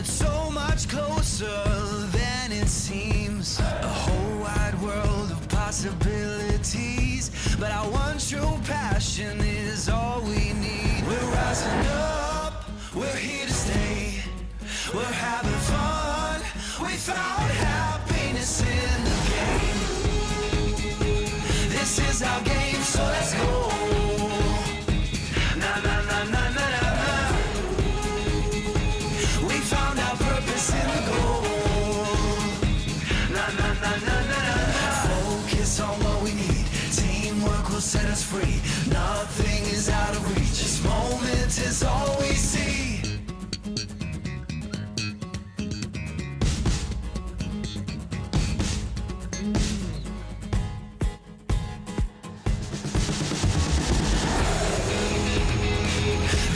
it's so much closer than it seems. A whole wide world of possibilities, but our one true passion is all we need. We're rising up, we're here to stay. We're having fun, we found happiness in the game. This is our game, so let's go. Na na na na na na na. We found our purpose in the goal. Na na na na na na. Focus on what we need. Teamwork will set us free. Nothing is out of reach. This moment is all we see.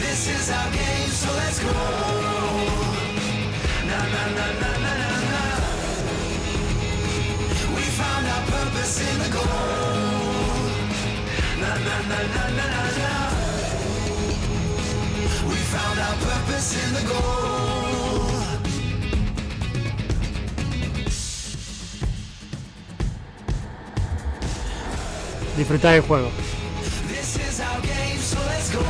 This is our game, so let's go. Na na na na na na na. We found our purpose in the goal. Na na na na na na na. We found our purpose in the goal. Disfrutar el juego. This is our game, so let's go.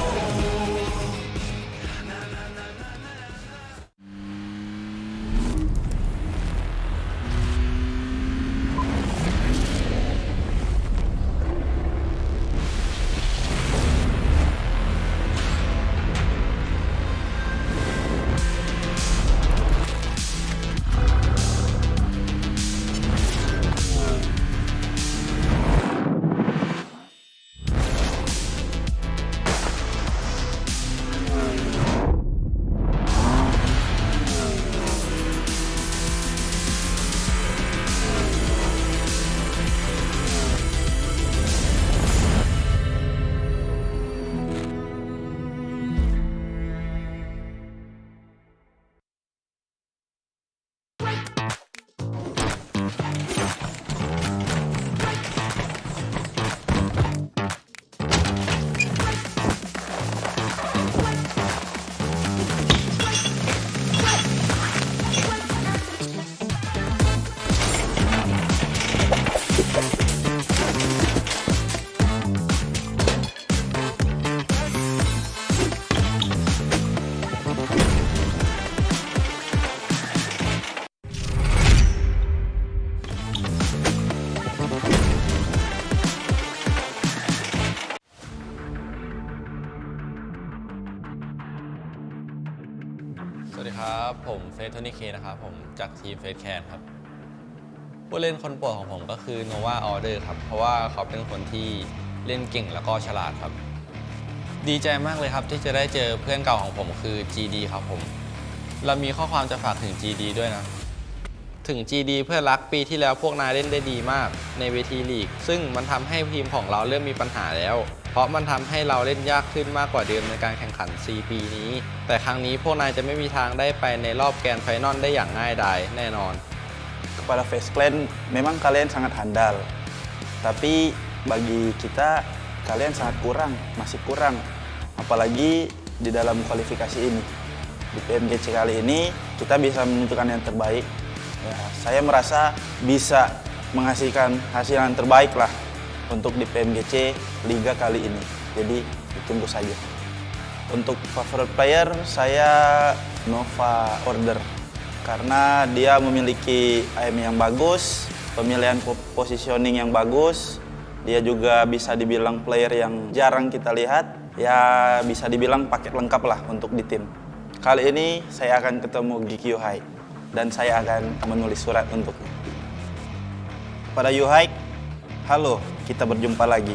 สวัสดีครับผมเฟสโทนี่เคนะครับผมจากทีมเฟสแคนครับผู้เล่นคนโปรดของผมก็คือโนวาออเดอร์ครับเพราะว่าเขาเป็นคนที่เล่นเก่งแล้วก็ฉลาดครับดีใจมากเลยครับที่จะได้เจอเพื่อนเก่าของผมคือ GD ครับผมเรามีข้อความจะฝากถึง GD ด้วยนะถึง GD เพื่อนรักปีที่แล้วพวกนายเล่นได้ดีมากในเวทีลีกซึ่งมันทำให้ทีมของเราเริ่มมีปัญหาแล้วเพราะมันทำให้เราเล่นยากขึ้นมากกว่าเดิมในการแข่งขัน 4 ปีนี้แต่ครั้งนี้พวกนายจะไม่มีทางได้ไปในรอบแกรนด์ไฟนอลได้อย่างง่ายดายแน่นอน Kepada Face Clan, memang kalian sangat handal. Tapi bagi kita, kalian sangat kurang, masih kurang. Apalagi di dalam kualifikasi ini. Di PMGC kali ini, kita bisa menentukan yang terbaik. Ya, saya merasa bisa menghasilkan hasil yang terbaik lah untuk di PMGC Liga kali ini. Jadi, ditunggu saja. Untuk favorite player, saya Nova Order. Karena dia memiliki aim yang bagus, pemilihan positioning yang bagus, dia juga bisa dibilang player yang jarang kita lihat, ya bisa dibilang paket lengkap lah untuk di tim. Kali ini saya akan ketemu GQ Yuhai dan saya akan menulis surat untuknya. Pada Yuhai, halo, kita berjumpa lagi.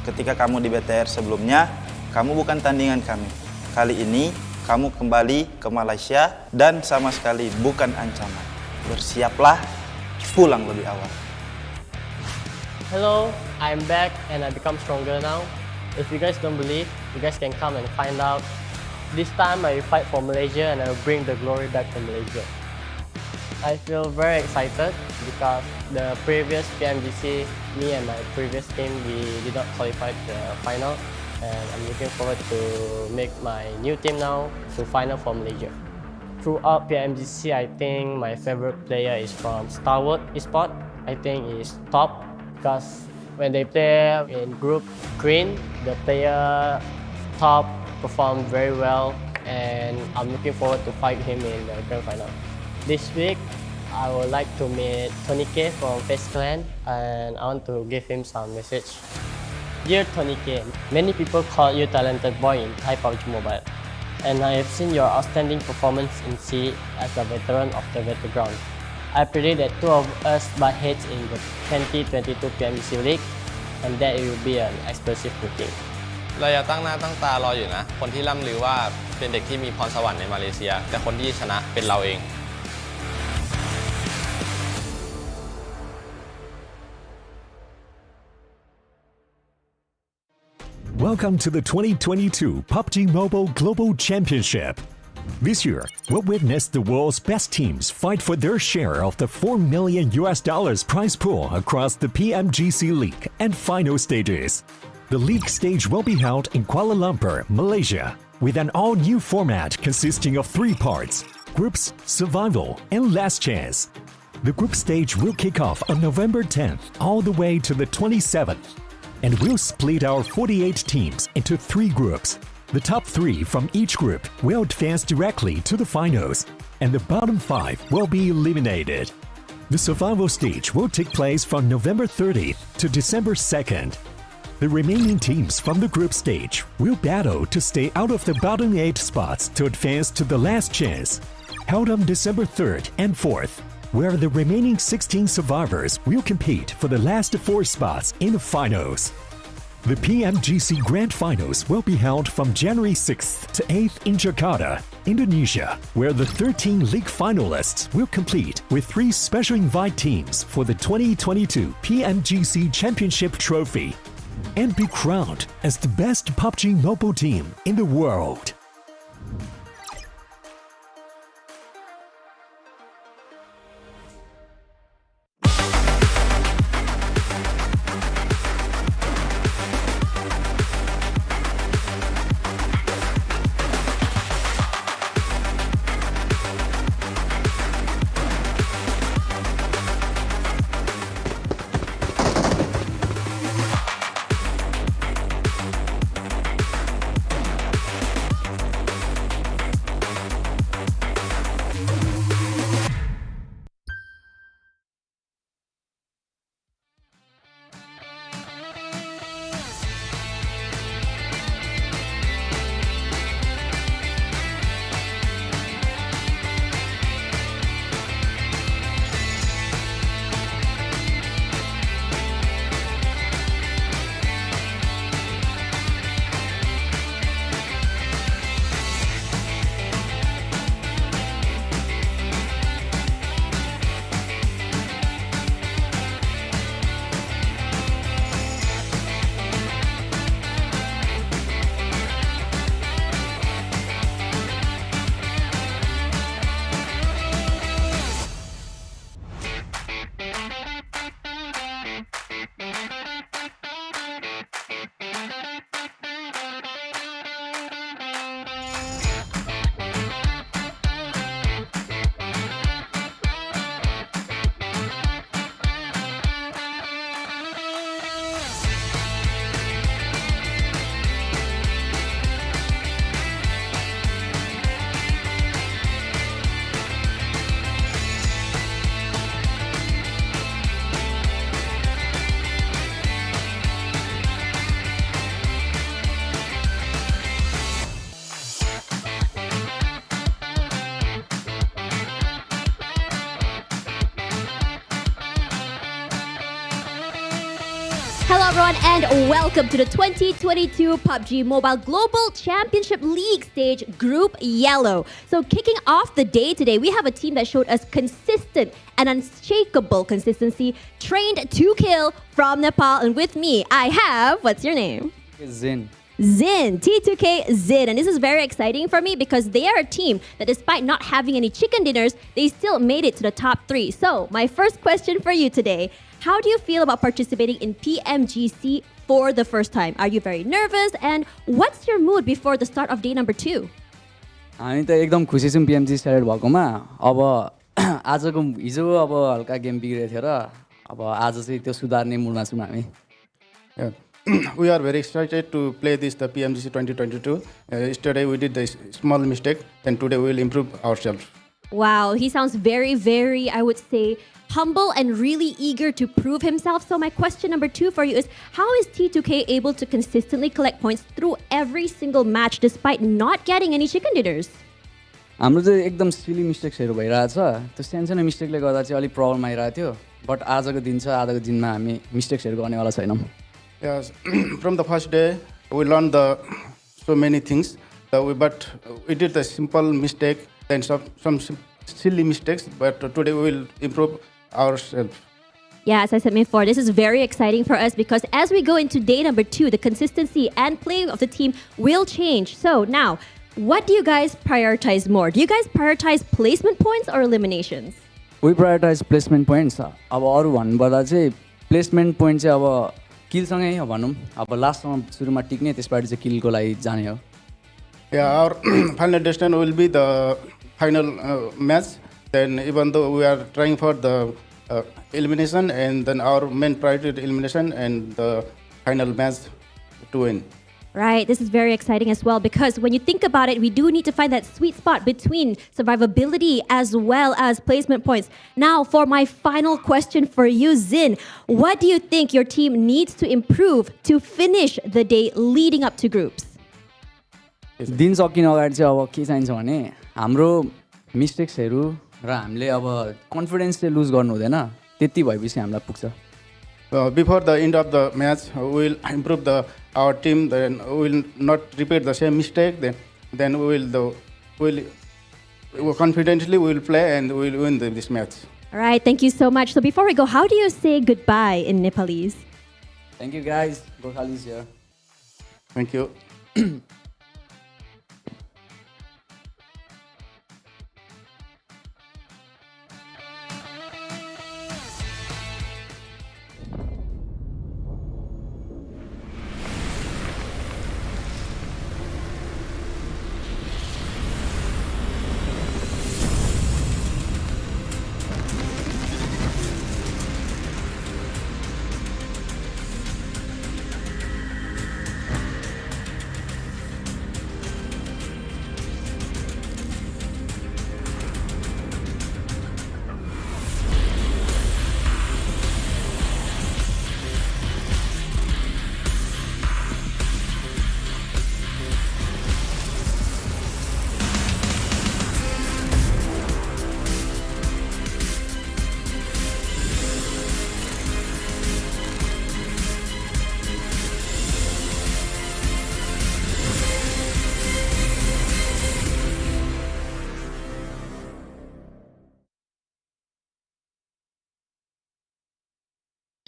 Ketika kamu di BTR sebelumnya, kamu bukan tandingan kami. Kali ini kamu kembali ke Malaysia dan sama sekali bukan ancaman. Bersiaplah pulang lebih awal. Hello, I'm back and I become stronger now. If you guys don't believe, you guys can come and find out. This time I will fight for Malaysia and I will bring the glory back to Malaysia. I feel very excited because the previous PMGC, me and my previous team, we did not qualify the final. And I'm looking forward to make my new team now to final for Malaysia. Throughout PMGC, I think my favorite player is from Star Wars Esports. I think is top because when they play in group green, the player top performed very well, and I'm looking forward to fight him in the grand final. This week, I would like to meet Tony K from Face Clan, and I want to give him some message. Dear Tony K, many people call you talented boy in Thai PUBG Mobile, and I have seen your outstanding performance in C as a veteran of the battleground. I predict that two of us butt heads in the 2022 PMGC League, and that it will be an explosive meeting. เราอย่าตั้งหน้าตั้งตารออยู่นะ คนที่ล่ำลือว่าเป็นเด็กที่มีพรสวรรค์ในมาเลเซีย แต่คนที่ชนะเป็นเราเอง Welcome to the 2022 PUBG Mobile Global Championship. This year, we'll witness the world's best teams fight for their share of the $4 million prize pool across the PMGC League and final stages. The league stage will be held in Kuala Lumpur, Malaysia, with an all-new format consisting of 3 parts: groups, survival, and last chance. The group stage will kick off on November 10th all the way to the 27th. And we'll split our 48 teams into 3 groups. The top 3 from each group will advance directly to the finals, and the bottom 5 will be eliminated. The survival stage will take place from November 30th to December 2nd. The remaining teams from the group stage will battle to stay out of the bottom 8 spots to advance to the last chance, held on December 3rd and 4th, where the remaining 16 survivors will compete for the last 4 spots in the finals. The PMGC Grand Finals will be held from January 6th to 8th in Jakarta, Indonesia, where the 13 league finalists will compete with 3 special invite teams for the 2022 PMGC Championship Trophy and be crowned as the best PUBG Mobile team in the world. Hello everyone and welcome to the 2022 PUBG Mobile Global Championship League stage Group Yellow. So kicking off the day today, we have a team that showed us consistent and unshakable consistency, trained to kill from Nepal. And with me, I have, what's your name? Zin. Zin, T2K Zin. And this is very exciting for me because they are a team that despite not having any chicken dinners, they still made it to the top 3. So my first question for you today, how do you feel about participating in PMGC for the first time? Are you very nervous? And what's your mood before the start of day number 2? हामी त एकदम खुसी छौँ PMG select भएकोमा अब आजको हिजो अब हल्का गेम बिग्रेको थियो र अब आज चाहिँ त्यो सुधार्ने मुडमा छौँ हामी Yeah. We are very excited to play the PMGC 2022. Yesterday we did the small mistake, and today we will improve ourselves. Wow, he sounds very, very, I would say, humble and really eager to prove himself. So my question number 2 for you is, how is T2K able to consistently collect points through every single match despite not getting any chicken dinners? हाम्रो चाहिँ एकदम सिली मिस्टेक्सहरू भइरहेछ त्यो सानसानो मिस्टेकले गर्दा चाहिँ अलिक problem आइरहेको थियो बट आजको दिन छ आजको दिनमा हामी मिस्टेक्सहरू गर्नेवाला छैनौँ Yes, from the first day we learned so many things, but we did the simple mistake and some silly mistakes. But today we will improve ourselves. Yeah, as I said before, this is very exciting for us because as we go into day number 2, the consistency and play of the team will change. So now, what do you guys prioritize more? Do you guys prioritize placement points or eliminations? We prioritize placement points अब अरू भन्नुपर्दा चाहिँ placement point चाहिँ अब किलसँगै भनौँ अब लास्टसम्म सुरुमा टिक्ने त्यसबाट चाहिँ किलको लागि जाने हो Yeah, our final destination will be the final match. Then even though we are trying for the elimination, and then our main priority is elimination and the final match to win. Right, this is very exciting as well because when you think about it, we do need to find that sweet spot between survivability as well as placement points. Now, for my final question for you, Zin, what do you think your team needs to improve to finish the day leading up to groups? दिन सकिनु अगाडि चाहिँ अब के चाहिन्छ भने हाम्रो मिस्टेक्सहरू र हामीले अब कन्फिडेन्स चाहिँ लुज गर्नु हुँदैन त्यति भएपछि हामीलाई पुग्छ Before the end of the match, we will improve our team. Then we will not repeat the same mistake. Then we will confidently we will play and we will win this match. All right, thank you so much. So before we go, how do you say goodbye in Nepalese? Thank you guys. Gokhali's here. Thank you.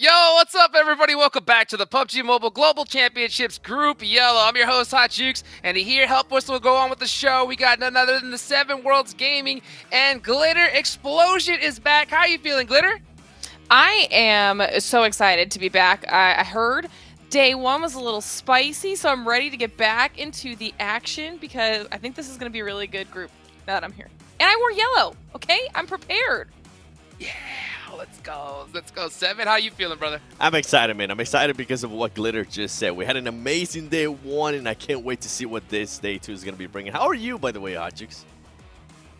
Yo, what's up, everybody? Welcome back to the PUBG Mobile Global Championships Group Yellow. I'm your host, Hot Jukes, and here help us to go on with the show. We got none other than the 7 Worlds Gaming, and Glitter Explosion is back. How are you feeling, Glitter? I am so excited to be back. I heard day 1 was a little spicy, so I'm ready to get back into the action because I think this is going to be a really good group now that I'm here. And I wore yellow, okay? I'm prepared. Yeah, let's go. Let's go. 7, how you feeling, brother? I'm excited, man. I'm excited because of what Glitter just said. We had an amazing day 1, and I can't wait to see what this day 2 is going to be bringing. How are you, by the way, Hotchix?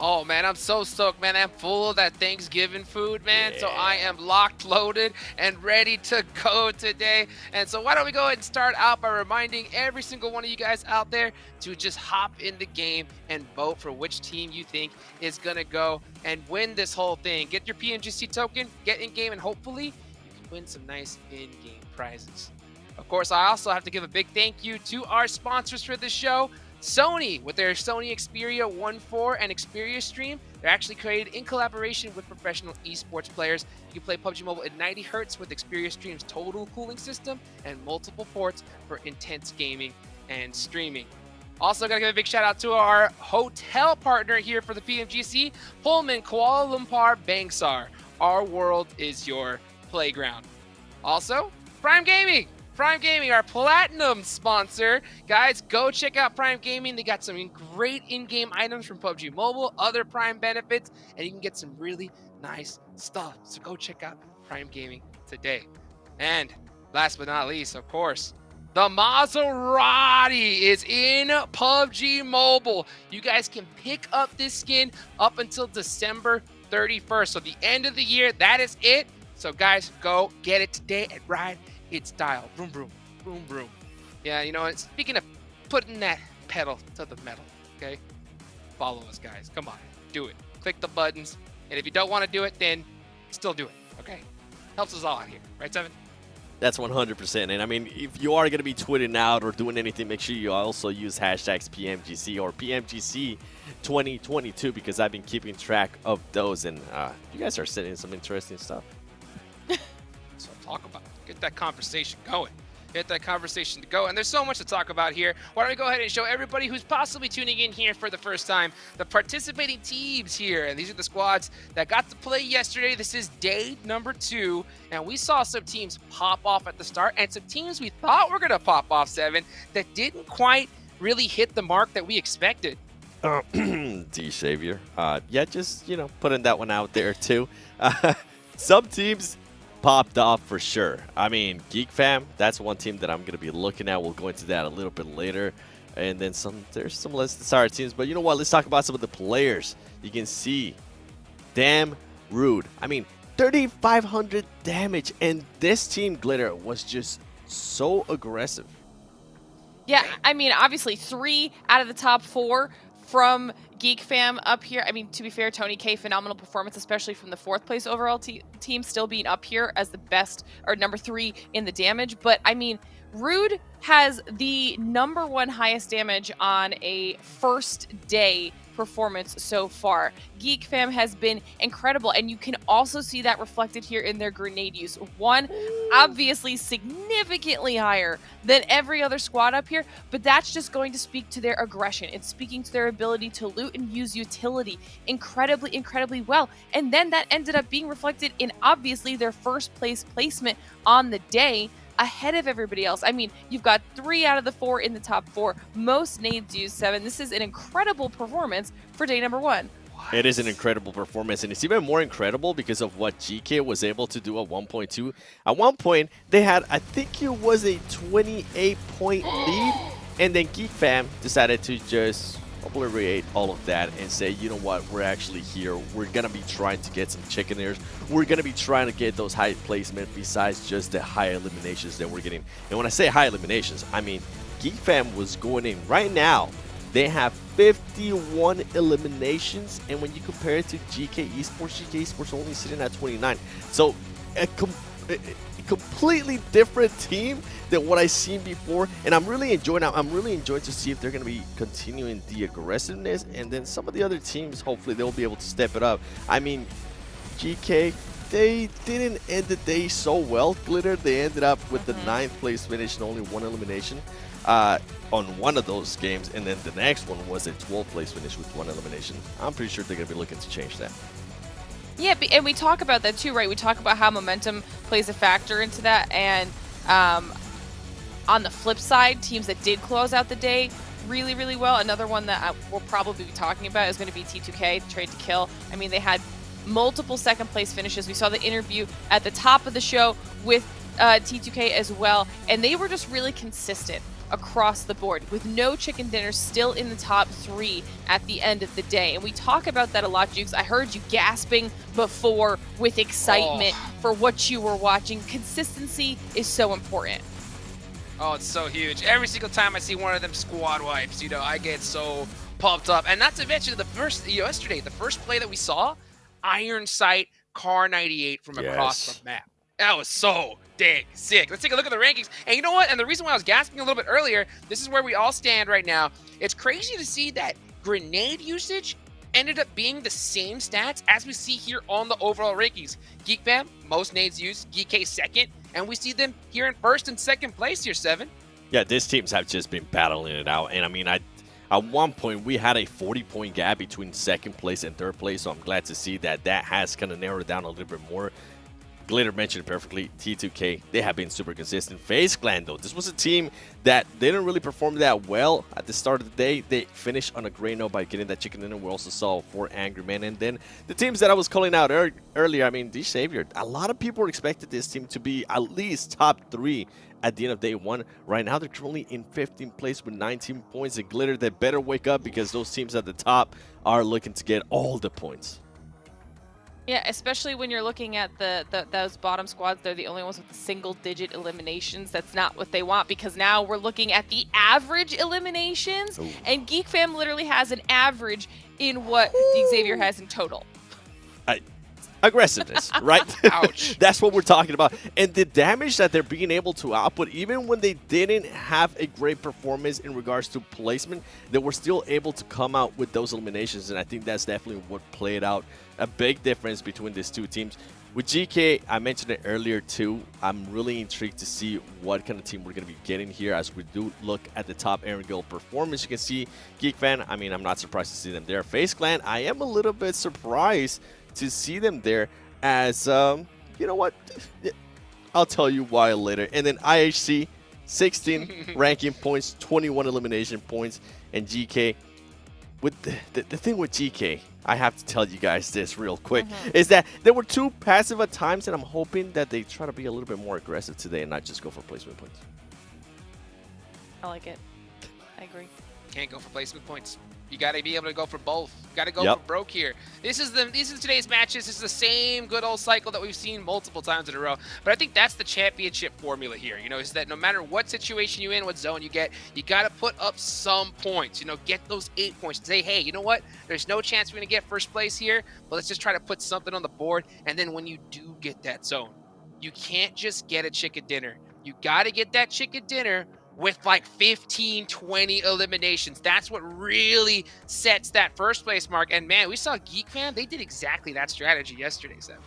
Oh, man, I'm so stoked, man. I'm full of that Thanksgiving food, man. Yeah. So I am locked, loaded, and ready to go today. And so why don't we go ahead and start out by reminding every single one of you guys out there to just hop in the game and vote for which team you think is going to go and win this whole thing. Get your PMGC token, get in game, and hopefully you can win some nice in-game prizes. Of course, I also have to give a big thank you to our sponsors for this show. Sony, with their Sony Xperia 1.4 and Xperia Stream, they're actually created in collaboration with professional esports players. You can play PUBG Mobile at 90 Hz with Xperia Stream's total cooling system and multiple ports for intense gaming and streaming. Also, gotta give a big shout out to our hotel partner here for the PMGC, Pullman Kuala Lumpur Bangsar. Our world is your playground. Also, Prime Gaming. Prime Gaming, our platinum sponsor. Guys, go check out Prime Gaming. They got some great in-game items from PUBG Mobile, other Prime benefits, and you can get some really nice stuff. So go check out Prime Gaming today. And last but not least, of course, the Maserati is in PUBG Mobile. You guys can pick up this skin up until December 31st. So the end of the year, that is it. So guys, go get it today and ride its style. Vroom, vroom, vroom, vroom. Yeah, you know, speaking of putting that pedal to the metal, okay? Follow us, guys. Come on, do it. Click the buttons. And if you don't want to do it, then still do it, okay? Helps us all out here. Right, Seven? That's 100%. And I mean, if you are going to be tweeting out or doing anything, make sure you also use hashtags PMGC or PMGC 2022 because I've been keeping track of those. And you guys are sending some interesting stuff. So talk about it. Get that conversation going. Get that conversation to go. And there's so much to talk about here. Why don't we go ahead and show everybody who's possibly tuning in here for the first time the participating teams here. And these are the squads that got to play yesterday. This is day number 2. And we saw some teams pop off at the start and some teams we thought were going to pop off, Seven, that didn't quite really hit the mark that we expected. D Savior. Yeah, just, you know, putting that one out there too. Some teams popped off for sure. I mean, Geek Fam, that's one team that I'm going to be looking at. We'll go into that a little bit later. And then there's some less desired teams. But you know what? Let's talk about some of the players. You can see, damn rude. I mean, 3,500 damage. And this team, Glitter, was just so aggressive. Yeah, I mean, obviously 3 out of the top 4 from Geek Fam up here. I mean, to be fair, Tony K, phenomenal performance, especially from the 4th place overall team, still being up here as the best, or number 3 in the damage. But I mean, Rude has the number 1 highest damage on a first day performance so far. Geek Fam has been incredible, and you can also see that reflected here in their grenade use. 1, obviously significantly higher than every other squad up here, but that's just going to speak to their aggression. It's speaking to their ability to loot and use utility incredibly well. And then that ended up being reflected in obviously their first place placement on the day, ahead of everybody else. I mean, you've got 3 out of the 4 in the top 4, most nades used, 7. This is an incredible performance for day number 1. It is an incredible performance, and it's even more incredible because of what GK was able to do at 1.2. At one point, they had, I think it was a 28-point lead, and then Geek Fam decided to just obliterate all of that and say, you know what, we're actually here. We're going to be trying to get some chicken ears. We're going to be trying to get those high placement besides just the high eliminations that we're getting. And when I say high eliminations, I mean Geek Fam was going in right now. They have 51 eliminations, and when you compare it to GK Esports only sitting at 29. So a completely different team than what I've seen before, and I'm really enjoying to see if they're going to be continuing the aggressiveness, and then some of the other teams, hopefully they'll be able to step it up. I mean, GK, they didn't end the day so well, Glitter. They ended up with the 9th place finish and only 1 elimination on one of those games, and then the next one was a 12th place finish with 1 elimination. I'm pretty sure they're going to be looking to change that. Yeah, and we talk about that too, right? We talk about how momentum plays a factor into that, and on the flip side, teams that did close out the day really well. Another one that we'll probably be talking about is going to be T2K, Trade to Kill. I mean, they had multiple 2nd place finishes. We saw the interview at the top of the show with T2K as well, and they were just really consistent across the board, with no chicken dinners, still in the top 3 at the end of the day. And we talk about that a lot, Jukes. I heard you gasping before with excitement for what you were watching. Consistency is so important. Oh, it's so huge. Every single time I see one of them squad wipes, you know, I get so pumped up. And not to mention yesterday, the first play that we saw, Iron Sight Car 98 from across the map. That was so dang sick. Let's take a look at the rankings. And you know what? And the reason why I was gasping a little bit earlier, this is where we all stand right now. It's crazy to see that grenade usage ended up being the same stats as we see here on the overall rankings. Geek Fam, most nades used, GK 2nd, and we see them here in 1st and 2nd place here, 7. Yeah, these teams have just been battling it out. And I mean, at one point, we had a 40-point gap between 2nd place and 3rd place, so I'm glad to see that has kind of narrowed down a little bit more. Glitter mentioned it perfectly. T2K, they have been super consistent. FaZe Clan, though, this was a team that they didn't really perform that well at the start of the day. They finished on a great note by getting that chicken dinner. We also saw 4 Angry Men. And then the teams that I was calling out earlier, I mean, D Savior, a lot of people expected this team to be at least top 3 at the end of day 1. Right now, they're currently in 15th place with 19 points. And Glitter, they better wake up because those teams at the top are looking to get all the points. Yeah, especially when you're looking at those bottom squads. They're the only ones with the single-digit eliminations. That's not what they want, because now we're looking at the average eliminations, and Geek Fam literally has an average in what Xavier has in total. Aggressiveness, right? Ouch. That's what we're talking about. And the damage that they're being able to output, even when they didn't have a great performance in regards to placement, they were still able to come out with those eliminations. And I think that's definitely what played out a big difference between these two teams. With GK, I mentioned it earlier too, I'm really intrigued to see what kind of team we're going to be getting here as we do look at the top Aaron Gill performance. You can see Geek Fan, I mean, I'm not surprised to see them there. FaZe Clan, I am a little bit surprised to see them there as, you know what, I'll tell you why later. And then IHC, 16 ranking points, 21 elimination points, and GK. With the thing with GK, I have to tell you guys this real quick, is that they were too passive at times, and I'm hoping that they try to be a little bit more aggressive today and not just go for placement points. I like it. I agree. Can't go for placement points. You got to be able to go for both. You got to go for broke here. These is today's matches. This is the same good old cycle that we've seen multiple times in a row. But I think that's the championship formula here. You know, is that no matter what situation you're in, what zone you get, you got to put up some points. You know, get those 8 points and say, hey, you know what? There's no chance we're going to get first place here, but let's just try to put something on the board. And then when you do get that zone, you can't just get a chicken dinner. You got to get that chicken dinner with like 15, 20 eliminations. That's what really sets that first place mark. And man, we saw Geek Fan, they did exactly that strategy yesterday, Seth.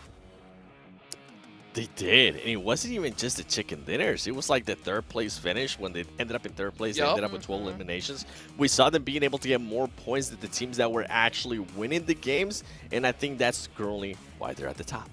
They did, and it wasn't even just the chicken dinners. It was like the 3rd place finish. When they ended up in 3rd place, they ended up with 12 eliminations. We saw them being able to get more points than the teams that were actually winning the games, and I think that's currently why they're at the top.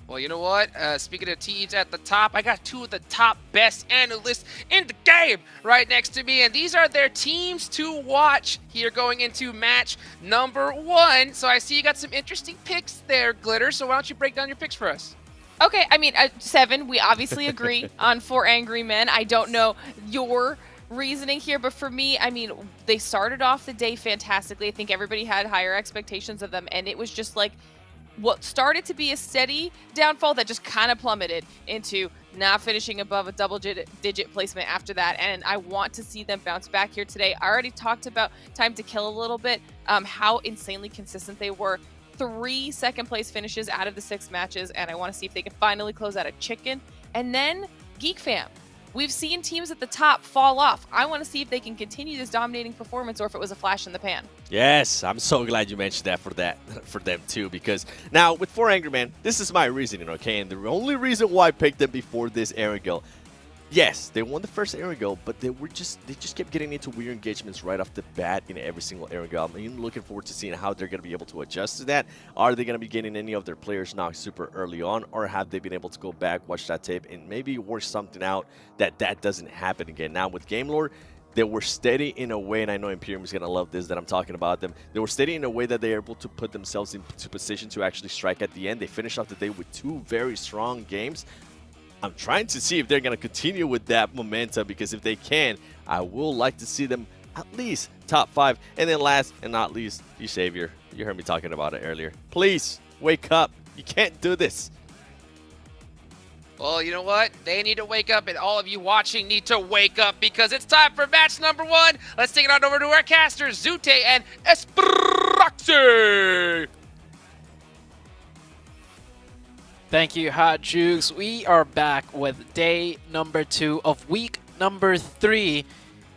Well, you know what? Speaking of teams at the top, I got 2 of the top best analysts in the game right next to me, and these are their teams to watch here going into match number 1. So I see you got some interesting picks there, Glitter, so why don't you break down your picks for us? Okay, I mean, 7, we obviously agree on 4 Angry Men. I don't know your reasoning here, but for me, I mean, they started off the day fantastically. I think everybody had higher expectations of them, and it was just like what started to be a steady downfall that just kind of plummeted into not finishing above a double-digit placement after that. And I want to see them bounce back here today. I already talked about Time to Kill a little bit, how insanely consistent they were. 3 second-place finishes out of the 6 matches, and I want to see if they can finally close out a chicken. And then Geek Fam. We've seen teams at the top fall off. I want to see if they can continue this dominating performance or if it was a flash in the pan. Yes, I'm so glad you mentioned that for them too, because now with 4 Angry Men, this is my reasoning, okay? And the only reason why I picked them before this Aaron Gill, yes, they won the first Aaron Gill, but they just kept getting into weird engagements right off the bat in every single Aaron Gill. I'm even looking forward to seeing how they're going to be able to adjust to that. Are they going to be getting any of their players knocked super early on, or have they been able to go back, watch that tape, and maybe work something out that doesn't happen again? Now with Game Lord, they were steady in a way, and I know Imperium is going to love this that I'm talking about them. They were steady in a way that they are able to put themselves into position to actually strike at the end. They finished off the day with 2 very strong games. I'm trying to see if they're going to continue with that momentum, because if they can, I will like to see them at least top 5. And then last and not least, you Savior. You heard me talking about it earlier. Please, wake up. You can't do this. Well, you know what? They need to wake up, and all of you watching need to wake up, because it's time for match number 1. Let's take it on over to our casters, Zute and Esproxy. Thank you, Hot Jukes. We are back with day number 2 of week number 3.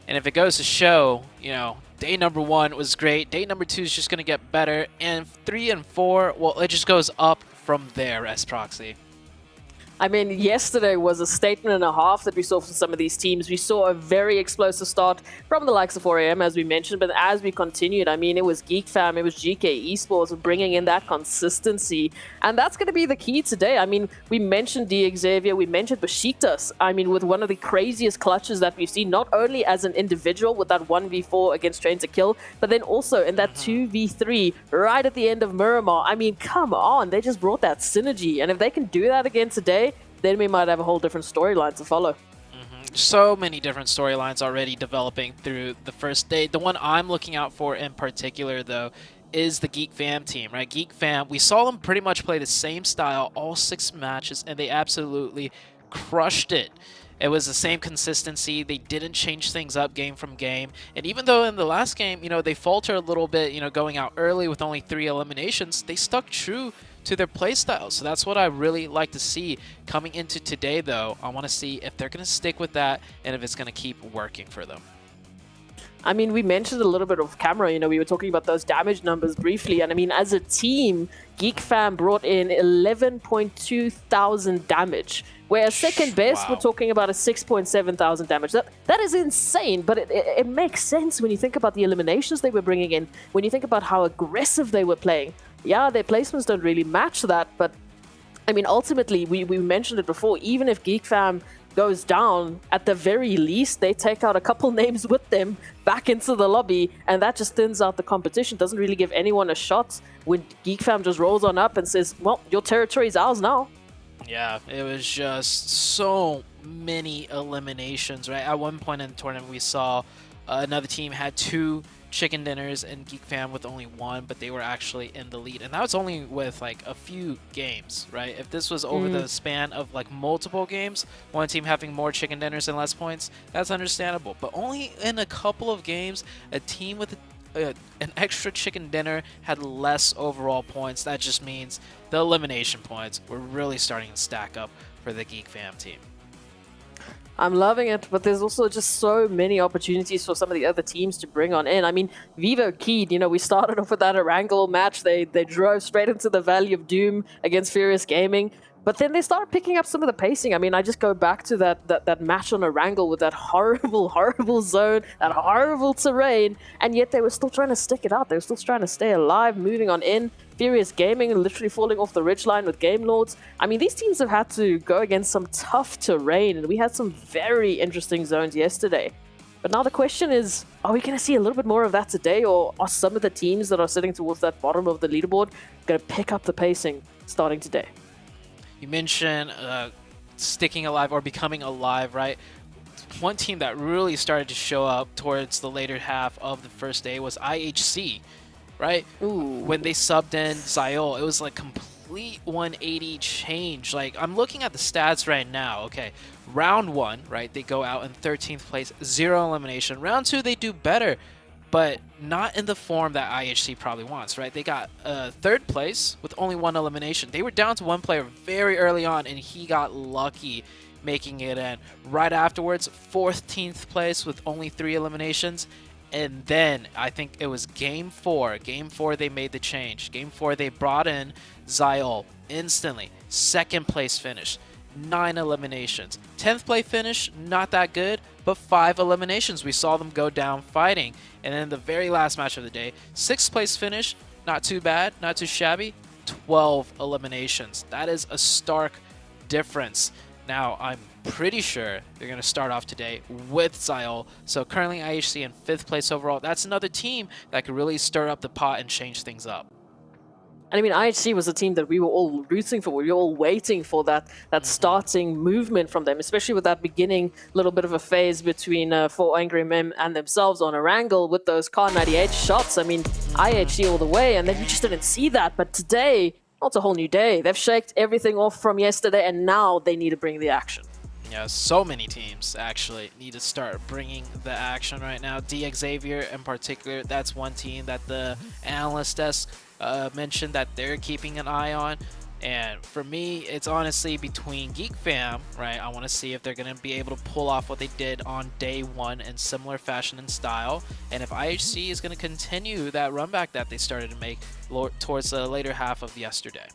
And if it goes to show, you know, day number 1 was great. Day number 2 is just going to get better. And 3 and 4, well, it just goes up from there, Esproxy. I mean, yesterday was a statement and a half that we saw from some of these teams. We saw a very explosive start from the likes of 4AM, as we mentioned, but as we continued, I mean, it was Geek Fam, it was GK Esports bringing in that consistency, and that's going to be the key today. I mean, we mentioned D Xavier, we mentioned Besiktas, I mean, with one of the craziest clutches that we've seen, not only as an individual with that 1v4 against Train to Kill, but then also in that 2v3 right at the end of Miramar. I mean, come on, they just brought that synergy, and if they can do that again today, then we might have a whole different storyline to follow. So many different storylines already developing through the first day. The one I'm looking out for in particular, though, is the Geek Fam team, right? Geek Fam, we saw them pretty much play the same style all 6 matches, and they absolutely crushed it. It was the same consistency. They didn't change things up game from game. And even though in the last game, you know, they faltered a little bit, you know, going out early with only 3 eliminations, they stuck true to their playstyle. So that's what I really like to see coming into today, though. I want to see if they're going to stick with that and if it's going to keep working for them. I mean, we mentioned a little bit of camera, you know, we were talking about those damage numbers briefly, and I mean, as a team, Geek Fam brought in 11.2 thousand damage, whereas second best, we're talking about a 6.7 thousand damage. That is insane, but it makes sense when you think about the eliminations they were bringing in, when you think about how aggressive they were playing. Yeah, their placements don't really match that, but I mean, ultimately, we mentioned it before, even if Geek Fam goes down, at the very least, they take out a couple names with them back into the lobby, and that just thins out the competition, doesn't really give anyone a shot when Geek Fam just rolls on up and says, well, your territory is ours now. Yeah, it was just so many eliminations, right? At one point in the tournament, we saw another team had 2 chicken dinners and Geek Fam with only 1, but they were actually in the lead, and that was only with like a few games, right? If this was over the span of like multiple games, one team having more chicken dinners and less points, that's understandable, but only in a couple of games a team with an extra chicken dinner had less overall points. That just means the elimination points were really starting to stack up for the Geek Fam team. I'm loving it, but there's also just so many opportunities for some of the other teams to bring on in. I mean, Vivo Keyed, you know, we started off with that Erangel match. They drove straight into the Valley of Doom against Furious Gaming, but then they started picking up some of the pacing. I mean, I just go back to that match on Erangel with that horrible, horrible zone, that horrible terrain, and yet they were still trying to stick it out. They were still trying to stay alive, moving on in. Furious Gaming literally falling off the ridgeline with Game Lords. I mean, these teams have had to go against some tough terrain, and we had some very interesting zones yesterday. But now the question is, are we going to see a little bit more of that today, or are some of the teams that are sitting towards that bottom of the leaderboard going to pick up the pacing starting today? You mentioned sticking alive or becoming alive, right? One team that really started to show up towards the later half of the first day was IHC. Right? Ooh. When they subbed in Ziol, it was like complete 180 change. Like, I'm looking at the stats right now. Okay, round 1, right? They go out in 13th place, 0 elimination. Round 2, they do better, but not in the form that IHC probably wants, right? They got 3rd place with only 1 elimination. They were down to 1 player very early on, and he got lucky making it in. Right afterwards, 14th place with only 3 eliminations. And then I think it was game 4. Game 4, they made the change. Game 4, they brought in Ziol instantly. 2nd place finish, 9 eliminations. 10th place finish, not that good, but 5 eliminations. We saw them go down fighting. And then the very last match of the day, 6th place finish, not too bad, not too shabby. 12 eliminations. That is a stark difference. Now, I'm pretty sure they're going to start off today with Ziol. So currently IHC in 5th place overall. That's another team that could really stir up the pot and change things up. And I mean, IHC was a team that we were all rooting for. We were all waiting for that starting movement from them, especially with that beginning little bit of a phase between 4 Angry Men and themselves on Erangel with those Car 98 shots. I mean, IHC all the way, and then we just didn't see that. But today, it's a whole new day. They've shaked everything off from yesterday, and now they need to bring the action. Yeah, so many teams actually need to start bringing the action right now. D Xavier in particular, that's one team that the analyst desk mentioned that they're keeping an eye on. And for me, it's honestly between Geek Fam, right? I want to see if they're going to be able to pull off what they did on day 1 in similar fashion and style. And if IHC is going to continue that run back that they started to make towards the later half of yesterday.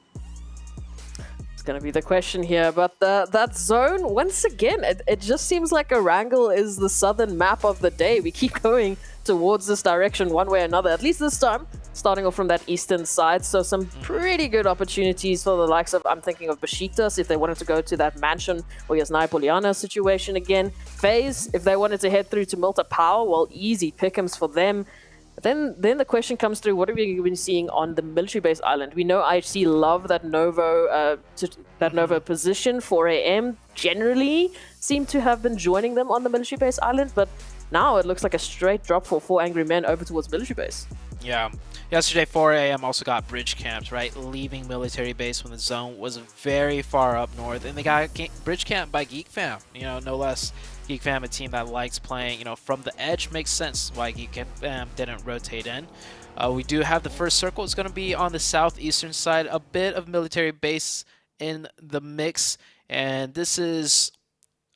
It's going to be the question here, but that zone, once again, it just seems like Erangel is the southern map of the day. We keep going towards this direction one way or another, at least this time, starting off from that eastern side. So some pretty good opportunities for the likes of, I'm thinking of Besiktas, if they wanted to go to that mansion or Jasnaya Poliana situation again. FaZe, if they wanted to head through to Milta Power, well, easy pick'ems for them. But then the question comes through, what have we been seeing on the military base island? We know IHC love that Novo position. 4am generally seem to have been joining them on the military base island, but now it looks like a straight drop for 4 Angry Men over towards military base. Yeah. Yesterday, 4 a.m. also got bridge camped, right? Leaving military base when the zone was very far up north. And they got bridge camped by Geek Fam, no less. Geek Fam, a team that likes playing, from the edge. Makes sense why Geek Fam didn't rotate in. We do have the first circle. It's going to be on the southeastern side. A bit of military base in the mix. And this is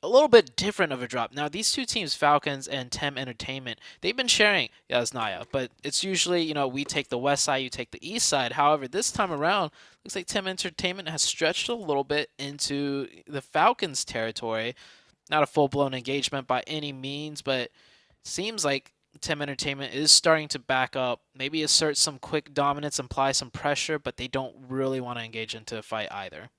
a little bit different of a drop. Now, these two teams, Falcons and Tem Entertainment, they've been sharing Jasnaya, but it's usually, we take the west side, you take the east side. However, this time around, looks like Tem Entertainment has stretched a little bit into the Falcons' territory. Not a full-blown engagement by any means, but seems like Tem Entertainment is starting to back up, maybe assert some quick dominance, apply some pressure, but they don't really want to engage into a fight either.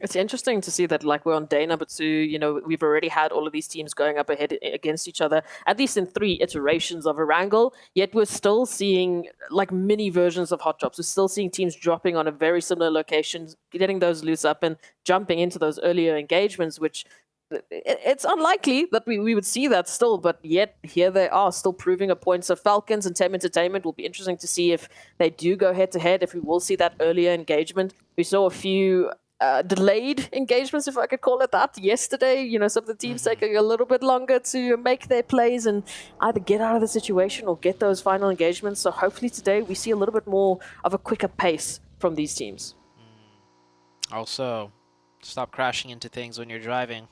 It's interesting to see that, like, we're on day number 2, we've already had all of these teams going up ahead against each other, at least in 3 iterations of Erangel, yet we're still seeing, like, mini versions of hot drops. We're still seeing teams dropping on a very similar locations, getting those loots up and jumping into those earlier engagements, which it's unlikely that we would see that still, but yet here they are still proving a point. So Falcons and Tem Entertainment will be interesting to see if they do go head-to-head, if we will see that earlier engagement. We saw a few delayed engagements, if I could call it that, yesterday. Some of the teams taking a little bit longer to make their plays and either get out of the situation or get those final engagements. So hopefully today we see a little bit more of a quicker pace from these teams. Also, stop crashing into things when you're driving.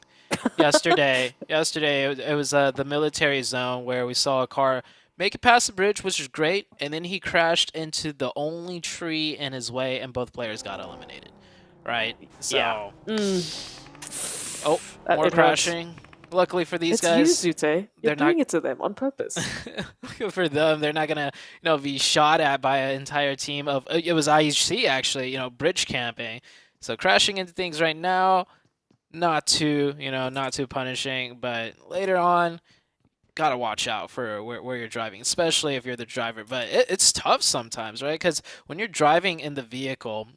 Yesterday it was the military zone where we saw a car make it past the bridge, which was great, and then he crashed into the only tree in his way, and both players got eliminated. Right? So, yeah. Oh, more crashing. Luckily for these guys, it's you, Zute. You're doing it to them on purpose. For them, they're not gonna, be shot at by an entire team of. It was IHC actually, bridge camping. So crashing into things right now, not too punishing, but later on, gotta watch out for where you're driving, especially if you're the driver. But it's tough sometimes, right? Because when you're driving in the vehicle,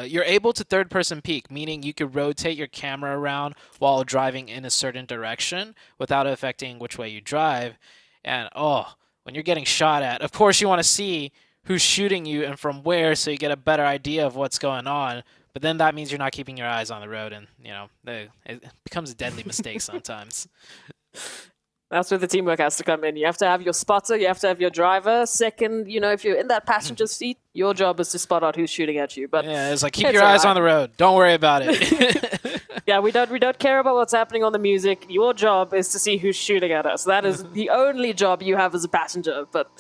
you're able to third-person peek, meaning you could rotate your camera around while driving in a certain direction without affecting which way you drive. And when you're getting shot at, of course you want to see who's shooting you and from where, so you get a better idea of what's going on. But then that means you're not keeping your eyes on the road, and it becomes a deadly mistake sometimes. That's where the teamwork has to come in. You have to have your spotter, you have to have your driver. Second, if you're in that passenger seat, your job is to spot out who's shooting at you. But yeah, it's like keep your eyes on the road. Don't worry about it. Yeah, we don't care about what's happening on the music. Your job is to see who's shooting at us. That is the only job you have as a passenger. But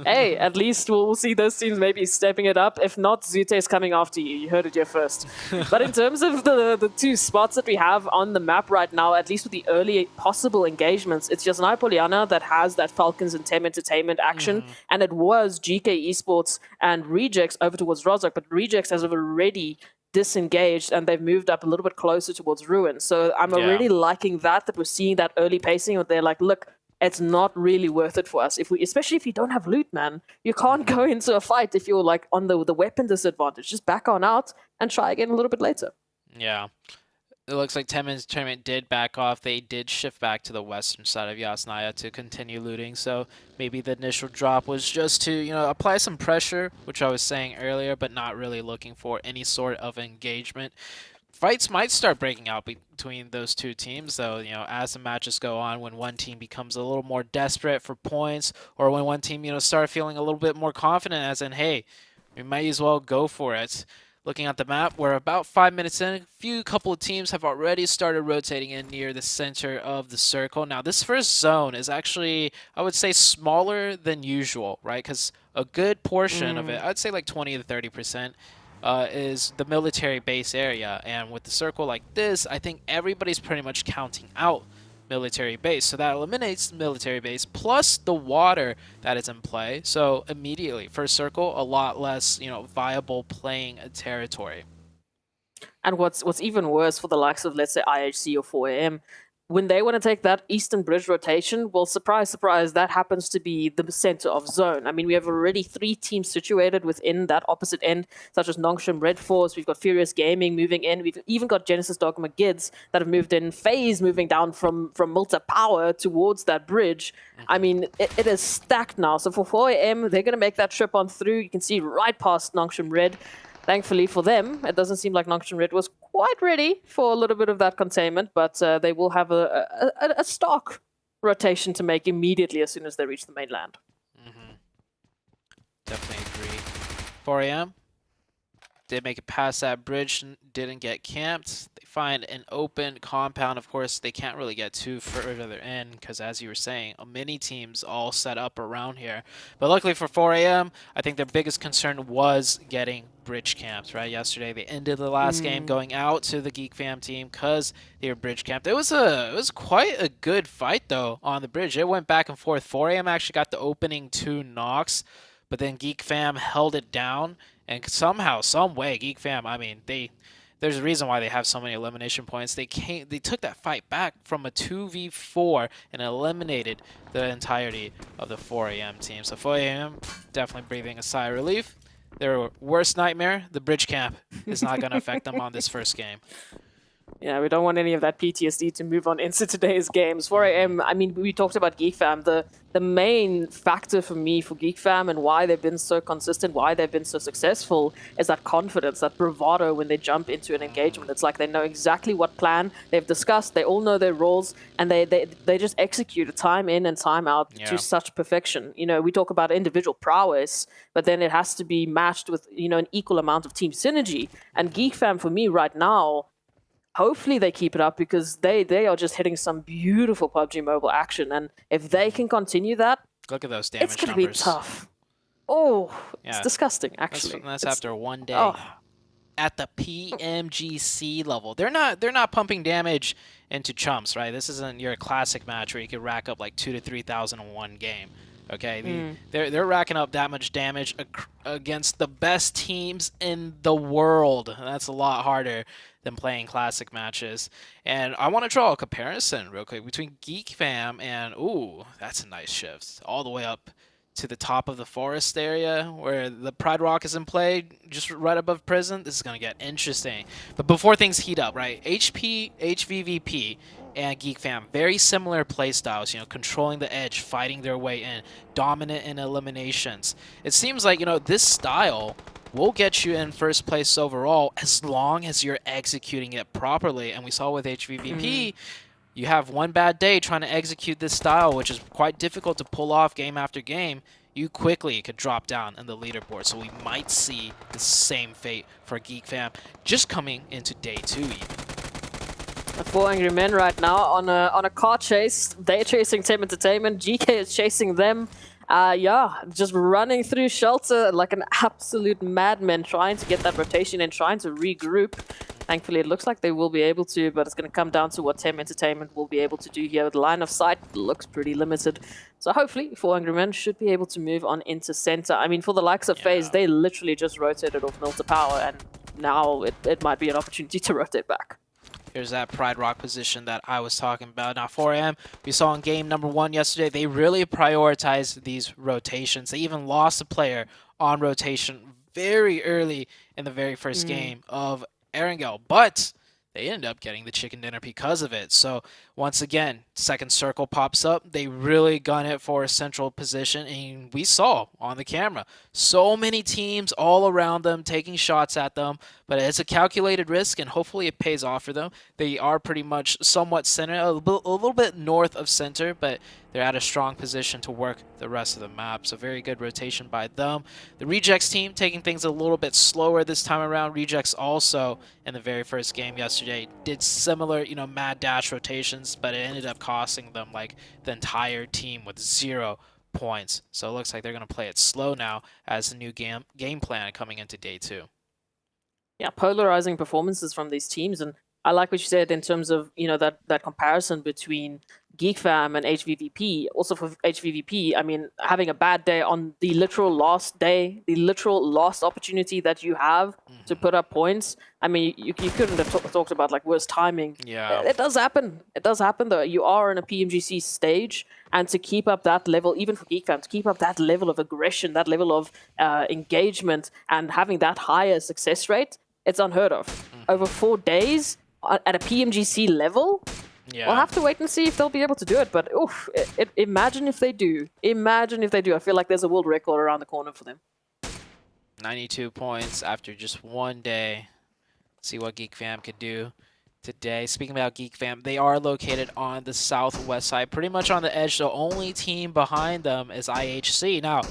hey, at least we'll see those teams maybe stepping it up. If not, Zute is coming after you. You heard it here first. But in terms of the 2 spots that we have on the map right now, at least with the early possible engagements, it's just Jasnaya Poliana that has that Falcons and Tem Entertainment action, and it was GK Esports and Rejects over towards Rozhok, but Rejects has already disengaged and they've moved up a little bit closer towards Ruin. So I'm already liking that we're seeing that early pacing where they're like, look, it's not really worth it for us. Especially if you don't have loot, man. You can't go into a fight if you're like on the weapon disadvantage. Just back on out and try again a little bit later. Yeah. It looks like Tem Entertainment did back off. They did shift back to the western side of Jasnaya to continue looting. So maybe the initial drop was just to, apply some pressure, which I was saying earlier, but not really looking for any sort of engagement. Fights might start breaking out between those two teams, though, as the matches go on, when one team becomes a little more desperate for points, or when one team, start feeling a little bit more confident, as in, hey, we might as well go for it. Looking at the map, we're about 5 minutes in. Couple of teams have already started rotating in near the center of the circle. Now, this first zone is actually, I would say, smaller than usual, right? Because a good portion of it, I'd say like 20 to 30%, is the military base area. And with the circle like this, I think everybody's pretty much counting out military base. So that eliminates the military base plus the water that is in play. So immediately, first circle, a lot less, viable playing territory. And what's even worse for the likes of, let's say, IHC or 4AM, when they want to take that eastern bridge rotation, well, surprise, surprise, that happens to be the center of zone. I mean, we have already 3 teams situated within that opposite end, such as Nongshim Red Force. We've got Furious Gaming moving in. We've even got Genesis Dogma Gids that have moved in. FaZe moving down from Multa Power towards that bridge. I mean, it is stacked now. So for 4AM, they're going to make that trip on through. You can see right past Nongshim Red. Thankfully for them, it doesn't seem like Nongshim Red was quite ready for a little bit of that containment, but they will have a stock rotation to make immediately as soon as they reach the mainland. Definitely agree. 4AM did make it past that bridge, didn't get camped. They find an open compound. Of course, they can't really get too further in because, as you were saying, many teams all set up around here. But luckily for 4AM, I think their biggest concern was getting bridge camped, right? Yesterday, they ended the last game going out to the Geek Fam team because they were bridge camped. It was quite a good fight, though, on the bridge. It went back and forth. 4AM actually got the opening 2 knocks, but then Geek Fam held it down. And somehow, some way, Geek Fam, I mean, there's a reason why they have so many elimination points. They took that fight back from a 2v4 and eliminated the entirety of the 4AM team. So 4AM definitely breathing a sigh of relief. Their worst nightmare, the bridge camp, is not going to affect them on this first game. Yeah, we don't want any of that PTSD to move on into today's games. 4AM, I mean, we talked about Geek Fam. The main factor for me for Geek Fam and why they've been so consistent, why they've been so successful, is that confidence, that bravado when they jump into an engagement. It's like they know exactly what plan they've discussed, they all know their roles, and they just execute it time in and time out to such perfection. We talk about individual prowess, but then it has to be matched with, an equal amount of team synergy. And Geek Fam, for me right now, hopefully they keep it up because they are just hitting some beautiful PUBG Mobile action. And if they can continue that, look at those damage it's going to numbers. be tough. Oh, it's disgusting, actually. That's after one day at the PMGC level. They're not pumping damage into chumps, right? This isn't your classic match where you could rack up like 2,000 to 3,000 in one game. Okay, they're racking up that much damage against the best teams in the world. That's a lot harder than playing classic matches. And I want to draw a comparison real quick between Geek Fam and, ooh, that's a nice shift. All the way up to the top of the forest area where the Pride Rock is in play, just right above prison. This is going to get interesting. But before things heat up, right, HVVP and Geek Fam, very similar play styles, controlling the edge, fighting their way in, dominant in eliminations. It seems like, this style will get you in first place overall as long as you're executing it properly. And we saw with HVVP, you have one bad day trying to execute this style, which is quite difficult to pull off game after game. You quickly could drop down in the leaderboard. So we might see the same fate for Geek Fam just coming into day 2 even. 4 Angry Men right now on a car chase. They're chasing Team Entertainment. GK is chasing them. Just running through shelter like an absolute madman, trying to get that rotation and trying to regroup. Thankfully, it looks like they will be able to, but it's going to come down to what Team Entertainment will be able to do here. The line of sight looks pretty limited. So hopefully, 4 Angry Men should be able to move on into center. I mean, for the likes of FaZe, they literally just rotated off Milta Power, and now it might be an opportunity to rotate back. Here's that Pride Rock position that I was talking about. Now, 4AM, we saw in game number 1 yesterday, they really prioritized these rotations. They even lost a player on rotation very early in the very first game of Erangel, but they ended up getting the chicken dinner because of it. So once again, second circle pops up. They really gun it for a central position, and we saw on the camera so many teams all around them taking shots at them, but it's a calculated risk, and hopefully it pays off for them. They are pretty much somewhat center, a little bit north of center, but they're at a strong position to work the rest of the map. So very good rotation by them. The Rejects team taking things a little bit slower this time around. Rejects also in the very first game yesterday did similar, mad dash rotations, but it ended up costing them like the entire team with 0 points. So it looks like they're going to play it slow now as the new game plan coming into day 2. Yeah, polarizing performances from these teams, and I like what you said in terms of that comparison between GeekFam and HVVP. Also for HVVP, I mean, having a bad day on the literal last day, the literal last opportunity that you have to put up points. I mean, you couldn't have talked about like worse timing. Yeah. It does happen. It does happen though. You are in a PMGC stage, and to keep up that level, even for GeekFam, to keep up that level of aggression, that level of engagement, and having that higher success rate, it's unheard of. Over 4 days at a PMGC level, Yeah. we'll have to wait and see if they'll be able to do it. But oof, imagine if they do. Imagine if they do. I feel like there's a world record around the corner for them. 92 points after just 1 day. See what GeekFam could do today. Speaking about GeekFam, they are located on the southwest side, pretty much on the edge. The only team behind them is IHC. Now,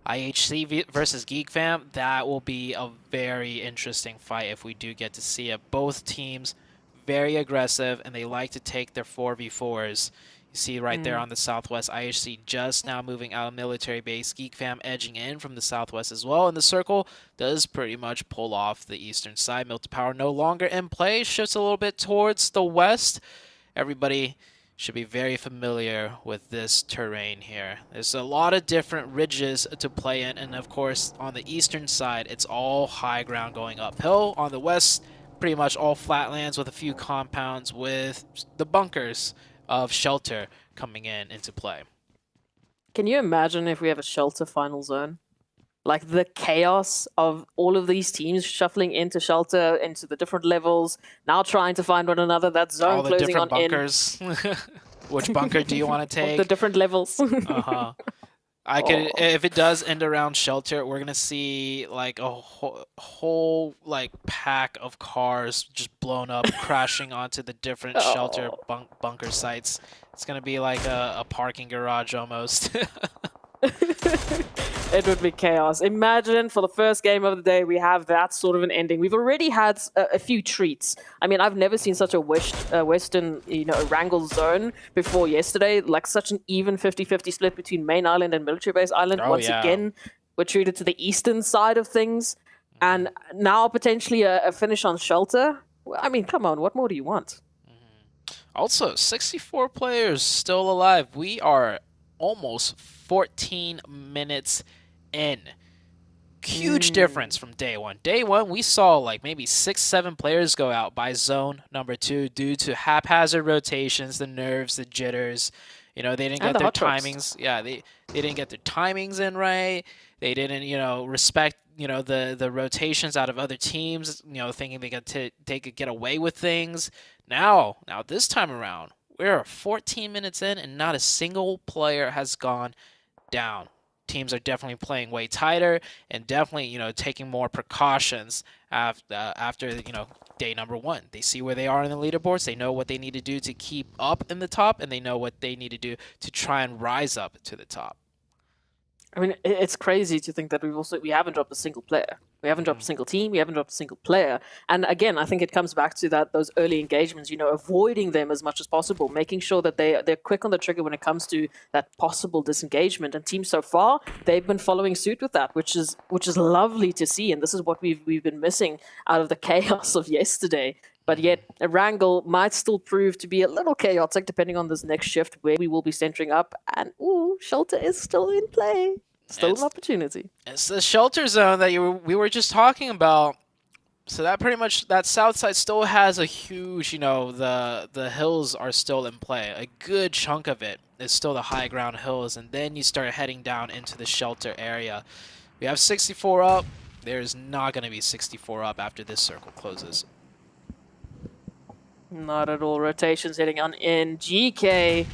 IHC versus GeekFam, that will be a very interesting fight if we do get to see it. Both teams very aggressive, and they like to take their 4v4s. You see right there on the southwest, IHC just now moving out of military base, GeekFam edging in from the southwest as well, and the circle does pretty much pull off the eastern side. Milk to Power no longer in play, shifts a little bit towards the west. Everybody should be very familiar with this terrain here. There's a lot of different ridges to play in, and of course on the eastern side it's all high ground going uphill. On the west, pretty much all flatlands with a few compounds with the bunkers of shelter coming into play. Can you imagine if we have a shelter final zone? Like the chaos of all of these teams shuffling into shelter, into the different levels, now trying to find one another, that zone All the closing different on bunkers. Which bunker do you want to take? The different levels. Uh-huh. If it does end around shelter, we're gonna see like a whole like pack of cars just blown up, crashing onto the different shelter bunker sites. It's gonna be like a parking garage almost. It would be chaos. Imagine for the first game of the day, we have that sort of an ending. We've already had a few treats. I mean, I've never seen such a Western, wrangle zone before yesterday. Like such an even 50-50 split between main island and military base island. Once again, we're treated to the eastern side of things. And now potentially a finish on shelter. I mean, come on, what more do you want? Also, 64 players still alive. We are almost 14 minutes in. Huge difference from day one. Day one, we saw like maybe 6-7 players go out by zone number 2 due to haphazard rotations, the nerves, the jitters. They didn't get their timings. Yeah, they didn't get their timings in right. They didn't, respect, the rotations out of other teams, thinking they could get away with things. Now this time around, we're 14 minutes in and not a single player has gone down. Teams are definitely playing way tighter and definitely, taking more precautions after day number 1. They see where they are in the leaderboards. They know what they need to do to keep up in the top, and they know what they need to do to try and rise up to the top. I mean, it's crazy to think that we haven't dropped a single player. We haven't dropped a single team. We haven't dropped a single player. And again, I think it comes back to those early engagements, avoiding them as much as possible, making sure that they're quick on the trigger when it comes to that possible disengagement. And teams so far, they've been following suit with that, which is lovely to see. And this is what we've been missing out of the chaos of yesterday. But yet, a wrangle might still prove to be a little chaotic depending on this next shift where we will be centering up. And, shelter is still in play. Still an opportunity. It's the shelter zone that we were just talking about. So that pretty much, that south side still has a huge, the hills are still in play. A good chunk of it is still the high ground hills. And then you start heading down into the shelter area. We have 64 up. There's not going to be 64 up after this circle closes. Not at all. Rotations hitting on in. GK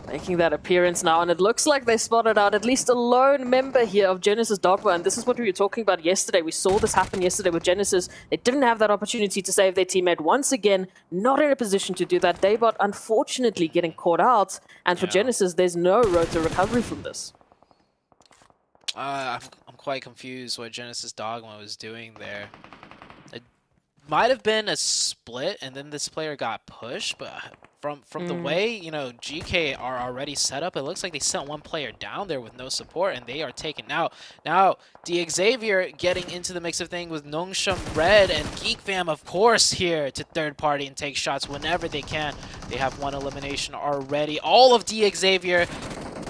making that appearance now, and it looks like they spotted out at least a lone member here of Genesis Dogma, and this is what we were talking about yesterday. We saw this happen yesterday with Genesis. They didn't have that opportunity to save their teammate. Once again, not in a position to do that. Daybot unfortunately getting caught out, and for Genesis, there's no road to recovery from this. I'm quite confused what Genesis Dogma was doing there. It might have been a split, and then this player got pushed, but From the way, you know, GK are already set up, it looks like they sent one player down there with no support, and they are taken out. Now, Xavier getting into the mix of things with Nongshim Red and Geek Fam, of course, here to third party and take shots whenever they can. They have one elimination already. All of Xavier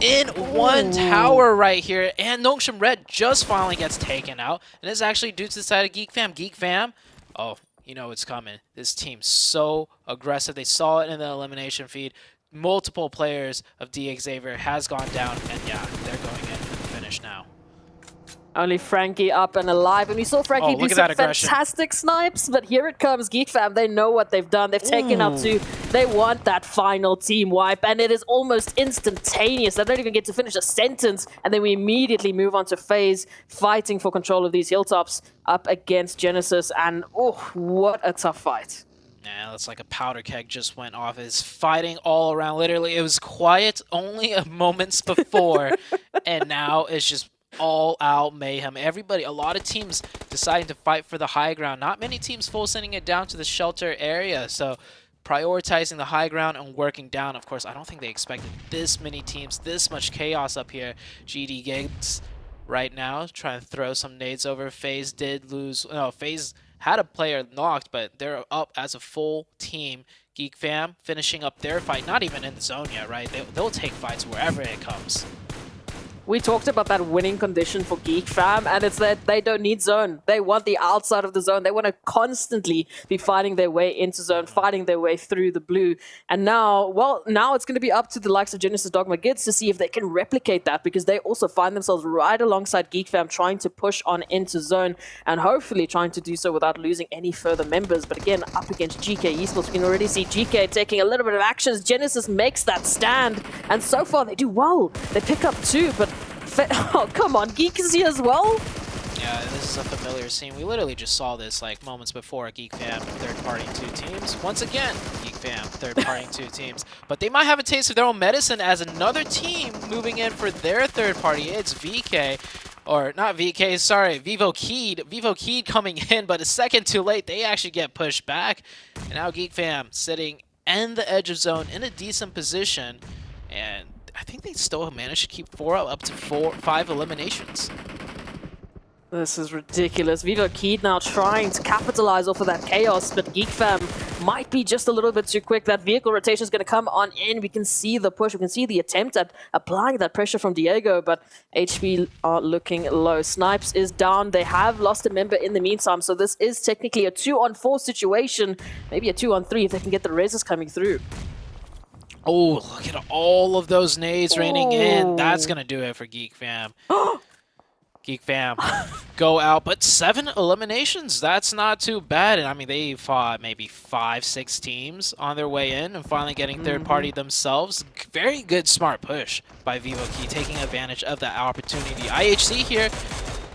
in one tower right here, and Nongshim Red just finally gets taken out, and it's actually due to the side of Geek Fam. Geek Fam, oh, you know it's coming. This team's so aggressive. They saw it in the elimination feed. Multiple players of Xavier has gone down, and yeah, they're going in for the finish now. Only Frankie up and alive, and we saw Frankie do some aggression. fantastic snipes, but here it comes. Geek Fam, they know what they've done. They've taken up two. They want that final team wipe, and it is almost instantaneous. They don't even get to finish a sentence, and then we immediately move on to FaZe, fighting for control of these hilltops up against Genesis, and oh, what a tough fight. Yeah, it's like a powder keg just went off. It's fighting all around. Literally, it was quiet only a moments before, and now it's just all-out mayhem. Everybody, a lot of teams deciding to fight for the high ground. Not many teams full sending it down to the shelter area, so prioritizing the high ground and working down. Of course, I don't think they expected this many teams, this much chaos up here. GD Gigs right now trying to throw some nades over. FaZe did lose. No, FaZe had a player knocked, but they're up as a full team. Geek Fam finishing up their fight, not even in the zone yet, right? They'll take fights wherever it comes. We talked about that winning condition for Geek Fam, and it's that they don't need zone. They want the outside of the zone. They want to constantly be fighting their way into zone, fighting their way through the blue. And now, well, now it's going to be up to the likes of Genesis Dogma Gids to see if they can replicate that, because they also find themselves right alongside Geek Fam trying to push on into zone and hopefully trying to do so without losing any further members. But again, up against GK Esports, we can already see GK taking a little bit of actions. Genesis makes that stand, and so far they do well. They pick up two, but oh, come on, Geek is here as well? Yeah, this is a familiar scene. We literally just saw this like moments before. Geek Fam, third party, two teams. Once again, Geek Fam, third party, two teams. But they might have a taste of their own medicine as another team moving in for their third party. It's VK. Or not VK, sorry, Vivo Keed. Vivo Keed coming in, but a second too late. They actually get pushed back. And now Geek Fam sitting in the edge of zone in a decent position. And I think they still managed to keep up to 5 eliminations. This is ridiculous. Vivo Keed now trying to capitalize off of that chaos, but Geek Fam might be just a little bit too quick. That vehicle rotation is going to come on in. We can see the push. We can see the attempt at applying that pressure from Diego, but HP are looking low. Snipes is down. They have lost a member in the meantime, so this is technically a 2-on-4 situation. Maybe a 2-on-3 if they can get the reses coming through. Oh, look at all of those nades raining in. That's going to do it for Geek Fam. Geek Fam go out, but 7 eliminations. That's not too bad. And I mean, they fought maybe 5-6 teams on their way in and finally getting third party themselves. Very good, smart push by Vivo Key, taking advantage of that opportunity. IHC here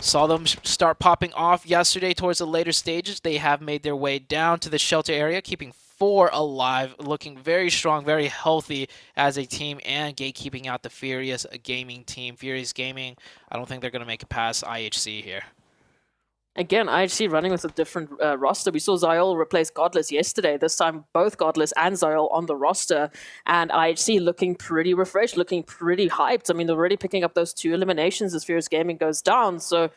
saw them start popping off yesterday towards the later stages. They have made their way down to the shelter area, keeping 4 alive, looking very strong, very healthy as a team, and gatekeeping out the Furious Gaming team. Furious Gaming, I don't think they're going to make it past IHC here. Again, IHC running with a different roster. We saw Zyol replace Godless yesterday. This time, both Godless and Zyol on the roster. And IHC looking pretty refreshed, looking pretty hyped. I mean, they're already picking up those 2 eliminations as Furious Gaming goes down. So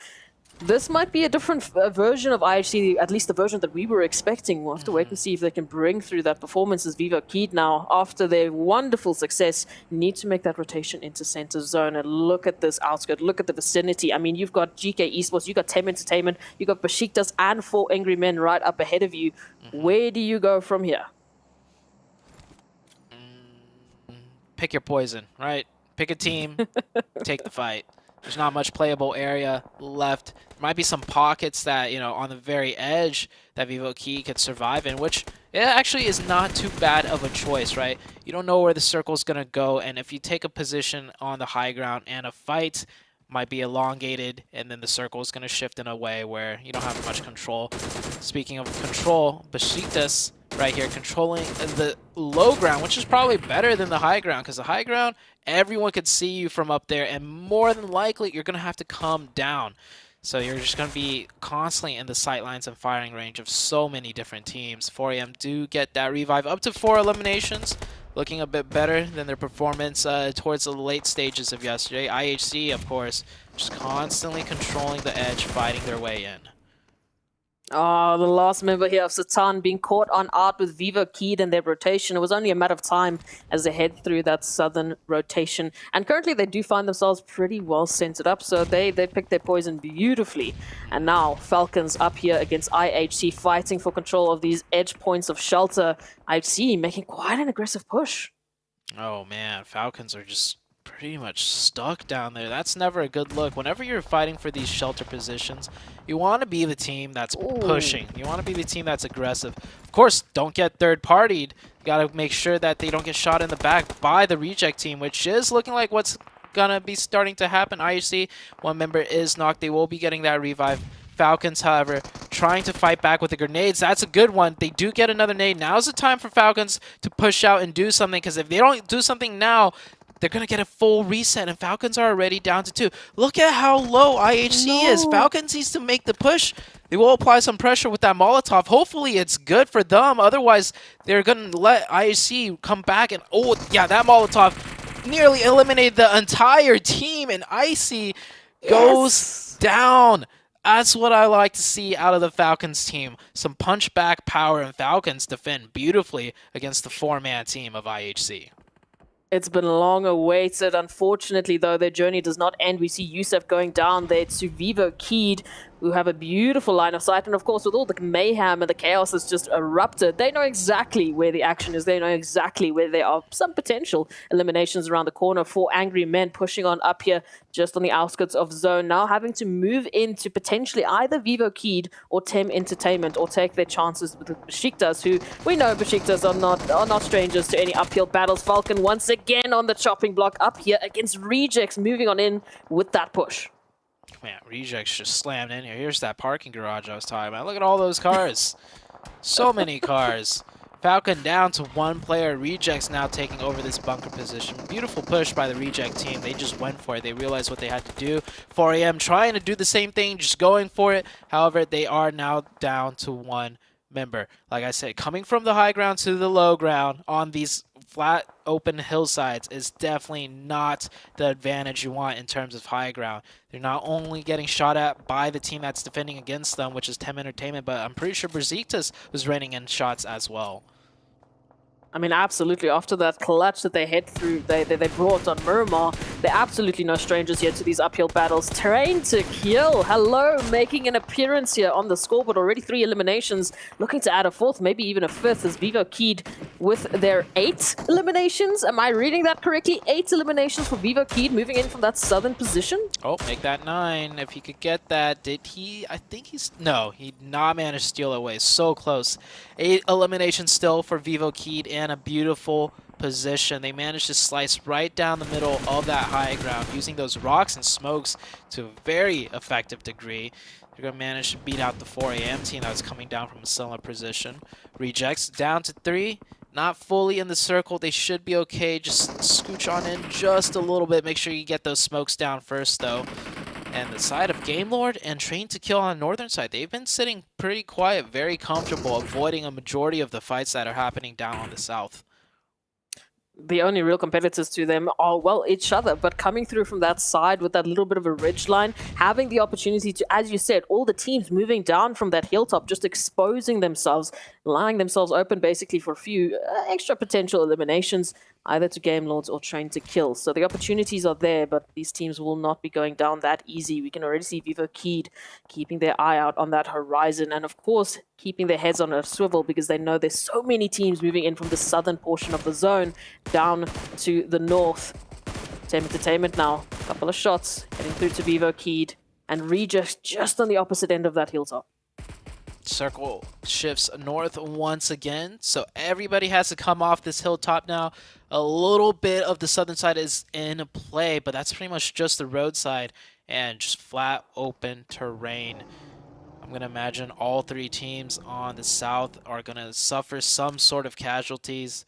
this might be a different version of IHC, at least the version that we were expecting. We'll have to wait and see if they can bring through that performance as Vivo Keed now, after their wonderful success, need to make that rotation into center zone. And look at this outskirt, look at the vicinity. I mean, you've got GK Esports, you've got Tem Entertainment, you've got Besiktas and 4 Angry Men right up ahead of you. Where do you go from here? Pick your poison, right? Pick a team, take the fight. There's not much playable area left. There might be some pockets that, you know, on the very edge that Vivo Key could survive in, which it actually is not too bad of a choice, right? You don't know where the circle's going to go, and if you take a position on the high ground and a fight might be elongated, and then the circle is going to shift in a way where you don't have much control. Speaking of control, Besiktas right here controlling the low ground, which is probably better than the high ground, because the high ground, everyone could see you from up there, and more than likely, you're going to have to come down. So you're just going to be constantly in the sightlines and firing range of so many different teams. 4AM do get that revive up to 4 eliminations, looking a bit better than their performance towards the late stages of yesterday. IHC, of course, just constantly controlling the edge, fighting their way in. Oh, the last member here of Satan being caught on out with Vivo keyed in their rotation. It was only a matter of time as they head through that southern rotation. And currently they do find themselves pretty well centered up, so they picked their poison beautifully. And now Falcons up here against IHC fighting for control of these edge points of shelter. IHC making quite an aggressive push. Oh man, Falcons are just pretty much stuck down there. That's never a good look. Whenever you're fighting for these shelter positions, you want to be the team that's pushing. You want to be the team that's aggressive. Of course, don't get third-partied. You got to make sure that they don't get shot in the back by the reject team, which is looking like what's going to be starting to happen. IHC, one member is knocked. They will be getting that revive. Falcons, however, trying to fight back with the grenades. That's a good one. They do get another nade. Now's the time for Falcons to push out and do something, because if they don't do something now, they're going to get a full reset, and Falcons are already down to 2. Look at how low IHC is. Falcons needs to make the push. They will apply some pressure with that Molotov. Hopefully it's good for them. Otherwise, they're going to let IHC come back. And, oh, yeah, that Molotov nearly eliminated the entire team, and Icy goes down. That's what I like to see out of the Falcons team. Some punch-back power, and Falcons defend beautifully against the 4-man team of IHC. It's been long awaited. Unfortunately, though, their journey does not end. We see Yusuf going down there to Vivo Keyed, who have a beautiful line of sight. And of course, with all the mayhem and the chaos that's just erupted, they know exactly where the action is. They know exactly where there are some potential eliminations around the corner. 4 angry men pushing on up here just on the outskirts of zone, now having to move into potentially either Vivo Keyed or Tem Entertainment, or take their chances with the Besiktas, who we know Besiktas are not strangers to any uphill battles. Falcon once again on the chopping block up here against Rejects, moving on in with that push. Man, Rejects just slammed in here. Here's that parking garage I was talking about. Look at all those cars. So many cars. Falcon down to 1 player. Rejects now taking over this bunker position. Beautiful push by the Reject team. They just went for it. They realized what they had to do. 4AM trying to do the same thing, just going for it. However, they are now down to 1 member. Like I said, coming from the high ground to the low ground on these flat open hillsides is definitely not the advantage you want in terms of high ground. They're not only getting shot at by the team that's defending against them, which is Tem Entertainment, but I'm pretty sure Besiktas was raining in shots as well. I mean, absolutely. After that clutch that they head through, they brought on Miramar, they're absolutely no strangers here to these uphill battles. Train to Kill, hello, making an appearance here on the scoreboard. Already 3 eliminations, looking to add a 4th, maybe even a 5th, as Vivo Keyed with their 8 eliminations. Am I reading that correctly? 8 eliminations for Vivo Keyed, moving in from that southern position. Oh, make that 9 if he could get that. Did he? I think he's... No, he did not manage to steal away. So close. 8 eliminations still for Vivo Keyed, and a beautiful position. They managed to slice right down the middle of that high ground, using those rocks and smokes to a very effective degree. They're going to manage to beat out the 4AM team that was coming down from a similar position. Rejects down to 3. Not fully in the circle. They should be okay. Just scooch on in just a little bit. Make sure you get those smokes down first, though. And the side of Game Lord and Train to Kill on the northern side, they've been sitting pretty quiet, very comfortable, avoiding a majority of the fights that are happening down on the south. The only real competitors to them are, well, each other, but coming through from that side with that little bit of a ridge line, having the opportunity to, as you said, all the teams moving down from that hilltop, just exposing themselves, lying themselves open basically for a few extra potential eliminations, either to Game Lords or Train to Kill. So the opportunities are there, but these teams will not be going down that easy. We can already see Vivo Keyed keeping their eye out on that horizon, and of course, keeping their heads on a swivel, because they know there's so many teams moving in from the southern portion of the zone down to the north. Tem Entertainment now, a couple of shots, heading through to Vivo Keyed, and Regis just on the opposite end of that hilltop. Circle shifts north once again, so everybody has to come off this hilltop now. A little bit of the southern side is in play, but that's pretty much just the roadside and just flat open terrain. I'm going to imagine all 3 teams on the south are going to suffer some sort of casualties.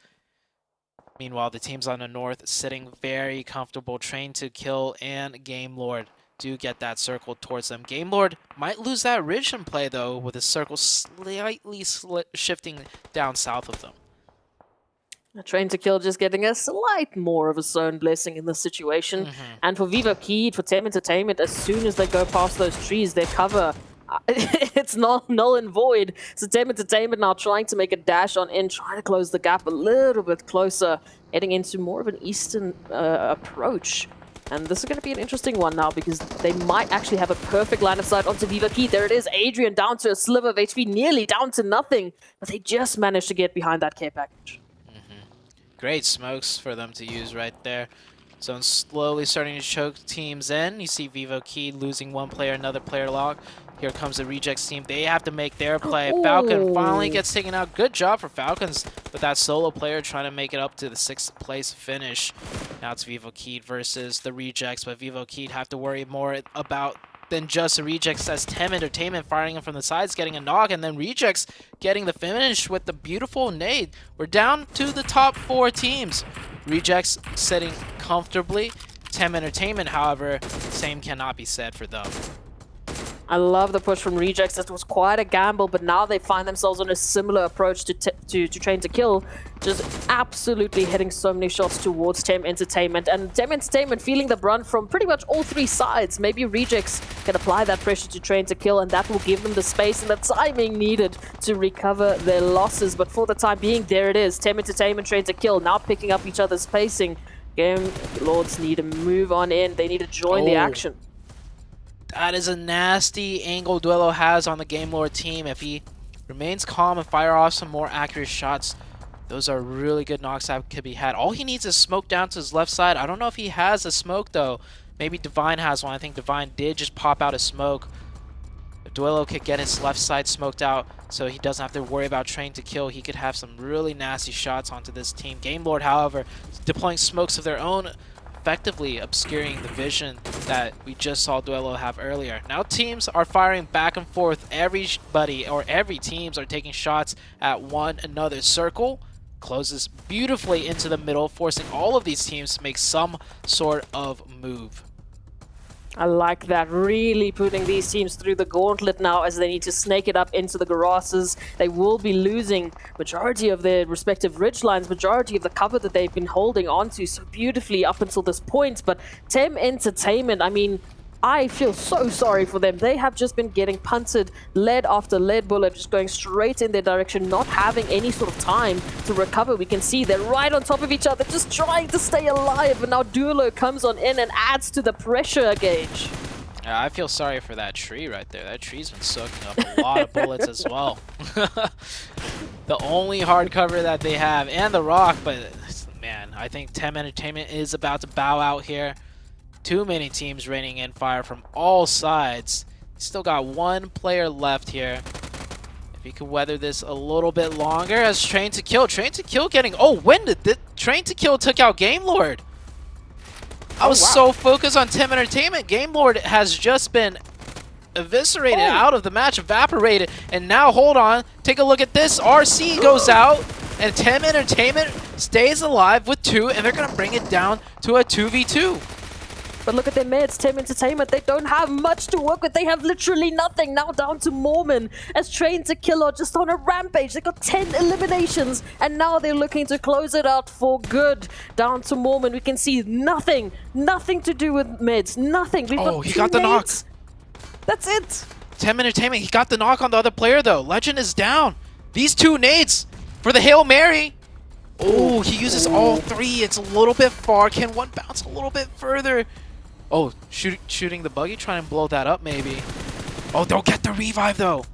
Meanwhile, the teams on the north sitting very comfortable. Train to Kill and Game Lord do get that circle towards them. Game Lord might lose that ridge in play, though, with his circle slightly shifting down south of them. Train to Kill just getting a slight more of a zone blessing in this situation. And for Vivo Keyed, for Tem Entertainment, as soon as they go past those trees, their cover, it's null and void. So Tem Entertainment now trying to make a dash on in, trying to close the gap a little bit closer, heading into more of an eastern approach. And this is going to be an interesting one now because they might actually have a perfect line of sight onto Viva Key. There it is, Adrian down to a sliver of HP, nearly down to nothing. But they just managed to get behind that care package. Great smokes for them to use right there. Zone slowly starting to choke teams in. You see Vivo Key losing one player, another player lock. Here comes the Rejects team. They have to make their play. Falcon finally gets taken out. Good job for Falcons with that solo player trying to make it up to the 6th place finish. Now it's Vivo Key versus the Rejects, but Vivo Key have to worry more about than just the Rejects, as Tem Entertainment firing him from the sides, getting a knock, and then Rejects getting the finish with the beautiful nade. We're down to the top 4 teams. Rejects sitting comfortably. Tem Entertainment, however, same cannot be said for them. I love the push from Rejects. It was quite a gamble, but now they find themselves on a similar approach to Train to Kill, just absolutely hitting so many shots towards Tem Entertainment. And Tem Entertainment feeling the brunt from pretty much all 3 sides. Maybe Rejects can apply that pressure to Train to Kill, and that will give them the space and the timing needed to recover their losses. But for the time being, there it is. Tem Entertainment, Train to Kill, now picking up each other's pacing. Game Lords need to move on in. They need to join the action. That is a nasty angle Duelo has on the Game Lord team. If he remains calm and fire off some more accurate shots, those are really good knocks that could be had. All he needs is smoke down to his left side. I don't know if he has a smoke, though. Maybe Divine has one. I think Divine did just pop out a smoke. If Duelo could get his left side smoked out so he doesn't have to worry about Train to Kill, he could have some really nasty shots onto this team. Game Lord, however, deploying smokes of their own, effectively obscuring the vision that we just saw Duelo have earlier. Now teams are firing back and forth. Everybody, or every teams, are taking shots at one another. Circle closes beautifully into the middle, forcing all of these teams to make some sort of move. I like that. Really putting these teams through the gauntlet now as they need to snake it up into the grasses. They will be losing majority of their respective ridge lines, majority of the cover that they've been holding onto so beautifully up until this point. But Tem Entertainment, I mean, I feel so sorry for them. They have just been getting punted, lead after lead bullet, just going straight in their direction, not having any sort of time to recover. We can see they're right on top of each other, just trying to stay alive. And now Duelo comes on in and adds to the pressure gauge. I feel sorry for that tree right there. That tree's been soaking up a lot of bullets as well. The only hard cover that they have, and the rock, but man, I think Tem Entertainment is about to bow out here. Too many teams raining in fire from all sides. Still got one player left here. If he can weather this a little bit longer as Train to Kill. Train to Kill getting... Oh, when did the Train to Kill took out Game Lord? I was so focused on Tem Entertainment. Game Lord has just been eviscerated out of the match, evaporated. And now, hold on. Take a look at this. RC goes out. And Tem Entertainment stays alive with 2. And they're going to bring it down to a 2v2. But look at their meds, Tem Entertainment. They don't have much to work with. They have literally nothing. Now down to Mormon as Train to Kill are just on a rampage. They got 10 eliminations. And now they're looking to close it out for good. Down to Mormon. We can see nothing. Nothing to do with meds. Nothing. We've got he got the knock. That's it. Tem Entertainment, he got the knock on the other player, though. Legend is down. These 2 nades for the Hail Mary. Oh, he uses all 3. It's a little bit far. Can one bounce a little bit further? Oh, shooting the buggy, trying to blow that up maybe. Oh, they'll get the revive though.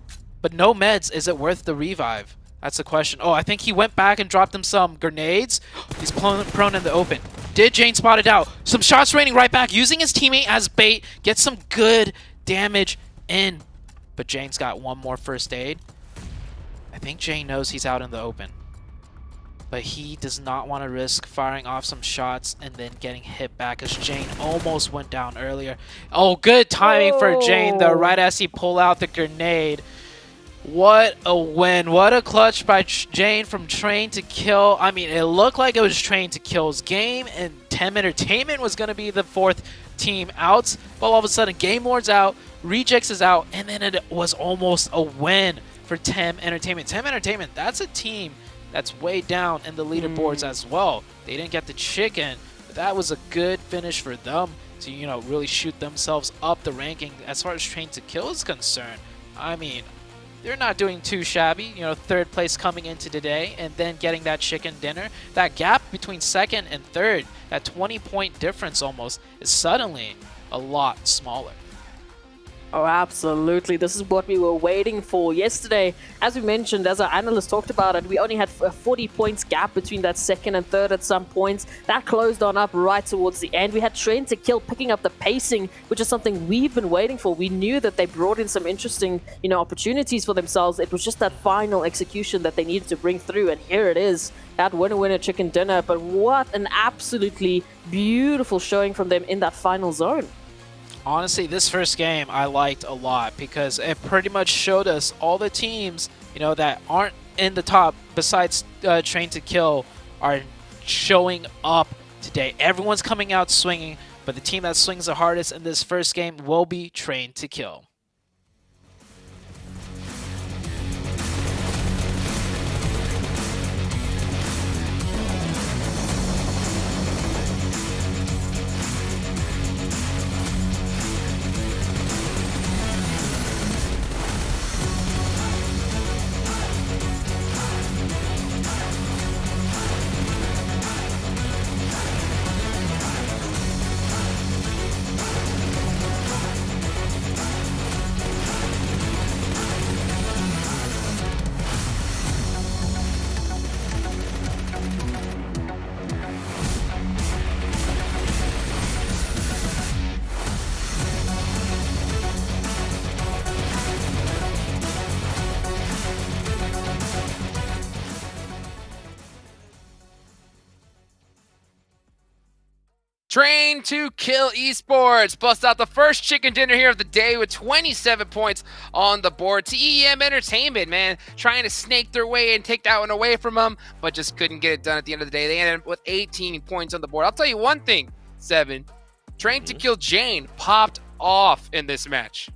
But no meds, is it worth the revive? That's the question. Oh, I think he went back and dropped him some grenades. He's prone in the open. Did Jane spot it out? Some shots raining right back, using his teammate as bait. Gets some good damage in. But Jane's got one more first aid. I think Jane knows he's out in the open. But he does not want to risk firing off some shots and then getting hit back as Jane almost went down earlier. Oh, good timing for Jane, though, right as he pulled out the grenade. What a win. What a clutch by Jane from Train to Kill. I mean, it looked like it was Train to Kill's game, and Tem Entertainment was going to be the 4th team out, but all of a sudden Game Lord's out, Rejects is out, and then it was almost a win for Tem Entertainment. Tem Entertainment, that's a team that's way down in the leaderboards as well. They didn't get the chicken, but that was a good finish for them to, you know, really shoot themselves up the ranking as far as Train to Kill is concerned. I mean, they're not doing too shabby, you know, third place coming into today and then getting that chicken dinner. That gap between second and third, that 20-point difference almost, is suddenly a lot smaller. Oh, absolutely. This is what we were waiting for. Yesterday, as we mentioned, as our analyst talked about it, we only had a 40 points gap between that second and third at some points. That closed on up right towards the end. We had Train to Kill picking up the pacing, which is something we've been waiting for. We knew that they brought in some interesting, you know, opportunities for themselves. It was just that final execution that they needed to bring through, and here it is. That winner chicken dinner. But what an absolutely beautiful showing from them in that final zone. Honestly, this first game I liked a lot because it pretty much showed us all the teams, you know, that aren't in the top besides Train to Kill are showing up today. Everyone's coming out swinging, but the team that swings the hardest in this first game will be Train to Kill. Train to Kill Esports busts out the first chicken dinner here of the day with 27 points on the board. TEM Entertainment, man, trying to snake their way and take that one away from them, but just couldn't get it done at the end of the day. They ended up with 18 points on the board. I'll tell you one thing, Seven. Train to Kill Jane popped off in this match.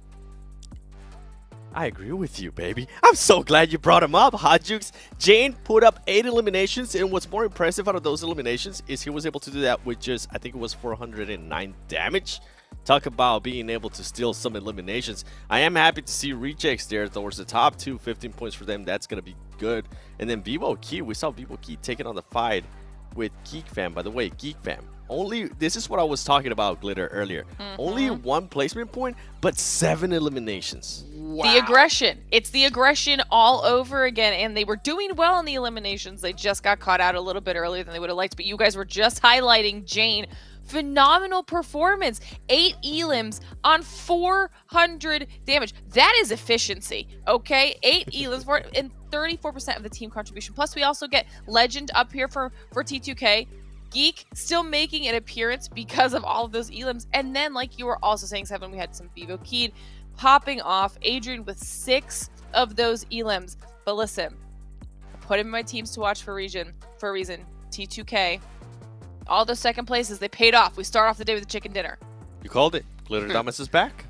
I agree with you, baby. I'm so glad you brought him up, Hot Jukes. Jane put up 8 eliminations, and what's more impressive out of those eliminations is he was able to do that with just, I think it was 409 damage. Talk about being able to steal some eliminations. I am happy to see Rejects there towards the top two, 15 points for them. That's going to be good. And then Vivo Key, we saw Vivo Key taking on the fight with Geek Fam. By the way, Geek Fam, this is what I was talking about, Glitter, earlier. Only 1 placement point, but 7 eliminations. Wow. The aggression. It's the aggression all over again, and they were doing well in the eliminations. They just got caught out a little bit earlier than they would have liked, but you guys were just highlighting Jane. Phenomenal performance. 8 elims on 400 damage. That is efficiency, okay? 8 elims and 34% of the team contribution. Plus, we also get Legend up here for T2K. Geek still making an appearance because of all of those elims. And then, like you were also saying, Seven, we had some Vivo Keyed popping off. Adrian with 6 of those elims. But listen, I put him in my teams to watch for a reason. T2K. All those second places, they paid off. We start off the day with a chicken dinner. You called it. Glitter Damas is back.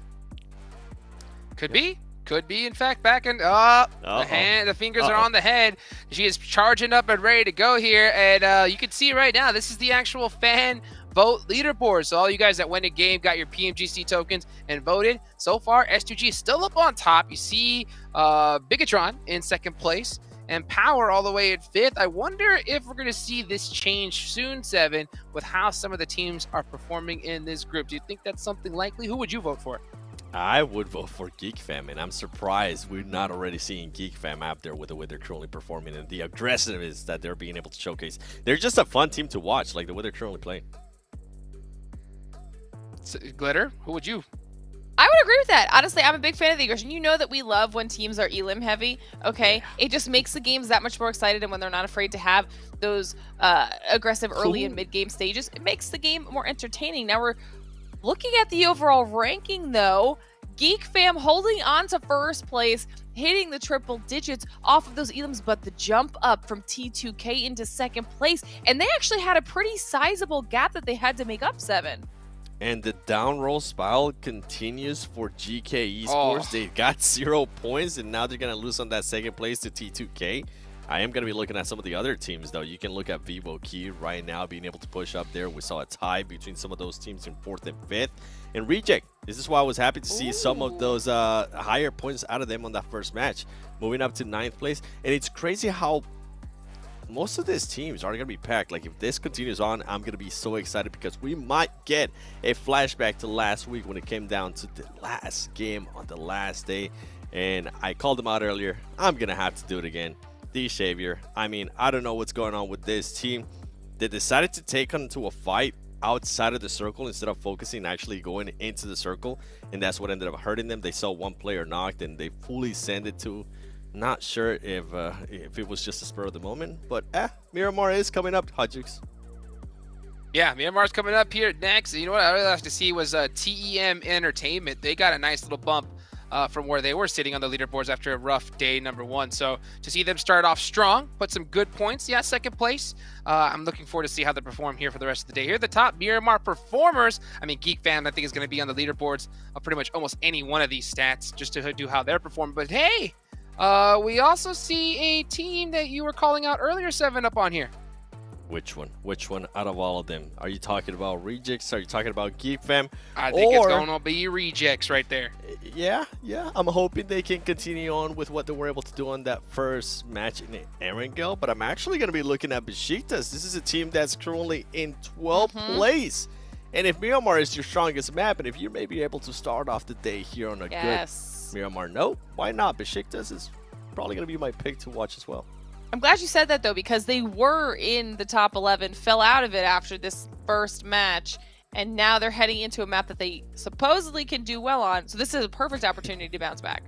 Could be. Could be, in fact, back in the fingers are on the head. She is charging up and ready to go here. And you can see right now, this is the actual fan vote leaderboard. So all you guys that went in game, got your PMGC tokens and voted. So far, S2G is still up on top. You see Bigatron in second place and Power all the way at 5th. I wonder if we're going to see this change soon, Seven, with how some of the teams are performing in this group. Do you think that's something likely? Who would you vote for? I would vote for Geek Fam, and I'm surprised we're not already seeing Geek Fam out there with the way they're currently performing and the aggressiveness that they're being able to showcase. They're just a fun team to watch, like the way they're currently playing. Glitter, who would you? I would agree with that. Honestly, I'm a big fan of the aggression. You know that we love when teams are elim heavy, okay? Yeah. It just makes the games that much more excited, and when they're not afraid to have those aggressive early and mid-game stages, it makes the game more entertaining. Now we're looking at the overall ranking, though. Geek Fam holding on to first place, hitting the triple digits off of those elims, but the jump up from T2K into second place, and they actually had a pretty sizable gap that they had to make up, Seven. And the down roll spiral continues for GK Esports. Oh. They got 0 points, and now they're going to lose on that second place to T2K. I am going to be looking at some of the other teams, though. You can look at Vivo Key right now being able to push up there. We saw a tie between some of those teams in 4th and 5th. And Reject, this is why I was happy to see some of those higher points out of them on that first match, moving up to 9th place. And it's crazy how most of these teams are going to be packed. Like, if this continues on, I'm going to be so excited because we might get a flashback to last week when it came down to the last game on the last day. And I called them out earlier. I'm going to have to do it again. The Savior. I mean, I don't know what's going on with this team. They decided to take on to a fight outside of the circle instead of focusing actually going into the circle. And that's what ended up hurting them. They saw one player knocked and they fully sent it to... Not sure if it was just a spur of the moment, but Miramar is coming up, Hajux. Yeah, Myanmar's coming up here next. You know what I really like to see was TEM Entertainment. They got a nice little bump from where they were sitting on the leaderboards after a rough day number 1. So to see them start off strong, put some good points. Yeah, 2nd place. I'm looking forward to see how they perform here for the rest of the day. Here at the top, Miramar performers. I mean, Geek Fam, I think, is going to be on the leaderboards of pretty much almost any one of these stats just to do how they're performing. But hey, we also see a team that you were calling out earlier, 7 up on here. Which one? Which one out of all of them? Are you talking about Rejects? Are you talking about Geek Fam? I think it's going to be Rejects right there. Yeah. I'm hoping they can continue on with what they were able to do on that first match in Erangel, but I'm actually going to be looking at Besiktas. This is a team that's currently in 12th place. And if Miramar is your strongest map, and if you may be able to start off the day here on a good Miramar note, why not? Besiktas is probably going to be my pick to watch as well. I'm glad you said that, though, because they were in the top 11, fell out of it after this first match, and now they're heading into a map that they supposedly can do well on. So this is a perfect opportunity to bounce back.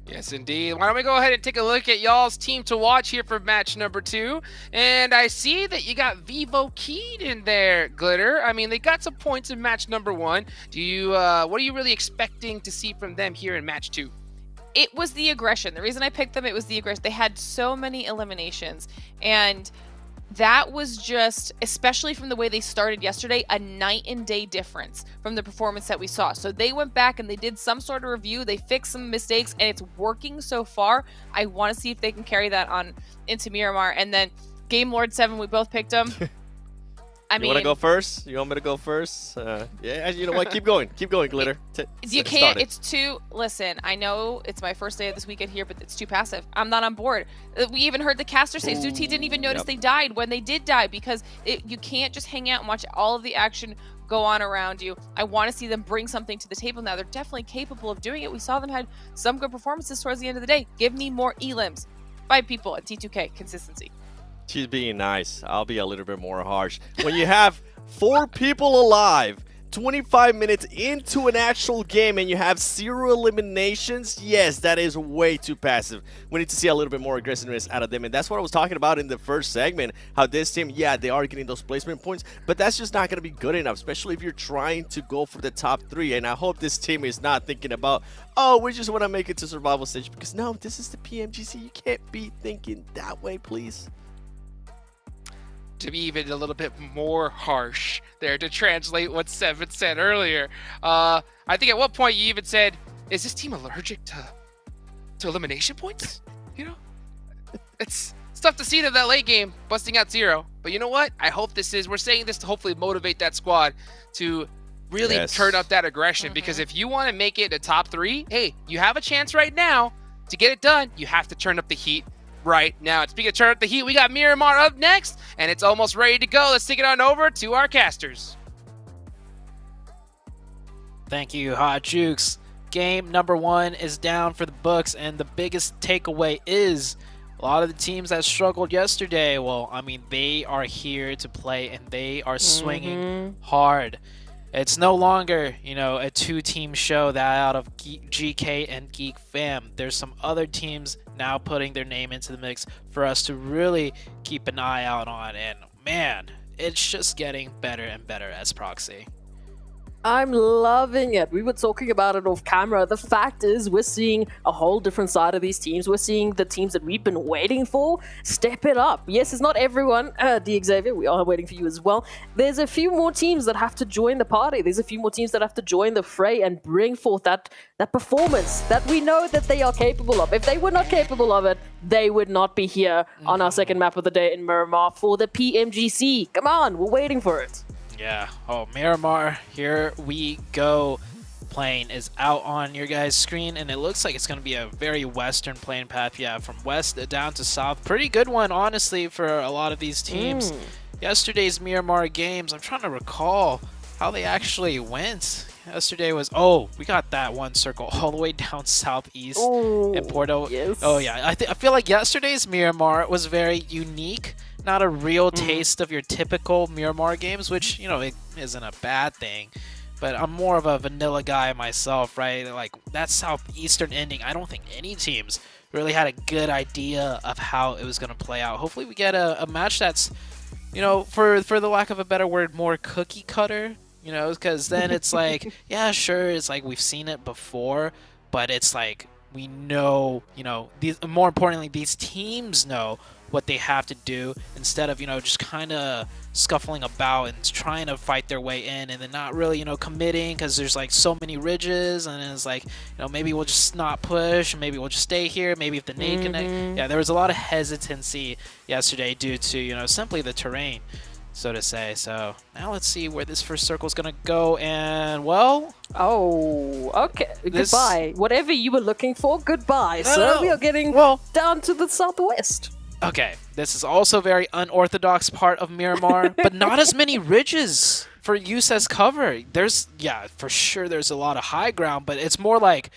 Yes, indeed. Why don't we go ahead and take a look at y'all's team to watch here for match number 2. And I see that you got Vivo Keyed in there, Glitter. I mean, they got some points in match number 1. Do you, what are you really expecting to see from them here in match 2? It was the aggression. The reason I picked them, it was the aggression. They had so many eliminations, and that was just, especially from the way they started yesterday, a night and day difference from the performance that we saw. So they went back and they did some sort of review. They fixed some mistakes, and it's working so far. I want to see if they can carry that on into Miramar. And then Game Lord 7, we both picked them. You want to go first? You want me to go first? Yeah, you know what? Keep going. Keep going, Glitter. You can't. It's too... Listen, I know it's my first day of this weekend here, but it's too passive. I'm not on board. We even heard the caster say Zuti didn't even notice they died when they did die, because you can't just hang out and watch all of the action go on around you. I want to see them bring something to the table now. They're definitely capable of doing it. We saw them had some good performances towards the end of the day. Give me more elims. 5 people at T2K. Consistency. She's being nice. I'll be a little bit more harsh. When you have 4 people alive, 25 minutes into an actual game, and you have 0 eliminations, yes, that is way too passive. We need to see a little bit more aggressiveness out of them, and that's what I was talking about in the first segment, how this team, yeah, they are getting those placement points, but that's just not going to be good enough, especially if you're trying to go for the top 3, and I hope this team is not thinking about, oh, we just want to make it to survival stage, because no, this is the PMGC. You can't be thinking that way, please. To be even a little bit more harsh there, to translate what Seven said earlier. I think at one point you even said, is this team allergic to elimination points? You know, it's tough to see them that late game busting out 0. But you know what? I hope we're saying this to hopefully motivate that squad to really turn up that aggression. Because if you want to make it a top 3, hey, you have a chance right now to get it done. You have to turn up the heat right now. Speaking of turn up the heat, we got Miramar up next, and it's almost ready to go. Let's take it on over to our casters. Thank you, Hot Jukes. Game number 1 is down for the books, and the biggest takeaway is a lot of the teams that struggled yesterday, well, I mean, they are here to play, and they are swinging hard. It's no longer, you know, a 2-team show that out of GK and Geek Fam. There's some other teams now putting their name into the mix for us to really keep an eye out on. And man, it's just getting better and better as Proxy. I'm loving it. We were talking about it off camera. The fact is, we're seeing a whole different side of these teams. We're seeing the teams that we've been waiting for step it up. Yes, it's not everyone. D. Xavier, we are waiting for you as well. There's a few more teams that have to join the party. There's a few more teams that have to join the fray and bring forth that performance that we know that they are capable of. If they were not capable of it, they would not be here on our second map of the day in Miramar for the PMGC. Come on, we're waiting for it. Yeah. Oh, Miramar, here we go. Plane is out on your guys' screen, and it looks like it's going to be a very western plane path. Yeah, from west down to south. Pretty good one, honestly, for a lot of these teams. Yesterday's Miramar games, I'm trying to recall how they actually went. Yesterday was, we got that one circle all the way down southeast in Porto. Yes. Oh, yeah. I feel like yesterday's Miramar was very unique. Not a real taste of your typical Miramar games, which, it isn't a bad thing. But I'm more of a vanilla guy myself, right? Like, that southeastern ending, I don't think any teams really had a good idea of how it was going to play out. Hopefully we get a match that's, for the lack of a better word, more cookie cutter, because then it's like, yeah, sure, it's like we've seen it before, but it's like we know, more importantly, these teams know what they have to do instead of, just kind of scuffling about and trying to fight their way in and then not really, committing because there's like so many ridges and it's like, maybe we'll just not push, maybe we'll just stay here, maybe if the nade connect. Yeah, there was a lot of hesitancy yesterday due to, simply the terrain, so to say. So now let's see where this first circle is going to go. And, well... Oh, okay. Goodbye. Whatever you were looking for, goodbye, No, sir. no. We are getting down to the southwest. Okay, this is also a very unorthodox part of Miramar, but not as many ridges for use as cover. For sure there's a lot of high ground, but it's more like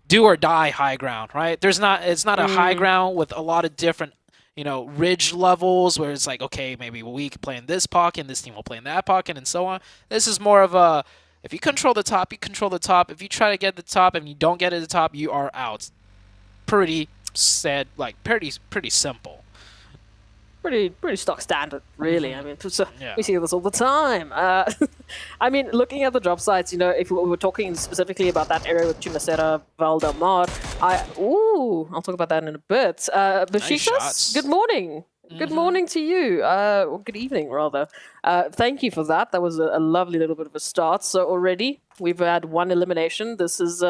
do or die high ground, right? It's not a high ground with a lot of different, ridge levels where it's like, okay, maybe we can play in this pocket, and this team will play in that pocket, and so on. This is more of a, if you control the top, you control the top. If you try to get the top and you don't get at the top, you are out. Pretty sad, like pretty simple. Pretty stock standard, really. I mean, we see this all the time. I mean, looking at the drop sites, if we were talking specifically about that area with Chumacera, Val del Mar, I'll talk about that in a bit. Besiktas, good morning. Good morning to you. Or good evening, rather. Thank you for that. That was a lovely little bit of a start. So already we've had one elimination. This is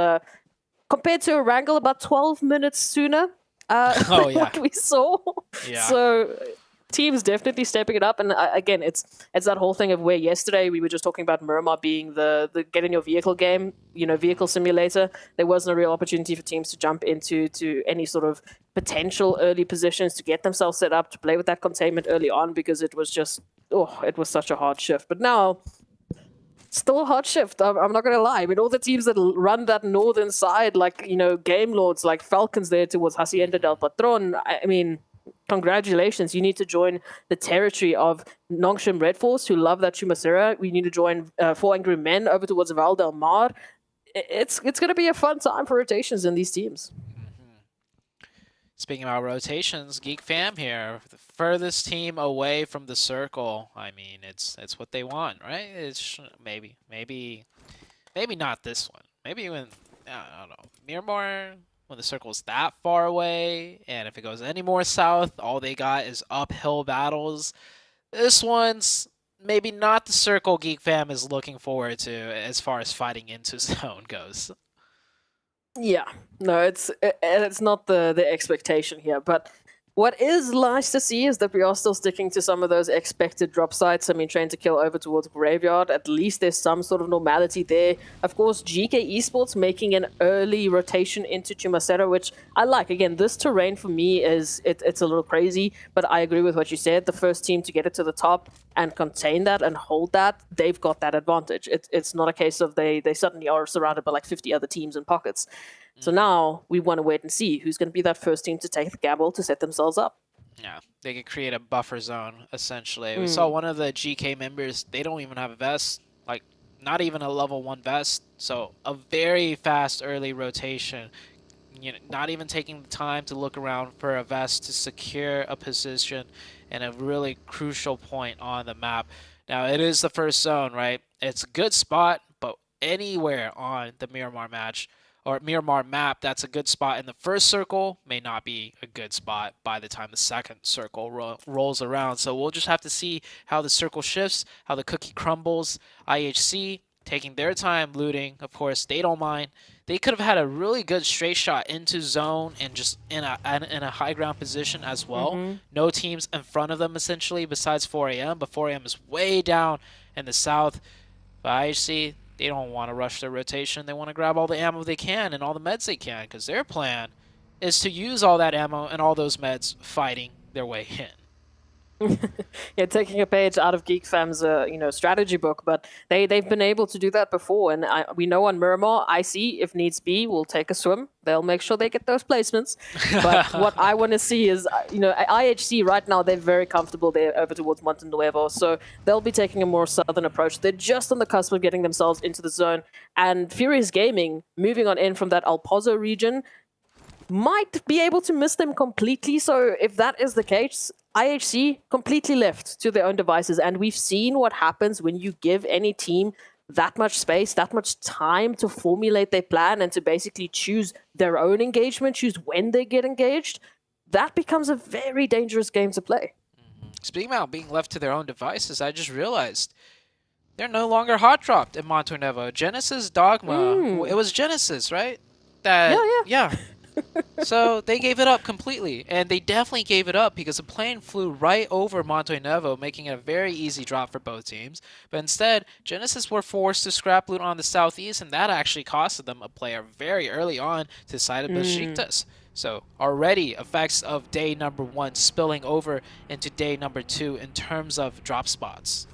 compared to a wrangle about 12 minutes sooner. Than what we saw. Yeah. So teams definitely stepping it up, and again, it's that whole thing of where yesterday we were just talking about Miramar being the get in your vehicle game, vehicle simulator. There wasn't a real opportunity for teams to jump into any sort of potential early positions to get themselves set up to play with that containment early on because it was just it was such a hard shift. But now. Still a hard shift. I'm not going to lie. I mean, all the teams that run that northern side, like, Game Lords, like Falcons there towards Hacienda del Patron, I mean, congratulations. You need to join the territory of Nongshim Red Force, who love that Chumacera. We need to join Four Angry Men over towards Val del Mar. It's going to be a fun time for rotations in these teams. Speaking about rotations, Geek Fam here, the furthest team away from the circle. I mean, it's what they want, right? It's maybe not this one. Maybe when I don't know, Miramar, when the circle's that far away, and if it goes any more south, all they got is uphill battles. This one's maybe not the circle Geek Fam is looking forward to as far as fighting into zone goes. Yeah, no, it's not the expectation here, but what is nice to see is that we are still sticking to some of those expected drop sites. I mean, Train to Kill over towards Graveyard, at least there's some sort of normality there. Of course, GK Esports making an early rotation into Chumacera, which I like. Again, this terrain for me it's a little crazy, but I agree with what you said. The first team to get it to the top and contain that and hold that, they've got that advantage. It's not a case of they suddenly are surrounded by like 50 other teams in pockets. So now we want to wait and see who's going to be that first team to take the gamble to set themselves up. Yeah, they could create a buffer zone, essentially. We saw one of the GK members, they don't even have a vest, like not even a level 1 vest. So a very fast early rotation, not even taking the time to look around for a vest to secure a position in a really crucial point on the map. Now, it is the first zone, right? It's a good spot, but anywhere on the Miramar match or Miramar map that's a good spot in the first circle may not be a good spot by the time the second circle rolls around. So we'll just have to see how the circle shifts, how the cookie crumbles. IHC taking their time looting. Of course, they don't mind. They could have had a really good straight shot into zone and just in a high ground position as well. No teams in front of them essentially besides 4AM, but 4AM is way down in the south. But IHC, they don't want to rush their rotation. They want to grab all the ammo they can and all the meds they can because their plan is to use all that ammo and all those meds fighting their way in. Yeah, taking a page out of Geek Fam's strategy book, but they've been able to do that before, and we know on Miramar, IC, if needs be, will take a swim. They'll make sure they get those placements. But what I want to see is, IHC right now, they're very comfortable there over towards Monte Nuevo, so they'll be taking a more southern approach. They're just on the cusp of getting themselves into the zone, and Furious Gaming, moving on in from that El Pozo region, might be able to miss them completely. So if that is the case, IHC completely left to their own devices, and we've seen what happens when you give any team that much space, that much time to formulate their plan and to basically choose their own engagement, choose when they get engaged. That becomes a very dangerous game to play. Speaking about being left to their own devices, I just realized they're no longer hot dropped in Monte Nuevo. Genesis Dogma, it was Genesis, right? Yeah. So they gave it up completely, and they definitely gave it up because the plane flew right over Monte Nuevo, making it a very easy drop for both teams. But instead, Genesis were forced to scrap loot on the southeast, and that actually costed them a player very early on to the side of Besiktas. So already effects of day number 1 spilling over into day number 2 in terms of drop spots.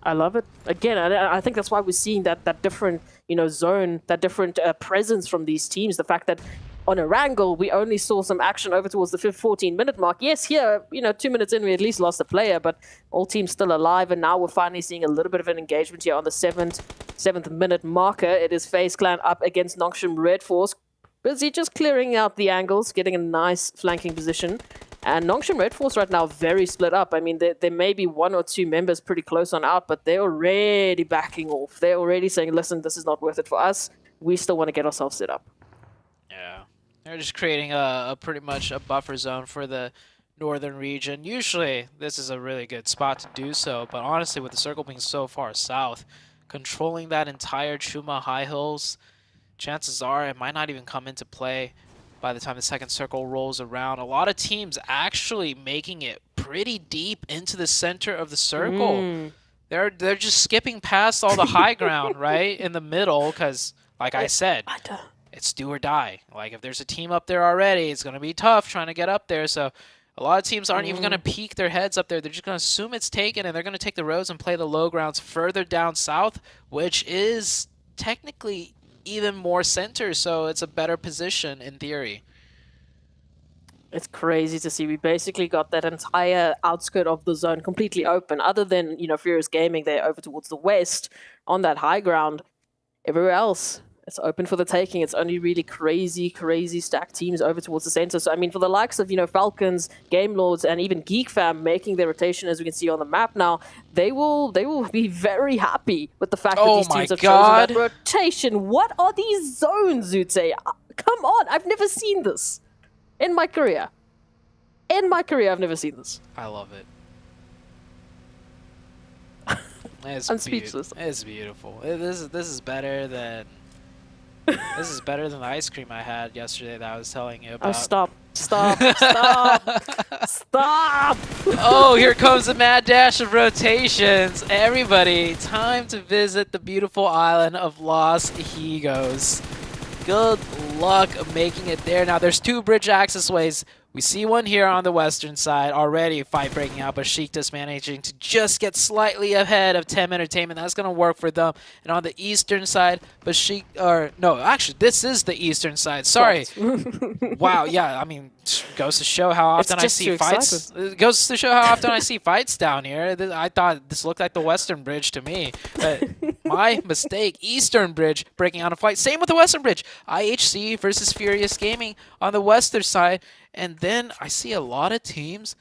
I love it. Again, I think that's why we're seeing that different, zone, that different presence from these teams. The fact that on Erangel, we only saw some action over towards the 14-minute mark. Yes, here, 2 minutes in, we at least lost a player, but all teams still alive, and now we're finally seeing a little bit of an engagement here on the 7th minute marker. It is FaZe Clan up against Nongshim Red Force, busy just clearing out the angles, getting a nice flanking position. And Nongshim Red Force right now very split up. I mean, there may be 1 or 2 members pretty close on out, but they're already backing off. They're already saying, listen, this is not worth it for us. We still want to get ourselves set up. Yeah. They're just creating a pretty much a buffer zone for the northern region. Usually, this is a really good spot to do so, but honestly, with the circle being so far south, controlling that entire Chuma High Hills, chances are it might not even come into play by the time the second circle rolls around. A lot of teams actually making it pretty deep into the center of the circle. They're just skipping past all the high ground, right, in the middle, because, like I said, it's do or die. Like, if there's a team up there already, it's going to be tough trying to get up there. So a lot of teams aren't even going to peek their heads up there. They're just going to assume it's taken, and they're going to take the roads and play the low grounds further down south, which is technically even more center, so it's a better position in theory. It's crazy to see. We basically got that entire outskirt of the zone completely open. Other than, Furious Gaming, they're over towards the west on that high ground. Everywhere else, it's open for the taking. It's only really crazy stacked teams over towards the center. So, I mean, for the likes of, Falcons, Game Lords, and even Geek Fam making their rotation, as we can see on the map now, they will be very happy with the fact that these teams have chosen that rotation. What are these zones, Zute? Come on, I've never seen this in my career. I've never seen this. I love it. I'm speechless. It's beautiful. This is better than this is better than the ice cream I had yesterday that I was telling you about. Oh, stop. Stop. Oh, here comes a mad dash of rotations. Everybody, time to visit the beautiful island of Los Higos. Good luck making it there. Now, there's 2 bridge access ways. We see one here on the western side. Already a fight breaking out, but Besiktas managing to just get slightly ahead of Tem Entertainment. That's going to work for them. And on the eastern side, actually, this is the eastern side. Sorry. Wow, yeah, I mean, goes to show how often I see fights. It goes to show how often I see fights down here. I thought this looked like the western bridge to me. But my mistake. Eastern bridge breaking out a fight. Same with the western bridge. IHC versus Furious Gaming on the western side. And then I see a lot of teams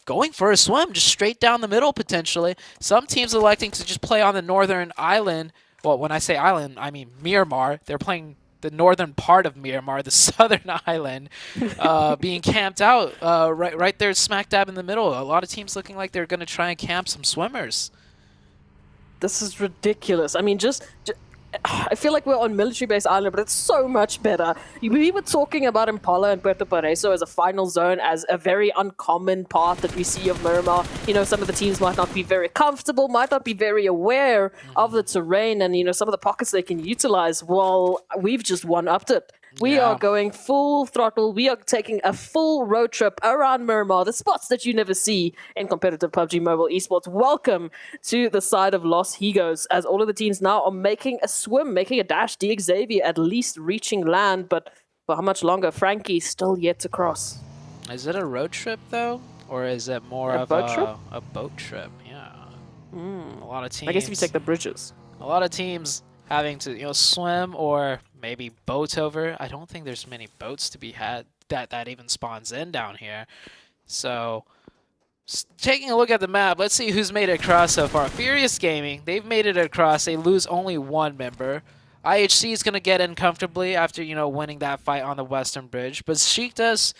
going for a swim, just straight down the middle potentially. Some teams electing to just play on the northern island Well, when I say island, I mean Myanmar. They're playing the northern part of Myanmar, the southern island, being camped out right there smack dab in the middle. A lot of teams looking like they're going to try and camp some swimmers. This is ridiculous. I mean, I feel like we're on military base island, but it's so much better. We were talking about Impala and Puerto Pareso as a final zone as a very uncommon part that we see of Miramar. You know, some of the teams might not be very comfortable, might not be very aware of the terrain and, you know, some of the pockets they can utilize. Well, we've just one-upped it. We are going full throttle. We are taking a full road trip around Miramar, the spots that you never see in competitive PUBG Mobile esports. Welcome to the side of Los Higos, as all of the teams now are making a swim, making a dash. Xavier at least reaching land, but for how much longer? Frankie still yet to cross. Is it a road trip, though? Or is it more of a boat trip? Yeah. A lot of teams. I guess if you take the bridges. A lot of teams having to, you know, swim or maybe boat over. I don't think there's many boats to be had that even spawns in down here. So, taking a look at the map, let's see who's made it across so far. Furious Gaming, they've made it across. They lose only one member. IHC is going to get in comfortably after, you know, winning that fight on the Western Bridge. But Sheikta's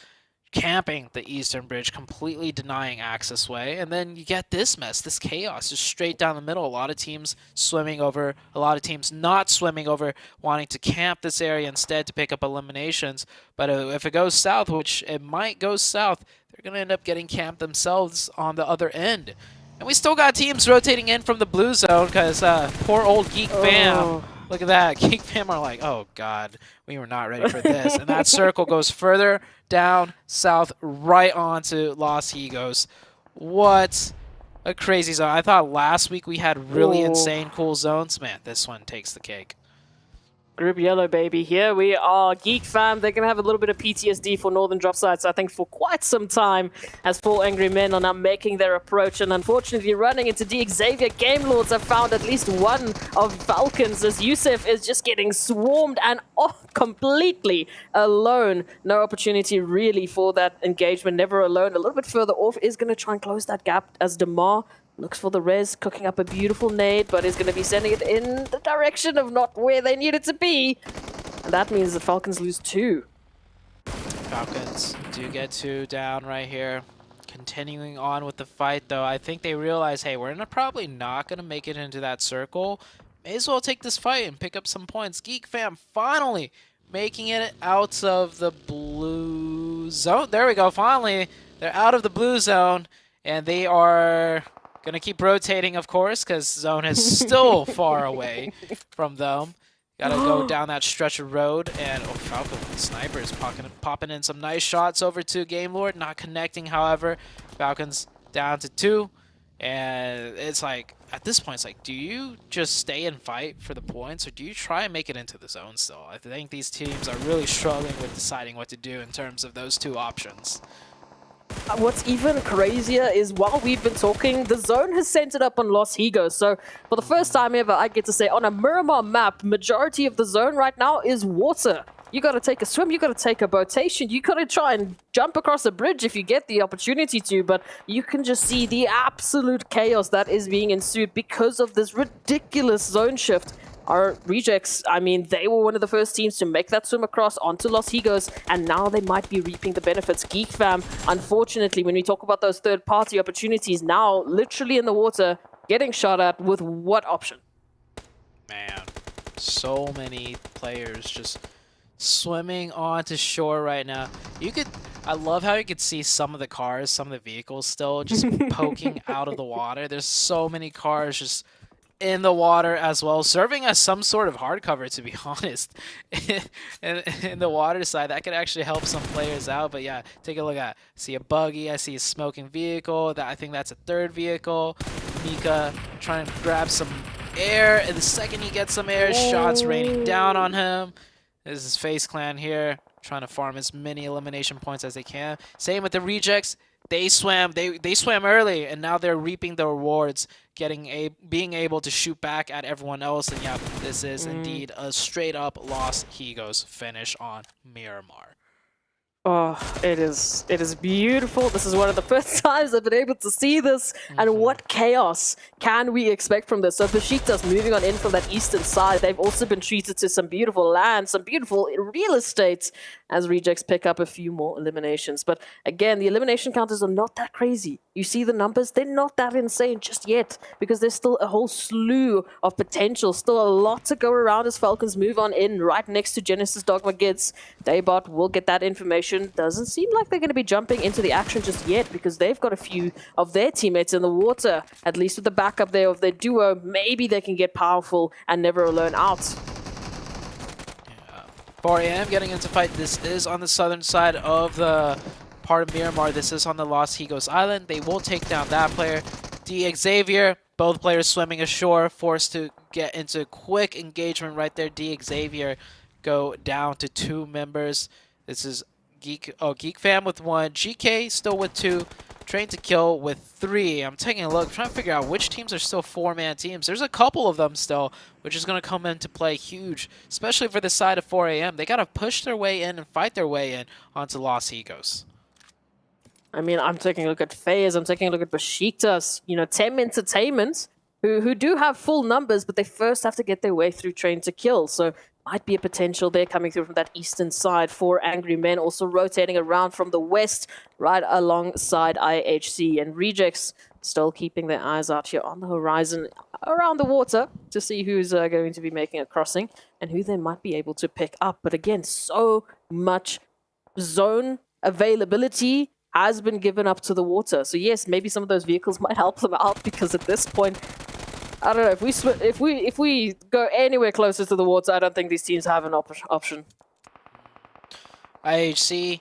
camping the Eastern Bridge, completely denying access way. And then you get this mess, this chaos, just straight down the middle. A lot of teams swimming over, a lot of teams not swimming over, wanting to camp this area instead to pick up eliminations. But if it goes south, which it might go south, they're going to end up getting camped themselves on the other end. And we still got teams rotating in from the blue zone because poor old Geek Fam. Look at that. Geek Fam are like, oh, God, we were not ready for this. And that circle goes further down south right onto Los Higos. What a crazy zone. I thought last week we had really insane cool zones. Man, this one takes the cake. Group Yellow, baby. Here we are. Geek Fam, they're going to have a little bit of PTSD for Northern drop sites, I think, for quite some time, as 4 angry men are now making their approach, and unfortunately running into Xavier. Game Lords have found at least one of Falcons, as Yusuf is just getting swarmed and completely alone. No opportunity really for that engagement, never alone. A little bit further off is going to try and close that gap as Demar looks for the res, cooking up a beautiful nade, but is going to be sending it in the direction of not where they need it to be. And that means the Falcons lose 2. Falcons do get 2 down right here. Continuing on with the fight, though, I think they realize, hey, we're probably not going to make it into that circle. May as well take this fight and pick up some points. Geek Fam finally making it out of the blue zone. There we go, finally. They're out of the blue zone, and they are gonna keep rotating, of course, because zone is still far away from them. Gotta go down that stretch of road, and Falcon with the sniper is popping in some nice shots over to Game Lord, not connecting, however. Falcons down to 2, and it's like, at this point, it's like, do you just stay and fight for the points, or do you try and make it into the zone still? I think these teams are really struggling with deciding what to do in terms of those 2 options. What's even crazier is while we've been talking, the zone has centered up on Los Higos. So for the first time ever, I get to say on a Miramar map, majority of the zone right now is water. You got to take a swim, you got to take a boatation, you got to try and jump across a bridge if you get the opportunity to, but you can just see the absolute chaos that is being ensued because of this ridiculous zone shift. Our rejects, I mean, they were one of the first teams to make that swim across onto Los Higos, and now they might be reaping the benefits. Geek Fam, unfortunately, when we talk about those third-party opportunities, now literally in the water, getting shot at with what option? Man, so many players just swimming onto shore right now. I love how you could see some of the cars, some of the vehicles still just poking out of the water. There's so many cars just in the water as well, serving as some sort of hardcover, to be honest. in the water side, that could actually help some players out. But yeah, take a look at, I see a buggy, I see a smoking vehicle, I think that's a 3rd vehicle. Mika trying to grab some air, and the second he gets some air, shots raining down on him. This is FaZe Clan here, trying to farm as many elimination points as they can. Same with the rejects. They swam early, and now they're reaping the rewards, being able to shoot back at everyone else. And yeah, this is indeed a straight up Los Higos finish on Miramar. Oh, it is beautiful. This is one of the first times I've been able to see this. And what chaos can we expect from this? So Besiktas moving on in from that eastern side. They've also been treated to some beautiful land, some beautiful real estate as Rejects pick up a few more eliminations. But again, the elimination counters are not that crazy. You see the numbers, they're not that insane just yet because there's still a whole slew of potential, still a lot to go around as Falcons move on in right next to Genesis Dogma Gids. Daybot will get that information. Doesn't seem like they're going to be jumping into the action just yet because they've got a few of their teammates in the water, at least with the backup there of their duo. Maybe they can get powerful and never alone out. 4 a.m. getting into fight. This is on the southern side of the part of Miramar. This is on the Los Higos Island. They will take down that player. D. Xavier, both players swimming ashore, forced to get into quick engagement right there. D. Xavier go down to 2 members. This is Geek Fam with 1. GK still with 2. Train to Kill with 3. I'm taking a look, trying to figure out which teams are still 4-man teams. There's a couple of them still, which is going to come into play huge, especially for the side of 4 a.m. They got to push their way in and fight their way in onto Los Higos. I mean, I'm taking a look at FaZe, I'm taking a look at Besiktas, you know, Tem Entertainment, who do have full numbers, but they first have to get their way through Train to Kill. So might be a potential there coming through from that eastern side for Angry Men, also rotating around from the west, right alongside IHC. And Rejects still keeping their eyes out here on the horizon, around the water, to see who's going to be making a crossing and who they might be able to pick up. But again, so much zone availability has been given up to the water. So yes, maybe some of those vehicles might help them out because at this point, I don't know, if we go anywhere closer to the water, I don't think these teams have an option. IHC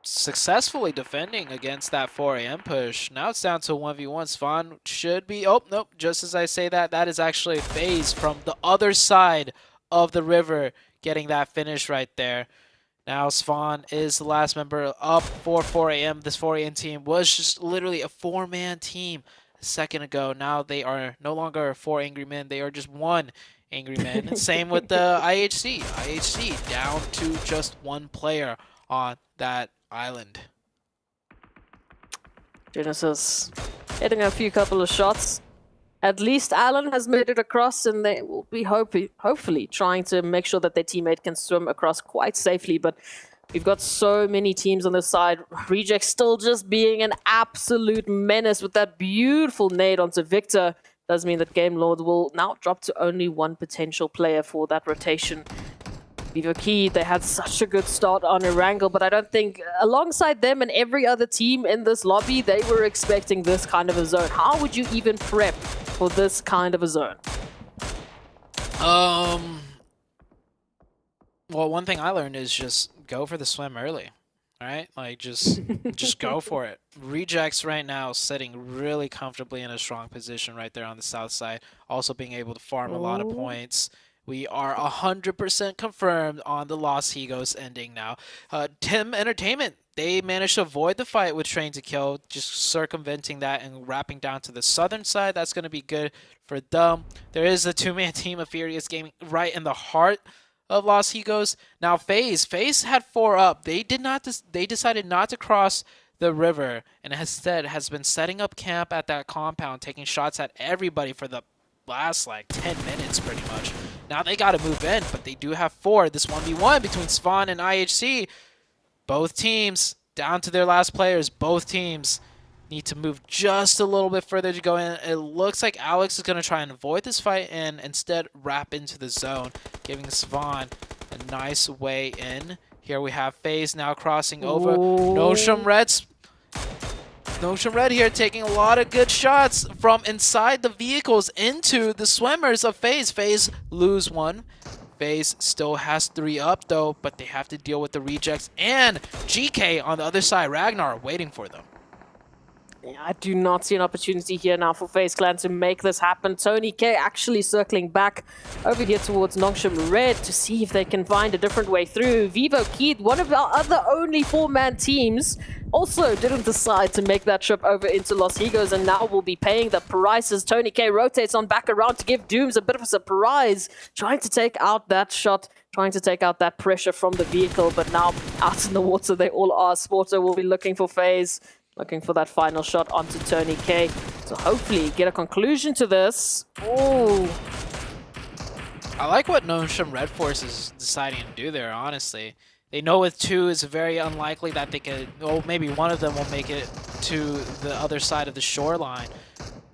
successfully defending against that 4 a.m. push. Now it's down to 1v1. Svan should be... Oh, nope. Just as I say that, that is actually FaZe from the other side of the river getting that finish right there. Now Svan is the last member up for 4 a.m. This 4 a.m. team was just literally a 4-man team a second ago. Now they are no longer 4 Angry Men. They are just 1 Angry Man. Same with the IHC. IHC down to just 1 player on that island. Genesis hitting a few couple of shots. At least Alan has made it across, and they will be hopefully trying to make sure that their teammate can swim across quite safely. But we've got so many teams on this side. Reject still just being an absolute menace with that beautiful nade onto Victor. Does mean that Game Lord will now drop to only 1 potential player for that rotation. Vivo Key, they had such a good start on Erangel, but I don't think alongside them and every other team in this lobby, they were expecting this kind of a zone. How would you even prep for this kind of a zone? Well, one thing I learned is just go for the swim early. All right, like just go for it. Rejects right now sitting really comfortably in a strong position right there on the south side, also being able to farm a lot of points. We are 100% confirmed on the Los Higos ending now. Tim Entertainment, they managed to avoid the fight with Train to Kill, just circumventing that and wrapping down to the southern side. That's going to be good for them. There is a 2-man team of Furious Gaming right in the heart of Los Higos. Now FaZe had 4 up. They decided not to cross the river and instead has been setting up camp at that compound, taking shots at everybody for the last like 10 minutes pretty much. Now they got to move in, but they do have 4. This 1v1 between Svan and IHC. Both teams down to their last players. Both teams need to move just a little bit further to go in. It looks like Alex is going to try and avoid this fight and instead wrap into the zone, giving Svan a nice way in. Here we have FaZe now crossing over. Nosham Red here taking a lot of good shots from inside the vehicles into the swimmers of FaZe. FaZe lose 1. FaZe still has 3 up though, but they have to deal with the rejects and GK on the other side. Ragnar waiting for them. I do not see an opportunity here now for FaZe Clan to make this happen. Tony K actually circling back over here towards Nongshim Red to see if they can find a different way through. Vivo Keith, one of our other only 4-man teams, also didn't decide to make that trip over into Los Higos and now will be paying the prices. Tony K rotates on back around to give Dooms a bit of a surprise, trying to take out that shot, trying to take out that pressure from the vehicle, but now out in the water they all are. Sporto will be looking for FaZe. Looking for that final shot onto Tony K. So hopefully get a conclusion to this. Oh, I like what Nongshim Red Force is deciding to do there, honestly. They know with 2 it's very unlikely that they could, well, maybe one of them will make it to the other side of the shoreline.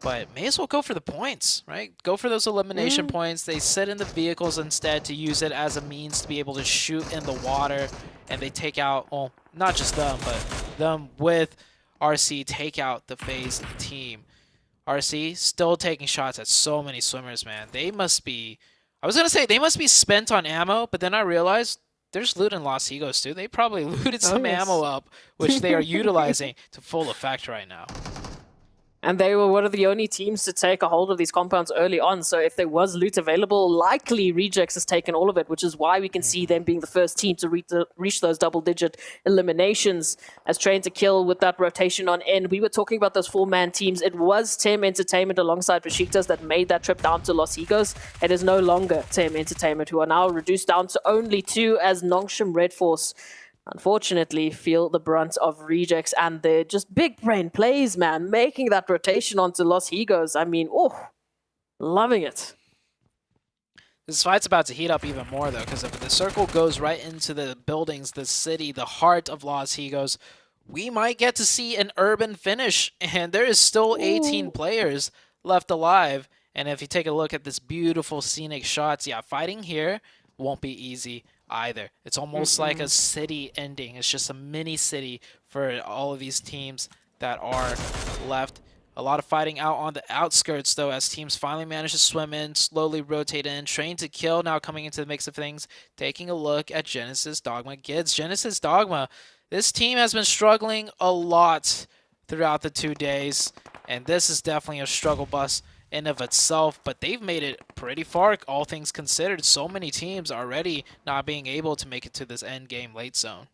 But may as well go for the points, right? Go for those elimination points. They sit in the vehicles instead to use it as a means to be able to shoot in the water. And they take out, well, not just them, but them with RC take out the FaZe team. RC still taking shots at so many swimmers, man. They must be, I was going to say they must be spent on ammo, but then I realized there's loot in Los Higos too. They probably looted some ammo up, which they are utilizing to full effect right now. and they were one of the only teams to take a hold of these compounds early on. So if there was loot available, likely Rejects has taken all of it, which is why we can see them being the first team to reach those double-digit eliminations. As Train to Kill with that rotation on end, we were talking about those 4-man teams. It was Tem Entertainment alongside Besiktas that made that trip down to Los Higos. It is no longer Tem Entertainment, who are now reduced down to only 2 as Nongshim Red Force unfortunately feel the brunt of Rejects and their just big brain plays, man, making that rotation onto Los Higos. I mean, oh, loving it. This fight's about to heat up even more, though, because if the circle goes right into the buildings, the city, the heart of Los Higos, we might get to see an urban finish, and there is still 18 players left alive. And if you take a look at this beautiful scenic shots, yeah, fighting here won't be easy either. It's almost like a city ending. It's just a mini city for all of these teams that are left. A lot of fighting out on the outskirts, though, as teams finally manage to swim in, slowly rotate in. Train to Kill now coming into the mix of things. Taking a look at Genesis Dogma. Genesis Dogma, this team has been struggling a lot throughout the 2 days, and this is definitely a struggle bus in of itself, but they've made it pretty far, all things considered. So many teams already not being able to make it to this end game late zone.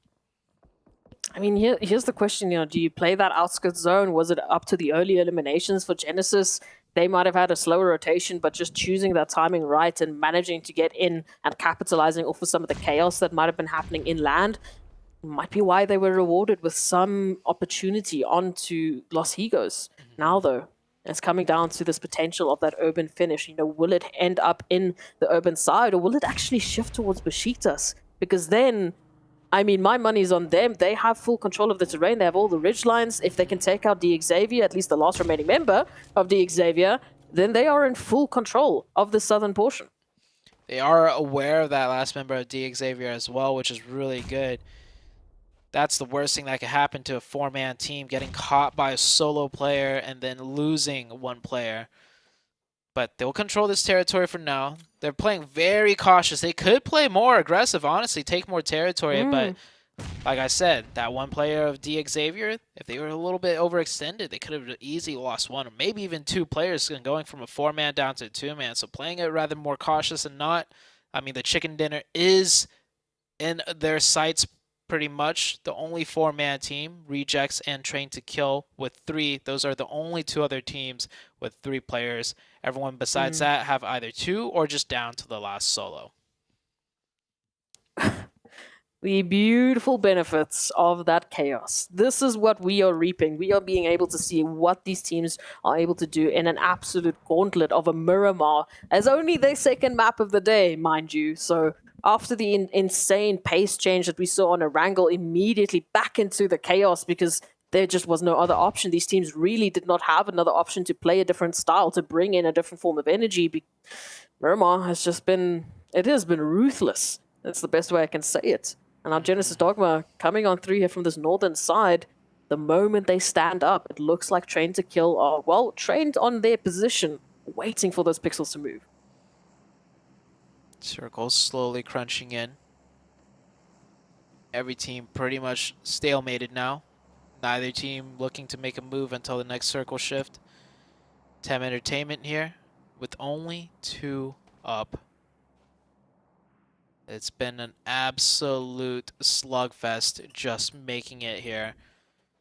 I mean, here's the question, do you play that outskirts zone? Was it up to the early eliminations for Genesis? They might have had a slower rotation, but just choosing that timing right and managing to get in and capitalizing off of some of the chaos that might have been happening inland might be why they were rewarded with some opportunity onto Los Higos. Now, though, it's coming down to this potential of that urban finish. Will it end up in the urban side, or will it actually shift towards Besiktas? Because then, I mean, my money's on them. They have full control of the terrain. They have all the ridge lines. If they can take out the Xavier, at least the last remaining member of the Xavier, then they are in full control of the southern portion. They are aware of that last member of the Xavier as well, which is really good. That's the worst thing that could happen to a 4-man team, getting caught by a solo player and then losing one player. But they'll control this territory for now. They're playing very cautious. They could play more aggressive, honestly, take more territory. But like I said, that one player of D Xavier, if they were a little bit overextended, they could have easily lost one or maybe even 2 players going from a 4-man down to a 2-man. So playing it rather more cautious and not. I mean, the chicken dinner is in their sights pretty much. The only 4-man team, Rejects and Train to Kill with 3. Those are the only 2 other teams with 3 players. Everyone besides that have either 2 or just down to the last solo. The beautiful benefits of that chaos. This is what we are reaping. We are being able to see what these teams are able to do in an absolute gauntlet of a Miramar, as only their second map of the day, mind you. So after the insane pace change that we saw on Erangel, immediately back into the chaos because there just was no other option. These teams really did not have another option to play a different style, to bring in a different form of energy. Miramar has just been, it has been ruthless. That's the best way I can say it. And now Genesis Dogma coming on through here from this northern side. The moment they stand up, it looks like Train to Kill are, well, trained on their position, waiting for those pixels to move. Circles slowly crunching in. Every team pretty much stalemated now. Neither team looking to make a move until the next circle shift. Tem Entertainment here with only 2 up. It's been an absolute slugfest just making it here.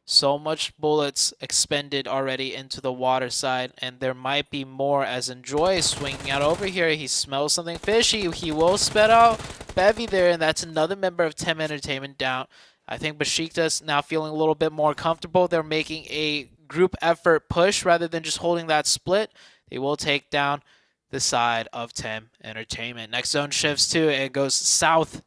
So much bullets expended already into the water side, and there might be more as Enjoy swinging out over here. He smells something fishy. He will spit out Bevy there, and that's another member of Tem Entertainment down. I think Besiktas now feeling a little bit more comfortable. They're making a group effort push rather than just holding that split. They will take down the side of Tem Entertainment. Next zone shifts too. It goes south.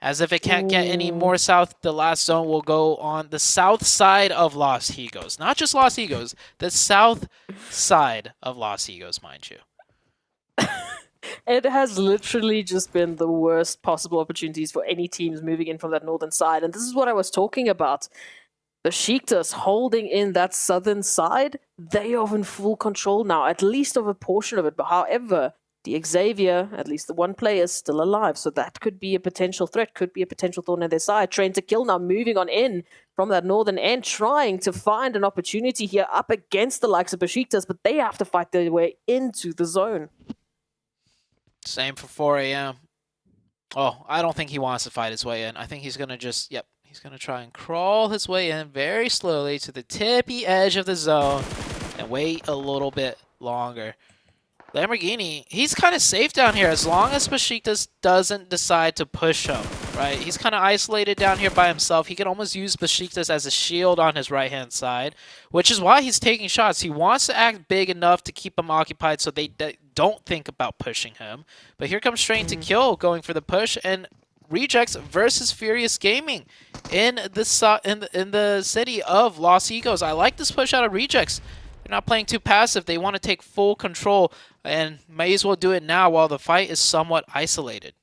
As if it can't get any more south, the last zone will go on the south side of Los Higos. Not just Los Higos, the south side of Los Higos, mind you. It has literally just been the worst possible opportunities for any teams moving in from that northern side. And this is what I was talking about. Besiktas holding in that southern side, they are in full control now, at least of a portion of it. But however, the Xavier, at least the one player, is still alive. So that could be a potential threat, could be a potential thorn in their side. Train to Kill now moving on in from that northern end, trying to find an opportunity here up against the likes of Besiktas, but they have to fight their way into the zone. Same for 4 a.m. Oh, I don't think he wants to fight his way in. I think he's going to just, he's going to try and crawl his way in very slowly to the tippy edge of the zone and wait a little bit longer. Lamborghini, he's kind of safe down here as long as Besiktas doesn't decide to push him, right? He's kind of isolated down here by himself. He can almost use Besiktas as a shield on his right-hand side, which is why he's taking shots. He wants to act big enough to keep him occupied so they don't think about pushing him. But here comes Train to Kill going for the push, and Rejects versus Furious Gaming in the city of Los Higos. I like this push out of Rejects. They're not playing too passive. They want to take full control and may as well do it now while the fight is somewhat isolated.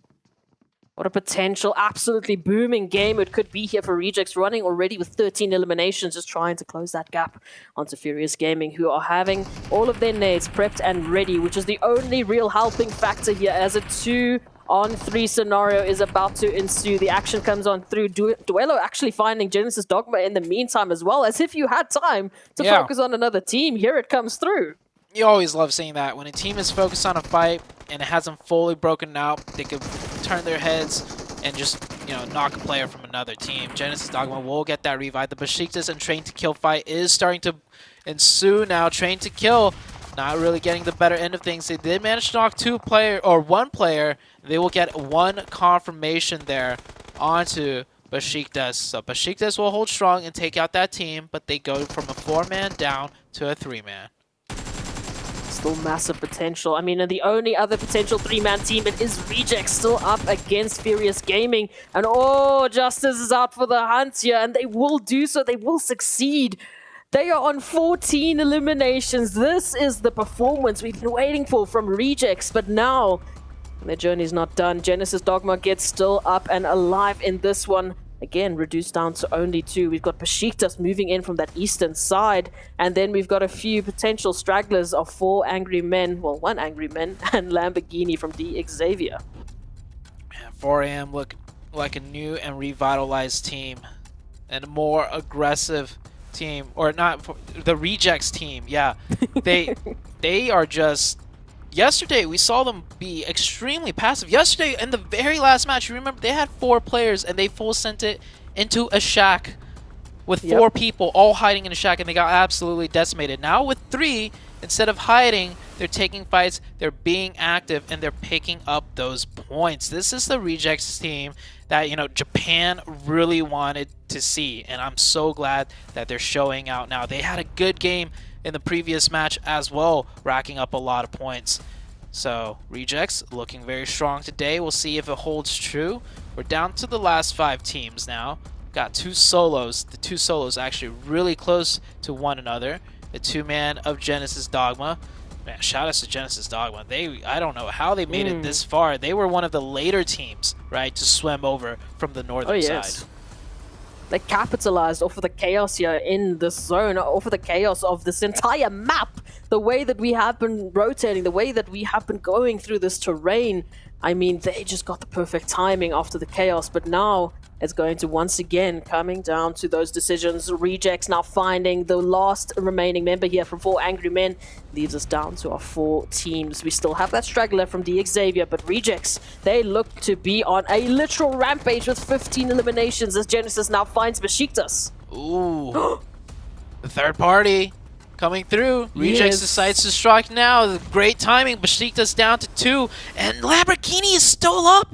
What a potential, absolutely booming game it could be here for Rejects, running already with 13 eliminations, just trying to close that gap onto Furious Gaming, who are having all of their nades prepped and ready, which is the only real helping factor here as a 2-on-3 scenario is about to ensue. The action comes on through. Duello actually finding Genesis Dogma in the meantime as well, as if you had time to focus on another team. Here it comes through. You always love seeing that. When a team is focused on a fight and it hasn't fully broken out, they could turn their heads and just, knock a player from another team. Genesis Dogma will get that revive. The Besiktas and Train to Kill fight is starting to ensue now. Train to Kill not really getting the better end of things. They did manage to knock one player. They will get one confirmation there onto Besiktas. So Besiktas will hold strong and take out that team, but they go from a 4-man down to a 3-man. Still massive potential. I mean, and the only other potential 3-man team, it is Rejects still up against Furious Gaming. And Justice is out for the hunt here, and they will do so. They will succeed. They are on 14 eliminations. This is the performance we've been waiting for from Rejects, but now their journey's not done. Genesis Dogma gets still up and alive in this one. Again, reduced down to only 2. We've got Besiktas moving in from that eastern side. And then we've got a few potential stragglers of 4 angry men. Well, 1 angry man and Lamborghini from the Xavier. 4 a.m. look like a new and revitalized team. And a more aggressive team. Or not, the Rejects team. Yeah. They are just... Yesterday, we saw them be extremely passive. Yesterday, in the very last match, you remember, they had 4 players, and they full sent it into a shack with 4 people all hiding in a shack, and they got absolutely decimated. Now with 3, instead of hiding, they're taking fights, they're being active, and they're picking up those points. This is the Rejects team that, Japan really wanted to see, and I'm so glad that they're showing out now. They had a good game in the previous match as well, racking up a lot of points. So Rejects looking very strong today. We'll see if it holds true. We're down to the last 5 teams now. Got 2 solos. The 2 solos actually really close to one another. The 2-man of Genesis Dogma. Man, shout out to Genesis Dogma. I don't know how they made it this far. They were one of the later teams, right, to swim over from the northern side. They capitalized off of the chaos here in this zone, off of the chaos of this entire map. The way that we have been rotating, the way that we have been going through this terrain, I mean, they just got the perfect timing after the chaos, but now it's going to once again coming down to those decisions. Rejects now finding the last remaining member here from 4 Angry Men. Leaves us down to our 4 teams. We still have that straggler from the Xavier, but Rejects, they look to be on a literal rampage with 15 eliminations as Genesis now finds Besiktas. Ooh. The third party coming through. Rejects Yes. decides to strike now. Great timing. Besiktas down to 2. And Lamborghini is still up.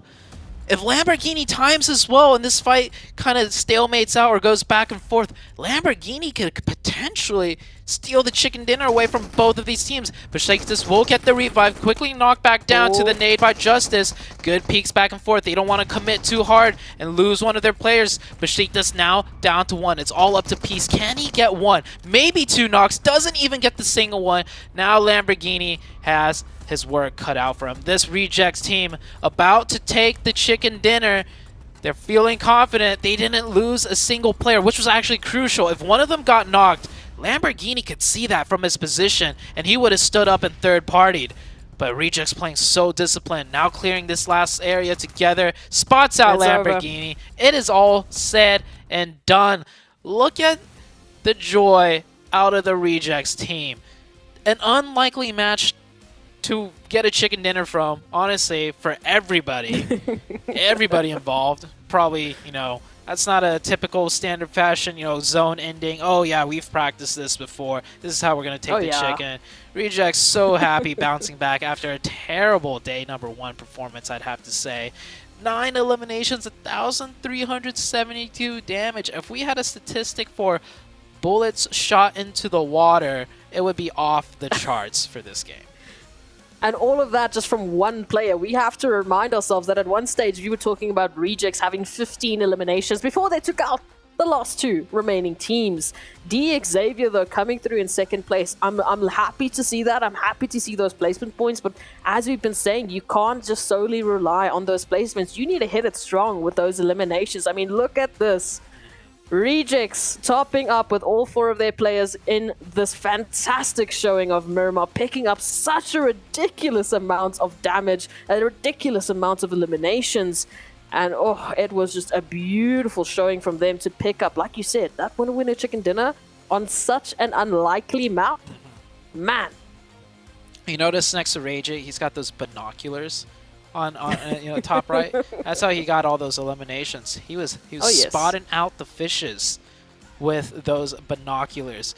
If Lamborghini times as well and this fight kind of stalemates out or goes back and forth, Lamborghini could potentially steal the chicken dinner away from both of these teams. Besiktas will get the revive, quickly knocked back down to the nade by Justice. Good peeks back and forth. They don't want to commit too hard and lose one of their players. Besiktas now down to 1. It's all up to Peace. Can he get 1? Maybe 2 knocks. Doesn't even get the single one. Now Lamborghini has his work cut out for him. This Rejects team about to take the chicken dinner. They're feeling confident. They didn't lose a single player, which was actually crucial. If one of them got knocked, Lamborghini could see that from his position, and he would have stood up and third-partied. But Rejects playing so disciplined, now clearing this last area together, spots out It's Lamborghini. It is all said and done. Look at the joy out of the Rejects team. An unlikely match to get a chicken dinner from, honestly, for everybody. Everybody involved. Probably, you know, that's not a typical standard fashion, you know, zone ending. Oh, yeah, we've practiced this before. This is how we're going to take the chicken. Rejects so happy bouncing back after a terrible day number 1 performance, I'd have to say. 9 eliminations, 1,372 damage. If we had a statistic for bullets shot into the water, it would be off the charts for this game. And all of that just from one player. We have to remind ourselves that at one stage we were talking about Rejects having 15 eliminations before they took out the last 2 remaining teams. Xavier, though, coming through in second place. I'm happy to see that. I'm happy to see those placement points. But as we've been saying, you can't just solely rely on those placements. You need to hit it strong with those eliminations. I mean, look at this. Rejects topping up with all 4 of their players in this fantastic showing of Miramar, picking up such a ridiculous amount of damage, a ridiculous amount of eliminations. And oh, it was just a beautiful showing from them to pick up, like you said, that winner chicken dinner on such an unlikely map. Man. You notice next to Rage, he's got those binoculars on you know, top right. That's how he got all those eliminations. He was spotting out the fishes with those binoculars.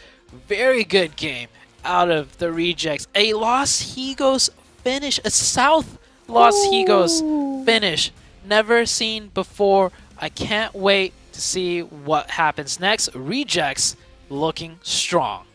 Very good game out of the Rejects. A Los Higos finish, a South Los Higos finish. Never seen before. I can't wait to see what happens next. Rejects looking strong.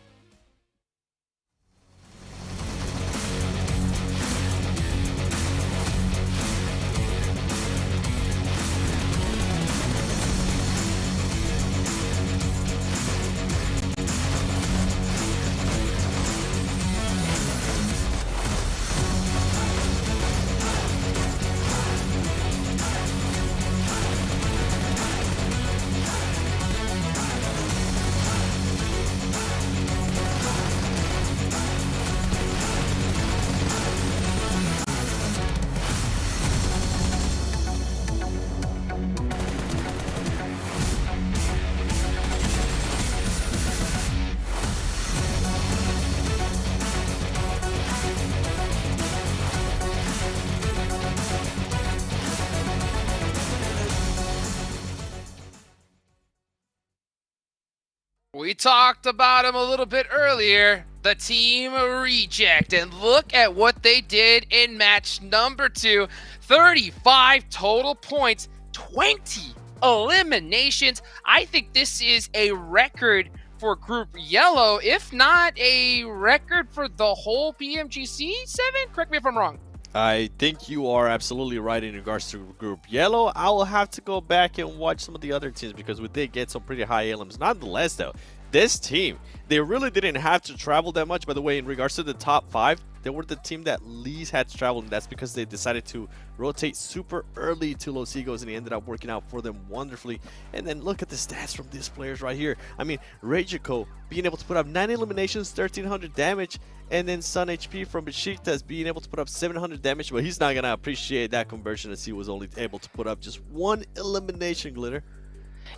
We talked about him a little bit earlier, the Team Reject, and look at what they did in match number 2. 35 total points, 20 eliminations. I think this is a record for Group Yellow, if not a record for the whole PMGC 7? Correct me if I'm wrong. I think you are absolutely right in regards to Group Yellow. I will have to go back and watch some of the other teams because we did get some pretty high elims. Nonetheless, though, this team, they really didn't have to travel that much. By the way, in regards to the top 5, they were the team that least had to travel, and that's because they decided to rotate super early to Los Egos, and it ended up working out for them wonderfully. And then look at the stats from these players right here. I mean, Regico being able to put up 9 eliminations, 1300 damage, and then Sun HP from Besiktas being able to put up 700 damage, but he's not going to appreciate that conversion as he was only able to put up just 1 elimination, Glitter.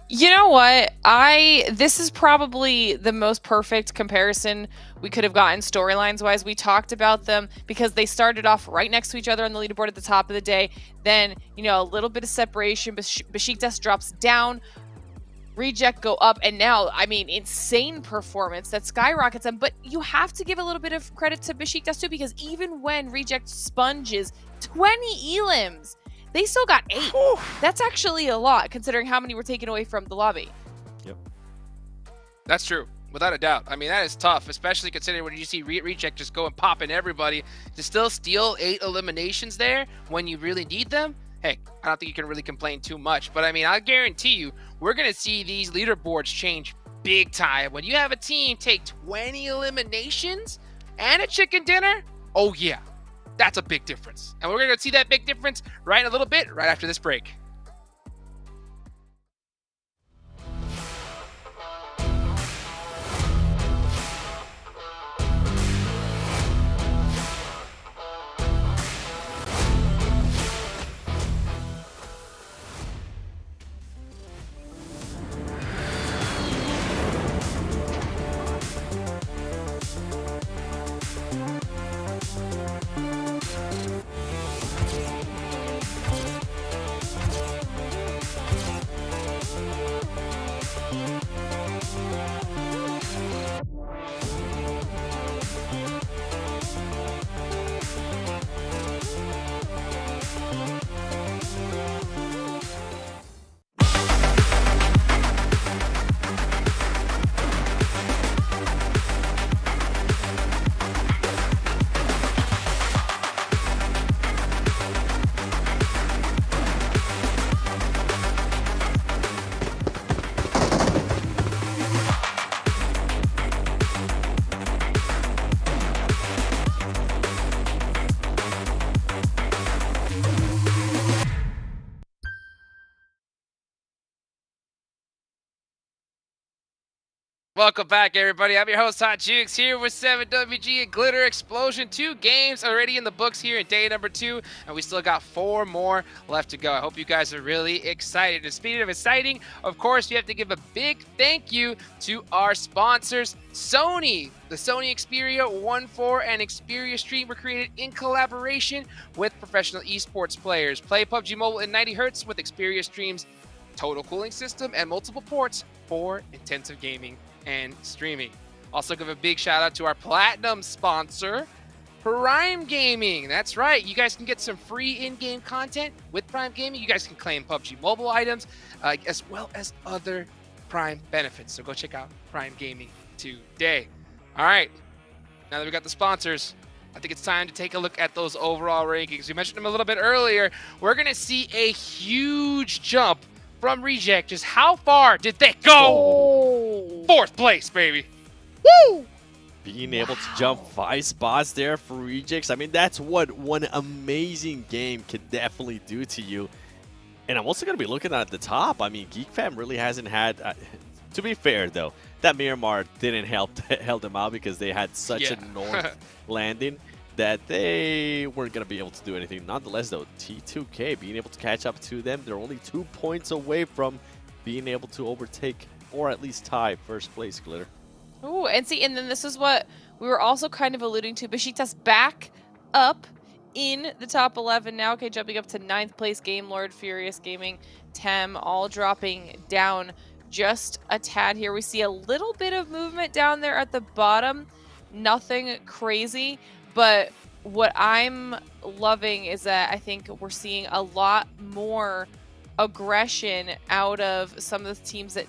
You know what? This is probably the most perfect comparison we could have gotten storylines wise. We talked about them because they started off right next to each other on the leaderboard at the top of the day. Then, you know, a little bit of separation. Besiktas drops down, Reject go up, and now, I mean, insane performance that skyrockets them. But you have to give a little bit of credit to Besiktas too, because even when Reject sponges 20 elims, they still got 8. That's actually a lot, considering how many were taken away from the lobby. Yep. That's true, without a doubt. I mean, that is tough, especially considering when you see Reject just go and popping everybody. To still steal 8 eliminations there when you really need them, hey, I don't think you can really complain too much. But I mean, I guarantee you, we're going to see these leaderboards change big time. When you have a team take 20 eliminations and a chicken dinner, oh yeah. That's a big difference. And we're going to see that big difference right in a little bit, right after this break. Welcome back, everybody. I'm your host, Hot Jukes, here with 7WG and Glitter Explosion. 2 games already in the books here in day number 2, and we still got 4 more left to go. I hope you guys are really excited. And speaking of exciting, of course, we have to give a big thank you to our sponsors, Sony. The Sony Xperia 1.4 and Xperia Stream were created in collaboration with professional esports players. Play PUBG Mobile in 90 Hz with Xperia Stream's total cooling system and multiple ports for intensive gaming and streaming. Also give a big shout out to our platinum sponsor, Prime Gaming. That's right, you guys can get some free in-game content with Prime Gaming. You guys can claim PUBG Mobile items as well as other Prime benefits. So go check out Prime Gaming today. All right, now that we got the sponsors, I think it's time to take a look at those overall rankings. We mentioned them a little bit earlier. We're gonna see a huge jump from Reject. Just how far did they go? 4th place, baby. Woo! Being able to jump 5 spots there for Rejects, I mean, that's what one amazing game can definitely do to you. And I'm also going to be looking at the top. I mean, GeekFam really hasn't had... to be fair, though, that Miramar didn't help them out because they had such a north landing that they weren't going to be able to do anything. Nonetheless, though, T2K being able to catch up to them, they're only 2 points away from being able to overtake or at least tie 1st place, Glitter. Oh, and see, and then this is what we were also kind of alluding to. Besiktas back up in the top 11 now. Okay, jumping up to 9th place. Game Lord, Furious Gaming, Tem, all dropping down just a tad here. We see a little bit of movement down there at the bottom. Nothing crazy. But what I'm loving is that I think we're seeing a lot more aggression out of some of the teams that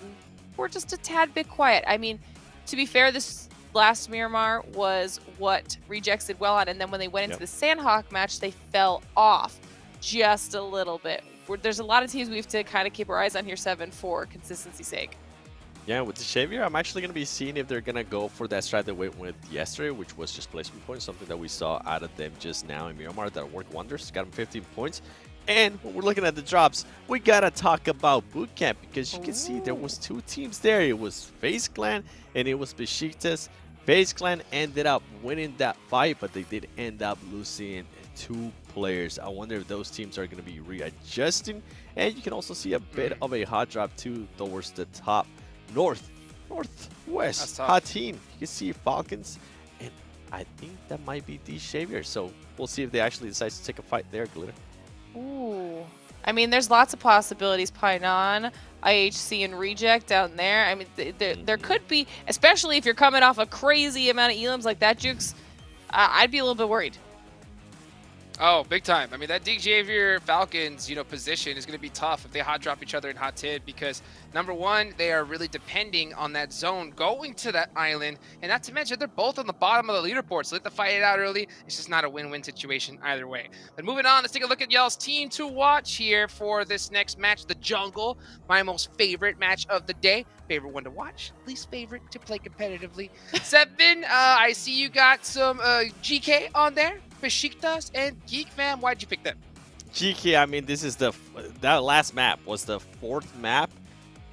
were just a tad bit quiet. I mean, to be fair, this last Miramar was what Rejects did well on, and then when they went into the Sandhawk match, they fell off just a little bit. There's a lot of teams we have to kind of keep our eyes on here, 7, for consistency's sake. Yeah, with the Xavier, I'm actually going to be seeing if they're going to go for that strat they went with yesterday, which was just placement points, something that we saw out of them just now in Miramar that worked wonders. Got them 15 points. And when we're looking at the drops, we got to talk about Bootcamp because you can see there was 2 teams there. It was FaZe Clan and it was Besiktas. FaZe Clan ended up winning that fight, but they did end up losing 2 players. I wonder if those teams are going to be readjusting. And you can also see a bit of a hot drop too towards the top northwest hot team. You can see Falcons, and I think that might be the Xavier. So we'll see if they actually decide to take a fight there, Glitter. Ooh. I mean, there's lots of possibilities. Painan, IHC, and Reject down there. I mean, there could be, especially if you're coming off a crazy amount of elims like that, Jukes, I'd be a little bit worried. Oh, big time. I mean, that Xavier Falcons, position is going to be tough if they hot drop each other in hot tid because, number one, they are really depending on that zone going to that island. And not to mention, they're both on the bottom of the leaderboard, so let them fight it out early. It's just not a win-win situation either way. But moving on, let's take a look at y'all's team to watch here for this next match, the Jungle. My most favorite match of the day. Favorite one to watch, least favorite to play competitively. Seven, I see you got some GK on there. Besiktas and Geek Fam. Why'd you pick them? GK, I mean, this is that last map was the 4th map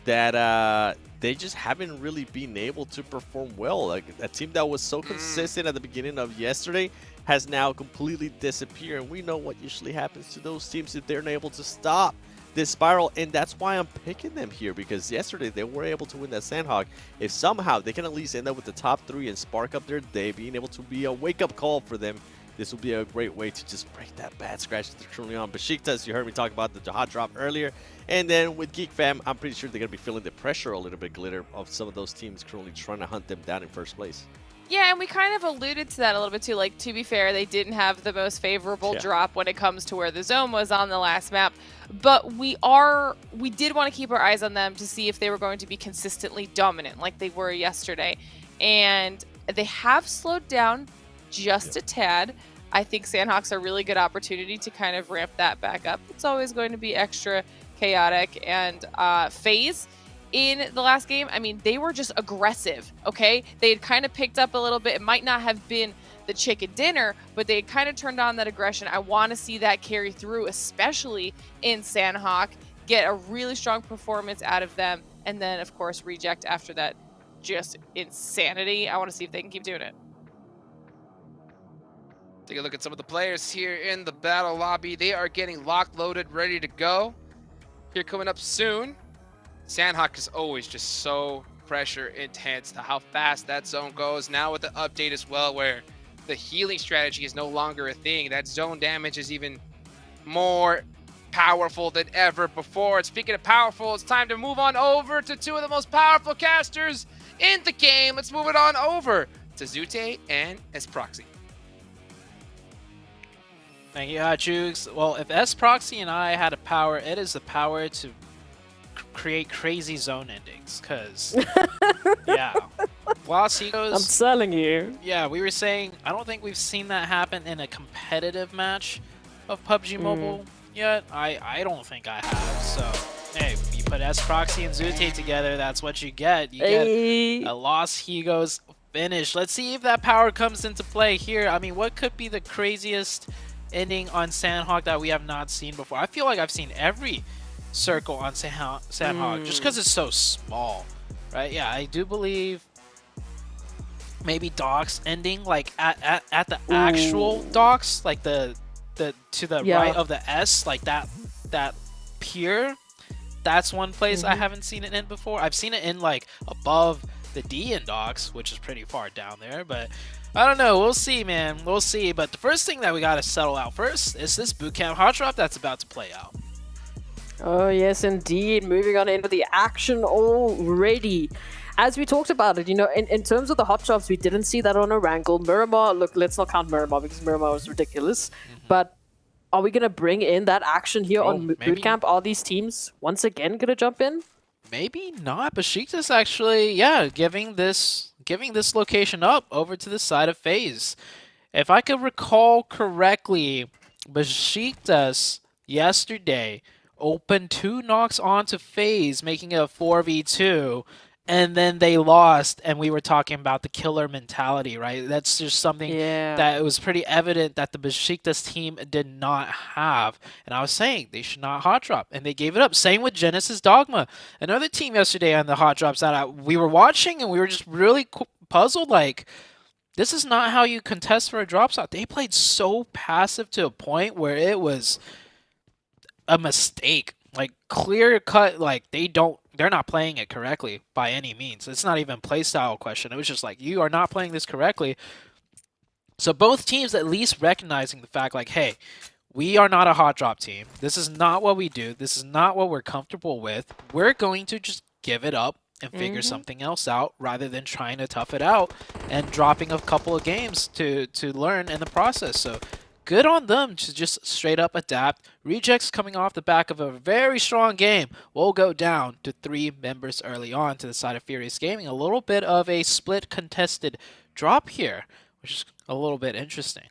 that they just haven't really been able to perform well. Like a team that was so consistent at the beginning of yesterday has now completely disappeared. And we know what usually happens to those teams if they're not able to stop this spiral, and that's why I'm picking them here, because yesterday they were able to win that Sandhawk. If somehow they can at least end up with the top 3 and spark up their day, being able to be a wake-up call for them, this will be a great way to just break that bad scratch that they're truly on. Besiktas, you heard me talk about the hot drop earlier. And then with Geek Fam, I'm pretty sure they're going to be feeling the pressure a little bit, Glitter, of some of those teams currently trying to hunt them down in first place. Yeah, and we kind of alluded to that a little bit too. Like, to be fair, they didn't have the most favorable drop when it comes to where the zone was on the last map. But we did want to keep our eyes on them to see if they were going to be consistently dominant like they were yesterday. And they have slowed down just a tad. I think Sandhawks are a really good opportunity to kind of ramp that back up. It's always going to be extra chaotic. And FaZe in the last game, I mean, they were just aggressive, okay? They had kind of picked up a little bit. It might not have been the chicken dinner, but they had kind of turned on that aggression. I want to see that carry through, especially in Sandhawk. Get a really strong performance out of them. And then, of course, Reject after that. Just insanity. I want to see if they can keep doing it. Take a look at some of the players here in the battle lobby. They are getting locked, loaded, ready to go. Here coming up soon. Sandhawk is always just so pressure intense to how fast that zone goes. Now with the update as well, where the healing strategy is no longer a thing. That zone damage is even more powerful than ever before. And speaking of powerful, it's time to move on over to 2 of the most powerful casters in the game. Let's move it on over to Zute and Esproxy. Thank you, Jukes. Well, if S-Proxy and I had a power, it is the power to create crazy zone endings, because, yeah. Lost Egos, I'm telling you. Yeah, we were saying, I don't think we've seen that happen in a competitive match of PUBG Mobile yet. I don't think I have, so, hey, you put S-Proxy and Zute together, that's what you get. You get a Lost Egos finish. Let's see if that power comes into play here. I mean, what could be the craziest ending on Sandhawk that we have not seen before? I feel like I've seen every circle on Sandhawk just because it's so small, right? Yeah, I do believe maybe docks ending like at the actual docks, like the to the right of the S, like that pier. That's one place I haven't seen it in before. I've seen it in like above the D in docks, which is pretty far down there, but I don't know. We'll see, man. We'll see. But the first thing that we got to settle out first is this bootcamp hot drop that's about to play out. Oh, yes, indeed. Moving on into the action already. As we talked about it, in terms of the hot drops, we didn't see that on Erangel. Miramar, look, let's not count Miramar because Miramar was ridiculous. But are we going to bring in that action here on bootcamp? Are these teams once again going to jump in? Maybe not. Besiktas actually, yeah, giving this location up over to the side of FaZe. If I could recall correctly, Besiktas yesterday opened 2 knocks onto FaZe, making it a 4v2. and then they lost, and we were talking about the killer mentality, right? That's just something that it was pretty evident that the Besiktas team did not have. And I was saying they should not hot drop, and they gave it up. Same with Genesis Dogma, another team yesterday on the hot drops that we were watching, and we were just really puzzled, like, this is not how you contest for a drop shot. They played so passive to a point where it was a mistake. Like, clear cut, like, they're not playing it correctly by any means. It's not even play style question. It was just like, you are not playing this correctly. So both teams at least recognizing the fact, like, hey, we are not a hot drop team. This is not what we do. This is not what we're comfortable with. We're going to just give it up and figure something else out rather than trying to tough it out and dropping a couple of games to learn in the process. So good on them to just straight up adapt. Rejects coming off the back of a very strong game will go down to 3 members early on to the side of Furious Gaming. A little bit of a split contested drop here, which is a little bit interesting.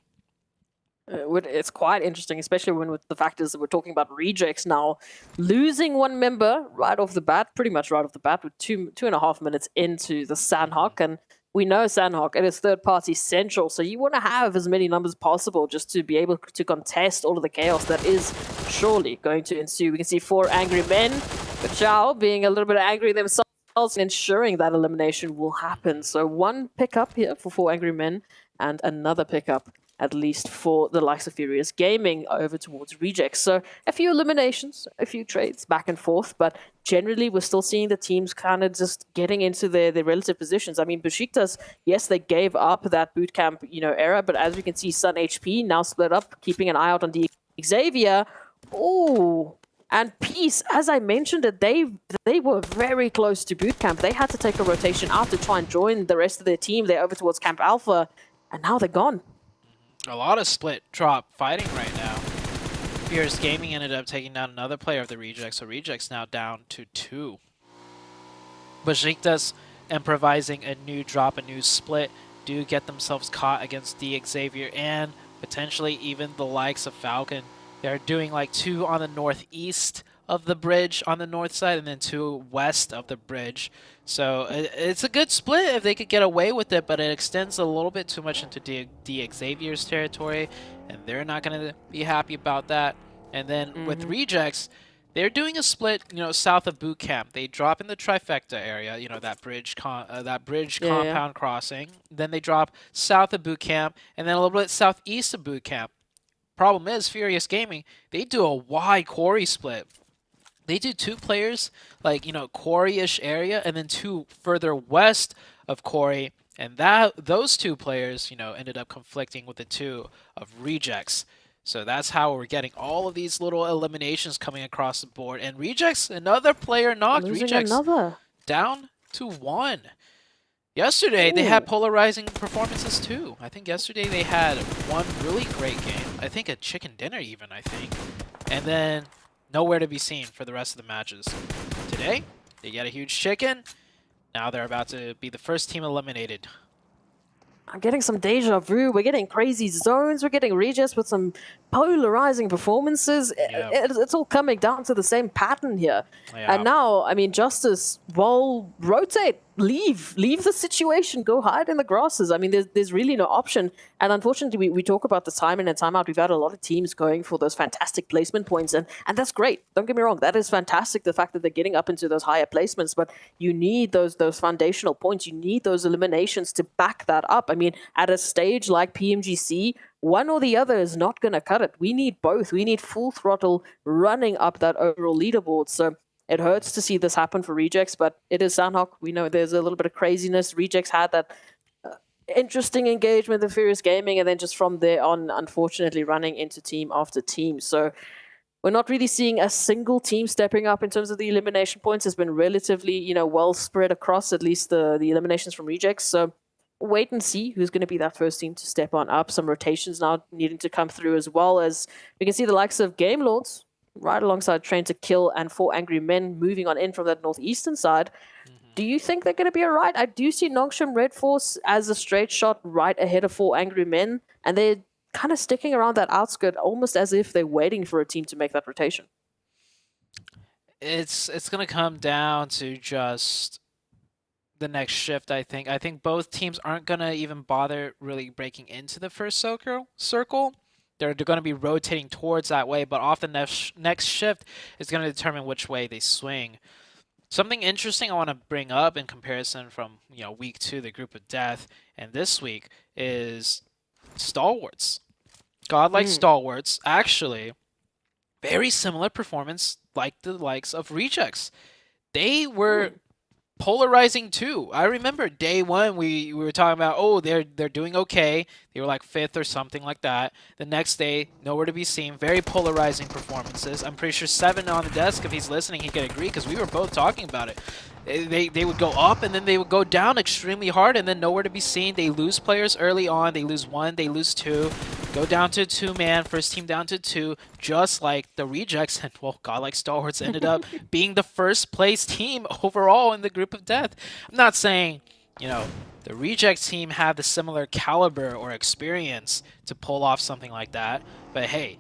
It's quite interesting, especially when with the fact is that we're talking about Rejects now losing 1 member right off the bat, pretty much right off the bat, with 2.5 minutes into the Sandhawk. And we know Sandhawk, it is third-party central, so you want to have as many numbers possible just to be able to contest all of the chaos that is surely going to ensue. We can see 4 angry men, but Chow being a little bit angry themselves and ensuring that elimination will happen. So 1 pickup here for 4 angry men and another pickup at least for the likes of Furious Gaming over towards Rejects. So a few eliminations, a few trades back and forth, but generally we're still seeing the teams kind of just getting into their relative positions. I mean, Besiktas, yes, they gave up that bootcamp, era, but as we can see, Sun HP now split up, keeping an eye out on the Xavier. Oh, and Peace, as I mentioned it, they were very close to bootcamp. They had to take a rotation out to try and join the rest of their team. They're over towards Camp Alpha, and now they're gone. A lot of split drop fighting right now. Fierce Gaming ended up taking down another player of the Rejects, so Rejects now down to 2. Besiktas improvising a new drop, a new split, do get themselves caught against the Xavier and potentially even the likes of Falcon. They're doing like 2 on the northeast of the bridge on the north side and then 2 west of the bridge. So it's a good split if they could get away with it, but it extends a little bit too much into the Xavier's territory, and they're not going to be happy about that. And then with Rejects, they're doing a split, south of boot camp. They drop in the trifecta area, that bridge compound crossing. Then they drop south of boot camp, and then a little bit southeast of boot camp. Problem is, Furious Gaming, they do a wide quarry split. They do 2 players, like, quarry-ish area, and then 2 further west of quarry, and those 2 players, ended up conflicting with the 2 of Rejects. So that's how we're getting all of these little eliminations coming across the board. And Rejects, another player knocked. Rejects down to 1. Yesterday, they had polarizing performances too. I think yesterday they had 1 really great game. I think a chicken dinner even, And then nowhere to be seen for the rest of the matches. Today, they get a huge chicken. Now they're about to be the first team eliminated. I'm getting some deja vu. We're getting crazy zones. We're getting Regis with some polarizing performances. Yeah. It's all coming down to the same pattern here. Yeah. And now, I mean, Justice, well, rotate, leave the situation, go hide in the grasses. I mean, there's really no option. And unfortunately, we talk about the time in and time out. We've had a lot of teams going for those fantastic placement points, and that's great. Don't get me wrong, that is fantastic, the fact that they're getting up into those higher placements, but you need those foundational points. You need those eliminations to back that up. I mean, at a stage like PMGC, one or the other is not going to cut it. We need both. We need full throttle running up that overall leaderboard. So it hurts to see this happen for Rejects, but it is Sandhawk. We know there's a little bit of craziness. Rejects had that interesting engagement with Furious Gaming, and then just from there on, unfortunately, running into team after team. So we're not really seeing a single team stepping up in terms of the elimination points. It's been relatively, well spread across at least the eliminations from Rejects. So wait and see who's going to be that first team to step on up. Some rotations now needing to come through, as well as we can see the likes of Game Lords right alongside Train to Kill and 4 Angry Men moving on in from that northeastern side. Do you think they're going to be all right? I do see Nongshim Red Force as a straight shot right ahead of 4 Angry Men, and they're kind of sticking around that outskirt almost as if they're waiting for a team to make that rotation. It's going to come down to just the next shift, I think. I think both teams aren't going to even bother really breaking into the first circle. They're going to be rotating towards that way, but off the next shift is going to determine which way they swing. Something interesting I want to bring up in comparison from week 2, the group of death, and this week is Stalwarts. Godlike Stalwarts, actually, very similar performance like the likes of Rejects. They were polarizing too. I remember day 1 we were talking about, oh, they're doing okay. They were like 5th or something like that. The next day, nowhere to be seen. Very polarizing performances. I'm pretty sure Seven on the desk, if he's listening, he could agree because we were both talking about it. They would go up and then they would go down extremely hard and then nowhere to be seen. They lose players early on. They lose 1, they lose 2. Go down to 2-man, first team down to 2, just like the Rejects. And, well, Godlike Stalwarts ended up being the first place team overall in the group of death. I'm not saying, the Rejects team had the similar caliber or experience to pull off something like that. But, hey,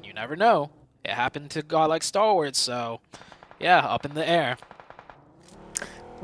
you never know. It happened to Godlike Stalwarts, so, yeah, up in the air.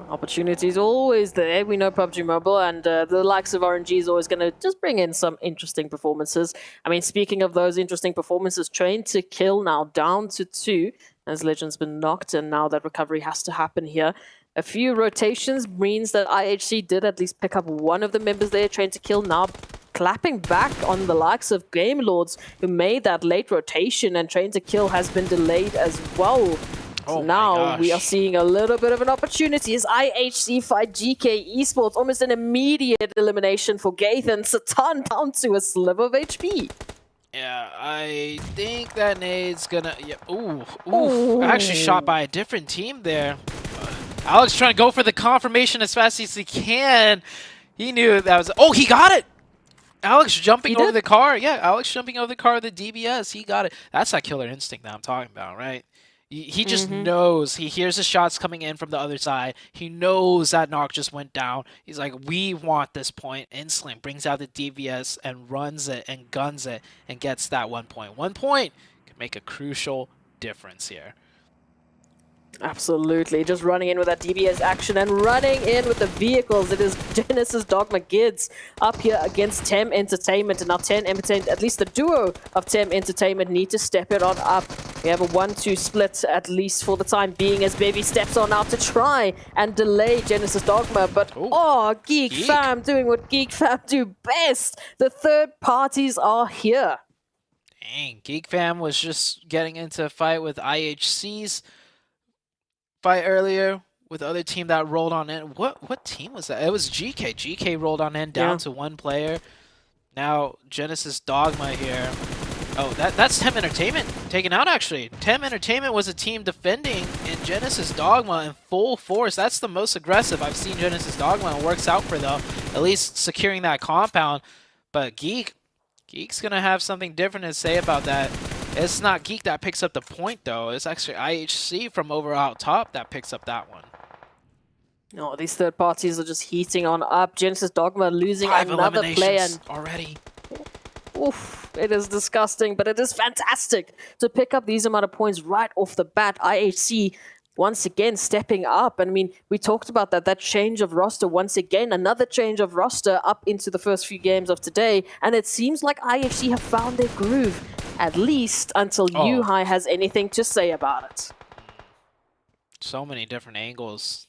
Opportunities always there. We know PUBG Mobile and the likes of RNG is always going to just bring in some interesting performances. I mean, speaking of those interesting performances, Train to Kill now down to 2 as Legend's been knocked, and now that recovery has to happen here. A few rotations means that IHC did at least pick up one of the members there. Train to Kill now clapping back on the likes of Game Lords who made that late rotation, and Train to Kill has been delayed as well. So now we are seeing a little bit of an opportunity as IHC fight GK Esports. Almost an immediate elimination for Gaith and Satan down to a sliver of HP. Yeah, I think that nade's gonna... Yeah, ooh. Actually shot by a different team there. Alex trying to go for the confirmation as fast as he can. He knew that was... Oh, he got it! Alex jumping over the car. Yeah, Alex jumping over the car with the DBS. He got it. That's that killer instinct that I'm talking about, right? He just knows. He hears the shots coming in from the other side. He knows that knock just went down. He's like, we want this point. Insling brings out the DVS and runs it and guns it and gets that 1 point. 1 point can make a crucial difference here. Absolutely. Just running in with that DBS action and running in with the vehicles. It is Genesis Dogma Gids up here against Tem Entertainment. And now Tem Entertainment, at least the duo of Tem Entertainment, need to step it on up. We have a 1-2 split, at least for the time being, as Baby steps on out to try and delay Genesis Dogma. But, Geek Fam doing what Geek Fam do best. The third parties are here. Dang, Geek Fam was just getting into a fight with IHC's fight earlier with the other team that rolled on in. What team was that? It was GK. GK rolled on in down to 1 player. Now Genesis Dogma here. Oh, that's Tem Entertainment taken out, actually. Tem Entertainment was a team defending in Genesis Dogma in full force. That's the most aggressive I've seen Genesis Dogma. It works out for them, at least securing that compound. But Geek's going to have something different to say about that. It's not Geek that picks up the point, though. It's actually IHC from over out top that picks up that one. No, these third parties are just heating on up. Genesis Dogma losing 5 another player already. Oof, it is disgusting, but it is fantastic to pick up these amount of points right off the bat. IHC once again stepping up. And I mean, we talked about that change of roster once again, another change of roster up into the first few games of today. And it seems like IHC have found their groove, at least until Yuhai has anything to say about it. So many different angles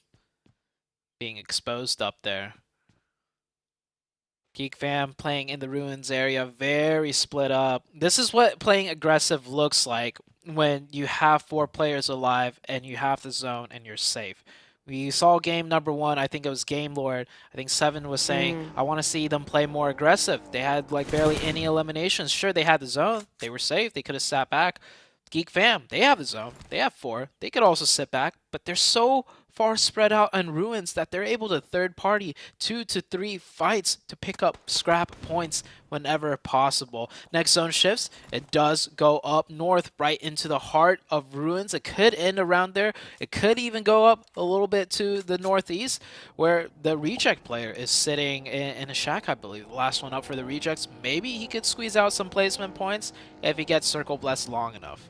being exposed up there. Geek Fam playing in the ruins area, very split up. This is what playing aggressive looks like when you have 4 players alive and you have the zone and you're safe. We saw game number 1, I think it was Game Lord. I think Seven was saying, I want to see them play more aggressive. They had like barely any eliminations. Sure, they had the zone. They were safe. They could have sat back. Geek Fam, they have the zone. They have 4. They could also sit back, but they're so far spread out on ruins that they're able to third party 2 to 3 fights to pick up scrap points whenever possible. Next zone shifts, it does go up north right into the heart of ruins. It could end around there. It could even go up a little bit to the northeast where the reject player is sitting in a shack, I believe. The last one up for the rejects. Maybe he could squeeze out some placement points if he gets circle blessed long enough.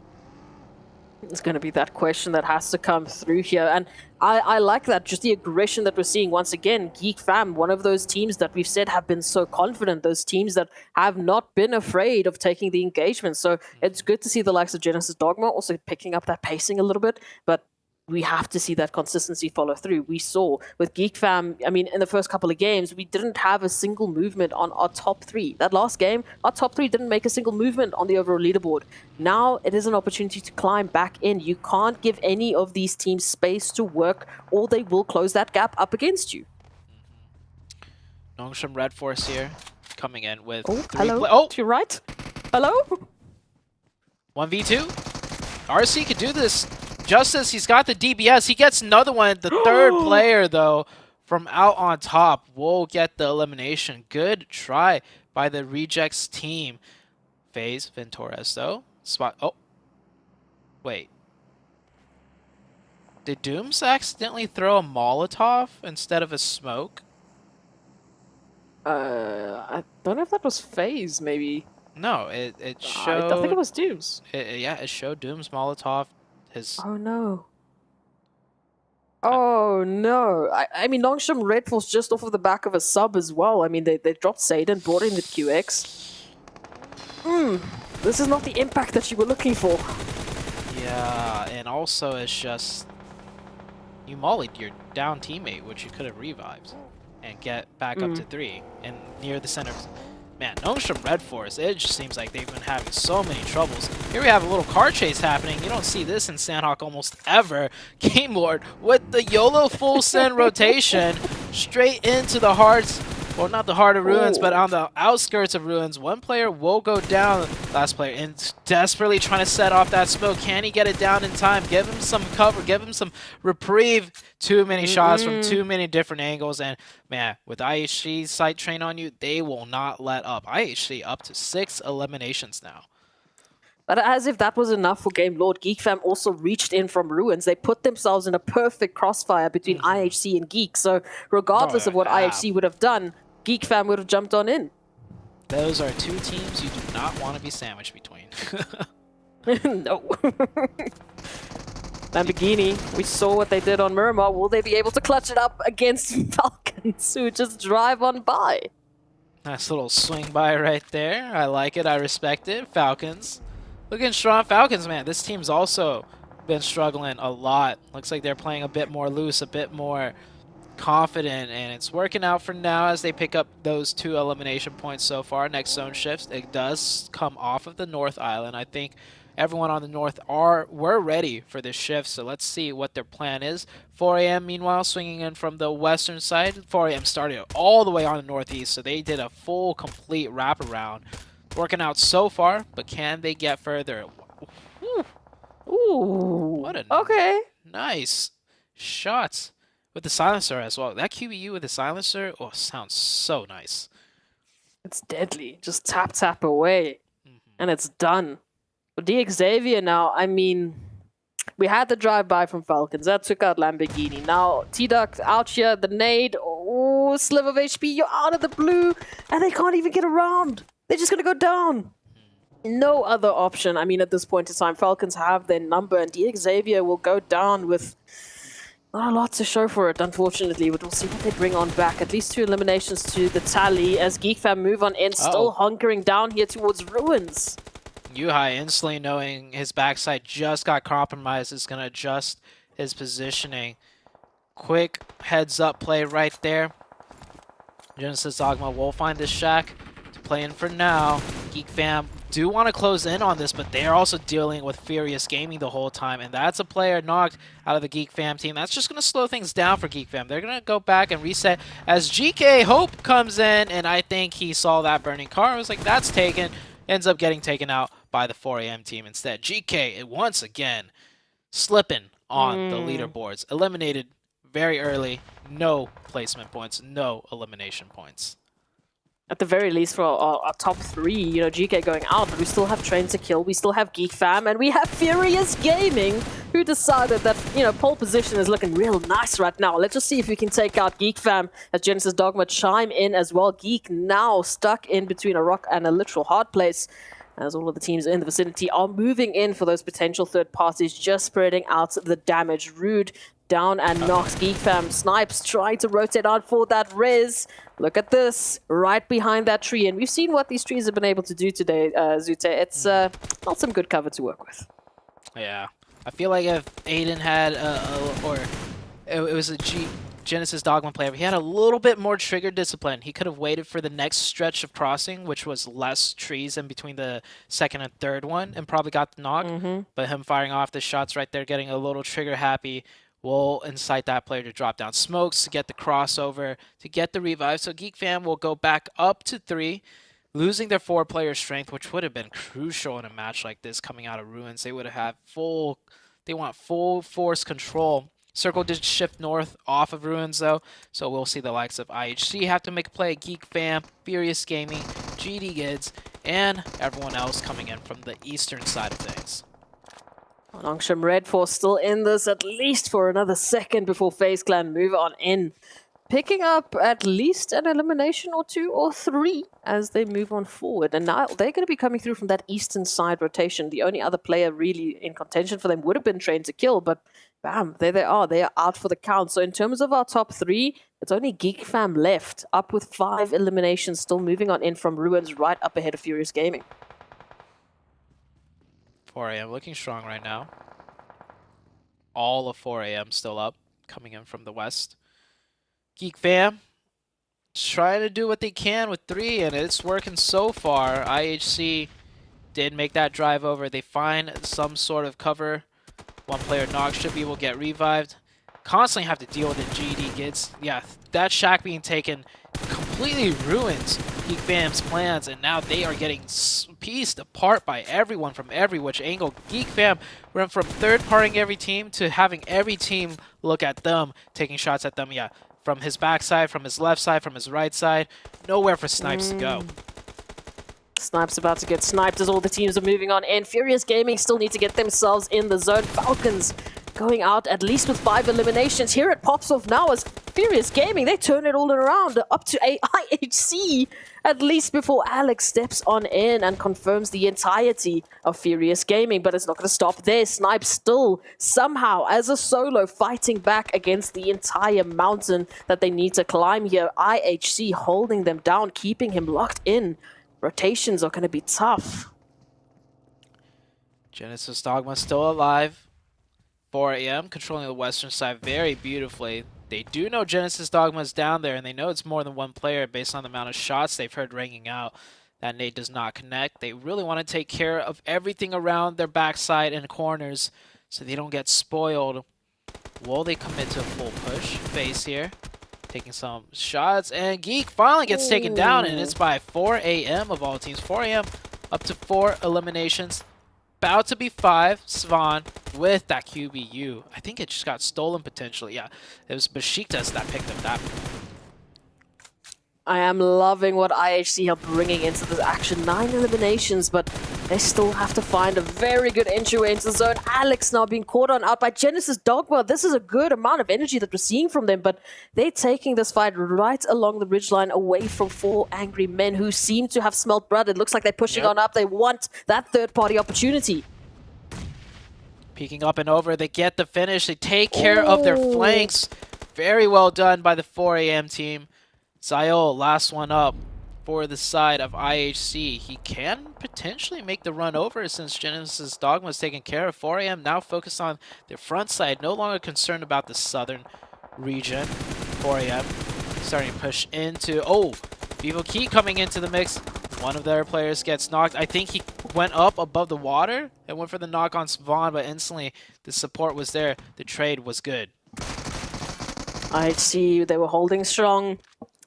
It's going to be that question that has to come through here. And I like that, just the aggression that we're seeing once again. Geek Fam, one of those teams that we've said have been so confident, those teams that have not been afraid of taking the engagement. So it's good to see the likes of Genesis Dogma also picking up that pacing a little bit. But we have to see that consistency follow through. We saw with Geek Fam, I mean, in the first couple of games, we didn't have a single movement on our top three. That last game, our top three didn't make a single movement on the overall leaderboard. Now it is an opportunity to climb back in. You can't give any of these teams space to work, or they will close that gap up against you. Nongshim Red Force here, coming in with hello, to your right. Hello? 1v2. RC could do this. Just as he's got the DBS, he gets another one. The third player, though, from out on top will get the elimination. Good try by the Rejects team. FaZe Ventores, though. Spot. Oh. Wait. Did Dooms accidentally throw a Molotov instead of a smoke? I don't know if that was FaZe, maybe. No, it showed... I think it was Dooms. Yeah, it showed Dooms Molotov. Oh no. Oh no. I mean, Nongshim Red Force just off of the back of a sub as well. I mean, they dropped Satan, brought in the QX. This is not the impact that you were looking for. Yeah, and also it's just... You mollied your down teammate, which you could have revived, and get back up to 3 and near the center. Man, Nongshim Red Force, it just seems like they've been having so many troubles. Here we have a little car chase happening. You don't see this in Sandhawk almost ever. Game Lord with the YOLO full send rotation straight into the hearts. Well, not the heart of Ruins, but on the outskirts of Ruins. One player will go down. Last player in desperately trying to set off that smoke. Can he get it down in time? Give him some cover. Give him some reprieve. Too many shots from too many different angles. And, man, with IHC's sight train on you, they will not let up. IHC up to 6 eliminations now. But as if that was enough for Game Lord, Geek Fam also reached in from Ruins. They put themselves in a perfect crossfire between IHC and Geek. So regardless of what IHC would have done, Geek Fam would have jumped on in. Those are two teams you do not want to be sandwiched between. No. Lamborghini, we saw what they did on Miramar. Will they be able to clutch it up against Falcons who just drive on by? Nice little swing by right there. I like it. I respect it. Falcons. Looking strong. Falcons, man. This team's also been struggling a lot. Looks like they're playing a bit more loose, a bit more confident, and it's working out for now as they pick up those 2 elimination points so far. Next zone shifts. It does come off of the North Island. I think everyone on the North were ready for this shift, so let's see what their plan is. 4 a.m. meanwhile swinging in from the western side. 4 a.m. started all the way on the northeast, so they did a full, complete wraparound. Working out so far, but can they get further? Ooh. What a nice shots. With the silencer as well. That QBU with the silencer, oh, sounds so nice. It's deadly. Just tap away. And it's done. But Xavier now, I mean, we had the drive-by from Falcons. That took out Lamborghini. Now, T-Duck out here, the nade. Oh, sliver of HP. You're out of the blue. And they can't even get around. They're just going to go down. No other option. I mean, at this point in time, Falcons have their number. And Xavier will go down with... not a lot to show for it, unfortunately, but we'll see what they bring on back. At least 2 eliminations to the tally as Geek Fam move on in, still hunkering down here towards Ruins. Yuhai instantly knowing his backside just got compromised is going to adjust his positioning. Quick heads-up play right there. Genesis Dogma will find this shack to play in for now. Geek Fam do want to close in on this, but they're also dealing with Furious Gaming the whole time, and that's a player knocked out of the Geek Fam team. That's just going to slow things down for Geek Fam. They're going to go back and reset as GK Hope comes in, and I think he saw that burning car. I was like, that's taken. Ends up getting taken out by the 4 a.m. team instead. GK, once again, slipping on the leaderboards. Eliminated very early. No placement points, no elimination points. At the very least for our top 3, you know, GK going out, but we still have Train to Kill, we still have Geek Fam, and we have Furious Gaming, who decided that, you know, pole position is looking real nice right now. Let's just see if we can take out Geek Fam as Genesis Dogma chime in as well. Geek now stuck in between a rock and a literal hard place. as all of the teams in the vicinity are moving in for those potential third parties, just spreading out the damage. Rude down and knocks. Geek Fam Snipes trying to rotate out for that res. Look at this, right behind that tree. And we've seen what these trees have been able to do today, Zute. It's not some good cover to work with. Yeah. I feel like if Aiden had, it was a Genesis Dogma player, he had a little bit more trigger discipline. He could have waited for the next stretch of crossing, which was less trees in between the second and third one, and probably got the knock. But him firing off the shots right there, getting a little trigger happy, will incite that player to drop down smokes, to get the crossover, to get the revive. So Geek Fam will go back up to 3, losing their 4-player strength, which would have been crucial in a match like this coming out of Ruins. They would have had they want full force control. Circle did shift north off of Ruins, though, so we'll see the likes of IHC have to make a play, Geek Fam, Furious Gaming, GD Gids, and everyone else coming in from the eastern side of things. Longsham Red Force still in this at least for another second before FaZe Clan move on in. Picking up at least an elimination or 2 or 3 as they move on forward. And now they're going to be coming through from that eastern side rotation. The only other player really in contention for them would have been Trained to Kill, but bam, there they are. They are out for the count. So in terms of our top 3, it's only Geek Fam left, up with 5 eliminations, still moving on in from Ruins, right up ahead of Furious Gaming. 4 AM looking strong right now. All of 4 AM still up, coming in from the west. Geek Fam trying to do what they can with 3, and it's working so far. IHC did make that drive over. They find some sort of cover. 1 player knock should be able to get revived. Constantly have to deal with the GD Gids. Yeah, that shack being taken completely ruins Geek Fam's plans, and now they are getting pieced apart by everyone from every which angle. Geek Fam went from third-partying every team to having every team look at them, taking shots at them. Yeah, from his backside, from his left side, from his right side. Nowhere for Snipes to go. Snipes about to get sniped as all the teams are moving on in. Furious Gaming still need to get themselves in the zone. Falcons going out at least with 5 eliminations. Here it pops off now as Furious Gaming, they turn it all around up to a IHC at least before Alex steps on in and confirms the entirety of Furious Gaming. But it's not going to stop there. Snipe still somehow as a solo fighting back against the entire mountain that they need to climb here. IHC holding them down, keeping him locked in. Rotations are going to be tough. Genesis Dogma still alive. 4 AM, controlling the western side very beautifully. They do know Genesis Dogma is down there, and they know it's more than 1 player based on the amount of shots they've heard ringing out. That nade does not connect. They really want to take care of everything around their backside and corners so they don't get spoiled. Will they commit to a full push? FaZe here, taking some shots, and Geek finally gets taken down, and it's by 4 AM of all teams. 4 AM up to 4 eliminations. About to be 5, Svan with that QBU. I think it just got stolen potentially. Yeah, it was Besiktas that picked up that. I am loving what IHC are bringing into this action. 9 eliminations, but they still have to find a very good entryway into the zone. Alex now being caught on out by Genesis Dogma. This is a good amount of energy that we're seeing from them, but they're taking this fight right along the ridgeline away from 4 angry men who seem to have smelt blood. It looks like they're pushing on up. They want that third-party opportunity. Peeking up and over, they get the finish. They take care of their flanks. Very well done by the 4 AM team. Zayol, last one up for the side of IHC. He can potentially make the run over since Genesis Dogma is taken care of. 4 AM now focused on their front side, no longer concerned about the southern region. 4 AM starting to push into, Vivo Key coming into the mix. One of their players gets knocked. I think he went up above the water and went for the knock on Svan, but instantly the support was there. The trade was good. IHC, they were holding strong.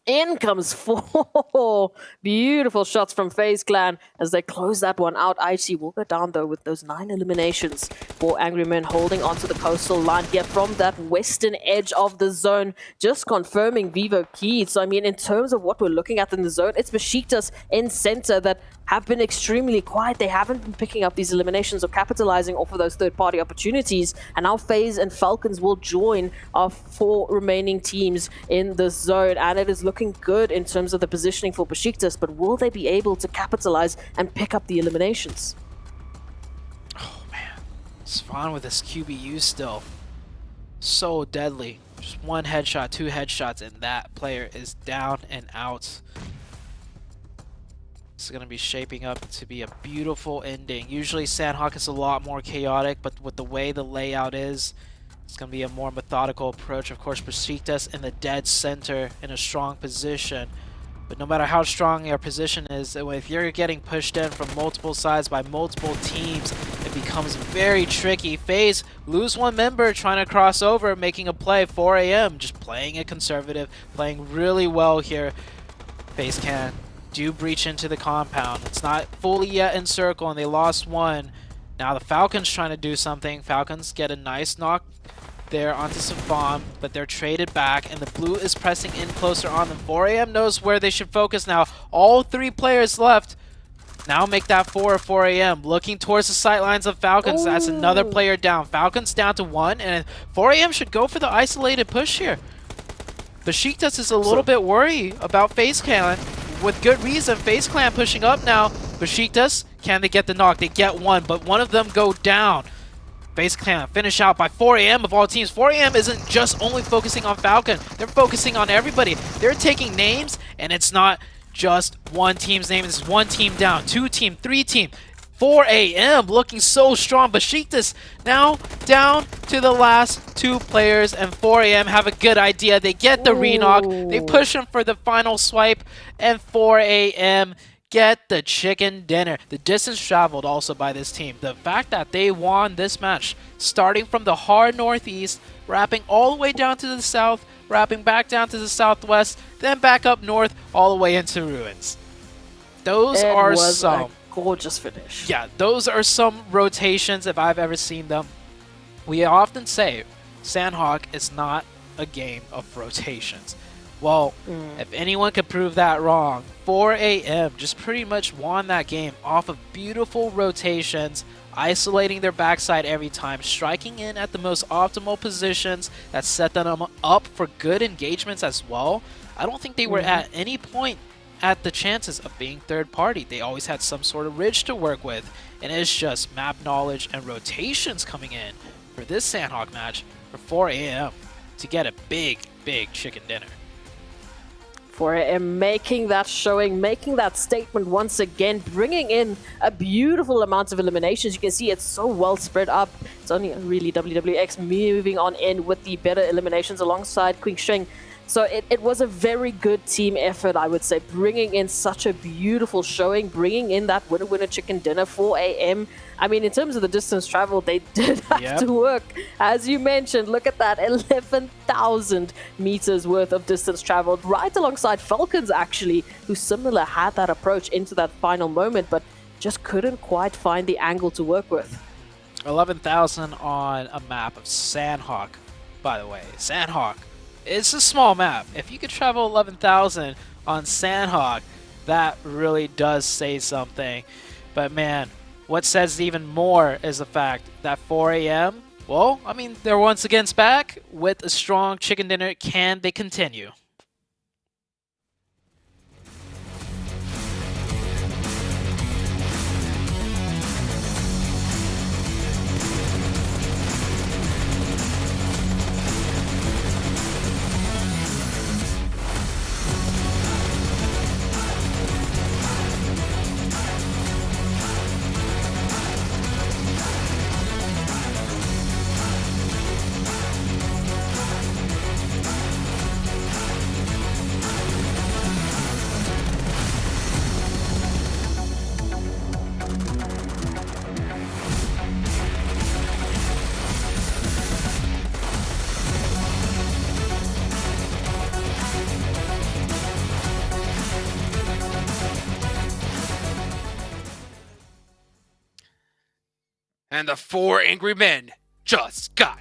In comes 4 beautiful shots from FaZe Clan as they close that one out. IHC will go down though with those 9 eliminations. 4 angry men holding onto the coastal line here from that western edge of the zone, just confirming Vivo Key. So I mean, in terms of what we're looking at in the zone, it's Besiktas in center that have been extremely quiet. They haven't been picking up these eliminations or capitalizing off of those third-party opportunities. And now FaZe and Falcons will join our 4 remaining teams in this zone. And it is looking good in terms of the positioning for Besiktas, but will they be able to capitalize and pick up the eliminations? Oh man, Svan with his QBU still. So deadly. Just 1 headshot, 2 headshots, and that player is down and out. It's going to be shaping up to be a beautiful ending. Usually Sandhawk is a lot more chaotic, but with the way the layout is, it's going to be a more methodical approach. Of course, Besiktas in the dead center in a strong position. But no matter how strong your position is, if you're getting pushed in from multiple sides by multiple teams, it becomes very tricky. FaZe lose 1 member trying to cross over, making a play. 4 AM, just playing it conservative, playing really well here. FaZe do breach into the compound. It's not fully yet in circle, and they lost 1. Now the Falcons trying to do something. Falcons get a nice knock there onto some bomb, but they're traded back, and the blue is pressing in closer on them. 4 AM knows where they should focus now. All 3 players left. Now make that 4 AM. Looking towards the sightlines of Falcons. Ooh. That's another player down. Falcons down to 1, and 4 AM should go for the isolated push here. Besiktas is a little bit worried about FaZe Clan. With good reason. FaZe Clan pushing up now. Besiktas, can they get the knock? They get 1, but 1 of them go down. FaZe Clan finish out by 4 AM of all teams. 4 AM isn't just only focusing on Falcon. They're focusing on everybody. They're taking names, and it's not just one team's name. It's 1 team down, 2 team, 3 team. 4 AM looking so strong. Besiktas now down to the last 2 players, and 4 AM have a good idea. They get the re-knock. They push him for the final swipe, and 4 AM get the chicken dinner. The distance traveled also by this team. The fact that they won this match, starting from the hard northeast, wrapping all the way down to the south, wrapping back down to the southwest, then back up north, all the way into ruins. Those are some gorgeous finish. Yeah, those are some rotations if I've ever seen them. We often say Sandhawk is not a game of rotations. Well, if anyone could prove that wrong, 4 AM just pretty much won that game off of beautiful rotations, isolating their backside every time, striking in at the most optimal positions that set them up for good engagements as well. I don't think they were at any point at the chances of being third party. They always had some sort of ridge to work with, and it's just map knowledge and rotations coming in for this Sandhawk match for 4 AM to get a big chicken dinner. 4 AM making that showing, making that statement once again, bringing in a beautiful amount of eliminations. You can see it's so well spread up. It's only really WWX moving on in with the better eliminations alongside Queen Sheng. So it was a very good team effort, I would say, bringing in such a beautiful showing, bringing in that winner chicken dinner. 4 AM. I mean, in terms of the distance traveled, they did have to work. As you mentioned, look at that, 11,000 meters worth of distance traveled, right alongside Falcons, actually, who similar had that approach into that final moment, but just couldn't quite find the angle to work with. 11,000 on a map of Sandhawk, by the way. Sandhawk. It's a small map. If you could travel 11,000 on Sandhawk, that really does say something. But man, what says even more is the fact that 4 AM, well, I mean, they're once again back with a strong chicken dinner. Can they continue? And the 4 angry men just got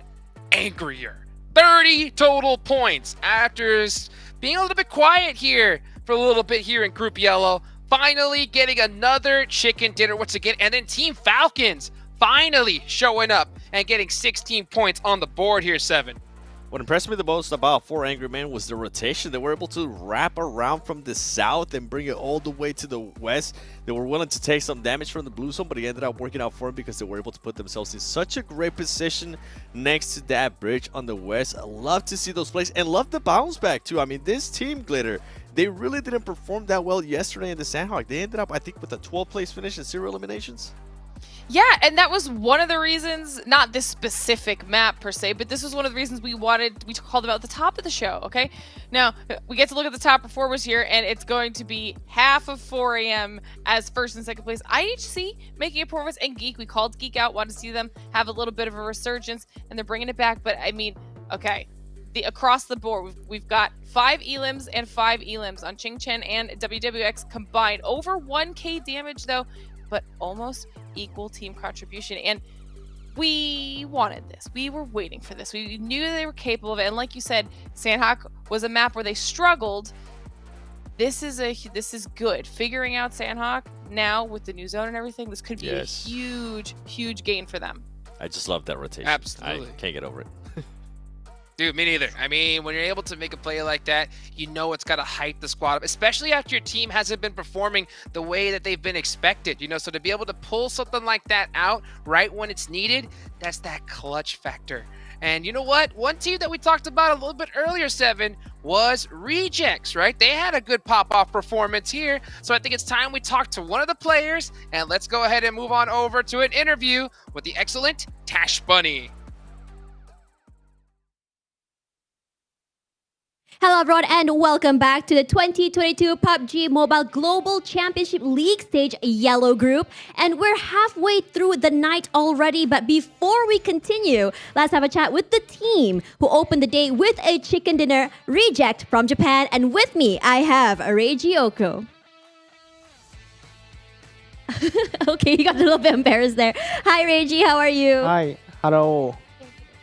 angrier. 30 total points after being a little bit quiet here for a little bit here in Group Yellow. finally getting another chicken dinner once again. And then Team Falcons finally showing up and getting 16 points on the board here, 7. What impressed me the most about 4 Angry Men was the rotation. They were able to wrap around from the south and bring it all the way to the west. They were willing to take some damage from the blue zone, but it ended up working out for them because they were able to put themselves in such a great position next to that bridge on the west. I love to see those plays and love the bounce back too. I mean, this team, Glitter, they really didn't perform that well yesterday in the Sandhawk. They ended up, I think, with a 12th place finish and 0 eliminations. Yeah, and that was one of the reasons, not this specific map per se, but this was one of the reasons we called about the top of the show, okay? Now, we get to look at the top performers here, and it's going to be half of 4 a.m. as first and second place. IHC making a performance, and Geek, we called Geek out, wanted to see them have a little bit of a resurgence, and they're bringing it back, but I mean, okay, across the board, we've got 5 elims and 5 elims on Ching Chen and WWX combined. Over 1k damage, though, but almost equal team contribution, and we wanted this. We were waiting for this. We knew they were capable of it, and like you said, Sandhawk was a map where they struggled. This is good. Figuring out Sandhawk now with the new zone and everything, this could be a huge gain for them. I just love that rotation. Absolutely. I can't get over it. Dude, me neither. I mean, when you're able to make a play like that, you know it's got to hype the squad up, especially after your team hasn't been performing the way that they've been expected, you know? So to be able to pull something like that out right when it's needed, that's that clutch factor. And you know what? One team that we talked about a little bit earlier, 7, was Rejects, right? They had a good pop-off performance here. So I think it's time we talk to one of the players, and let's go ahead and move on over to an interview with the excellent Tash Bunny. Hello everyone and welcome back to the 2022 PUBG Mobile Global Championship League Stage Yellow Group. And we're halfway through the night already, but before we continue, let's have a chat with the team who opened the day with a chicken dinner, Reject from Japan. And with me, I have Reiji Oko. Okay, you got a little bit embarrassed there. Hi Reiji, how are you? Hi, hello.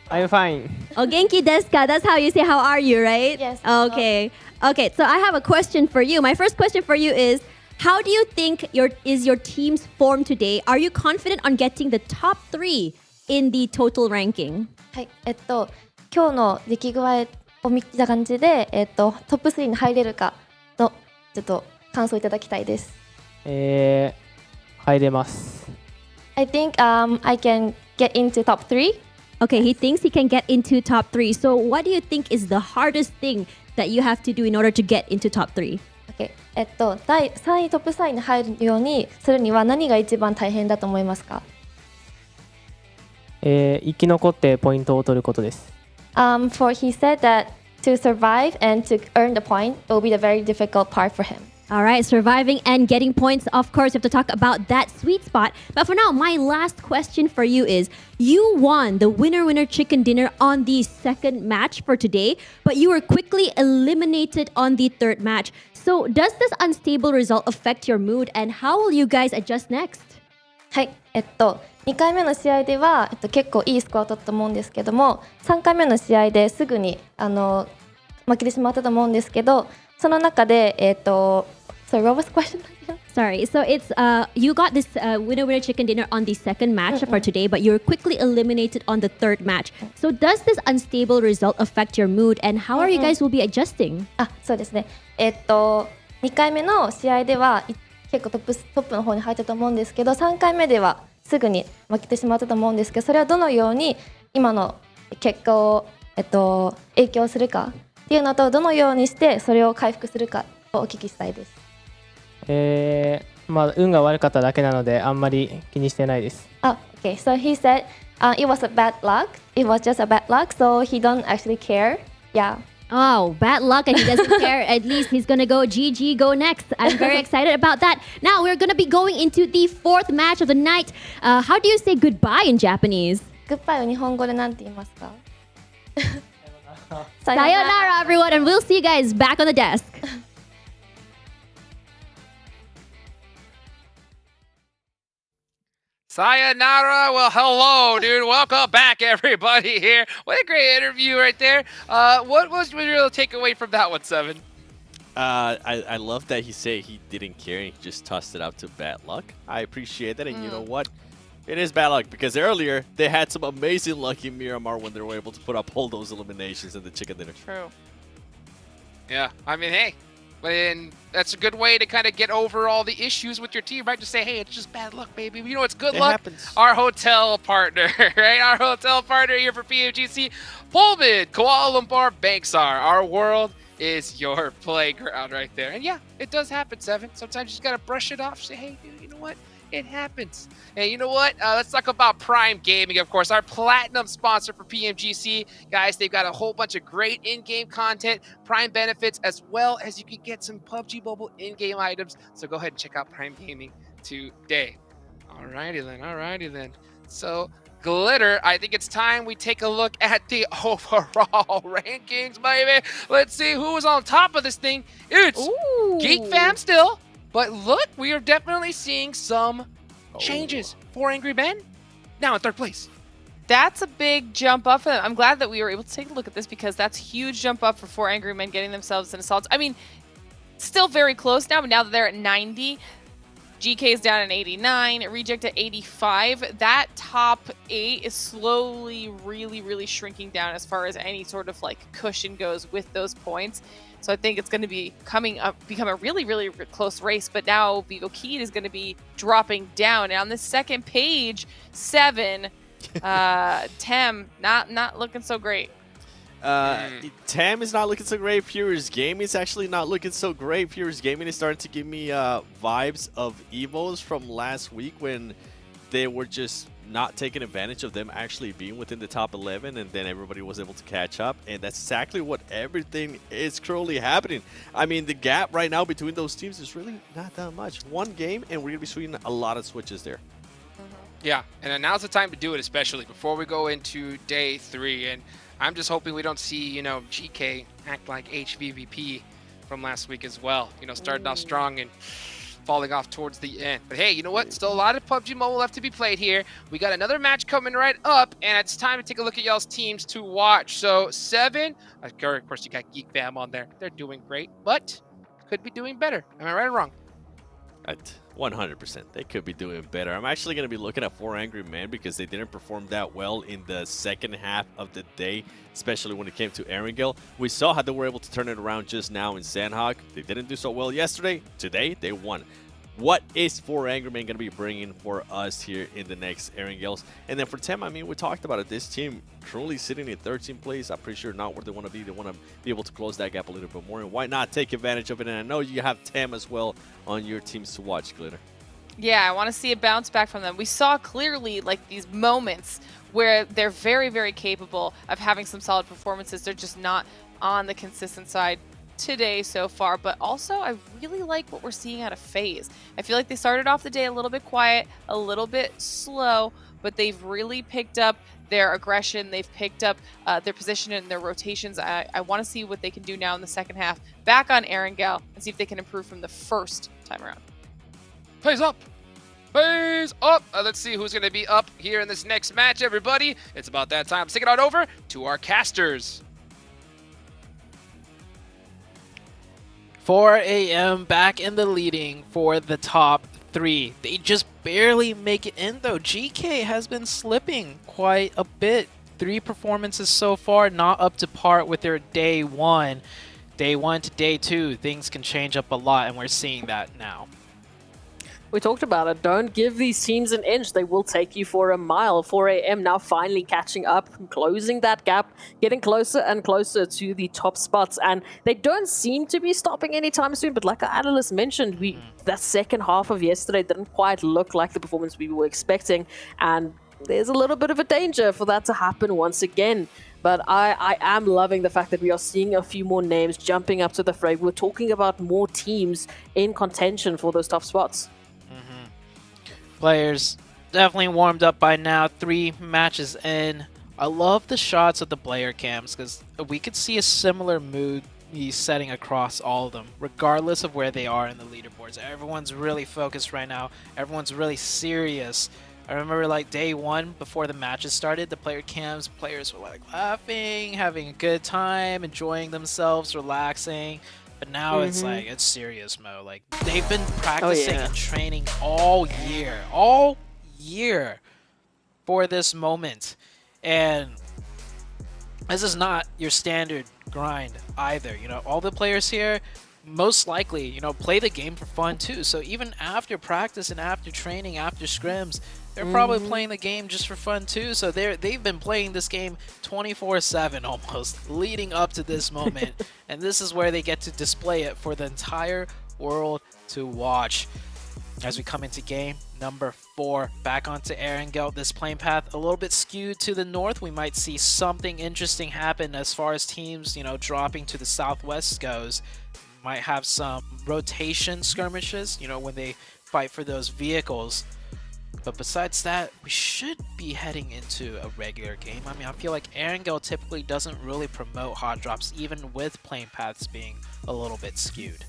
I'm fine. Oh, genki desu ka? That's how you say how are you, right? Yes. Okay. Okay, so I have a question for you. My first question for you is, how do you think your team's form today? Are you confident on getting the top 3 in the total ranking? はい、今日の出来具合を見た感じで、トップ3に入れるかのちょっと感想いただきたいです。入れます。I think I can get into top 3. Okay, he thinks he can get into top 3. So what do you think is the hardest thing that you have to do in order to get into top 3? Okay. 第3位トップ3位に入るようにするには何が一番大変だと思いますか？生き残ってポイントを取ることです。For he said that to survive and to earn the point will be the very difficult part for him. All right, surviving and getting points. Of course, we have to talk about that sweet spot. But for now, my last question for you is, you won the winner chicken dinner on the second match for today, but you were quickly eliminated on the third match. So does this unstable result affect your mood, and how will you guys adjust next? はい、2回目の試合では、結構いいスコアを取ったと思うんですけども、3回目の試合ですぐに負けてしまったと思うんですけど、その中でSorry, what was the question? Sorry, so it's you got this winner chicken dinner on the second match for today, but you were quickly eliminated on the third match. So does this unstable result affect your mood, and how are you guys will be adjusting? そうですね。2回目の試合では結構トップの方に入ったと思うんですけど、3回目ではすぐに負けてしまったと思うんですけど、それはどのように今の結果を影響するかっていうのと、どのようにしてそれを回復するかをお聞きしたいです。まあ運が悪かっただけなのであんまり気にしてないです。Okay, so he said it was a bad luck. It was just a bad luck, so he don't actually care. Yeah. Oh, bad luck and he doesn't care. At least he's going to go GG, go next. I'm very excited about that. Now we're going to be going into the 4th match of the night. How do you say goodbye in Japanese? Goodbye を日本語で何て言いますか？Sayonara, everyone, and we'll see you guys back on the desk. Sayonara. Well, hello, dude. Welcome back, everybody here. What a great interview right there. What was your real takeaway from that one, 7? I love that he said he didn't care and he just tossed it out to bad luck. I appreciate that, and you know what? It is bad luck because earlier they had some amazing luck in Miramar when they were able to put up all those eliminations in the chicken dinner. True. Yeah, I mean, hey, and that's a good way to kind of get over all the issues with your team, right? Just say, hey, it's just bad luck, baby. You know, it's good luck. Happens. Our hotel partner, right? Our hotel partner here for PMGC, Pullman, Kuala Lumpur, Banksar. Our world is your playground right there. And yeah, it does happen, Seven. Sometimes you just got to brush it off. Say, hey, dude, you know what? It happens. And you know what? Let's talk about Prime Gaming, of course, our platinum sponsor for PMGC. Guys, they've got a whole bunch of great in-game content, Prime benefits, as well as you can get some PUBG Mobile in-game items. So go ahead and check out Prime Gaming today. Alrighty then. So, Glitter, I think it's time we take a look at the overall rankings, baby. Let's see who is on top of this thing. It's Geek Fam still. But look, we are definitely seeing some changes. 4 Angry Men, now in 3rd place. That's a big jump up for them. I'm glad that we were able to take a look at this because that's a huge jump up for 4 Angry Men getting themselves in assaults. I mean, still very close now, but now that they're at 90, GK is down at 89, Reject at 85. That top 8 is slowly really shrinking down as far as any sort of like cushion goes with those points. So I think it's going to be become a really close race. But now Vivo Keed is going to be dropping down. And on the second page, 7, Tem, not looking so great. Tam is not looking so great. Furious Gaming is actually not looking so great. Furious Gaming is starting to give me vibes of Evos from last week when they were just not taking advantage of them actually being within the top 11, and then everybody was able to catch up, and that's exactly what everything is currently happening. I mean, the gap right now between those teams is really not that much. One game, and we're going to be seeing a lot of switches there. Yeah, and now's the time to do it, especially before we go into day 3. And I'm just hoping we don't see, you know, GK act like HVVP from last week as well. You know, starting off strong and falling off towards the end. But hey, you know what? Still a lot of PUBG Mobile left to be played here. We got another match coming right up, and it's time to take a look at y'all's teams to watch. So 7, of course you got Geek Fam on there. They're doing great, but could be doing better. Am I right or wrong? At 100%, they could be doing better. I'm actually going to be looking at 4 Angry Men because they didn't perform that well in the second half of the day, especially when it came to Erangel. We saw how they were able to turn it around just now in Sandhawk. They didn't do so well yesterday. Today, they won. What is 4 Angry Men going to be bringing for us here in the next Erangels? And then for Tem, I mean, we talked about it. This team truly sitting in 13th place. I'm pretty sure not where they want to be. They want to be able to close that gap a little bit more. And why not take advantage of it? And I know you have Tem as well on your teams to watch, Glitter. Yeah, I want to see a bounce back from them. We saw clearly like these moments where they're very capable of having some solid performances. They're just not on the consistent side today so far, but also I really like what we're seeing out of FaZe. I feel like they started off the day a little bit quiet, a little bit slow, but they've really picked up their aggression. They've picked up their position and their rotations. I want to see what they can do now in the second half. Back on Erangel and see if they can improve from the first time around. FaZe up! FaZe up! Let's see who's going to be up here in this next match, everybody. It's about that time. Let's take it on over to our casters. 4 AM back in the leading for the top 3. They just barely make it in though. GK has been slipping quite a bit. 3 performances so far, not up to par with their day 1. Day 1 to day 2, things can change up a lot, and we're seeing that now. We talked about it. Don't give these teams an inch. They will take you for a mile. 4 AM now finally catching up, closing that gap, getting closer and closer to the top spots. And they don't seem to be stopping anytime soon. But like our analyst mentioned, that second half of yesterday didn't quite look like the performance we were expecting. And there's a little bit of a danger for that to happen once again. But I am loving the fact that we are seeing a few more names jumping up to the fray. We're talking about more teams in contention for those top spots. Players definitely warmed up by now. 3 matches in. I love the shots of the player cams because we could see a similar mood setting across all of them, regardless of where they are in the leaderboards. Everyone's really focused right now. Everyone's really serious. I remember like day 1 before the matches started, the player cams, players were like laughing, having a good time, enjoying themselves, relaxing. But now it's like, it's serious mode. Like, they've been practicing and training all year for this moment. And this is not your standard grind either. You know, all the players here most likely, you know, play the game for fun too. So even after practice and after training, after scrims, they're probably playing the game just for fun too. So they've been playing this game 24/7 almost leading up to this moment. And this is where they get to display it for the entire world to watch. As we come into game number 4, back onto Erangel. This playing path a little bit skewed to the north. We might see something interesting happen as far as teams, you know, dropping to the southwest goes. Might have some rotation skirmishes, you know, when they fight for those vehicles. But besides that, we should be heading into a regular game. I mean, I feel like Erangel typically doesn't really promote hot drops, even with playing paths being a little bit skewed.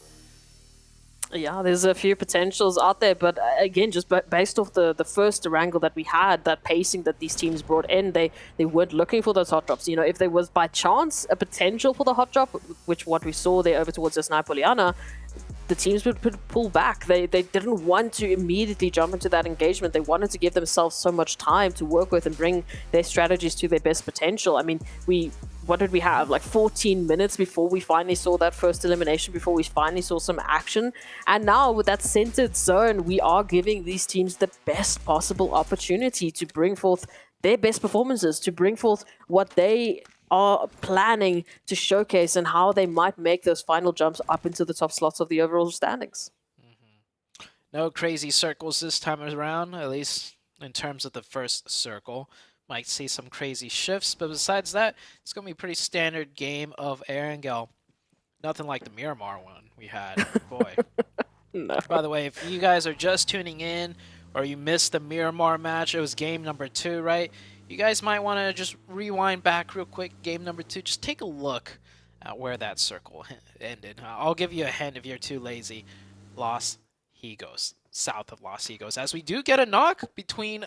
Yeah, there's a few potentials out there, but again, just based off the first wrangle that we had, that pacing that these teams brought in, they weren't looking for those hot drops. You know, if there was by chance a potential for the hot drop, which what we saw there over towards the Snaipoliana, the teams would pull back. They didn't want to immediately jump into that engagement. They wanted to give themselves so much time to work with and bring their strategies to their best potential. I mean, what did we have? Like 14 minutes before we finally saw that first elimination, before we finally saw some action. And now with that centered zone, we are giving these teams the best possible opportunity to bring forth their best performances, to bring forth what they are planning to showcase and how they might make those final jumps up into the top slots of the overall standings. No crazy circles this time around, at least in terms of the first circle. Might see some crazy shifts, but besides that, it's going to be a pretty standard game of Erangel. Nothing like the Miramar one we had. Boy. No. By the way, if you guys are just tuning in or you missed the Miramar match, it was game number 2, right? You guys might want to just rewind back real quick. Game number 2, just take a look at where that circle ended. I'll give you a hint if you're too lazy. Los Higos, south of Los Higos. As we do get a knock between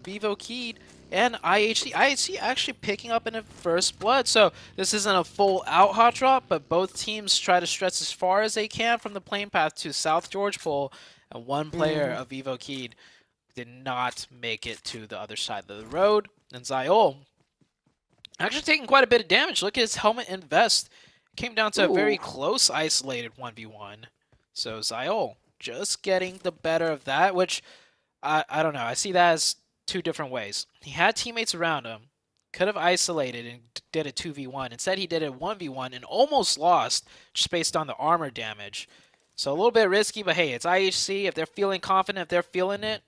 Vivo Keed and IHC. IHC actually picking up in a first blood. So this isn't a full out hot drop, but both teams try to stretch as far as they can from the plane path to South George Pole. And one player of Vivo Keed did not make it to the other side of the road. And Zayol actually taking quite a bit of damage. Look at his helmet and vest. Came down to a very close isolated 1v1. So Zayol just getting the better of that, which I don't know. I see that as two different ways. He had teammates around him, could have isolated and did a 2v1. Instead, he did a 1v1 and almost lost just based on the armor damage. So a little bit risky, but hey, it's IHC. If they're feeling confident, if they're feeling it,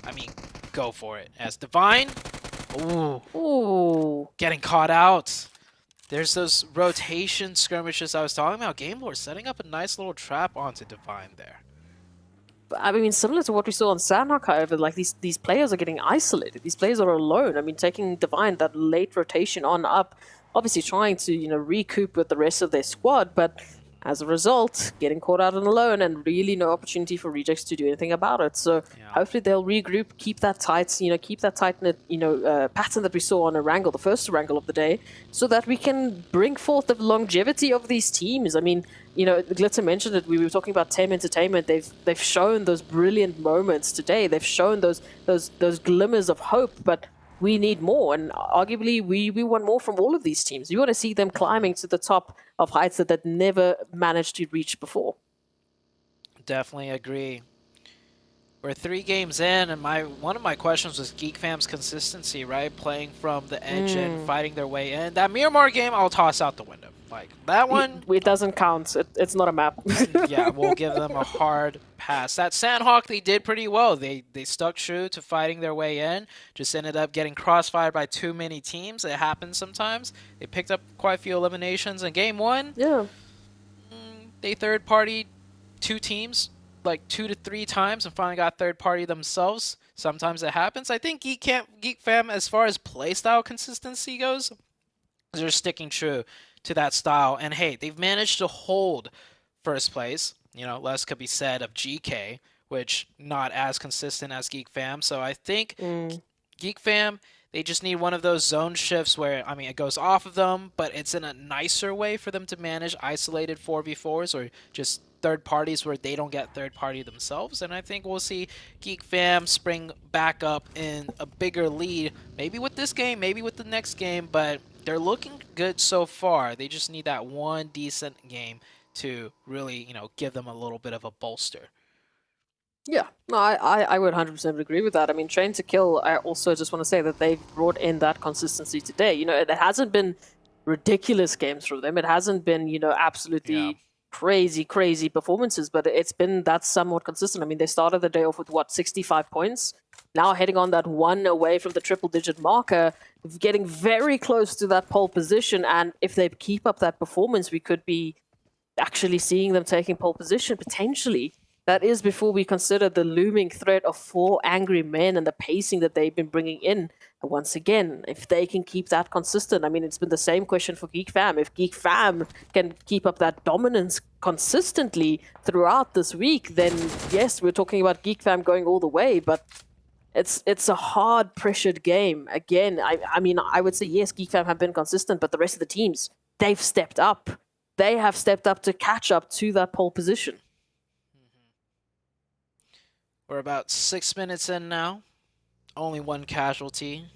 I mean, go for it. As Divine, getting caught out. There's those rotation skirmishes I was talking about. Game Lord setting up a nice little trap onto Divine there. I mean, similar to what we saw on Sandhawk, however, like these players are getting isolated. These players are alone. I mean, taking Divine, that late rotation on up, obviously trying to, you know, recoup with the rest of their squad, but as a result, getting caught out and alone and really no opportunity for Rejects to do anything about it. So hopefully they'll regroup, keep that tight, you know, keep that tight-knit, you know, pattern that we saw on Erangel, the first Erangel of the day, so that we can bring forth the longevity of these teams. I mean, you know, Glitter mentioned it. We were talking about Tame Entertainment. They've shown those brilliant moments today. They've shown those glimmers of hope, but we need more, and arguably we want more from all of these teams. We want to see them climbing to the top of heights that they've never managed to reach before. Definitely agree. We're 3 games in, and one of my questions was Geek Fam's consistency, right? Playing from the edge and fighting their way in. That Miramar game, I'll toss out the window. Like, that one... It doesn't count. It's not a map. Yeah, we'll give them a hard pass. That Sandhawk, they did pretty well. They stuck true to fighting their way in. Just ended up getting crossfired by too many teams. It happens sometimes. They picked up quite a few eliminations in game 1. Yeah. They third-partied 2 teams, like 2 to 3 times, and finally got third-party themselves. Sometimes it happens. I think Geek Fam, as far as playstyle consistency goes, they're sticking true to that style. And hey, they've managed to hold first place. You know, less could be said of GK, which not as consistent as Geek Fam. So I think Geek Fam, They just need one of those zone shifts where, I mean, it goes off of them, but it's in a nicer way for them to manage isolated 4v4s or just third parties where they don't get third party themselves. And I think we'll see Geek Fam spring back up in a bigger lead, maybe with this game, maybe with the next game, but they're looking good so far. They just need that one decent game to really, you know, give them a little bit of a bolster. Yeah, no, I would 100% agree with that. I mean, Train to Kill, I also just want to say that they've brought in that consistency today. You know, it hasn't been ridiculous games from them. It hasn't been, you know, absolutely crazy performances, but it's been that somewhat consistent. I mean, they started the day off with, what, 65 points? Now heading on that one away from the triple-digit marker, getting very close to that pole position, and if they keep up that performance, we could be actually seeing them taking pole position, potentially. That is before we consider the looming threat of 4 angry men and the pacing that they've been bringing in. And once again, if they can keep that consistent, I mean, it's been the same question for Geek Fam. If Geek Fam can keep up that dominance consistently throughout this week, then yes, we're talking about Geek Fam going all the way, but it's a hard pressured game. Again, I mean, I would say yes, Geek Fam have been consistent, but the rest of the teams, they've stepped up. They have stepped up to catch up to that pole position. We're about 6 minutes in now. Only one casualty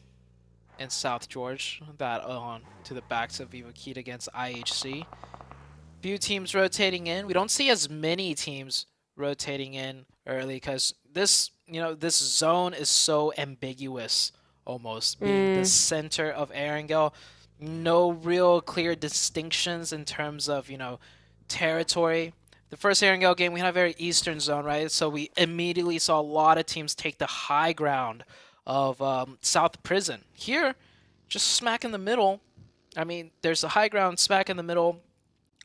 in South George. That on to the backs of Viva Keat against IHC. Few teams rotating in. We don't see as many teams rotating in early because this, you know, this zone is so ambiguous almost. Being the center of Erangel. No real clear distinctions in terms of, you know, territory. The first Erangel game, we had a very eastern zone, right? So we immediately saw a lot of teams take the high ground of South Prison. Here, just smack in the middle. I mean, there's a high ground smack in the middle,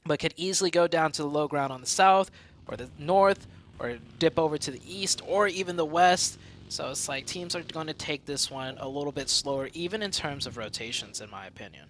but could easily go down to the low ground on the south or the north or dip over to the east or even the west. So it's like teams are going to take this one a little bit slower, even in terms of rotations, in my opinion.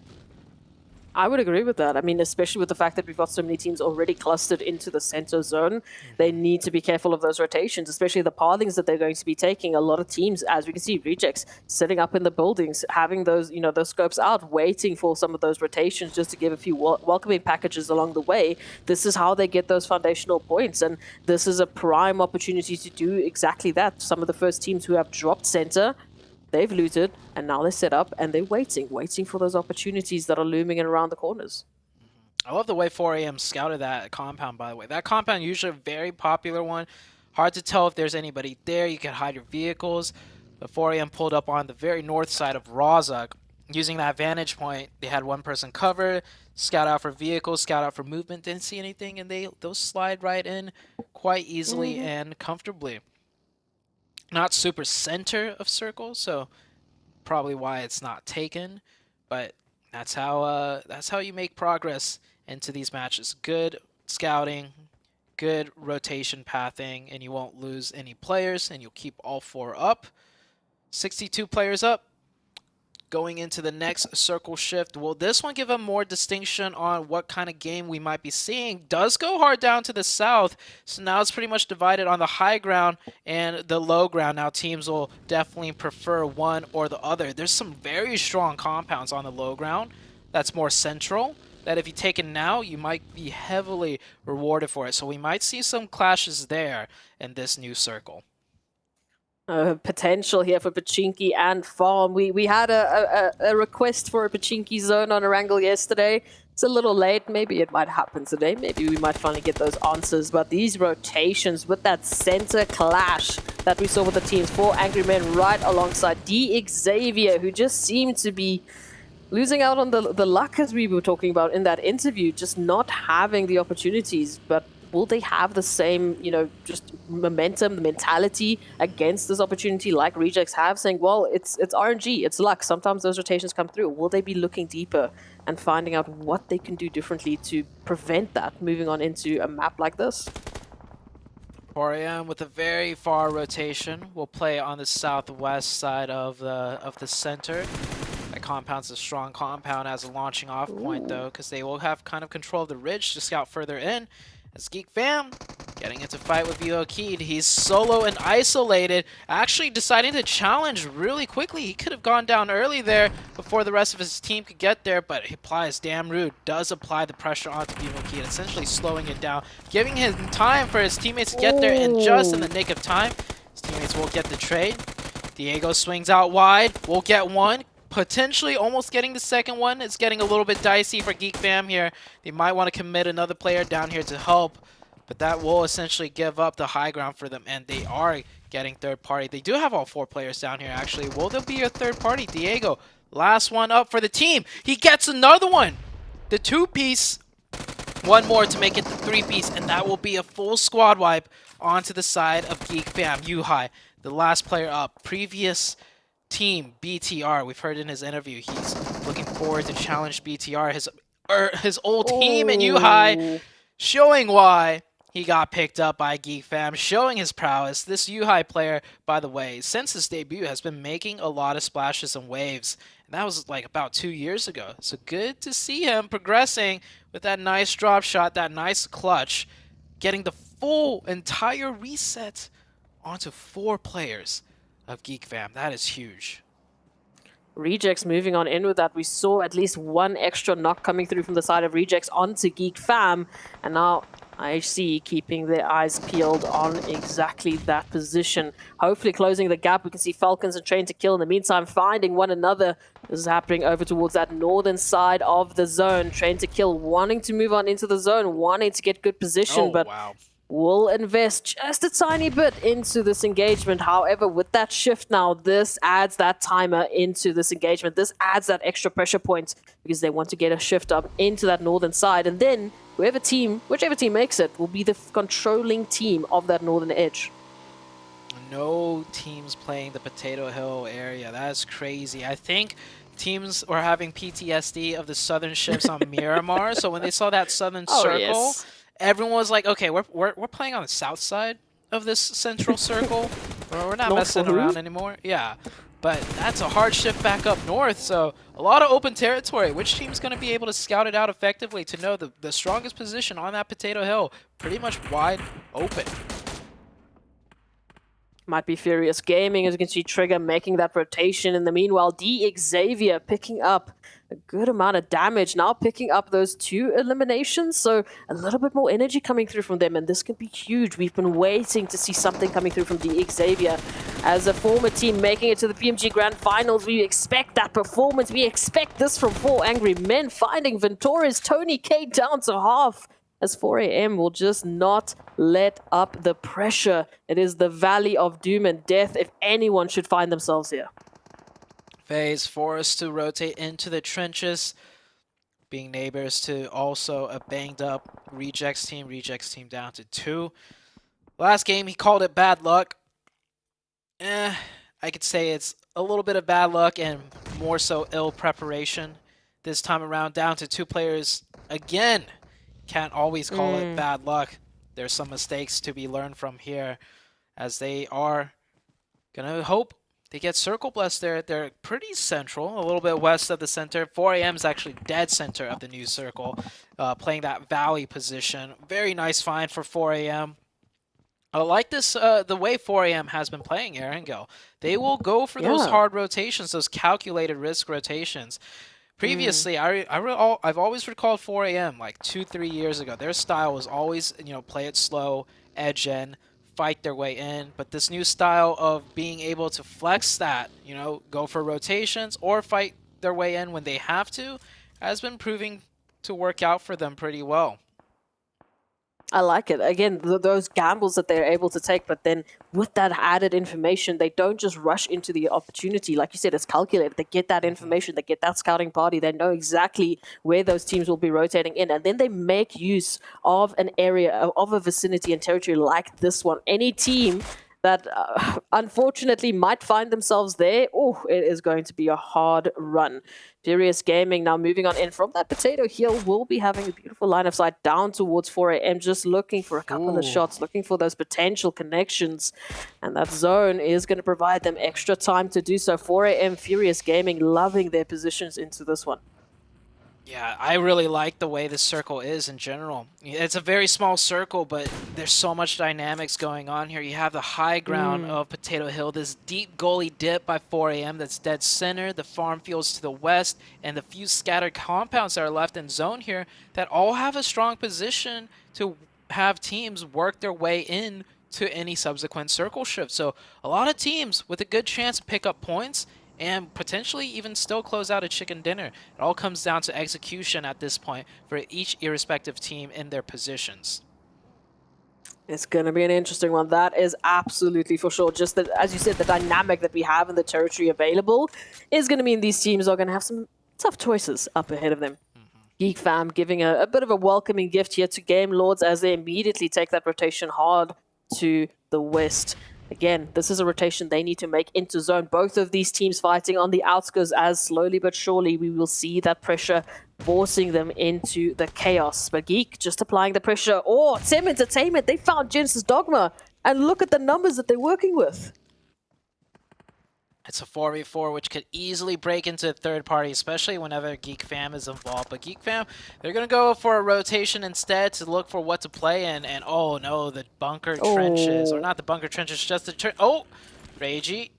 I would agree with that. I mean, especially with the fact that we've got so many teams already clustered into the center zone, they need to be careful of those rotations, especially the pathings that they're going to be taking. A lot of teams, as we can see, Rejects sitting up in the buildings, having those, you know, those scopes out, waiting for some of those rotations just to give a few welcoming packages along the way. This is how they get those foundational points, and this is a prime opportunity to do exactly that. Some of the first teams who have dropped center, they've looted, and now they're set up, and they're waiting for those opportunities that are looming in around the corners. I love the way 4AM scouted that compound, by the way. That compound usually a very popular one. Hard to tell if there's anybody there. You can hide your vehicles. But 4AM pulled up on the very north side of Rozhok. Using that vantage point, they had one person covered, scout out for vehicles, scout out for movement, didn't see anything, and those slide right in quite easily and comfortably. Not super center of circle, so probably why it's not taken, but that's how you make progress into these matches. Good scouting, good rotation pathing, and you won't lose any players, and you'll keep all 4 up. 62 players up. Going into the next circle shift, will this one give a more distinction on what kind of game we might be seeing? Does go hard down to the south, so now it's pretty much divided on the high ground and the low ground. Now teams will definitely prefer one or the other. There's some very strong compounds on the low ground that's more central, that if you take it now, you might be heavily rewarded for it. So we might see some clashes there in this new circle. Potential here for Pachinki and Farm. We had a request for a Pachinki zone on Erangel yesterday. It's a little late. Maybe it might happen today. Maybe we might finally get those answers. But these rotations with that center clash that we saw with the teams, 4 angry men right alongside D Xavier, who just seemed to be losing out on the luck, as we were talking about in that interview, just not having the opportunities. But will they have the same, you know, just momentum, the mentality against this opportunity like Rejects have, saying, well, it's RNG, it's luck, sometimes those rotations come through? Will they be looking deeper and finding out what they can do differently to prevent that moving on into a map like this? 4AM with a very far rotation will play on the southwest side of the center. That compound's a strong compound as a launching off point, though, because they will have kind of control of the ridge to scout further in. As Geek Fam getting into fight with Vivo Keed. He's solo and isolated, actually deciding to challenge really quickly. He could have gone down early there before the rest of his team could get there, but he applies damn rude, does apply the pressure onto Vivo Keed, essentially slowing it down, giving him time for his teammates to get there, and just in the nick of time, his teammates will get the trade. Diego swings out wide, will get one, potentially almost getting the second one. It's getting a little bit dicey for Geek Fam here. They might want to commit another player down here to help, but that will essentially give up the high ground for them, and they are getting third party. They do have all 4 players down here, actually. Will there be a third party? Diego, last one up for the team. He gets another one. The 2-piece. One more to make it the 3-piece, and that will be a full squad wipe onto the side of Geek Fam. Yuhai, the last player up. Previous team, BTR. We've heard in his interview he's looking forward to challenge BTR, his old team, and Yuhai showing why he got picked up by Geek Fam, showing his prowess. This Yuhai player, by the way, since his debut has been making a lot of splashes and waves. And that was like about 2 years ago. So good to see him progressing with that nice drop shot, that nice clutch, getting the full entire reset onto 4 players of Geek Fam. That is huge. Rejects moving on in with that. We saw at least one extra knock coming through from the side of Rejects onto Geek Fam, and now IHC keeping their eyes peeled on exactly that position. Hopefully closing the gap. We can see Falcons and Train to Kill in the meantime finding one another. This is happening over towards that northern side of the zone. Train to Kill wanting to move on into the zone, wanting to get good position, but will invest just a tiny bit into this engagement. However, with that shift now, this adds that timer into this engagement. This adds that extra pressure point because they want to get a shift up into that northern side. And then whichever team makes it will be the controlling team of that northern edge. No teams playing the Potato Hill area. That's crazy. I think teams were having PTSD of the southern ships on Miramar. So when they saw that southern circle, everyone was like, okay, we're playing on the south side of this central circle. We're not messing around anymore. Yeah, but that's a hard shift back up north, so a lot of open territory. Which team's going to be able to scout it out effectively to know the strongest position on that Potato Hill? Pretty much wide open. Might be Furious Gaming, as you can see Trigger making that rotation. In the meanwhile, D Xavier picking up a good amount of damage, now picking up those 2 eliminations, so a little bit more energy coming through from them, and this can be huge. We've been waiting to see something coming through from D Xavier. As a former team making it to the PMG Grand Finals, we expect that performance. We expect this from 4 Angry Men, finding Ventura's Tony K down to half, as 4AM will just not let up the pressure. It is the Valley of Doom and Death if anyone should find themselves here. FaZe forced to rotate into the trenches, being neighbors to also a banged up Rejects team. Rejects team down to 2. Last game, he called it bad luck. I could say it's a little bit of bad luck and more so ill preparation. This time around, down to 2 players again. Can't always call it bad luck. There's some mistakes to be learned from here, as they are gonna hope they get circle blessed there. They're pretty central, a little bit west of the center. 4AM is actually dead center of the new circle, playing that valley position. Very nice find for 4AM. I like this, the way 4AM has been playing Erangel. They will go for those hard rotations, those calculated risk rotations. Previously, I've always recalled 4AM like 2-3 years ago. Their style was always, play it slow, edge in, fight their way in. But this new style of being able to flex that, go for rotations or fight their way in when they have to, has been proving to work out for them pretty well. I like it. Again, those gambles that they're able to take, but then with that added information, they don't just rush into the opportunity. Like you said, it's calculated. They get that information, they get that scouting party, they know exactly where those teams will be rotating in, and then they make use of an area, of a vicinity and territory like this one. Any team that unfortunately might find themselves there, it is going to be a hard run. Furious Gaming now moving on in from that Potato Hill will be having a beautiful line of sight down towards 4AM, just looking for a couple of shots, looking for those potential connections. And that zone is going to provide them extra time to do so. 4AM Furious Gaming loving their positions into this one. Yeah, I really like the way this circle is in general. It's a very small circle, but there's so much dynamics going on here. You have the high ground of Potato Hill, this deep gully dip by 4 a.m. that's dead center, the farm fields to the west, and the few scattered compounds that are left in zone here that all have a strong position to have teams work their way in to any subsequent circle shift. So a lot of teams with a good chance to pick up points and potentially even still close out a chicken dinner. It all comes down to execution at this point for each irrespective team in their positions. It's going to be an interesting one. That is absolutely for sure. Just that, as you said, the dynamic that we have in the territory available is going to mean these teams are going to have some tough choices up ahead of them. Geek Fam giving a bit of a welcoming gift here to Game Lords as they immediately take that rotation hard to the west. Again, this is a rotation they need to make into zone. Both of these teams fighting on the outskirts as slowly but surely we will see that pressure forcing them into the chaos. But Geek just applying the pressure. Oh, Tim Entertainment, they found Genesis Dogma. And look at the numbers that they're working with. It's a 4v4, which could easily break into a third party, especially whenever Geek Fam is involved. But Geek Fam, they're going to go for a rotation instead to look for what to play in. And oh no, the bunker trenches. Or not the bunker trenches, just the oh, Reiji.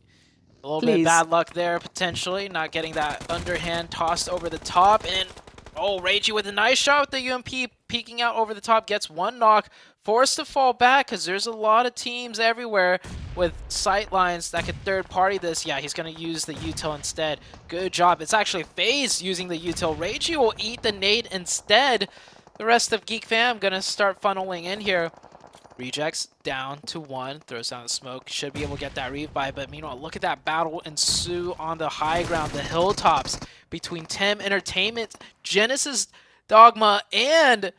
A little bit of bad luck there, potentially. Not getting that underhand tossed over the top. And oh, Reiji with a nice shot with the UMP peeking out over the top. Gets one knock. Forced to fall back because there's a lot of teams everywhere with sight lines that could third party this. Yeah, he's going to use the util instead. Good job. It's actually FaZe using the util. Reiji will eat the nade instead. The rest of Geek Fam going to start funneling in here. Rejects down to 1. Throws down the smoke. Should be able to get that revive. But meanwhile, look at that battle ensue on the high ground, the hilltops between Tem Entertainment, Genesis Dogma, and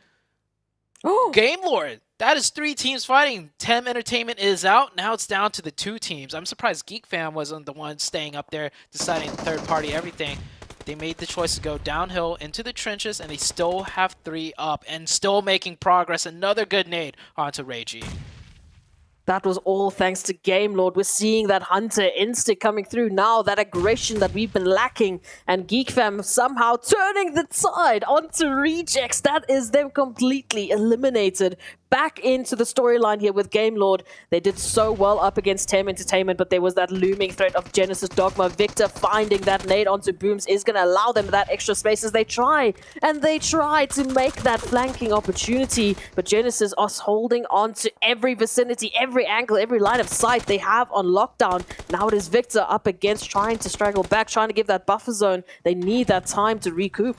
Game Lord. That is 3 teams fighting. Tem Entertainment is out. Now it's down to the 2 teams. I'm surprised Geek Fam wasn't the one staying up there deciding third party everything. They made the choice to go downhill into the trenches, and they still have 3 up and still making progress. Another good nade onto Reiji. That was all thanks to Game Lord. We're seeing that Hunter instinct coming through now, that aggression that we've been lacking, and Geek Fam somehow turning the tide onto Rejects. That is them completely eliminated. Back into the storyline here with Game Lord. They did so well up against Tem Entertainment, but there was that looming threat of Genesis Dogma. Victor finding that nade onto Booms is going to allow them that extra space as they try. And they try to make that flanking opportunity, but Genesis are holding on to every vicinity, every angle, every line of sight they have on lockdown. Now it is Victor up against, trying to straggle back, trying to give that buffer zone. They need that time to recoup.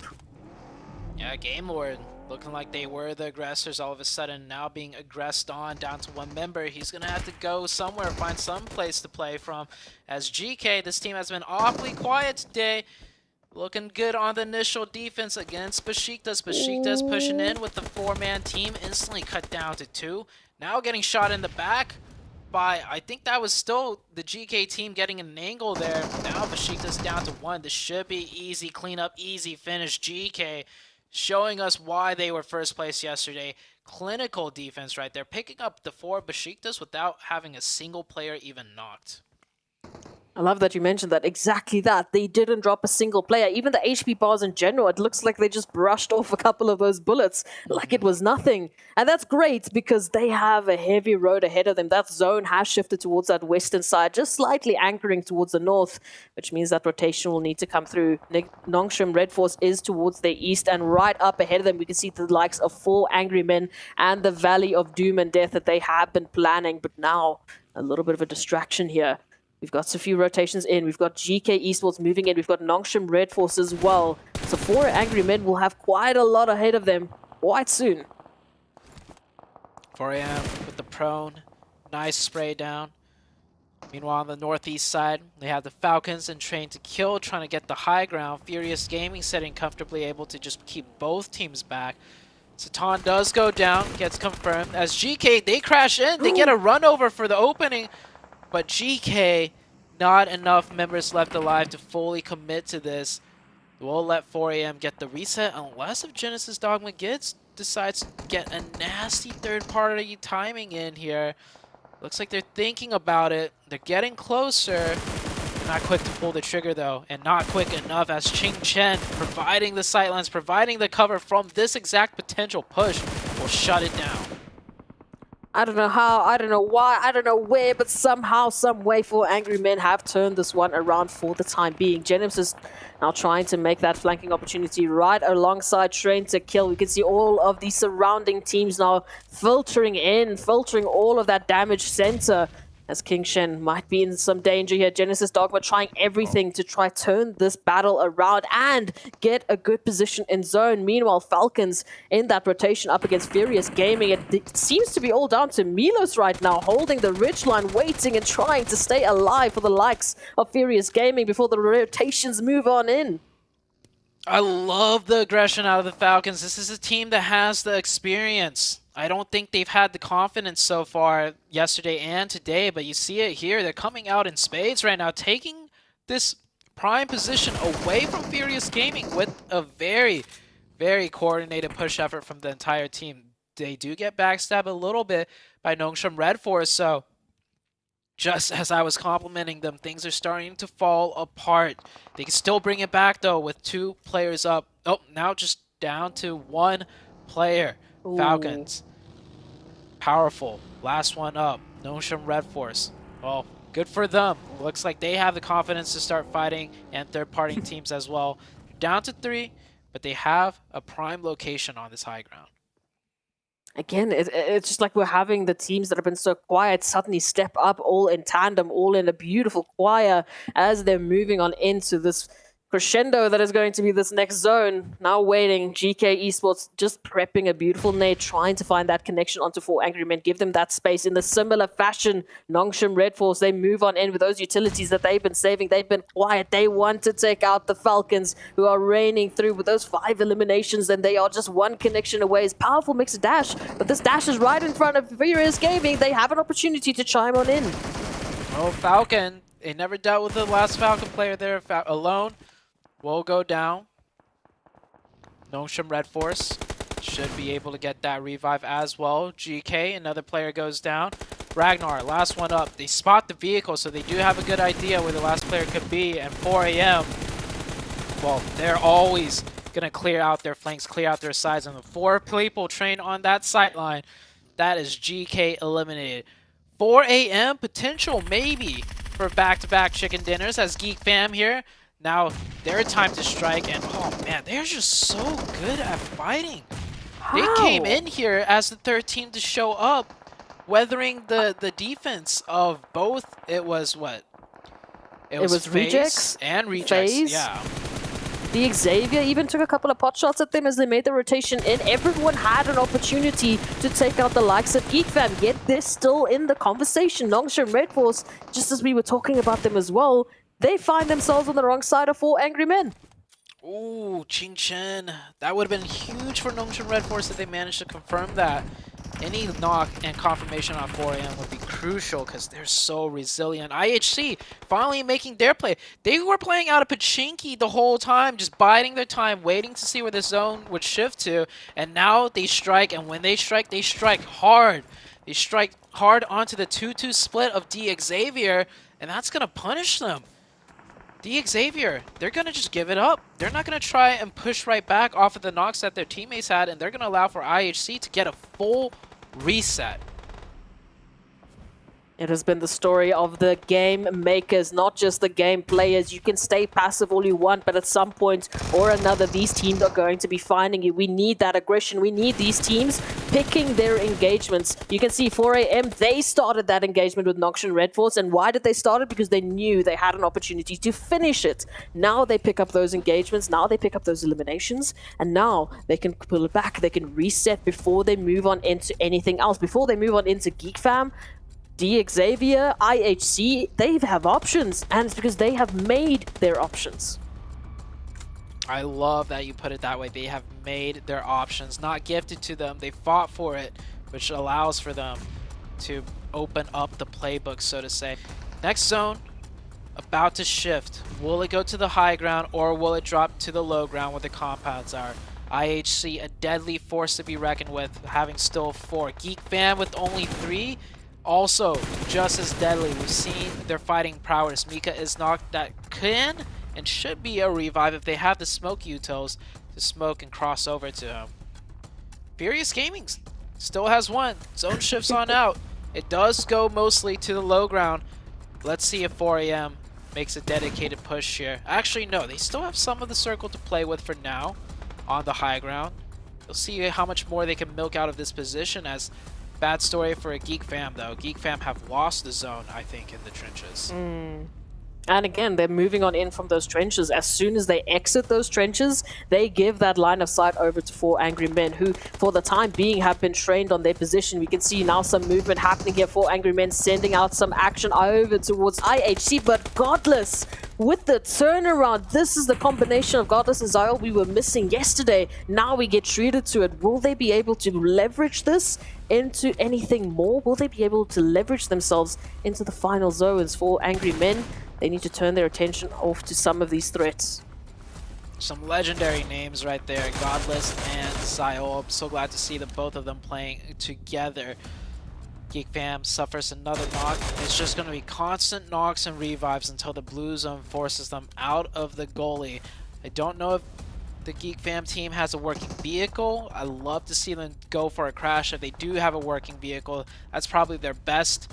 Yeah, Game Lord looking like they were the aggressors, all of a sudden now being aggressed on, down to 1 member. He's going to have to go somewhere, find some place to play from. As GK, this team has been awfully quiet today. Looking good on the initial defense against Besiktas. Besiktas pushing in with the 4-man team, instantly cut down to 2. Now getting shot in the back by, I think that was still the GK team getting an angle there. Now Besiktas down to 1. This should be easy cleanup, easy finish. GK showing us why they were first place yesterday. Clinical defense right there, picking up the 4 Besiktas without having a single player even knocked. I love that you mentioned that. Exactly that. They didn't drop a single player. Even the HP bars in general, it looks like they just brushed off a couple of those bullets like it was nothing. And that's great because they have a heavy road ahead of them. That zone has shifted towards that western side, just slightly anchoring towards the north, which means that rotation will need to come through. Nongshim Red Force is towards the east, and right up ahead of them, we can see the likes of 4 Angry Men and the Valley of Doom and Death that they have been planning. But now, a little bit of a distraction here. We've got a few rotations in. We've got GK Esports moving in. We've got Nongshim Red Force as well. So 4 Angry Men will have quite a lot ahead of them quite soon. 4 a.m. with the prone. Nice spray down. Meanwhile, on the northeast side, they have the Falcons and Train to Kill trying to get the high ground. Furious Gaming sitting comfortably, able to just keep both teams back. Satan does go down, gets confirmed. As GK, they crash in. They get a run over for the opening. But GK, not enough members left alive to fully commit to this. We'll let 4 a.m. get the reset unless if Genesis Dogma decides to get a nasty third-party timing in here. Looks like they're thinking about it. They're getting closer. Not quick to pull the trigger though, and not quick enough as Ching Chen providing the sightlines, providing the cover from this exact potential push will shut it down. I don't know how, I don't know why, I don't know where, but somehow, some way, 4 Angry Men have turned this one around for the time being. Jenims is now trying to make that flanking opportunity right alongside Train to Kill. We can see all of the surrounding teams now filtering in, filtering all of that damage center. As King Shen might be in some danger here. Genesis Dogma trying everything to try turn this battle around and get a good position in zone. Meanwhile, Falcons in that rotation up against Furious Gaming. It seems to be all down to Milos right now, holding the ridgeline, waiting and trying to stay alive for the likes of Furious Gaming before the rotations move on in. I love the aggression out of the Falcons. This is a team that has the experience. I don't think they've had the confidence so far yesterday and today, but you see it here. They're coming out in spades right now, taking this prime position away from Furious Gaming with a very, very coordinated push effort from the entire team. They do get backstabbed a little bit by Nongshim Red Force, so just as I was complimenting them, things are starting to fall apart. They can still bring it back, though, with 2 players up. Oh, now just down to 1 player. Ooh. Falcons. Powerful. Last one up. Nongshim Red Force. Well, good for them. Looks like they have the confidence to start fighting, and third-party teams as well. Down to 3, but they have a prime location on this high ground. Again, it's just like we're having the teams that have been so quiet suddenly step up all in tandem, all in a beautiful choir as they're moving on into this crescendo that is going to be this next zone. Now waiting, GK Esports just prepping a beautiful nade, trying to find that connection onto 4 Angry Men, give them that space. In the similar fashion, Nongshim Red Force, they move on in with those utilities that they've been saving. They've been quiet. They want to take out the Falcons, who are raining through with those 5 eliminations, and they are just 1 connection away. It's powerful mixed dash, but this dash is right in front of Furious Gaming. They have an opportunity to chime on in. Oh, Falcon. They never dealt with the last Falcon player there alone. Will go down. Nongshim Red Force should be able to get that revive as well. GK, another player goes down. Ragnar, last one up. They spot the vehicle, so they do have a good idea where the last player could be. And 4 AM, well, they're always going to clear out their flanks, clear out their sides. And the 4 people trained on that sight line, that is GK eliminated. 4 AM, potential maybe for back-to-back chicken dinners as Geek Fam here. Now, their time to strike, and oh man, they're just so good at fighting. How? They came in here as the 3rd team to show up, weathering the defense of both. It was what? It was FaZe Rejects and Rejects, FaZe. yeah. The Xavier even took a couple of pot shots at them as they made the rotation in. Everyone had an opportunity to take out the likes of Geek Fam, yet they're still in the conversation. Nongshim Red Force, just as we were talking about them as well, they find themselves on the wrong side of 4 Angry Men. Ooh, Ching Chen. That would have been huge for Nongshim Red Force if they managed to confirm that. Any knock and confirmation on 4 AM would be crucial because they're so resilient. IHC finally making their play. They were playing out of Pachinki the whole time, just biding their time, waiting to see where the zone would shift to. And now they strike, and when they strike hard. They strike hard onto the 2-2 split of D Xavier, and that's going to punish them. D Xavier, they're going to just give it up. They're not going to try and push right back off of the knocks that their teammates had, and they're going to allow for IHC to get a full reset. It has been the story of the game makers, not just the game players. You can stay passive all you want, but at some point or another, these teams are going to be finding you. We need that aggression. We need these teams picking their engagements. You can see 4 AM, they started that engagement with Nongshim Red Force. And why did they start it? Because they knew they had an opportunity to finish it. Now they pick up those engagements. Now they pick up those eliminations. And now they can pull it back. They can reset before they move on into anything else. Before they move on into Geek Fam, D Xavier, IHC, they have options, and it's because they have made their options. I love that you put it that way. They have made their options, not gifted to them. They fought for it, which allows for them to open up the playbook, so to say. Next zone, about to shift. Will it go to the high ground, or will it drop to the low ground where the compounds are? IHC, a deadly force to be reckoned with, having still 4. Geek Fam with only 3. also just as deadly. We've seen their fighting prowess. Mika is knocked. That can and should be a revive if they have the smoke utils to smoke and cross over to him. Furious Gaming still has one. Zone shifts on out. It does go mostly to the low ground. Let's see if 4AM makes a dedicated push here. Actually, no, they still have some of the circle to play with for now on the high ground. We'll see how much more they can milk out of this position. As bad story for a Geek Fam though. Geek Fam have lost the zone, I think, in the trenches. And again, they're moving on in from those trenches. As soon as they exit those trenches, they give that line of sight over to 4 Angry Men, who, for the time being, have been trained on their position. We can see now some movement happening here. 4 Angry Men sending out some action over towards IHC, but Godless with the turnaround. This is the combination of Godless and Zyle we were missing yesterday. Now we get treated to it. Will they be able to leverage this into anything more? Will they be able to leverage themselves into the final zones? 4 Angry Men, they need to turn their attention off to some of these threats. Some legendary names right there, Godless and Zyle. I'm so glad to see the both of them playing together. Geek Fam suffers another knock. It's just going to be constant knocks and revives until the blue zone forces them out of the goalie. I don't know if the Geek Fam team has a working vehicle. I love to see them go for a crash. If they do have a working vehicle, that's probably their best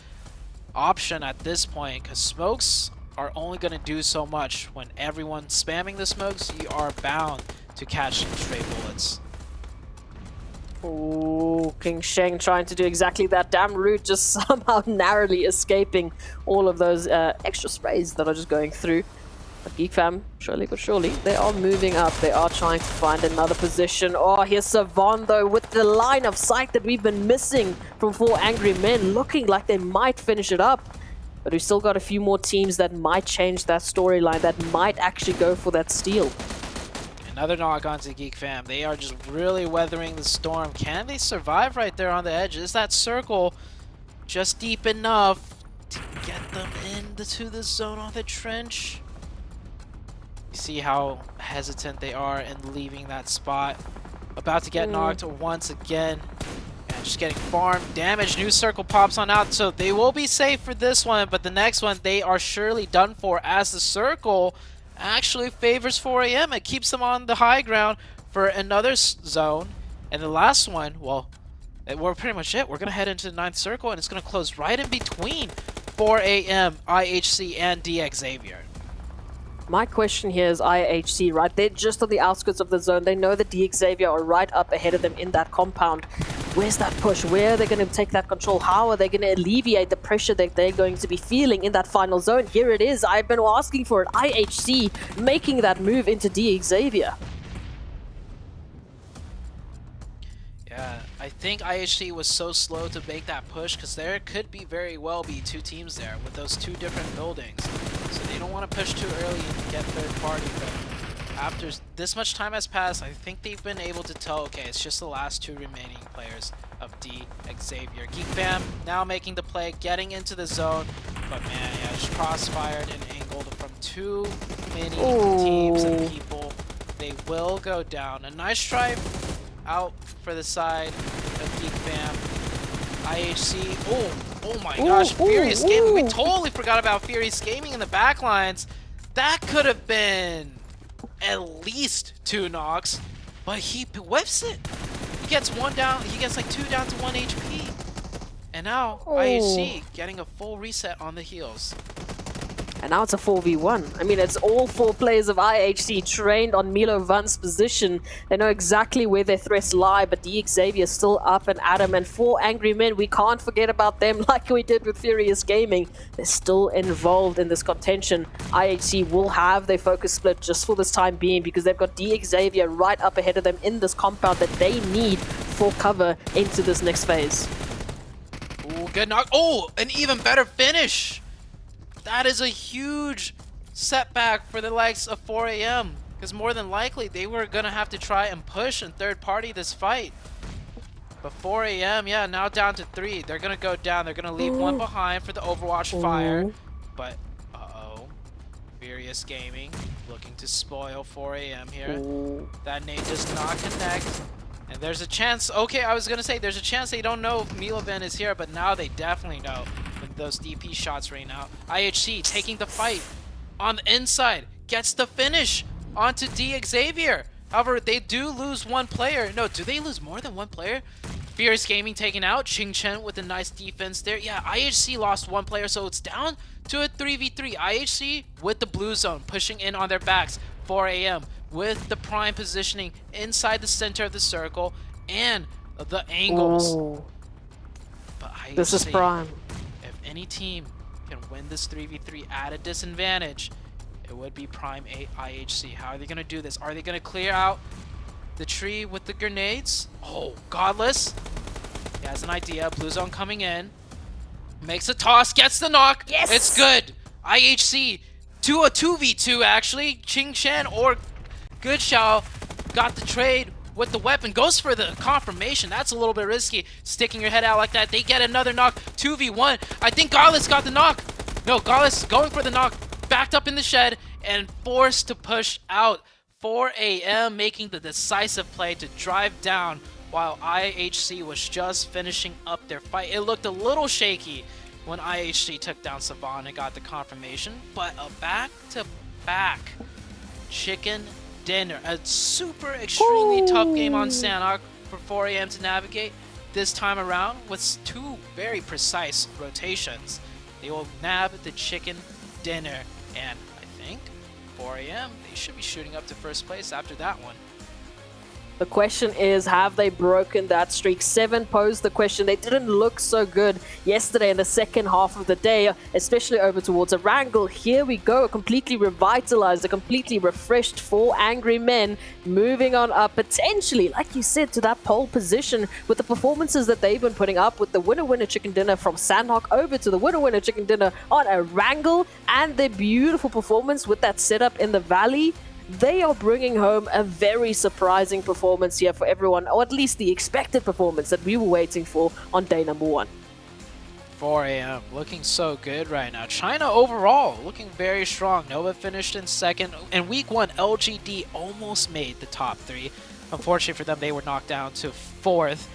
option at this point, because smokes are only going to do so much. When everyone's spamming the smokes, you are bound to catch some stray bullets. Oh, King Sheng trying to do exactly that. Damn Root just somehow narrowly escaping all of those extra sprays that are just going through. But Geek Fam, surely but surely, they are moving up. They are trying to find another position. Oh, here's Savon though with the line of sight that we've been missing from 4 Angry Men, looking like they might finish it up. But we've still got a few more teams that might change that storyline, that might actually go for that steal. Another knock onto Geek Fam. They are just really weathering the storm. Can they survive right there on the edge? Is that circle just deep enough to get them into the zone on the trench? You see how hesitant they are in leaving that spot. About to get knocked once again. And just getting farm damage. New circle pops on out, so they will be safe for this one, but the next one they are surely done for, as the circle actually favors 4AM. It keeps them on the high ground for another zone. And the last one, well, we're pretty much it. We're going to head into the 9th circle, and it's going to close right in between 4AM, IHC, and DX Xavier. My question here is IHC, right? They're just on the outskirts of the zone. They know that DX Xavier are right up ahead of them in that compound. Where's that push? Where are they going to take that control? How are they going to alleviate the pressure that they're going to be feeling in that final zone? Here it is. I've been asking for it. IHC making that move into DX Xavier. Yeah, I think IHC was so slow to make that push because there could be very well be 2 teams there with those 2 different buildings. So they don't want to push too early and get third party, but after this much time has passed, I think they've been able to tell, okay, it's just the last 2 remaining players of DX Xavier. Geek Fam now making the play, getting into the zone, but man, yeah, just crossfired and angled from too many teams and people. They will go down. A nice try out for the side of Geek Fam. IHC, oh my gosh, Furious Gaming. We totally forgot about Furious Gaming in the backlines. That could have been at least 2 knocks, but he whiffs it. He gets 1 down, he gets like 2 down to 1 HP. And now IHC getting a full reset on the heels. And now it's a 4v1. I mean, it's all 4 players of IHC trained on Milo Van's position. They know exactly where their threats lie, but DX Xavier is still up and at him. And 4 Angry Men, we can't forget about them like we did with Furious Gaming. They're still involved in this contention. IHC will have their focus split just for this time being, because they've got DX Xavier right up ahead of them in this compound that they need for cover into this next phase. Ooh, good knock. Oh, an even better finish. That is a huge setback for the likes of 4AM, because more than likely they were going to have to try and push and third party this fight. But 4AM, yeah, now down to 3. They're going to go down. They're going to leave 1 behind for the Overwatch fire. But, Furious Gaming looking to spoil 4AM here. That nade does not connect. And And there's a chance, okay, I was going to say, there's a chance they don't know if Milovan is here, but now they definitely know with those DP shots right now. IHC taking the fight on the inside, gets the finish onto D Xavier. However, they do lose one player. No, do they lose more than one player? Fierce Gaming taken out. Ching Chen with a nice defense there. Yeah, IHC lost one player, so it's down to a 3v3. IHC with the blue zone, pushing in on their backs. 4 AM with the prime positioning inside the center of the circle and the angles. Ooh. But IHC, This is prime. if any team can win this 3v3 at a disadvantage, it would be Prime 8 IHC. How are they going to do this? Are they going to clear out the tree with the grenades? Oh, Godless. He has an idea. Blue zone coming in. Makes a toss. Gets the knock. Yes! It's good. IHC to a 2v2 actually. Ching Chen or Good Xiao got the trade with the weapon. Goes for the confirmation. That's a little bit risky. Sticking your head out like that. They get another knock. 2v1. I think Godless got the knock. No, Godless going for the knock. Backed up in the shed and forced to push out. 4 AM making the decisive play to drive down while IHC was just finishing up their fight. It looked a little shaky when IHC took down Savan and got the confirmation, but a back-to-back chicken dinner. A super extremely tough game on Sanhok for 4 AM to navigate. This time around with 2 very precise rotations. They will nab the chicken dinner, and I think 4 AM, they should be shooting up to first place after that one. The question is, have they broken that streak? 7 posed the question. They didn't look so good yesterday in the second half of the day, especially over towards a wrangle. Here we go, a completely revitalized, a completely refreshed 4 angry men moving on up, potentially, like you said, to that pole position with the performances that they've been putting up with the winner-winner chicken dinner from Sandhawk over to the winner-winner chicken dinner on a wrangle, and their beautiful performance with that setup in the valley. They are bringing home a very surprising performance here for everyone, or at least the expected performance that we were waiting for on day number 1. 4 AM looking so good right now. China overall looking very strong. Nova finished in second. In week 1, LGD almost made the top 3. Unfortunately for them, they were knocked down to 4th.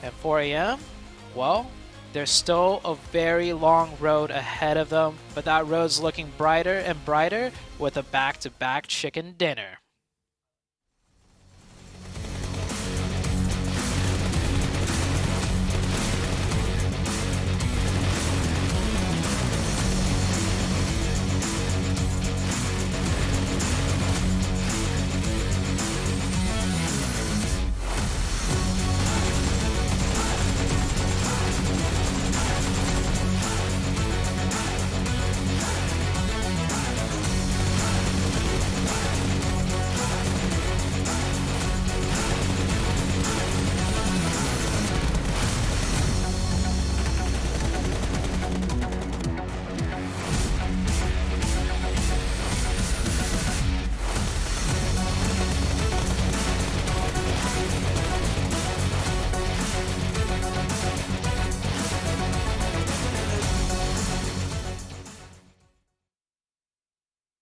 At 4 AM, well, there's still a very long road ahead of them, but that road's looking brighter and brighter with a back-to-back chicken dinner.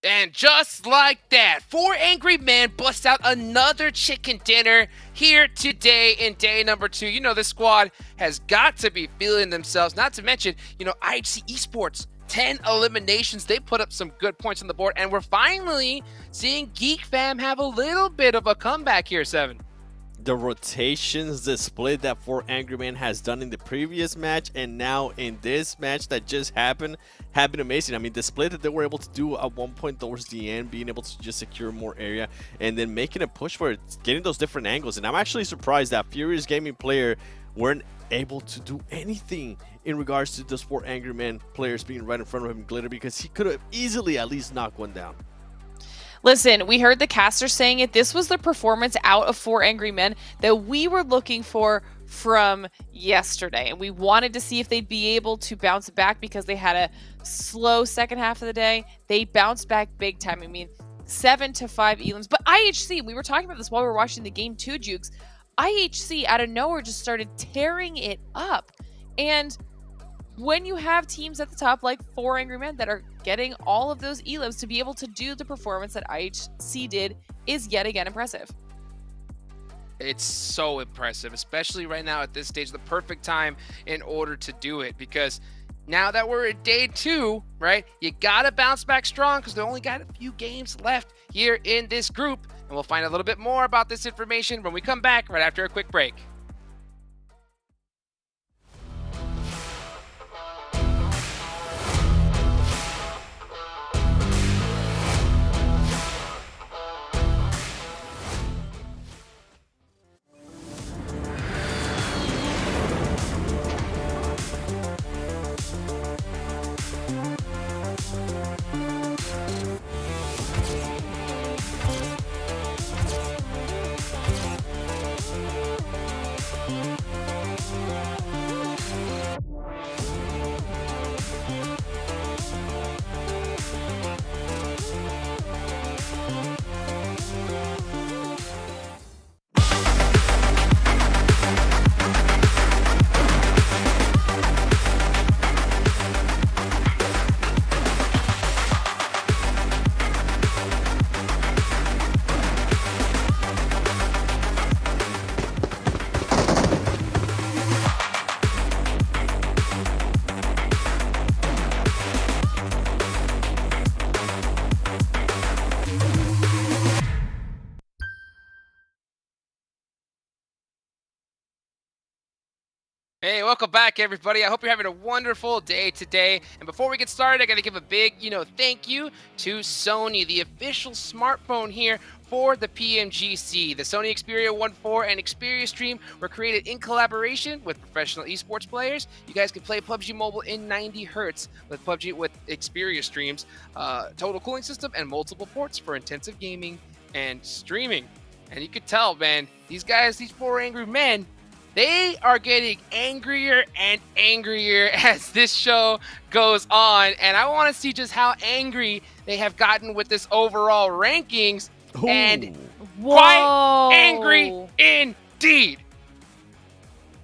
And just like that, 4 angry men bust out another chicken dinner here today in day number 2. You know, this squad has got to be feeling themselves, not to mention, you know, IHC Esports, 10 eliminations. They put up some good points on the board, and we're finally seeing Geek Fam have a little bit of a comeback here, 7. The rotations, the split that 4 Angry Men has done in the previous match and now in this match that just happened have been amazing. I mean, the split that they were able to do at one point towards the end, being able to just secure more area and then making a push for it, getting those different angles. And I'm actually surprised that Furious Gaming player weren't able to do anything in regards to those 4 Angry Men players being right in front of him, Glitter, because he could have easily at least knocked one down. Listen, we heard the caster saying it. This was the performance out of 4 Angry Men that we were looking for from yesterday. And we wanted to see if they'd be able to bounce back because they had a slow second half of the day. They bounced back big time. I mean, 7 to 5 elims. But IHC, we were talking about this while we were watching the game too, Jukes. IHC out of nowhere just started tearing it up. And when you have teams at the top like 4 Angry Men that are getting all of those elims, to be able to do the performance that IHC did is yet again impressive. it's so impressive, especially right now at this stage, the perfect time in order to do it, because now that we're at day 2, right, you gotta bounce back strong because they only got a few games left here in this group. And we'll find a little bit more about this information when we come back right after a quick break. Hey, welcome back, everybody. I hope you're having a wonderful day today. And before we get started, I got to give a big, thank you to Sony, the official smartphone here for the PMGC. The Sony Xperia 1.4 and Xperia Stream were created in collaboration with professional esports players. You guys can play PUBG Mobile in 90 Hz with Xperia Streams, total cooling system, and multiple ports for intensive gaming and streaming. And you could tell, man, these guys, these 4 angry men, they are getting angrier and angrier as this show goes on. And I want to see just how angry they have gotten with this overall rankings. Ooh. And quite angry indeed.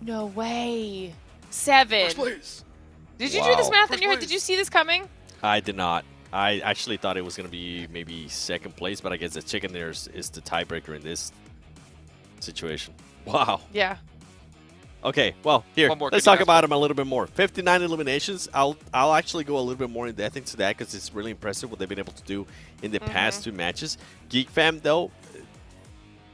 No way. 7. First place. Did you do this math in your head? Did you see this coming? I did not. I actually thought it was going to be maybe 2nd place, but I guess the chicken there is the tiebreaker in this situation. Wow. Yeah. Okay, well, here, let's talk about him a little bit more. 59 eliminations. I'll actually go a little bit more in depth into that because it's really impressive what they've been able to do in the past 2 matches. Geek Fam, though,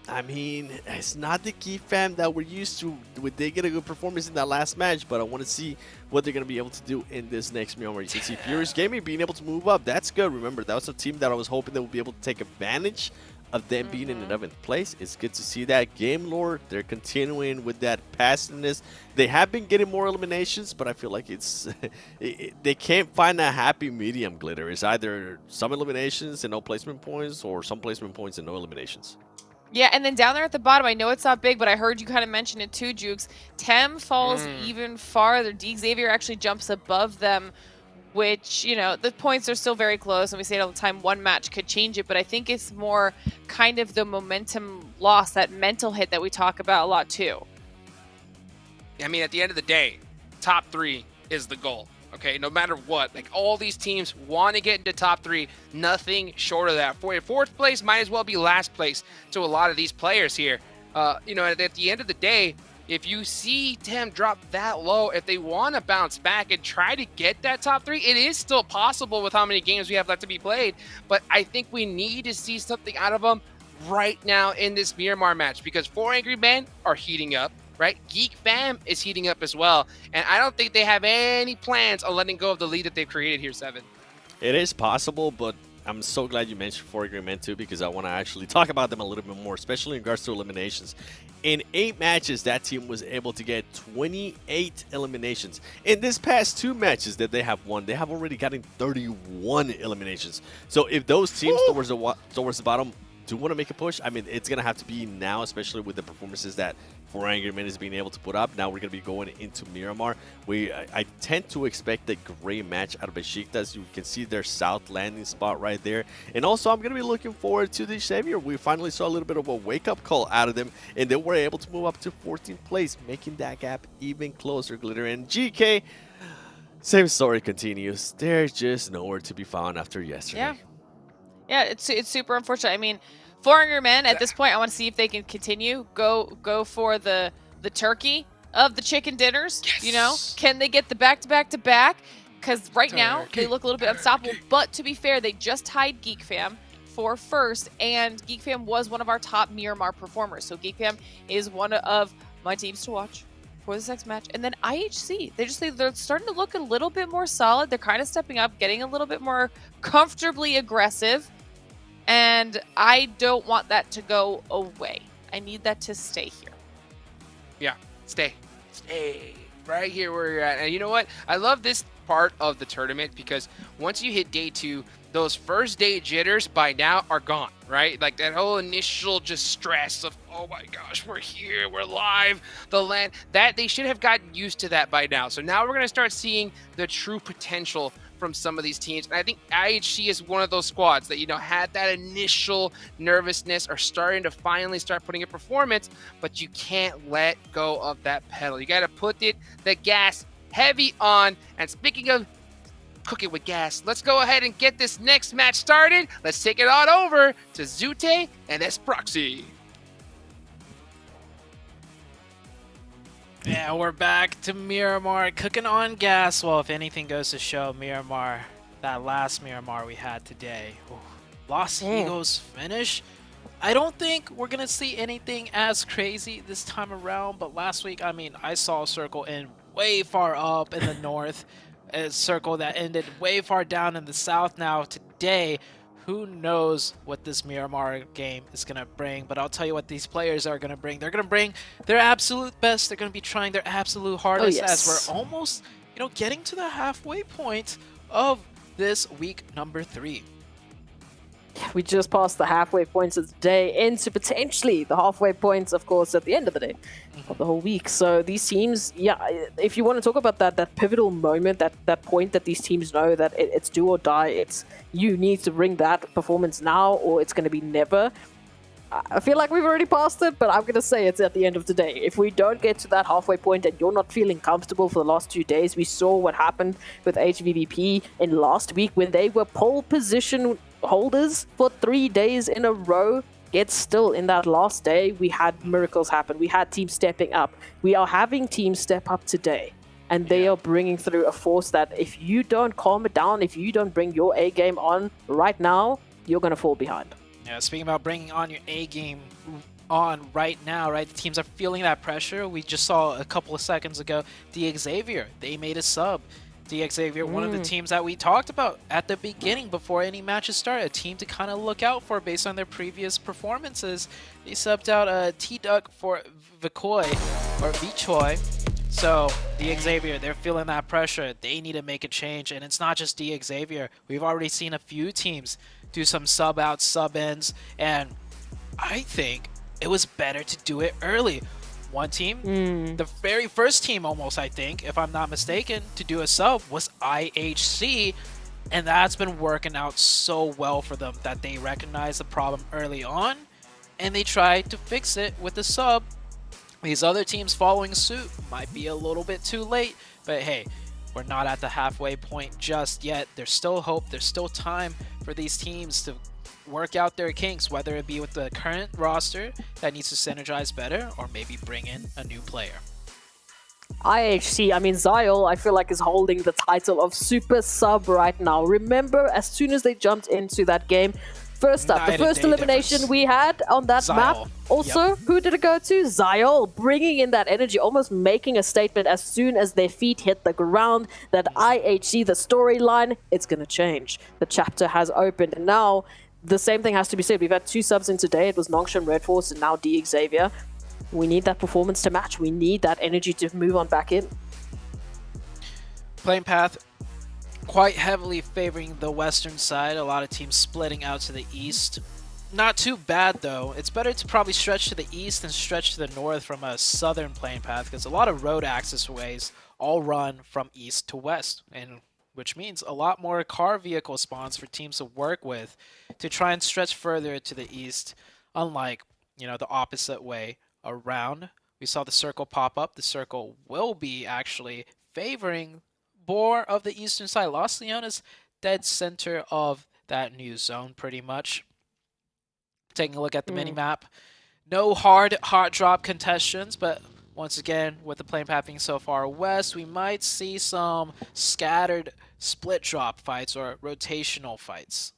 I mean, it's not the Geek Fam that we're used to. They get a good performance in that last match, but I want to see what they're going to be able to do in this next Myanmar. You can see Furious Gaming being able to move up. That's good. Remember, that was a team that I was hoping they would be able to take advantage of them being in 11th place. It's good to see that. Game Lore, they're continuing with that passiveness. They have been getting more eliminations, but I feel like it's they can't find a happy medium, Glitter. It's either some eliminations and no placement points or some placement points and no eliminations. Yeah, and then down there at the bottom, I know it's not big, but I heard you kind of mention it too, Jukes. Tem falls even farther. D. Xavier actually jumps above them, which, the points are still very close, and we say it all the time, one match could change it, but I think it's more kind of the momentum loss, that mental hit that we talk about a lot too. I mean, at the end of the day, top 3 is the goal, okay? No matter what, like all these teams want to get into top 3, nothing short of that. For a 4th place might as well be last place to a lot of these players here. At the end of the day, if you see Tem drop that low, if they want to bounce back and try to get that top 3, it is still possible with how many games we have left to be played. But I think we need to see something out of them right now in this Myanmar match because 4 Angry Men are heating up, right? Geek Fam is heating up as well. And I don't think they have any plans on letting go of the lead that they've created here, 7. It is possible, but I'm so glad you mentioned 4 Angry Men too because I want to actually talk about them a little bit more, especially in regards to eliminations. In 8 matches, that team was able to get 28 eliminations. In this past 2 matches that they have won, they have already gotten 31 eliminations. So if those teams towards the bottom do want to make a push, I mean, it's going to have to be now, especially with the performances that 4 Angry Men is being able to put up. Now we're going to be going into Miramar. I tend to expect a great match out of Besiktas. You can see their south landing spot right there. And also, I'm going to be looking forward to the Xavier. We finally saw a little bit of a wake-up call out of them, and they were able to move up to 14th place, making that gap even closer, Glitter. And GK, same story continues. They're just nowhere to be found after yesterday. Yeah, it's super unfortunate. I mean, Foreigner men, at this point, I want to see if they can continue. Go for the turkey of the chicken dinners. Yes. You know, can they get the back-to-back-to-back? Because right now, they look a little bit unstoppable. But to be fair, they just tied Geek Fam for first, and Geek Fam was one of our top Miramar performers. So Geek Fam is one of my teams to watch for this next match. And then IHC, they're starting to look a little bit more solid. They're kind of stepping up, getting a little bit more comfortably aggressive. And I don't want that to go away. I need that to stay here. Yeah, stay right here where you're at. And you know what? I love this part of the tournament because once you hit day 2, those first day jitters by now are gone, right? Like that whole initial just stress of, oh my gosh, we're here, we're live, the land, that they should have gotten used to that by now. So now we're going to start seeing the true potential from some of these teams. And I think IHC is one of those squads that, you know, had that initial nervousness or starting to finally start putting a performance, but you can't let go of that pedal. You got to put the gas heavy on. And speaking of cooking with gas, let's go ahead and get this next match started. Let's take it on over to Zute and Esproxy. Yeah, we're back to Miramar, cooking on gas. Well, if anything goes to show, Miramar, that last Miramar we had today, Los Eagles finish. I don't think we're going to see anything as crazy this time around, but last week, I mean, I saw a circle in way far up in the north, a circle that ended way far down in the south. Now, today, who knows what this Miramar game is going to bring, but I'll tell you what these players are going to bring. They're going to bring their absolute best. They're going to be trying their absolute hardest as we're almost, you know, getting to the halfway point of this week number 3. We just passed the halfway points of the day into potentially the halfway points, of course, at the end of the day of the whole week. So these teams, yeah, if you want to talk about that pivotal moment, that point that these teams know that it's do or die, it's you need to bring that performance now or it's going to be never. I feel like we've already passed it, but I'm going to say it's at the end of the day. If we don't get to that halfway point and you're not feeling comfortable for the last 2 days, we saw what happened with HVVP in last week when they were pole position holders for 3 days in a row. Yet still in that last day, we had miracles happen. We had teams stepping up. We are having teams step up today. And they are bringing through a force that if you don't calm it down, if you don't bring your A game on right now, you're going to fall behind. Yeah, speaking about bringing on your A game on right now, right? The teams are feeling that pressure. We just saw a couple of seconds ago, Xavier, they made a sub. Xavier, one of the teams that we talked about at the beginning before any matches started, a team to kind of look out for based on their previous performances. They subbed out T-Duck for Vicoy, or Vichoy. So, Xavier, they're feeling that pressure. They need to make a change, and it's not just Xavier. We've already seen a few teams do some sub-outs, sub-ins, and I think it was better to do it early. One team, the very first team almost, I think, if I'm not mistaken, to do a sub was IHC, and that's been working out so well for them that they recognized the problem early on, and they tried to fix it with a sub. These other teams following suit might be a little bit too late, but hey, we're not at the halfway point just yet. There's still hope, there's still time for these teams to work out their kinks, whether it be with the current roster that needs to synergize better or maybe bring in a new player. IHC, I mean, Zyol, I feel like is holding the title of Super Sub right now. Remember, as soon as they jumped into that game, first up, the first elimination we had on that map, also, who did it go to? Zyol, bringing in that energy, almost making a statement as soon as their feet hit the ground, that IHC, the storyline, it's going to change. The chapter has opened, and now the same thing has to be said. We've had 2 subs in today. It was Nongshim Red Force and now Xavier. We need that performance to match. We need that energy to move on back in. Playing path quite heavily favoring the western side. A lot of teams splitting out to the east. Not too bad though. It's better to probably stretch to the east than stretch to the north from a southern playing path, because a lot of road access ways all run from east to west, and which means a lot more car vehicle spawns for teams to work with to try and stretch further to the east, unlike, you know, the opposite way around. We saw the circle pop up. The circle will be actually favoring more of the eastern side. Los Leones dead center of that new zone pretty much. taking a look at the mini-map. No hard drop contestants, but once again, with the plane path being so far west, we might see some scattered split drop fights or rotational fights.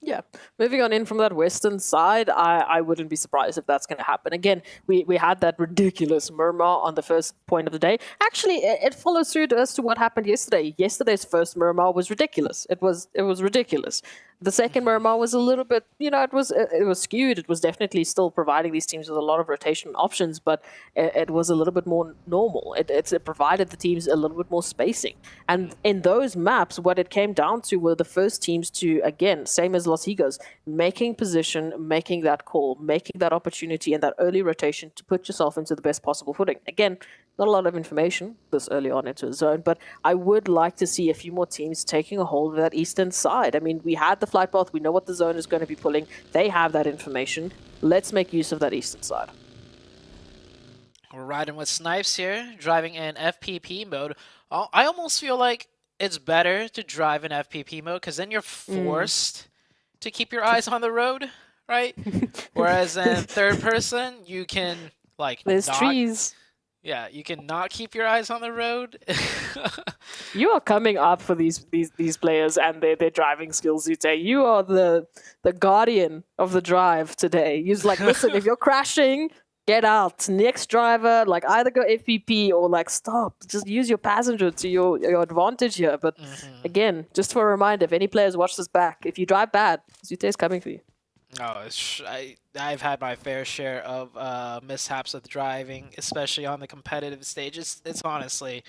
Yeah, moving on in from that western side, I wouldn't be surprised if that's going to happen. Again, we had that ridiculous murmur on the first point of the day. Actually, it follows through as to what happened yesterday. Yesterday's first murmur was ridiculous. It was ridiculous. The second murmur was a little bit, it was skewed. It was definitely still providing these teams with a lot of rotation options, but it was a little bit more normal. It provided the teams a little bit more spacing. And in those maps, what it came down to were the first teams to, again, same as Los Higos, making position, making that call, making that opportunity and that early rotation to put yourself into the best possible footing. Again, not a lot of information this early on into a zone, but I would like to see a few more teams taking a hold of that eastern side. I mean, we had the flight path. We know what the zone is going to be pulling. They have that information. Let's make use of that eastern side. We're riding with Snipes here, driving in FPP mode. I almost feel like it's better to drive in FPP mode because then you're forced to keep your eyes on the road, right? Whereas in third person, you can there's trees. Yeah, you can not keep your eyes on the road. You are coming up for these players and their driving skills, Zute. You are the guardian of the drive today. You're like, listen, if you're crashing, get out. Next driver, either go FPP or stop. Just use your passenger to your advantage here. But again, just for a reminder, if any players watch this back, if you drive bad, Zute is coming for you. Oh, I've had my fair share of mishaps with driving, especially on the competitive stage. It's honestly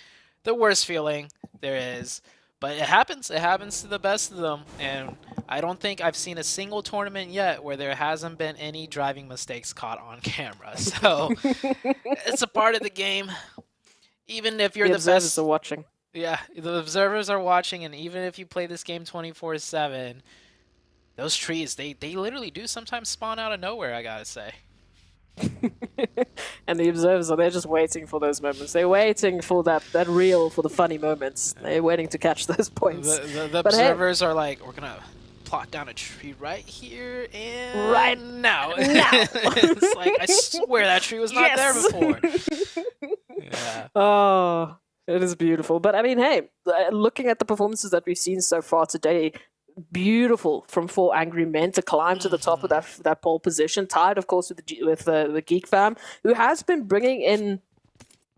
the worst feeling there is. But it happens. It happens to the best of them. And I don't think I've seen a single tournament yet where there hasn't been any driving mistakes caught on camera. So it's a part of the game. Even if you're the observers best. are watching. Yeah, the observers are watching. And even if you play this game 24/7, those trees, they literally do sometimes spawn out of nowhere, I gotta say. And the observers they're just waiting for those moments. They're waiting for that reel, for the funny moments. They're waiting to catch those points. The observers are like, we're gonna plot down a tree right here and right now. It's like, I swear that tree was not there before. Yeah. Oh, it is beautiful. But I mean, hey, looking at the performances that we've seen so far today, beautiful from 4 Angry Men to climb to the top of that pole position. Tied, of course, with the Geek Fam, who has been bringing in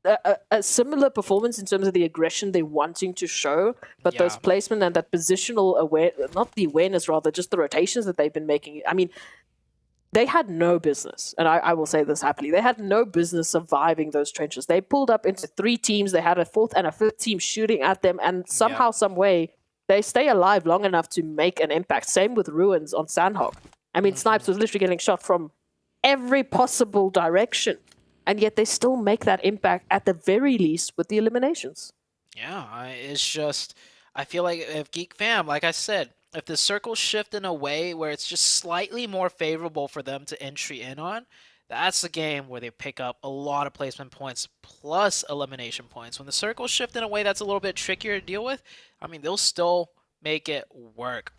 a similar performance in terms of the aggression they're wanting to show, but those placement and that positional awareness, just the rotations that they've been making. I mean, they had no business, and I will say this happily, they had no business surviving those trenches. They pulled up into 3 teams. They had a 4th and a 5th team shooting at them, and somehow, some way, they stay alive long enough to make an impact. Same with Ruins on Sandhog. I mean, Snipes was literally getting shot from every possible direction, and yet they still make that impact at the very least with the eliminations. Yeah, it's just, I feel like if Geek Fam, like I said, if the circles shift in a way where it's just slightly more favorable for them to entry in on, that's the game where they pick up a lot of placement points plus elimination points. When the circles shift in a way that's a little bit trickier to deal with, I mean, they'll still make it work.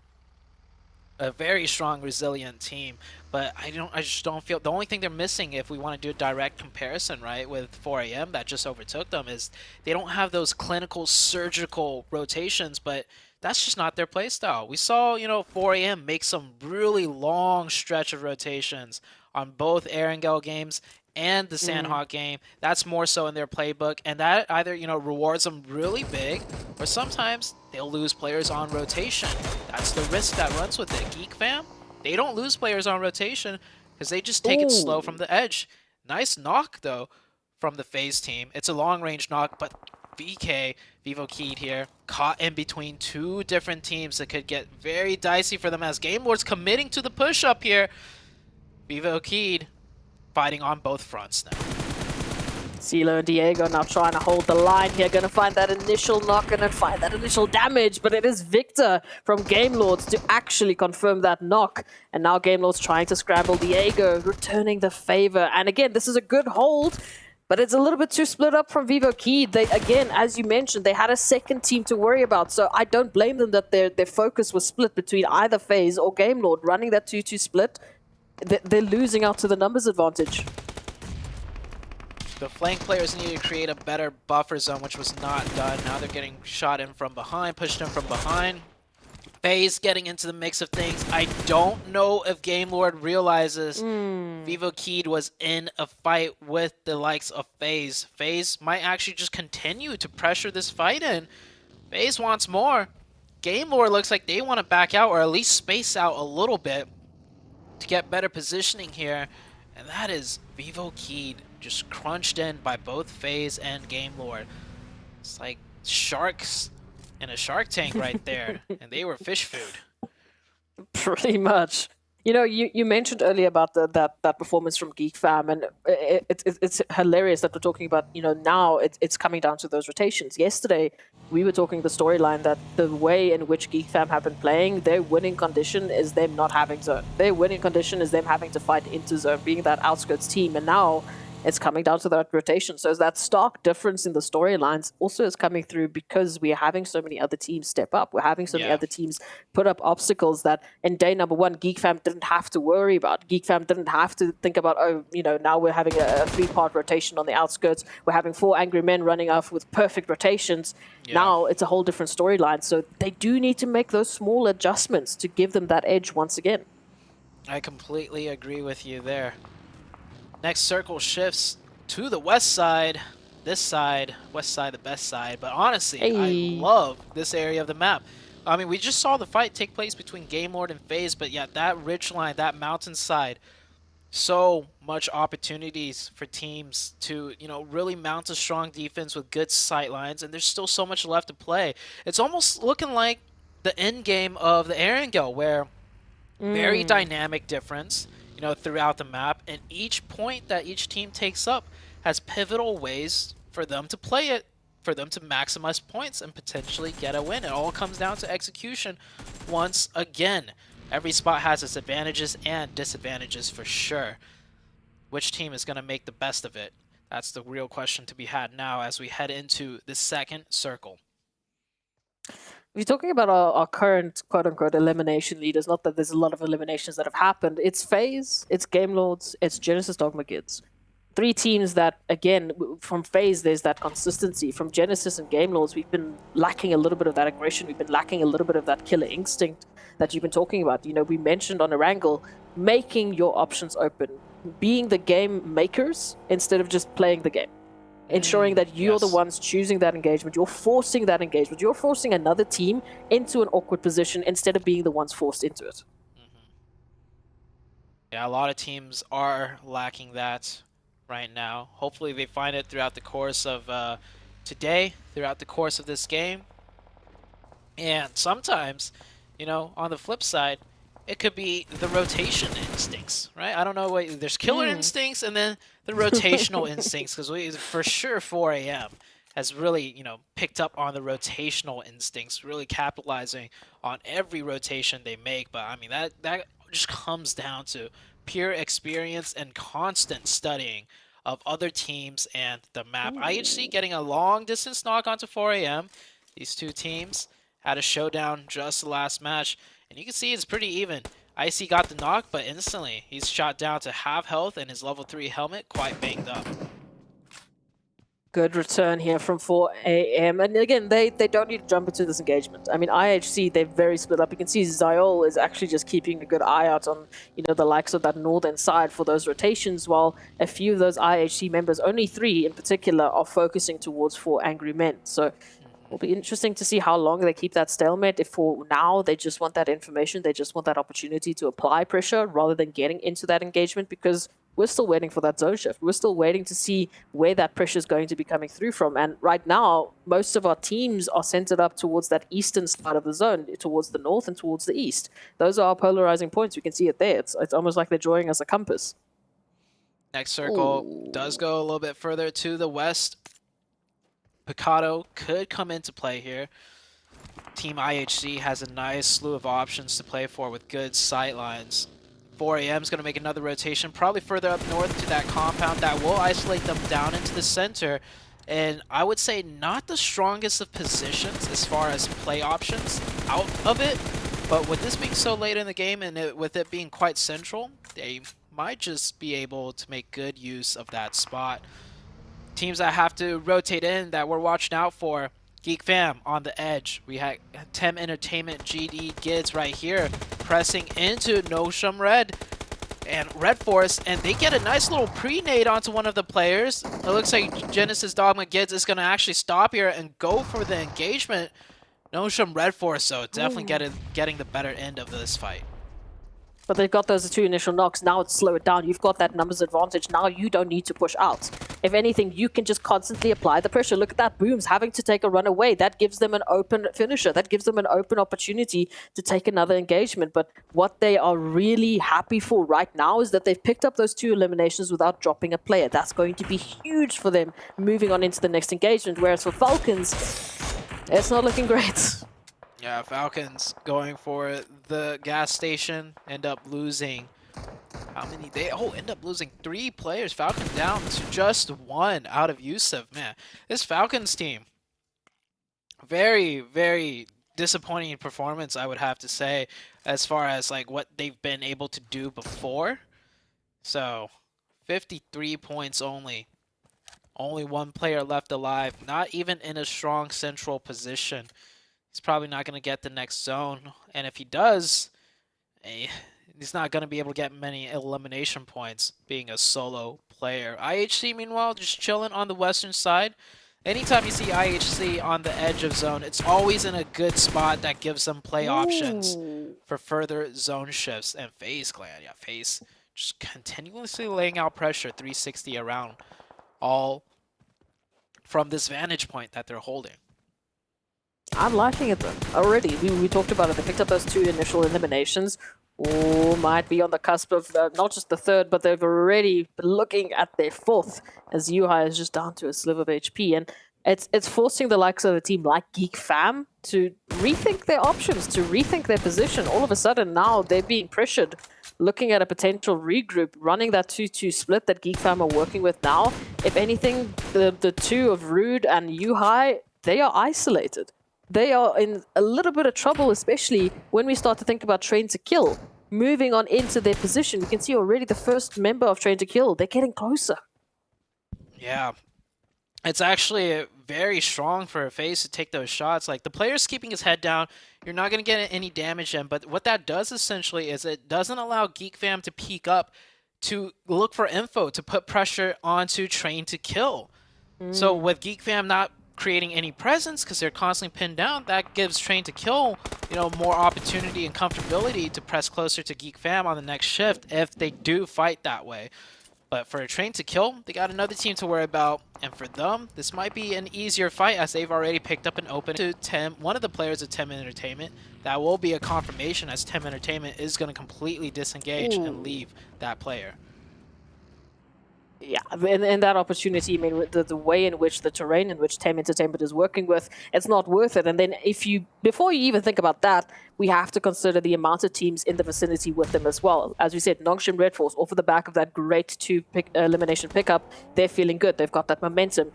A very strong, resilient team, but I just don't feel, the only thing they're missing, if we want to do a direct comparison, right, with 4AM that just overtook them, is they don't have those clinical, surgical rotations, but that's just not their playstyle. We saw, 4AM make some really long stretch of rotations on both Erangel games and the Sandhawk game. That's more so in their playbook, and that either, rewards them really big, or sometimes they'll lose players on rotation. That's the risk that runs with it. Geek Fam, they don't lose players on rotation because they just take it slow from the edge. Nice knock, though, from the FaZe team. It's a long-range knock, but VK, Vivo Keyed here, caught in between 2 different teams that could get very dicey for them as Game Lord's committing to the push-up here. Vivo Keyed fighting on both fronts now. CeeLo and Diego now trying to hold the line here, going to find that initial knock and then find that initial damage, but it is Victor from Game Lords to actually confirm that knock. And now Game Lords trying to scramble Diego, returning the favor. And again, this is a good hold, but it's a little bit too split up from Vivo Keyed. They, again, as you mentioned, they had a second team to worry about, so I don't blame them that their focus was split between either FaZe or Game Lord. Running that 2-2 split, they're losing out to the numbers advantage. The flank players need to create a better buffer zone, which was not done. Now they're getting shot in from behind, pushed in from behind. FaZe getting into the mix of things. I don't know if Game Lord realizes Vivo Keed was in a fight with the likes of FaZe. FaZe might actually just continue to pressure this fight in. FaZe wants more. Game Lord looks like they want to back out or at least space out a little bit to get better positioning here. And that is Vivo Keed just crunched in by both FaZe and Game Lord. It's like sharks in a shark tank right there, and they were fish food. Pretty much. You know, you mentioned earlier about that performance from Geek Fam, and it's hilarious that we're talking about, you know, now it's coming down to those rotations. Yesterday, we were talking the storyline that the way in which Geek Fam have been playing, their winning condition is them not having zone. Their winning condition is them having to fight into zone, being that outskirts team, and now it's coming down to that rotation. So that stark difference in the storylines also is coming through because we are having so many other teams step up. We're having so many other teams put up obstacles that in day number one, Geek Fam didn't have to worry about. Geek Fam didn't have to think about, oh, you know, now we're having a three-part rotation on the outskirts. We're having 4 angry men running off with perfect rotations. Now it's a whole different storyline. So they do need to make those small adjustments to give them that edge once again. I completely agree with you there. Next circle shifts to the west side. This side, west side, the best side. But honestly, I love this area of the map. I mean, we just saw the fight take place between Game Lord and FaZe, but yeah, that ridge line, that mountainside, so much opportunities for teams to, you know, really mount a strong defense with good sight lines, and there's still so much left to play. It's almost looking like the end game of the Erangel, where very dynamic difference, you know, throughout the map, and each point that each team takes up has pivotal ways for them to play it, for them to maximize points and potentially get a win. It all comes down to execution once again. Every spot has its advantages and disadvantages for sure. Which team is going to make the best of it? That's the real question to be had now as we head into the second circle. We're talking about our current quote-unquote elimination leaders. Not that there's a lot of eliminations that have happened. It's FaZe, it's Game Lords, it's Genesis Dogma Kids. 3 teams that, again, from FaZe, there's that consistency. From Genesis and Game Lords, we've been lacking a little bit of that aggression. We've been lacking a little bit of that killer instinct that you've been talking about. You know, we mentioned on Erangel, making your options open, being the game makers instead of just playing the game. Ensuring that you're the ones choosing that engagement. You're forcing that engagement. You're forcing another team into an awkward position instead of being the ones forced into it. Yeah, a lot of teams are lacking that right now. Hopefully they find it throughout the course of today, throughout the course of this game. And sometimes, you know, on the flip side, it could be the rotation instincts, right? I don't know, there's killer instincts and then the rotational instincts, because we, for sure, 4 AM has really, you know, picked up on the rotational instincts, really capitalizing on every rotation they make. But I mean, that just comes down to pure experience and constant studying of other teams and the map. IHC getting a long distance knock onto 4 AM. These two teams had a showdown just the last match, and you can see it's pretty even. Icy got the knock, but instantly he's shot down to half health and his level 3 helmet quite banged up. Good return here from 4 AM. And again, they don't need to jump into this engagement. I mean, IHC, they're very split up. You can see Zyol is actually just keeping a good eye out on, you know, the likes of that northern side for those rotations, while a few of those IHC members, only 3 in particular, are focusing towards 4 angry men. So it'll be interesting to see how long they keep that stalemate. If for now they just want that information, they just want that opportunity to apply pressure rather than getting into that engagement, because we're still waiting for that zone shift. We're still waiting to see where that pressure is going to be coming through from. And right now, most of our teams are centered up towards that eastern side of the zone, towards the north and towards the east. Those are our polarizing points. We can see it there. It's almost like they're drawing us a compass. Next circle does go a little bit further to the west. Picado could come into play here. Team IHC has a nice slew of options to play for with good sight lines. 4 AM is going to make another rotation, probably further up north to that compound that will isolate them down into the center. And I would say not the strongest of positions as far as play options out of it. But with this being so late in the game and with it being quite central, they might just be able to make good use of that spot. Teams that have to rotate in that we're watching out for, Geek Fam on the edge. We had Tem Entertainment, GD Gids right here pressing into Nosham Red and Red Force, and they get a nice little pre-nade onto one of the players. It looks like Genesis Dogma Gids is going to actually stop here and go for the engagement. Nosham Red Force, so definitely getting the better end of this fight. But they've got those 2 initial knocks. Now it's slow it down. You've got that numbers advantage. Now you don't need to push out. If anything, you can just constantly apply the pressure. Look at that. Booms having to take a run away. That gives them an open finisher. That gives them an open opportunity to take another engagement. But what they are really happy for right now is that they've picked up those 2 eliminations without dropping a player. That's going to be huge for them moving on into the next engagement. Whereas for Falcons, it's not looking great. Yeah, Falcons going for the gas station, end up losing. How many? They end up losing 3 players. Falcons down to just 1 out of Yusuf. Man, this Falcons team, very, very disappointing performance, I would have to say, as far as like what they've been able to do before. So, 53 points only. Only 1 player left alive. Not even in a strong central position. He's probably not going to get the next zone. And if he does, he's not going to be able to get many elimination points being a solo player. IHC, meanwhile, just chilling on the western side. Anytime you see IHC on the edge of zone, it's always in a good spot that gives them play options for further zone shifts. And FaZe Clan, yeah, FaZe just continuously laying out pressure 360 around, all from this vantage point that they're holding. I'm liking it though. Already, we talked about it. They picked up those 2 initial eliminations. Oh, might be on the cusp of not just the 3rd, but they've already been looking at their 4th, as Yuhai is just down to a sliver of HP. And it's forcing the likes of a team like Geek Fam to rethink their options, to rethink their position. All of a sudden now they're being pressured, looking at a potential regroup, running that 2-2 split that Geek Fam are working with now. If anything, the 2 of Rude and Yuhai, they are isolated. They are in a little bit of trouble, especially when we start to think about Train to Kill. Moving on into their position, you can see already the first member of Train to Kill. They're getting closer. Yeah. It's actually very strong for FaZe to take those shots. Like, the player's keeping his head down. You're not going to get any damage in. But what that does essentially is it doesn't allow Geek Fam to peek up, to look for info, to put pressure onto Train to Kill. So with Geek Fam not creating any presence because they're constantly pinned down, that gives Train to Kill, more opportunity and comfortability to press closer to Geek Fam on the next shift if they do fight that way. But for a Train to Kill, they got another team to worry about, and for them, this might be an easier fight as they've already picked up an open to Tem, one of the players of Tem Entertainment. That will be a confirmation as Tem Entertainment is going to completely disengage and leave that player. Yeah, and that opportunity, I mean, the way in which the terrain in which Tem Entertainment is working with, it's not worth it. And then before you even think about that, we have to consider the amount of teams in the vicinity with them as well. As we said, Nongshim Red Force, off of the back of that great 2 elimination pickup, they're feeling good. They've got that momentum.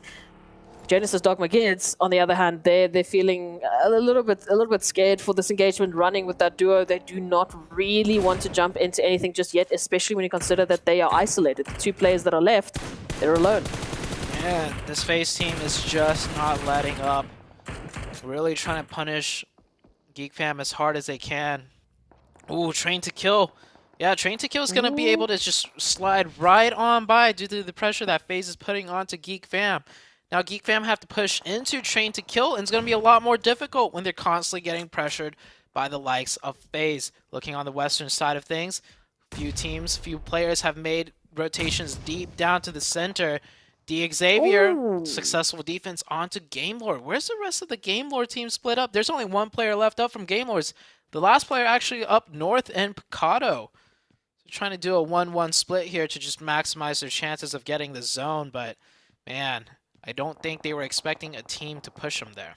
Genesis Dogma Kids, on the other hand, they're feeling a little bit scared for this engagement running with that duo. They do not really want to jump into anything just yet, especially when you consider that they are isolated. The 2 players that are left, they're alone. Man, this FaZe team is just not letting up. Really trying to punish Geek Fam as hard as they can. Ooh, Train to Kill. Yeah, Train to Kill is going to be able to just slide right on by due to the pressure that FaZe is putting onto Geek Fam. Now, Geek Fam have to push into Train to Kill, and it's going to be a lot more difficult when they're constantly getting pressured by the likes of FaZe. Looking on the western side of things, few players have made rotations deep down to the center. Xavier, successful defense onto Game Lord. Where's the rest of the Game Lord team split up? There's only 1 player left up from Game Lords. The last player actually up north in Picado. So trying to do a 1-1 split here to just maximize their chances of getting the zone, but man, I don't think they were expecting a team to push them there.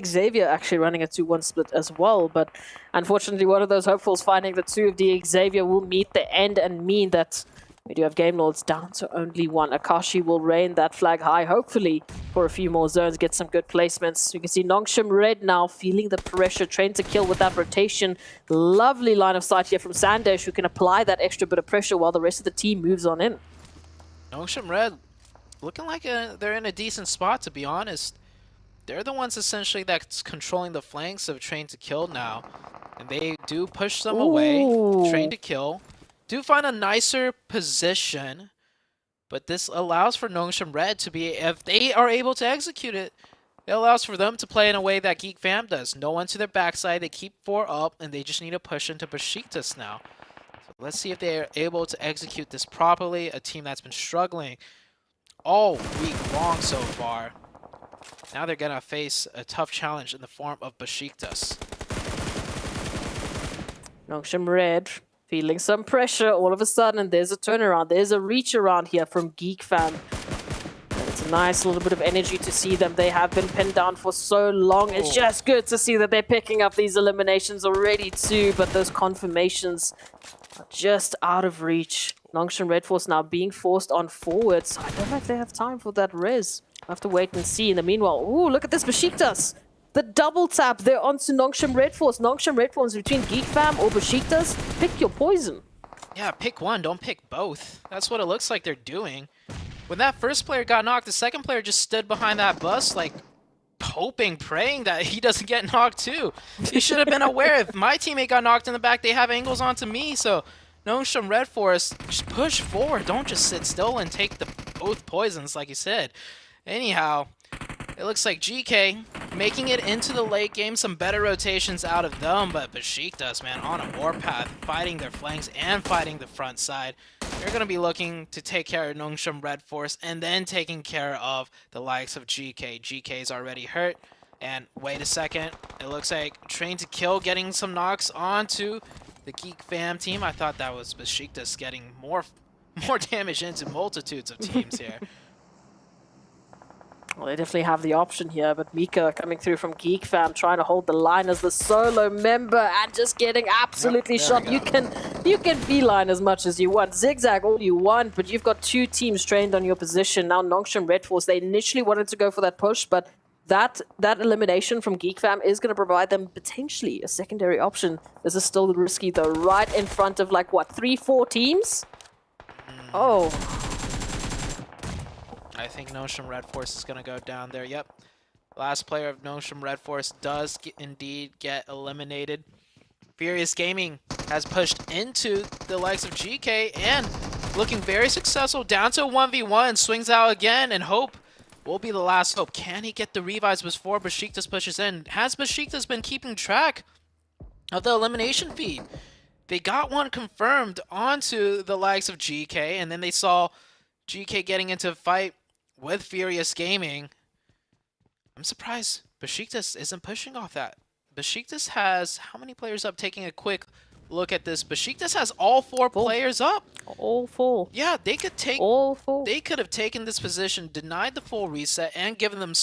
Xavier actually running a 2-1 split as well, but unfortunately one of those hopefuls finding that 2 of Xavier will meet the end and mean that We do have Game Lords down to only one. Akashi will reign that flag high, hopefully, for a few more zones, get some good placements. You can see Nongshim Red now feeling the pressure, trained to kill with that rotation. Lovely line of sight here from Sandesh, who can apply that extra bit of pressure while the rest of the team moves on in. Nongshim Red looking like they're in a decent spot, to be honest. They're the ones essentially that's controlling the flanks of Train to Kill now. And they do push them away. Train to Kill. Do find a nicer position. But this allows for Nongshim Red to be, if they are able to execute it, it allows for them to play in a way that Geek Fam does. No one to their backside. They keep 4 up, and they just need to push into Besiktas now. So let's see if they are able to execute this properly. A team that's been struggling all week long so far. Now they're going to face a tough challenge in the form of Besiktas. Nongshim Red feeling some pressure all of a sudden, and there's a turnaround. There's a reach around here from Geek Fam. And it's a nice little bit of energy to see them. They have been pinned down for so long. It's just good to see that they're picking up these eliminations already too, but those confirmations are just out of reach. Nongshim Red Force now being forced on forwards. I don't know if they have time for that res. I'll have to wait and see. In the meanwhile, ooh, look at this Besiktas. The double tap, they're onto Nongshim Red Force. Nongshim Red Force between Geek Fam or Besiktas. Pick your poison. Yeah, pick one, don't pick both. That's what it looks like they're doing. When that first player got knocked, the second player just stood behind that bus, like, hoping, praying that he doesn't get knocked too. He should have been aware. If my teammate got knocked in the back, they have angles onto me, so Nongshim Red Force, just push forward. Don't just sit still and take both poisons, like you said. Anyhow, it looks like GK making it into the late game. Some better rotations out of them, but Besiktas, man, on a warpath, fighting their flanks and fighting the front side. They're going to be looking to take care of Nongshim Red Force and then taking care of the likes of GK. GK's already hurt. And wait a second, it looks like Train to Kill getting some knocks onto the Geek Fam team. I thought that was Besiktas getting more damage into multitudes of teams here. Well, they definitely have the option here, but Mika coming through from Geek Fam, trying to hold the line as the solo member and just getting absolutely shot. You can beeline as much as you want, zigzag all you want, but you've got 2 teams trained on your position. Now Nongshim Red Force, they initially wanted to go for that push, but that elimination from Geek Fam is going to provide them potentially a secondary option. This is still risky though, right in front of like, what, 3-4 teams? Oh. I think Nongshim Red Force is going to go down there. Yep. Last player of Nongshim Red Force does indeed get eliminated. Furious Gaming has pushed into the likes of GK and looking very successful. Down to a 1v1. Swings out again, and Hope will be the last hope. Can he get the revives before Besiktas pushes in? Has Besiktas been keeping track of the elimination feed? They got one confirmed onto the likes of GK, and then they saw GK getting into a fight with Furious Gaming. I'm surprised Besiktas isn't pushing off that. Besiktas has how many players up? Taking a quick look at this. Besiktas has all 4 players up. All 4. Yeah, they could take all 4. They could have taken this position, denied the full reset, and given them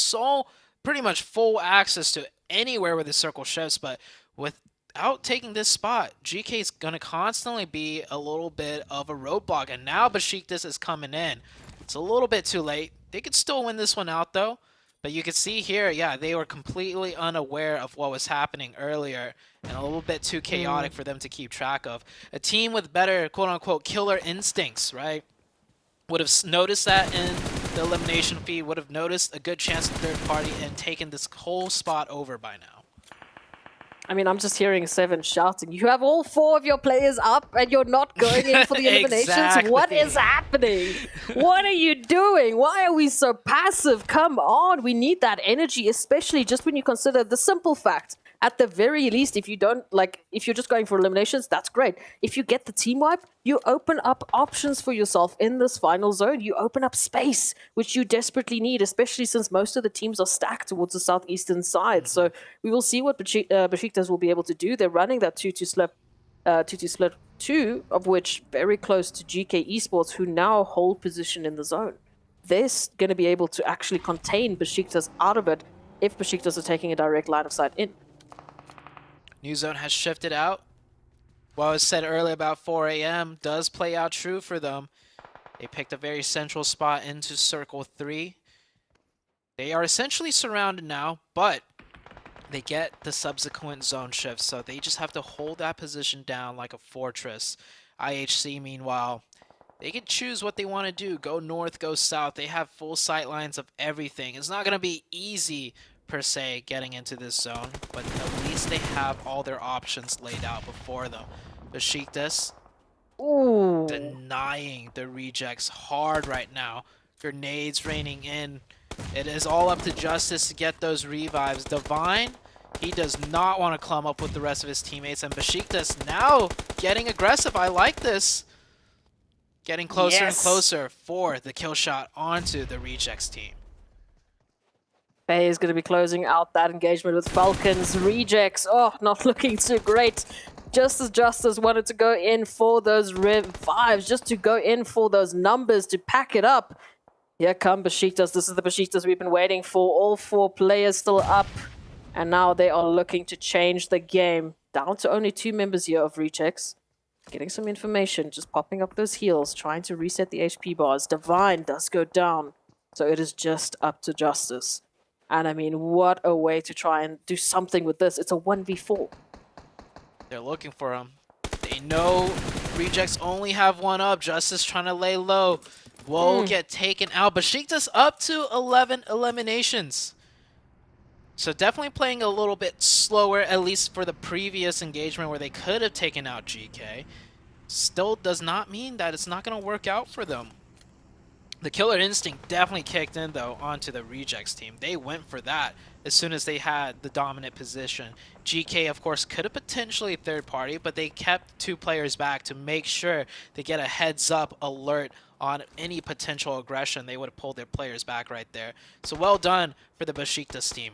pretty much full access to anywhere where the circle shifts. But without taking this spot, GK is going to constantly be a little bit of a roadblock. And now Besiktas is coming in. It's a little bit too late. They could still win this one out, though. But you can see here, yeah, they were completely unaware of what was happening earlier and a little bit too chaotic for them to keep track of. A team with better, quote-unquote, killer instincts, right, would have noticed that in the elimination feed, would have noticed a good chance of third party and taken this whole spot over by now. I mean, I'm just hearing Seven shouting, you have all 4 of your players up and you're not going in for the eliminations? Exactly. What is happening? What are you doing? Why are we so passive? Come on, we need that energy, especially just when you consider the simple fact. At the very least, if you're just going for eliminations, that's great. If you get the team wipe, you open up options for yourself in this final zone. You open up space, which you desperately need, especially since most of the teams are stacked towards the southeastern side. So we will see what Besiktas will be able to do. They're running that 2-2 split 2, of which very close to GK Esports, who now hold position in the zone. They're going to be able to actually contain Besiktas out of it if Besiktas are taking a direct line of sight in. New zone has shifted out. What was said earlier about 4 a.m. does play out true for them. They picked a very central spot into Circle 3. They are essentially surrounded now, but they get the subsequent zone shift, so they just have to hold that position down like a fortress. IHC, meanwhile, they can choose what they want to do. Go north, go south. They have full sight lines of everything. It's not going to be easy, per se, getting into this zone, but at least they have all their options laid out before them. Besiktas denying the rejects hard right now. Grenades raining in. It is all up to Justice to get those revives. Divine, he does not want to clump up with the rest of his teammates, and Besiktas now getting aggressive. I like this. Getting closer and closer for the kill shot onto the rejects team. Bay is going to be closing out that engagement with Falcons. Rejects, not looking too great. Just as Justice wanted to go in for those revives, just to go in for those numbers, to pack it up. Here come Besiktas. This is the Besiktas we've been waiting for. All 4 players still up. And now they are looking to change the game. Down to only 2 members here of Rejects. Getting some information, just popping up those heals, trying to reset the HP bars. Divine does go down. So it is just up to Justice. And I mean, what a way to try and do something with this. It's a 1v4. They're looking for him. They know Rejects only have 1 up. Justice trying to lay low. Will get taken out. Besiktas up to 11 eliminations. So definitely playing a little bit slower, at least for the previous engagement where they could have taken out GK. Still does not mean that it's not going to work out for them. The killer instinct definitely kicked in, though, onto the Rejects team. They went for that as soon as they had the dominant position. GK, of course, could have potentially third party, but they kept 2 players back to make sure they get a heads-up alert on any potential aggression. They would have pulled their players back right there. So well done for the Besiktas team.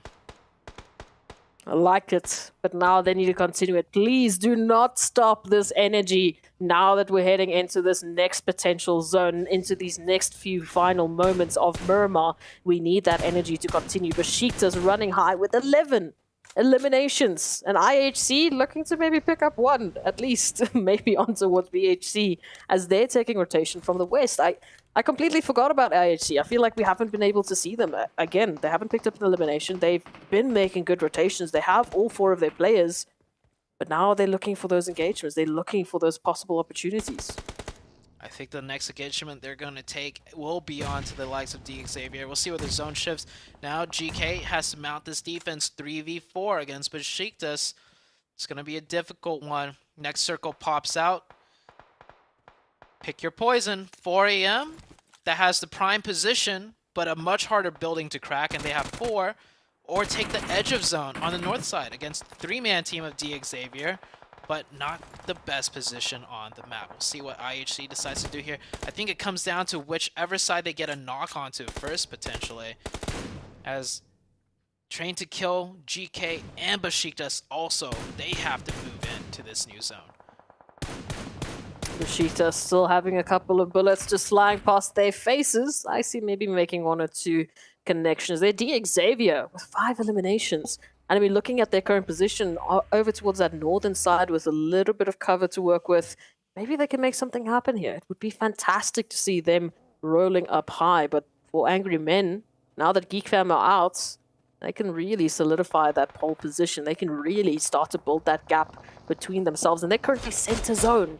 I like it, but now they need to continue it. Please do not stop this energy now that we're heading into this next potential zone, into these next few final moments of Miramar. We need that energy to continue. Besiktas running high with 11 eliminations, and IHC looking to maybe pick up 1, at least, maybe on towards BHC, as they're taking rotation from the west. I completely forgot about IHC. I feel like we haven't been able to see them. Again, they haven't picked up an elimination. They've been making good rotations. They have all 4 of their players. But now they're looking for those engagements. They're looking for those possible opportunities. I think the next engagement they're going to take will be on to the likes of Xavier. We'll see where the zone shifts. Now GK has to mount this defense 3v4 against Besiktas. It's going to be a difficult one. Next circle pops out. Pick your poison. 4 AM. That has the prime position, but a much harder building to crack, and they have 4. Or take the edge of zone on the north side against the 3-man team of Xavier, but not the best position on the map. We'll see what IHC decides to do here. I think it comes down to whichever side they get a knock onto first, potentially. As Train to Kill, GK, and Besiktas also, they have to move into this new zone. Besiktas still having a couple of bullets just flying past their faces. I see maybe making 1 or 2 connections. They're Xavier with 5 eliminations. And I mean, looking at their current position over towards that northern side with a little bit of cover to work with, maybe they can make something happen here. It would be fantastic to see them rolling up high. But for Angry Men, now that Geek Fam are out, they can really solidify that pole position. They can really start to build that gap between themselves. And they're currently center zone.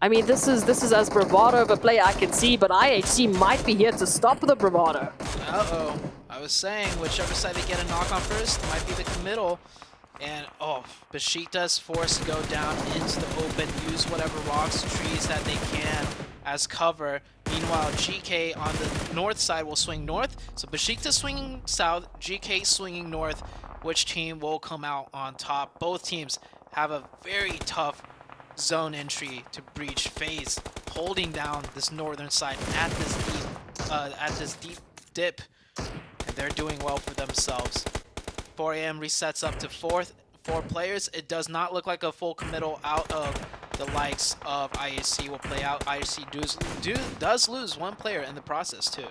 I mean, this is as bravado of a play I can see, but IHC might be here to stop the bravado. Uh-oh. I was saying, whichever side they get a knock on first might be the committal. And, Besiktas forced to go down into the open, use whatever rocks, trees that they can as cover. Meanwhile, GK on the north side will swing north. So Besiktas swinging south, GK swinging north. Which team will come out on top? Both teams have a very tough zone entry to breach phase, holding down this northern side at this deep dip, and they're doing well for themselves. 4 AM resets up to 4 players. It does not look like a full committal out of the likes of IHC will play out. IHC does lose 1 player in the process too.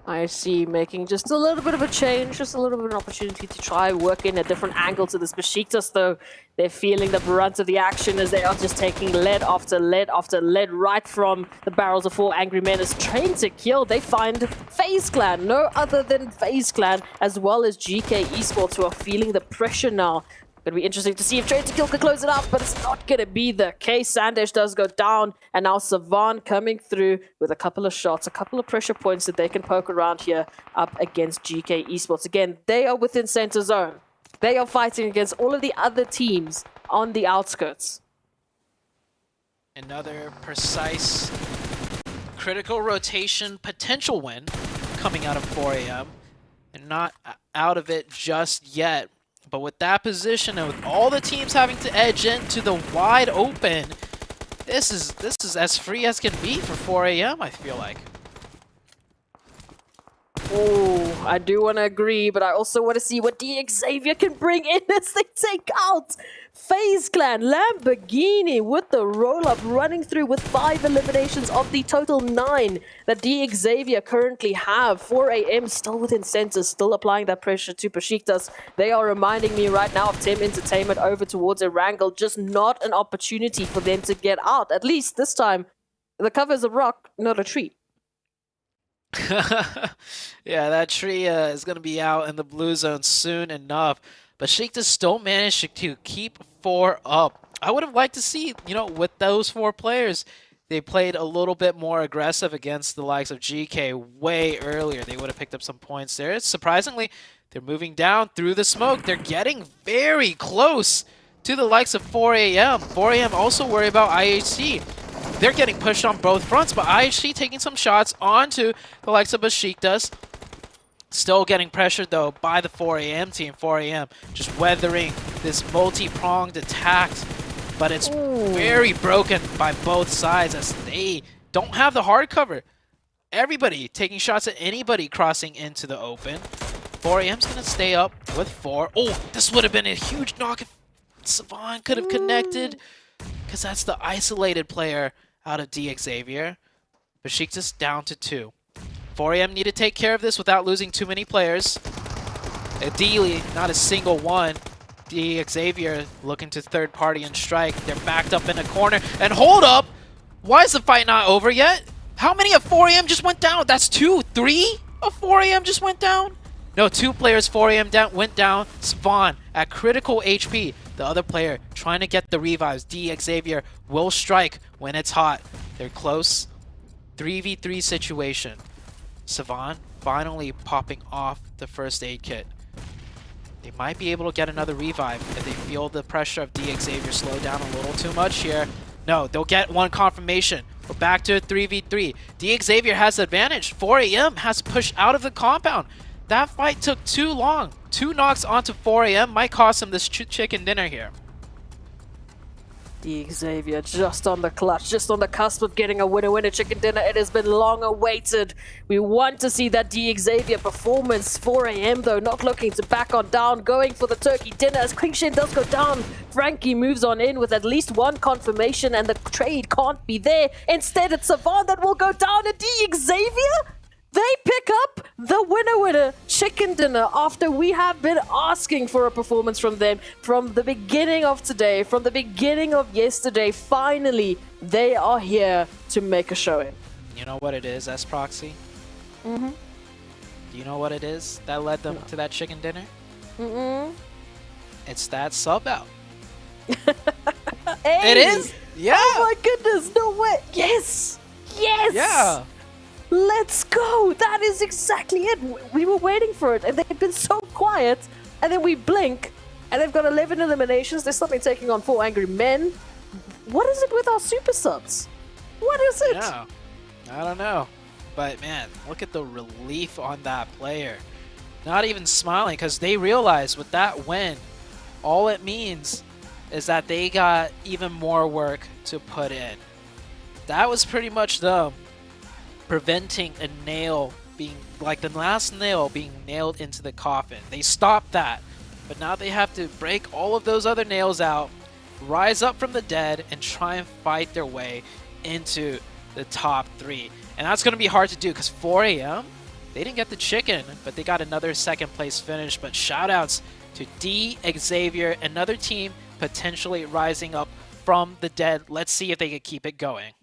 I see, making just a little bit of a change, just a little bit of an opportunity to try work in a different angle to this Besiktas, though. They're feeling the brunt of the action as they are just taking lead after lead after lead right from the barrels of 4 Angry Men. As Train to Kill, they find FaZe Clan, no other than FaZe Clan, as well as GK Esports, who are feeling the pressure now. Gonna be interesting to see if Train to Kill can close it up, but it's not gonna be the case. Sandesh does go down, and now Savan coming through with a couple of shots, a couple of pressure points that they can poke around here up against GK Esports. Again, they are within center zone. They are fighting against all of the other teams on the outskirts. Another precise critical rotation potential win coming out of 4 a.m. and not out of it just yet. But with that position and with all the teams having to edge into the wide open, this is as free as can be for 4 a.m. I feel like. Oh, I do want to agree, but I also want to see what Xavier can bring in as they take out FaZe Clan. Lamborghini with the roll-up, running through with 5 eliminations of the total 9 that Xavier currently have. 4 a.m. still within centers, still applying that pressure to Besiktas. They are reminding me right now of Team Entertainment over towards Erangel, just not an opportunity for them to get out. At least this time, the cover's a rock, not a tree. Yeah, that tree is going to be out in the blue zone soon enough. But Besiktas still managed to keep 4 up. I would have liked to see, with those 4 players, they played a little bit more aggressive against the likes of GK way earlier. They would have picked up some points there. Surprisingly, they're moving down through the smoke. They're getting very close to the likes of 4 a.m. 4 a.m. also worry about IHC. They're getting pushed on both fronts, but IHC taking some shots onto the likes of Besiktas. Still getting pressured, though, by the 4 a.m. team. 4 a.m. just weathering this multi-pronged attack, but it's very broken by both sides as they don't have the hard cover. Everybody taking shots at anybody crossing into the open. 4 a.m.'s going to stay up with 4. Oh, this would have been a huge knock if Savan could have connected, because that's the isolated player out of Xavier. Besiktas down to 2. 4 a.m. need to take care of this without losing too many players. Ideally, not a single one. Xavier looking to third party and strike. They're backed up in a corner. And hold up! Why is the fight not over yet? How many of 4 a.m. just went down? That's 2, 3 of 4 a.m. just went down? No, 2 players 4 a.m. went down. Spawn at critical HP. The other player trying to get the revives. Xavier will strike when it's hot. They're close. 3v3 situation. Savan finally popping off the first aid kit. They might be able to get another revive if they feel the pressure of Xavier slow down a little too much here. No, they'll get one confirmation. We're back to a 3v3. Xavier has the advantage. 4 a.m. has pushed out of the compound. That fight took too long. 2 knocks onto 4 a.m. might cost him this chicken dinner here. Xavier just on the clutch, just on the cusp of getting a winner chicken dinner. It has been long awaited. We want to see that Xavier performance. 4 a.m. though, not looking to back on down, going for the turkey dinner as Quingshin does go down. Frankie moves on in with at least 1 confirmation, and the trade can't be there. Instead, it's Savan that will go down, and Xavier, they pick up the winner chicken dinner after we have been asking for a performance from them from the beginning of today, from the beginning of yesterday. Finally, they are here to make a showing. You know what it is, S-Proxy? Mm-hmm. Do you know what it is that led them to that chicken dinner? Mm-mm. It's that sub out. Hey! It is? Yeah. Oh my goodness, no way. Yes! Yes! Yeah. Let's go! That is exactly it. We were waiting for it, and they've been so quiet, and then we blink, and they've got 11 eliminations. They're suddenly taking on 4 Angry Men. What is it with our super subs? What is it? Yeah, I don't know. But man, look at the relief on that player. Not even smiling, because they realize with that win, all it means is that they got even more work to put in. That was pretty much them preventing a nail being, like the last nail being nailed into the coffin. They stopped that, but now they have to break all of those other nails out, rise up from the dead, and try and fight their way into the top 3. And that's going to be hard to do because 4 a.m., They didn't get the chicken, but they got another second place finish. But shout outs to D Xavier, another team potentially rising up from the dead. Let's see if they can keep it going.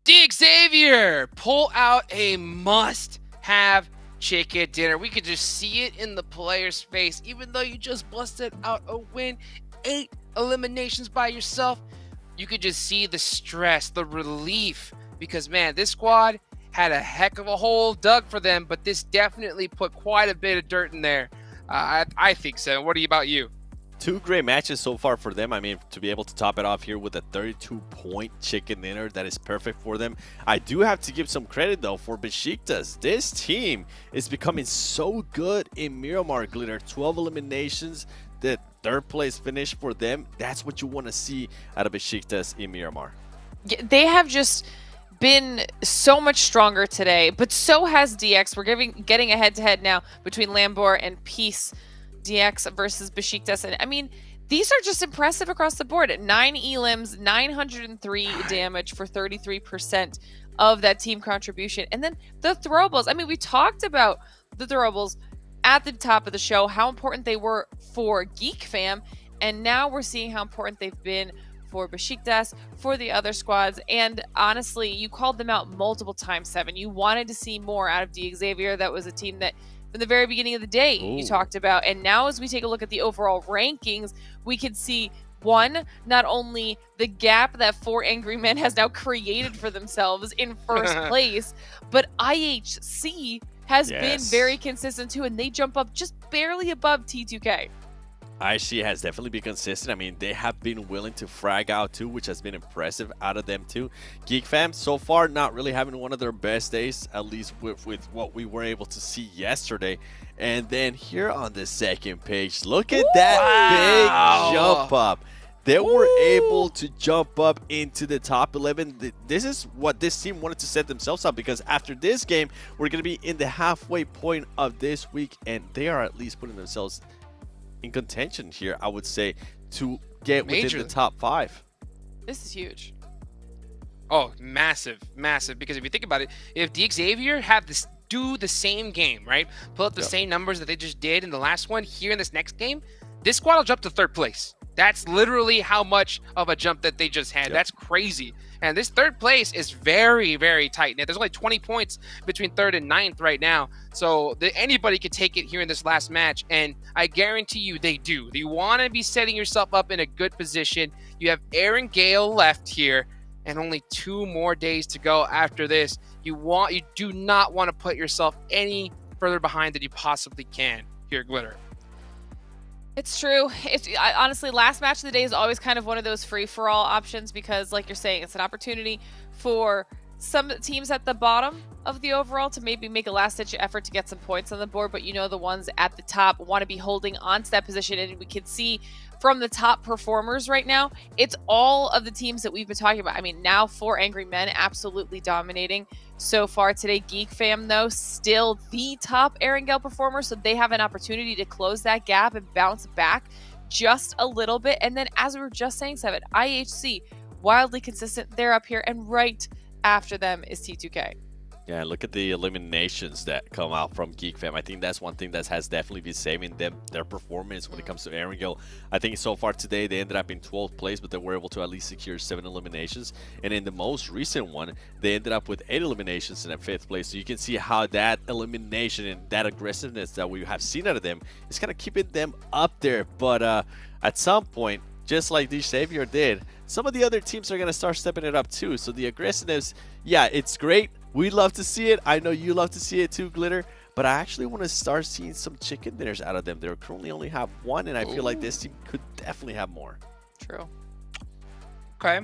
D Xavier pull out a must-have chicken dinner. We could just see it in the player's face. Even though you just busted out a win, 8 eliminations by yourself, you could just see the stress, the relief. Because, man, this squad had a heck of a hole dug for them, but this definitely put quite a bit of dirt in there. I think so. What about you? 2 great matches so far for them. I mean, to be able to top it off here with a 32-point chicken dinner, that is perfect for them. I do have to give some credit, though, for Besiktas. This team is becoming so good in Miramar, Glitter. 12 eliminations, the 3rd place finish for them. That's what you want to see out of Besiktas in Miramar. Yeah, they have just been so much stronger today, but so has DX. We're getting a head-to-head now between Lambor and Peace. DX versus Besiktas. And I mean, these are just impressive across the board. 9 elims, 903 damage for 33% of that team contribution. And then the throwables. I mean, we talked about the throwables at the top of the show, how important they were for Geek Fam. And now we're seeing how important they've been for Besiktas, for the other squads. And honestly, you called them out multiple times, Seven. You wanted to see more out of D Xavier. That was a team that from the very beginning of the day you talked about. And now as we take a look at the overall rankings, we can see not only the gap that 4 Angry Men has now created for themselves in first place, but IHC has been very consistent too, and they jump up just barely above T2K. IHC has definitely been consistent. I mean, they have been willing to frag out too, which has been impressive out of them too. Geek Fam, so far, not really having one of their best days, at least with what we were able to see yesterday. And then here on the second page, look at that big jump up. They were able to jump up into the top 11. This is what this team wanted to set themselves up, because after this game, we're going to be in the halfway point of this week, and they are at least putting themselves in contention here, I would say, to get within the top 5. This is huge. Oh, massive, massive. Because if you think about it, if D Xavier have this do the same game, right? Pull up the same numbers that they just did in the last one here in this next game, this squad will jump to 3rd place. That's literally how much of a jump that they just had. That's crazy. And this 3rd place is very, very tight. Now, there's only 20 points between 3rd and 9th right now. So anybody could take it here in this last match. And I guarantee you they do. You want to be setting yourself up in a good position. You have Aaron Gale left here and only 2 more days to go after this. You do not want to put yourself any further behind than you possibly can here at Glitter. It's true. Honestly, last match of the day is always kind of one of those free-for-all options because, like you're saying, it's an opportunity for some teams at the bottom of the overall to maybe make a last-ditch effort to get some points on the board, but the ones at the top want to be holding on to that position, and we can see from the top performers right now, it's all of the teams that we've been talking about. I mean, now 4 Angry Men absolutely dominating so far today. Geek Fam, though, still the top Erangel performer, so they have an opportunity to close that gap and bounce back just a little bit. And then, as we were just saying, Seven, IHC, wildly consistent. They're up here, and right after them is T2K. Yeah, look at the eliminations that come out from Geek Fam. I think that's one thing that has definitely been saving them, their performance when it comes to Erangel. I think so far today they ended up in 12th place, but they were able to at least secure 7 eliminations. And in the most recent one, they ended up with 8 eliminations in a 5th place. So you can see how that elimination and that aggressiveness that we have seen out of them is kind of keeping them up there. But at some point, just like the Xavier did, some of the other teams are going to start stepping it up too. So the aggressiveness, yeah, it's great. We love to see it. I know you love to see it too, Glitter. But I actually want to start seeing some chicken dinners out of them. They currently only have 1, and I feel like this team could definitely have more. True. Okay.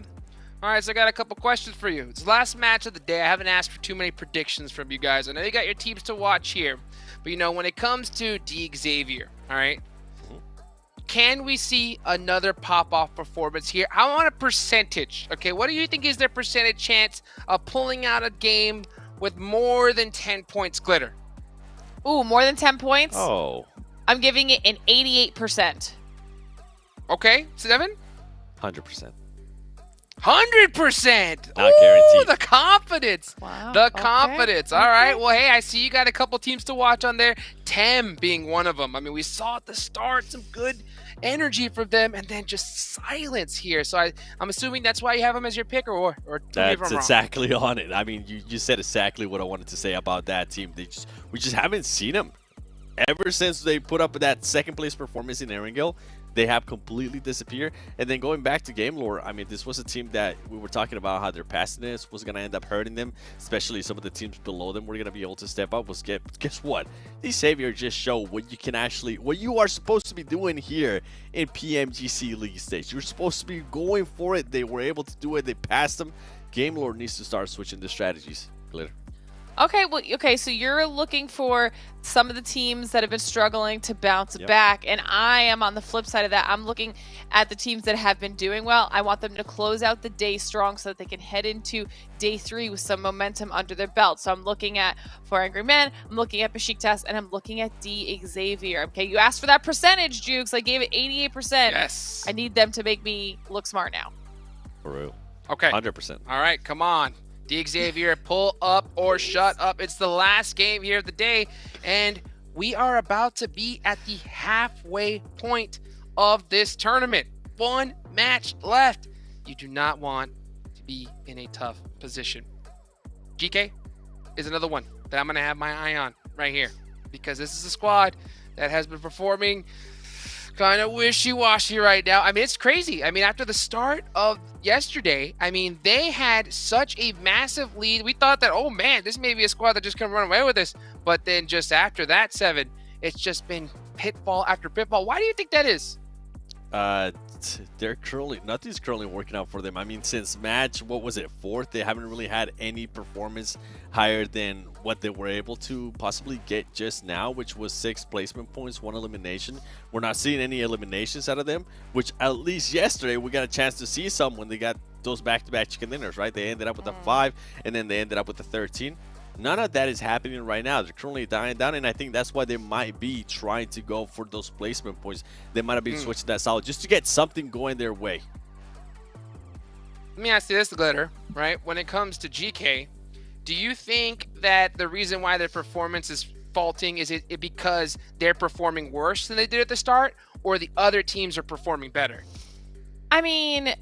All right, so I got a couple questions for you. It's the last match of the day. I haven't asked for too many predictions from you guys. I know you got your teams to watch here. But, you know, when it comes to D Xavier, all right, can we see another pop-off performance here? I want a percentage. Okay, what do you think is their percentage chance of pulling out a game with more than 10 points, Glitter? Ooh, more than 10 points? Oh. I'm giving it an 88%. Okay, 7? 100%. 100%. Not guaranteed. The confidence. Wow. The okay. confidence. All right. Well, hey, I see you got a couple teams to watch on there. Tem being one of them. I mean, we saw at the start some good energy from them, and then just silence here. So I'm assuming that's why you have them as your pick, or tell me if I'm That's wrong. exactly on it. I mean, you said exactly what I wanted to say about that team. We just haven't seen them ever since they put up that 2nd place performance in Erangel. They have completely disappeared. And then going back to game lore, I mean, this was a team that we were talking about how their passiveness was going to end up hurting them, especially some of the teams below them were going to be able to step up. Guess what? These Xavier just show what you can actually, what you are supposed to be doing here in PMGC League stage. You're supposed to be going for it. They were able to do it. They passed them. Game lore needs to start switching the strategies. Glitter. Okay, well, okay, so you're looking for some of the teams that have been struggling to bounce back, and I am on the flip side of that. I'm looking at the teams that have been doing well. I want them to close out the day strong so that they can head into day 3 with some momentum under their belt. So I'm looking at Four Angry Men, I'm looking at Besiktas, and I'm looking at D Xavier. Okay, you asked for that percentage, Jukes. I gave it 88%. Yes. I need them to make me look smart now. For real. Okay. 100%. All right, come on. D Xavier, pull up or shut up. It's the last game here of the day, and we are about to be at the halfway point of this tournament. 1 match left. You do not want to be in a tough position. GK is another one that I'm going to have my eye on right here, because this is a squad that has been performing kind of wishy-washy right now. I mean, it's crazy. I mean, after the start of yesterday, I mean, they had such a massive lead. We thought that, oh man, this may be a squad that just can run away with this. But then just after that 7, it's just been pitfall after pitfall. Why do you think that is? Nothing's currently working out for them. I mean, since match, what was it, 4th, they haven't really had any performance higher than what they were able to possibly get just now, which was 6 placement points, 1 elimination. We're not seeing any eliminations out of them, which at least yesterday we got a chance to see some when they got those back-to-back chicken dinners, right? They ended up with a 5, and then they ended up with a 13. None of that is happening right now. They're currently dying down, and I think that's why they might be trying to go for those placement points. They might have been switching that solid just to get something going their way. Let me ask you this, Glitter, right? When it comes to GK, do you think that the reason why their performance is faulting is it because they're performing worse than they did at the start, or the other teams are performing better? I mean,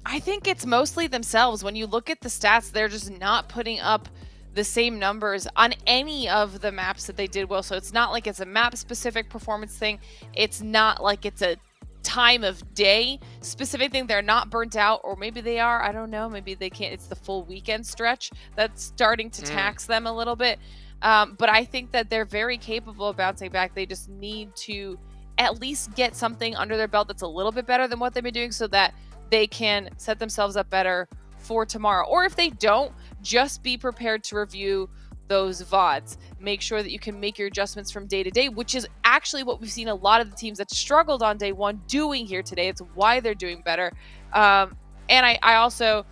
I think it's mostly themselves. When you look at the stats, they're just not putting up the same numbers on any of the maps that they did well. So it's not like it's a map specific performance thing. It's not like it's a time of day specific thing. They're not burnt out, or maybe they are. I don't know. Maybe they can't. It's the full weekend stretch that's starting to tax them a little bit. But I think that they're very capable of bouncing back. They just need to at least get something under their belt that's a little bit better than what they've been doing, so that they can set themselves up better for tomorrow. Or if they don't, just be prepared to review those VODs. Make sure that you can make your adjustments from day to day, which is actually what we've seen a lot of the teams that struggled on day 1 doing here today. It's why they're doing better. And I also,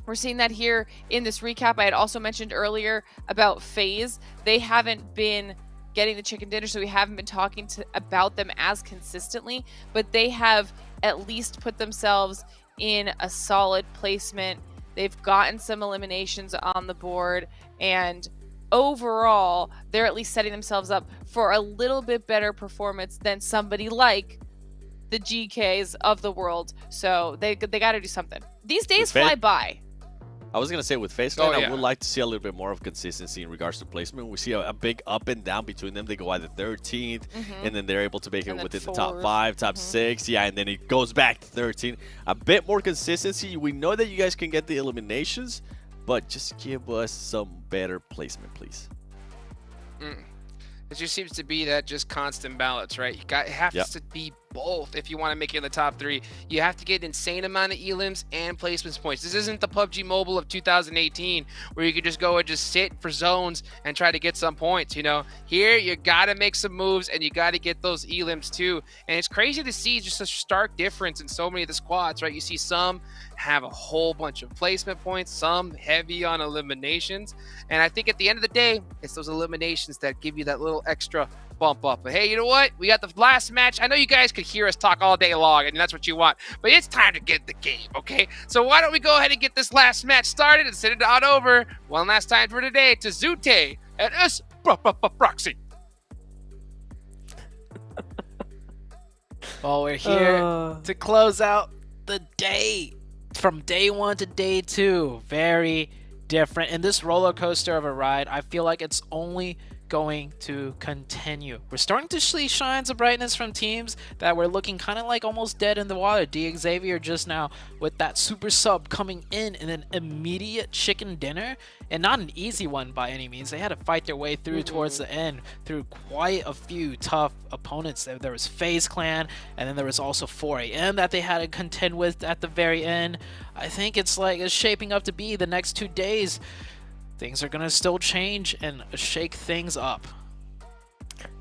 we're seeing that here in this recap. I had also mentioned earlier about FaZe. They haven't been getting the chicken dinner, so we haven't been talking about them as consistently, but they have at least put themselves in a solid placement They've gotten some eliminations on the board, and overall, they're at least setting themselves up for a little bit better performance than somebody like the GKs of the world. So they got to do something. These days fly by. I was going to say with FaZe Clan, I would like to see a little bit more of consistency in regards to placement. We see a big up and down between them. They go either 13th, and then they're able to make it within the top 5, top 6. Yeah, and then it goes back to 13. A bit more consistency. We know that you guys can get the eliminations, but just give us some better placement, please. It just seems to be that just constant balance, right? It has to be both if you want to make it in the top 3. You have to get an insane amount of elims and placements points. This isn't the PUBG Mobile of 2018 where you could just go and just sit for zones and try to get some points, you know? Here, you got to make some moves and you got to get those elims too. And it's crazy to see just a stark difference in so many of the squads, right? You see some have a whole bunch of placement points, some heavy on eliminations. And I think at the end of the day, it's those eliminations that give you that little extra bump up. But hey, you know what? We got the last match. I know you guys could hear us talk all day long, and that's what you want, but it's time to get the game, okay? So why don't we go ahead and get this last match started and send it on over one last time for today to Zute and us Proxy. Well, we're here to close out the day. From day 1 to day 2, very different. In this roller coaster of a ride, I feel like it's only going to continue. We're starting to see shines of brightness from teams that were looking kind of like almost dead in the water. Xavier just now with that super sub coming in and an immediate chicken dinner, and not an easy one by any means. They had to fight their way through towards the end through quite a few tough opponents. There was FaZe Clan, and then there was also 4AM that they had to contend with at the very end. I think it's shaping up to be the next 2 days. Things are going to still change and shake things up.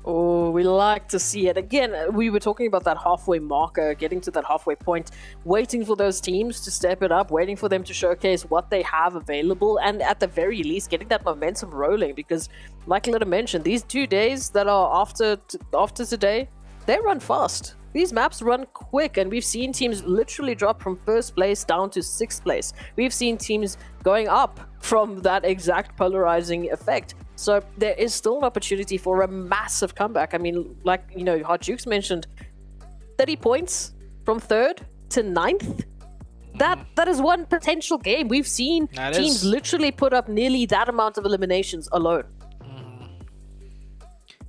Oh, we like to see it. Again, we were talking about that halfway marker, getting to that halfway point, waiting for those teams to step it up, waiting for them to showcase what they have available, and at the very least, getting that momentum rolling. Because, like Lita mentioned, these 2 days that are after today, they run fast. These maps run quick, and we've seen teams literally drop from 1st place down to 6th place. We've seen teams going up from that exact polarizing effect. So there is still an opportunity for a massive comeback. I mean, like, you know, Hot Jukes mentioned, 30 points from 3rd to 9th. That is one potential game. We've seen teams literally put up nearly that amount of eliminations alone.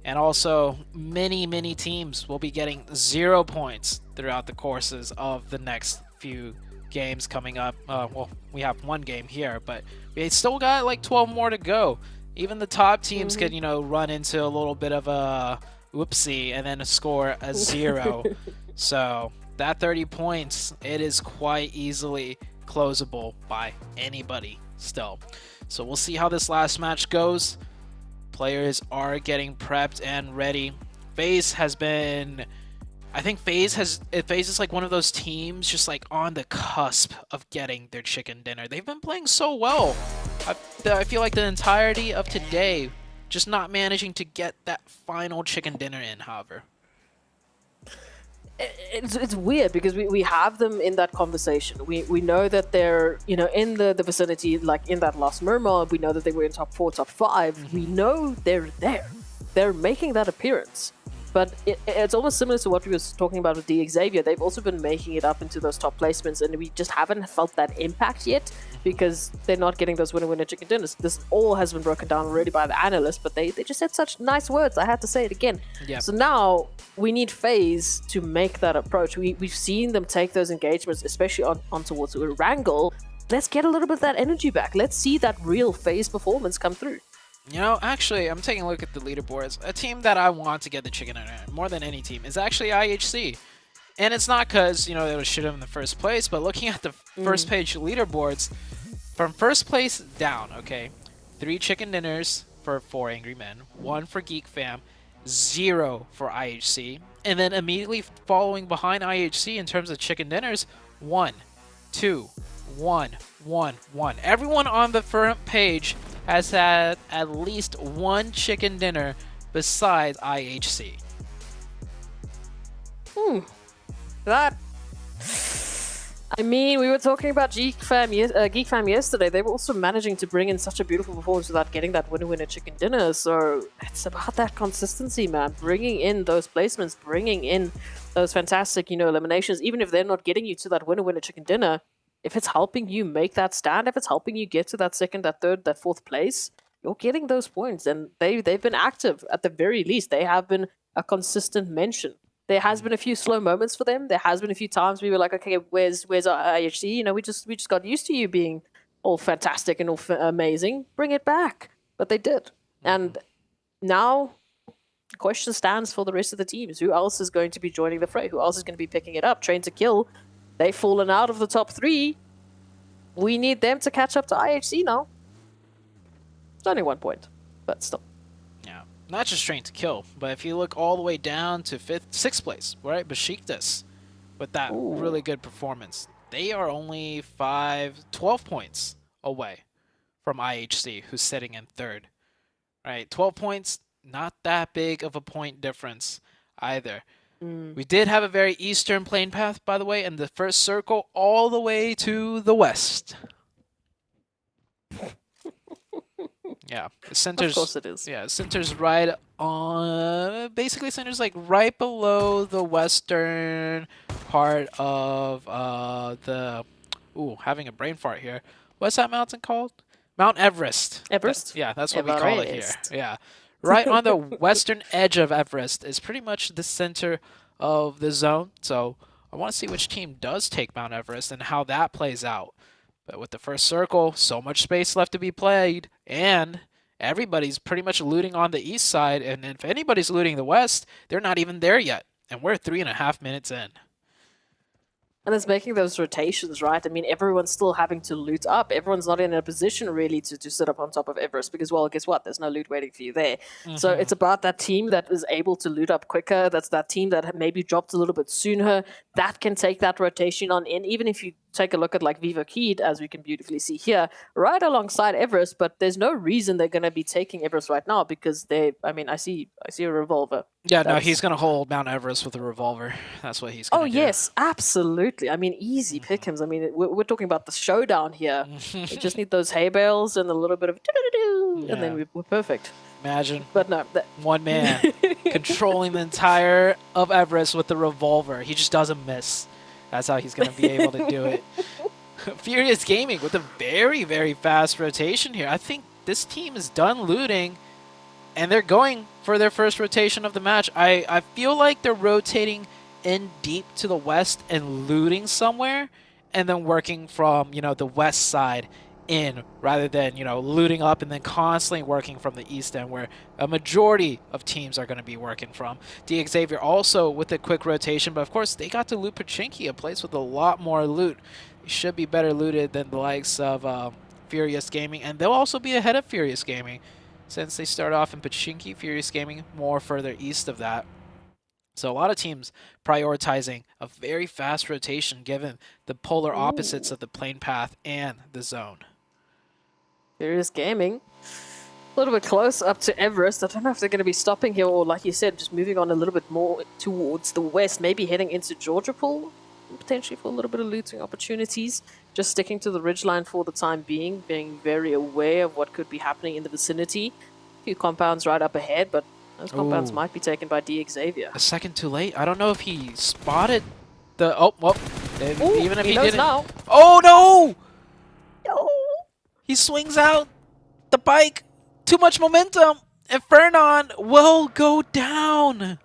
And also, many teams will be getting 0 points throughout the courses of the next few games coming up. Well, we have 1 game here, but we still got like 12 more to go. Even the top teams could, you know, run into a little bit of a whoopsie and then score a 0. So that 30 points, it is quite easily closable by anybody still. So we'll see how this last match goes. Players are getting prepped and ready. FaZe has been... I think FaZe is like one of those teams just like on the cusp of getting their chicken dinner. They've been playing so well. I feel like the entirety of today just not managing to get that final chicken dinner in, however. It's weird because we have them in that conversation. We know that they're, you know, in the vicinity, like in that last Murmur. We know that they were in top 4, top 5. We know they're there. They're making that appearance. But it's almost similar to what we were talking about with Xavier. They've also been making it up into those top placements, and we just haven't felt that impact yet because they're not getting those winner chicken dinners. This all has been broken down already by the analysts, but they just said such nice words. I had to say it again. Yep. So now we need FaZe to make that approach. We've seen them take those engagements, especially on towards Wrangle. Let's get a little bit of that energy back. Let's see that real FaZe performance come through. You know, actually, I'm taking a look at the leaderboards. A team that I want to get the chicken dinner more than any team is actually IHC. And it's not because, you know, they would shoot them in the first place, but looking at the first page leaderboards, from first place down, okay, 3 chicken dinners for 4 Angry Men, 1 for Geek Fam, 0 for IHC, and then immediately following behind IHC in terms of chicken dinners, 1, 2, 1, 1, 1. Everyone on the front page has had at least 1 chicken dinner besides IHC. That I mean, we were talking about Geek Fam yesterday. They were also managing to bring in such a beautiful performance without getting that winner chicken dinner. So it's about that consistency, man. Bringing in those placements, bringing in those fantastic, eliminations. Even if they're not getting you to that winner chicken dinner, if it's helping you make that stand, if it's helping you get to that second, that third, that fourth place, you're getting those points. And they've been active at the very least. They have been a consistent mention. There has been a few slow moments for them. There has been a few times we were like, okay, where's our IHC? We just got used to you being all fantastic and all amazing. Bring it back. But they did. And now the question stands for the rest of the teams. Who else is going to be joining the fray? Who else is going to be picking it up? Train to Kill. They've fallen out of the top 3. We need them to catch up to IHC now. It's only 1 point, but still. Not just Train to Kill, but if you look all the way down to 6th place, right? Besiktas, with that really good performance. They are only 12 points away from IHC, who's sitting in 3rd. Right? 12 points, not that big of a point difference either. We did have a very eastern plane path, by the way, in the first circle all the way to the west. Yeah, the center's, of course it is. Yeah, center's right on. Basically, center's like right below the western part of the. Ooh, having a brain fart here. What's that mountain called? Mount Everest. Everest? Yeah, that's what we call it here. Yeah, right on the western edge of Everest is pretty much the center of the zone. So I want to see which team does take Mount Everest and how that plays out. But with the first circle, so much space left to be played, and everybody's pretty much looting on the east side, and if anybody's looting the west, they're not even there yet. And we're 3.5 minutes in. And it's making those rotations, right? I mean, everyone's still having to loot up. Everyone's not in a position really to sit up on top of Everest because, well, guess what? There's no loot waiting for you there. So it's about that team that is able to loot up quicker. That's that team that maybe dropped a little bit sooner. That can take that rotation on in. Even if you take a look at like Vivo Keed, as we can beautifully see here, right alongside Everest, but there's no reason they're going to be taking Everest right now because I see a revolver. Yeah, no, he's going to hold Mount Everest with a revolver. That's what he's going to do. Oh, yes, absolutely. I mean, easy pickings. I mean, we're talking about the showdown here. We just need those hay bales and a little bit of and then we're perfect. Imagine. But no, one man controlling the entire of Everest with the revolver. He just doesn't miss. That's how he's going to be able to do it. Furious Gaming with a very, very fast rotation here. I think this team is done looting, and they're going for their first rotation of the match. I feel like they're rotating in deep to the west and looting somewhere, and then working from, the west side in, rather than, looting up and then constantly working from the east end, where a majority of teams are going to be working from. Xavier also with a quick rotation, but of course they got to loot Pachinki, a place with a lot more loot. They should be better looted than the likes of Furious Gaming, and they'll also be ahead of Furious Gaming since they start off in Pachinki. Furious Gaming more further east of that. So a lot of teams prioritizing a very fast rotation given the polar opposites of the plane path and the zone. Furious Gaming. A little bit close up to Everest. I don't know if they're going to be stopping here or, like you said, just moving on a little bit more towards the west, maybe heading into Georgia Pool, potentially for a little bit of looting opportunities. Just sticking to the ridgeline for the time being very aware of what could be happening in the vicinity. A few compounds right up ahead, but those compounds might be taken by Xavier. A second too late. I don't know if he spotted the... even if he didn't... Now. Oh, no! He swings out the bike. Too much momentum. And Fernan will go down.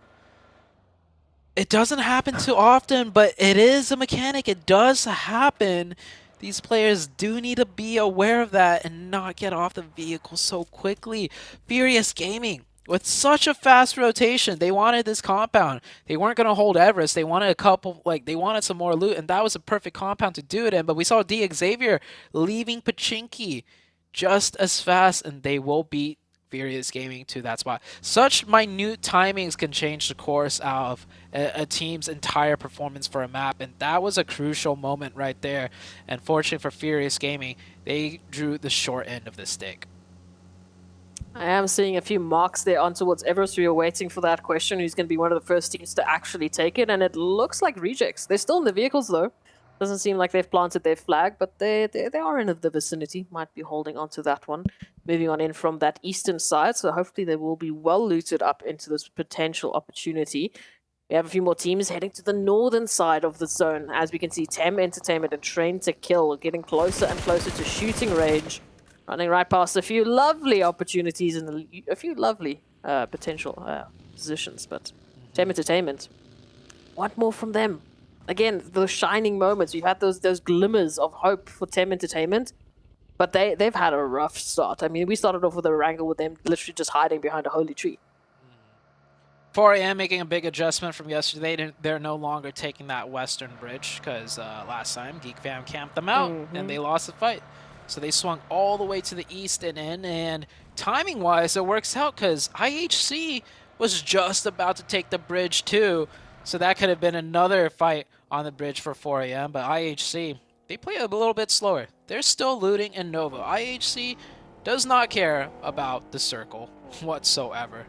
It doesn't happen too often, but it is a mechanic. It does happen. These players do need to be aware of that and not get off the vehicle so quickly. Furious Gaming, with such a fast rotation, they wanted this compound. They weren't going to hold Everest. They wanted they wanted some more loot, and that was a perfect compound to do it in. But we saw Xavier leaving Pachinki just as fast, and they will beat Furious Gaming to that spot. Such minute timings can change the course out of a team's entire performance for a map, and that was a crucial moment right there. And fortunately for Furious Gaming, they drew the short end of the stick. I am seeing a few marks there on towards Everest. We are waiting for that question. Who's going to be one of the first teams to actually take it? And it looks like Rejects. They're still in the vehicles, though. Doesn't seem like they've planted their flag, but they are in the vicinity. Might be holding on to that one. Moving on in from that eastern side, so hopefully they will be well looted up into this potential opportunity. We have a few more teams heading to the northern side of the zone. As we can see, Tem Entertainment and Train to Kill getting closer and closer to shooting range. Running right past a few lovely opportunities and a few lovely potential positions. But Tem Entertainment, what more from them? Again, those shining moments. We've had those glimmers of hope for Tem Entertainment. But they've had a rough start. I mean, we started off with a wrangle with them literally just hiding behind a holy tree. 4AM making a big adjustment from yesterday. They're no longer taking that western bridge because last time Geek Fam camped them out and they lost the fight. So they swung all the way to the east and in, and timing-wise, it works out because IHC was just about to take the bridge too. So that could have been another fight on the bridge for 4AM, but IHC, they play a little bit slower. They're still looting in Nova. IHC does not care about the circle whatsoever.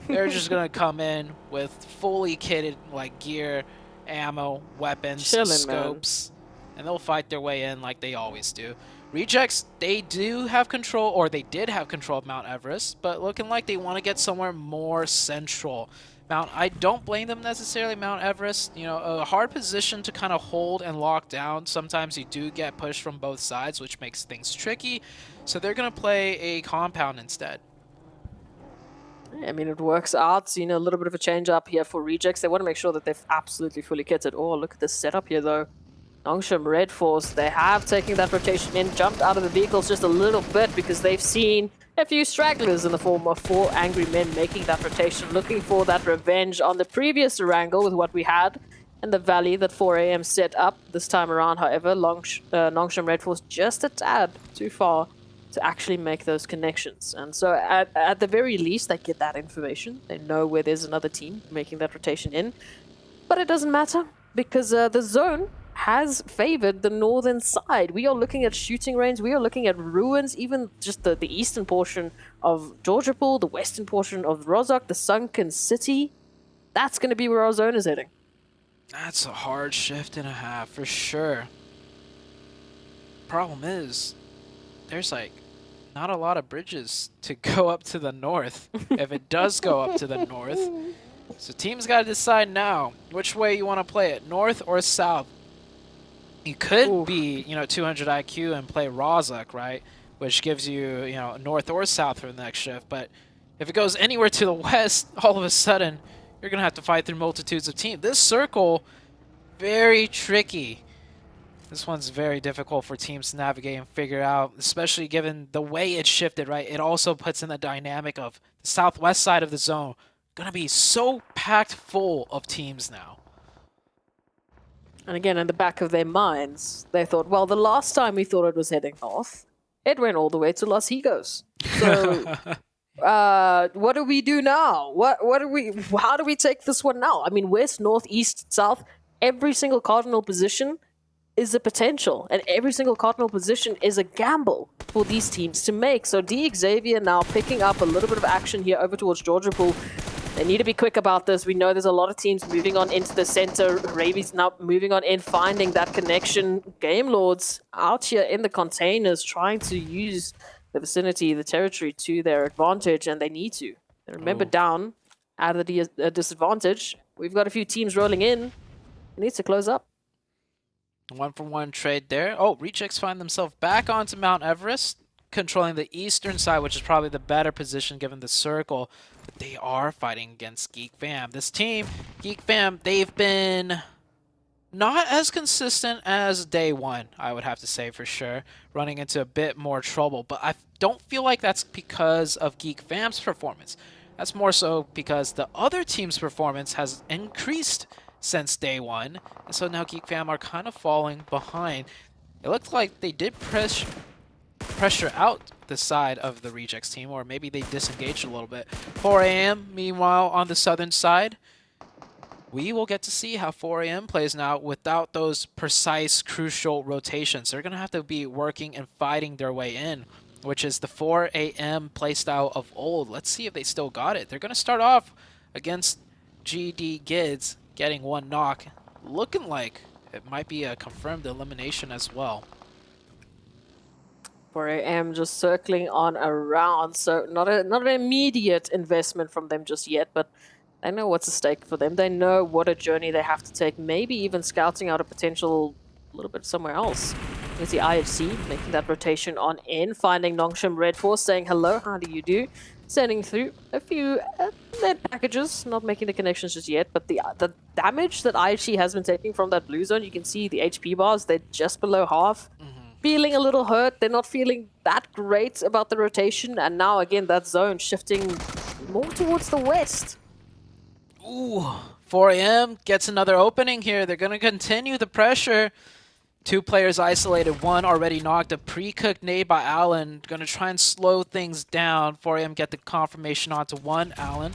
They're just going to come in with fully kitted like gear, ammo, weapons, scopes, and they'll fight their way in like they always do. Rejects, they do have control, or they did have control of Mount Everest, but looking like they want to get somewhere more central. I don't blame them necessarily, Mount Everest. You know, a hard position to kind of hold and lock down. Sometimes you do get pushed from both sides, which makes things tricky. So they're going to play a compound instead. I mean, it works out. You know, a little bit of a change up here for Rejects. They want to make sure that they've absolutely fully kitted. Oh, look at this setup here, though. Nongshim Red Force, they have taken that rotation in, jumped out of the vehicles just a little bit because they've seen a few stragglers in the form of 4 angry men making that rotation, looking for that revenge on the previous wrangle with what we had and the valley that 4AM set up. This time around, however, Nongshim Red Force just a tad too far to actually make those connections. And so at the very least, they get that information. They know where there's another team making that rotation in. But it doesn't matter because the zone has favored the northern side. We are looking at shooting range, we are looking at ruins, even just the eastern portion of Georgiapool, the western portion of Rozhok, the sunken city. That's going to be where our zone is heading. That's a hard shift and a half for sure. Problem is, there's like not a lot of bridges to go up to the north. If it does go up to the north. So teams got to decide now which way you want to play it, north or south. You could be, 200 IQ and play Rozhok, right? Which gives you, north or south for the next shift. But if it goes anywhere to the west, all of a sudden, you're going to have to fight through multitudes of teams. This circle, very tricky. This one's very difficult for teams to navigate and figure out, especially given the way it shifted, right? It also puts in the dynamic of the southwest side of the zone. Going to be so packed full of teams now. And again, in the back of their minds, they thought, well, the last time we thought it was heading north, it went all the way to Los Higos. So, what do we do now? How do we take this one now? I mean, west, north, east, south, every single cardinal position is a potential, and every single cardinal position is a gamble for these teams to make. So D Xavier now picking up a little bit of action here over towards Georgiapool. They need to be quick about this. We know there's a lot of teams moving on into the center. Ravi's now moving on in, finding that connection. Game Lords out here in the containers trying to use the vicinity, the territory to their advantage, and they need to. And remember, down out of the disadvantage, we've got a few teams rolling in. It needs to close up. 1-for-1 trade there. Oh, Rejects find themselves back onto Mount Everest, controlling the eastern side, which is probably the better position given the circle. But they are fighting against Geek Fam. This team, Geek Fam, they've been not as consistent as day one, I would have to say for sure, running into a bit more trouble. But I don't feel like that's because of Geek Fam's performance. That's more so because the other team's performance has increased since day one. And so now Geek Fam are kind of falling behind. It looked like they did pressure out the side of the Rejects team, or maybe they disengaged a little bit. 4AM, meanwhile, on the southern side, we will get to see how 4AM plays now without those precise, crucial rotations. They're going to have to be working and fighting their way in, which is the 4AM playstyle of old. Let's see if they still got it. They're going to start off against GD Gids, getting one knock. Looking like it might be a confirmed elimination as well. 4AM just circling on around, so not an immediate investment from them just yet, but they know what's at stake for them. They know what a journey they have to take, maybe even scouting out a potential a little bit somewhere else. There's the IHC making that rotation on in, finding Nongshim Red Force, saying hello, how do you do? Sending through a few med packages, not making the connections just yet, but the damage that IHC has been taking from that blue zone, you can see the HP bars, they're just below half. Feeling a little hurt, they're not feeling that great about the rotation, and now again that zone shifting more towards the west. Ooh, 4AM gets another opening here. They're going to continue the pressure. 2 players isolated, 1 already knocked. A pre-cooked nade by Allen. Going to try and slow things down. 4AM get the confirmation onto 1. Allen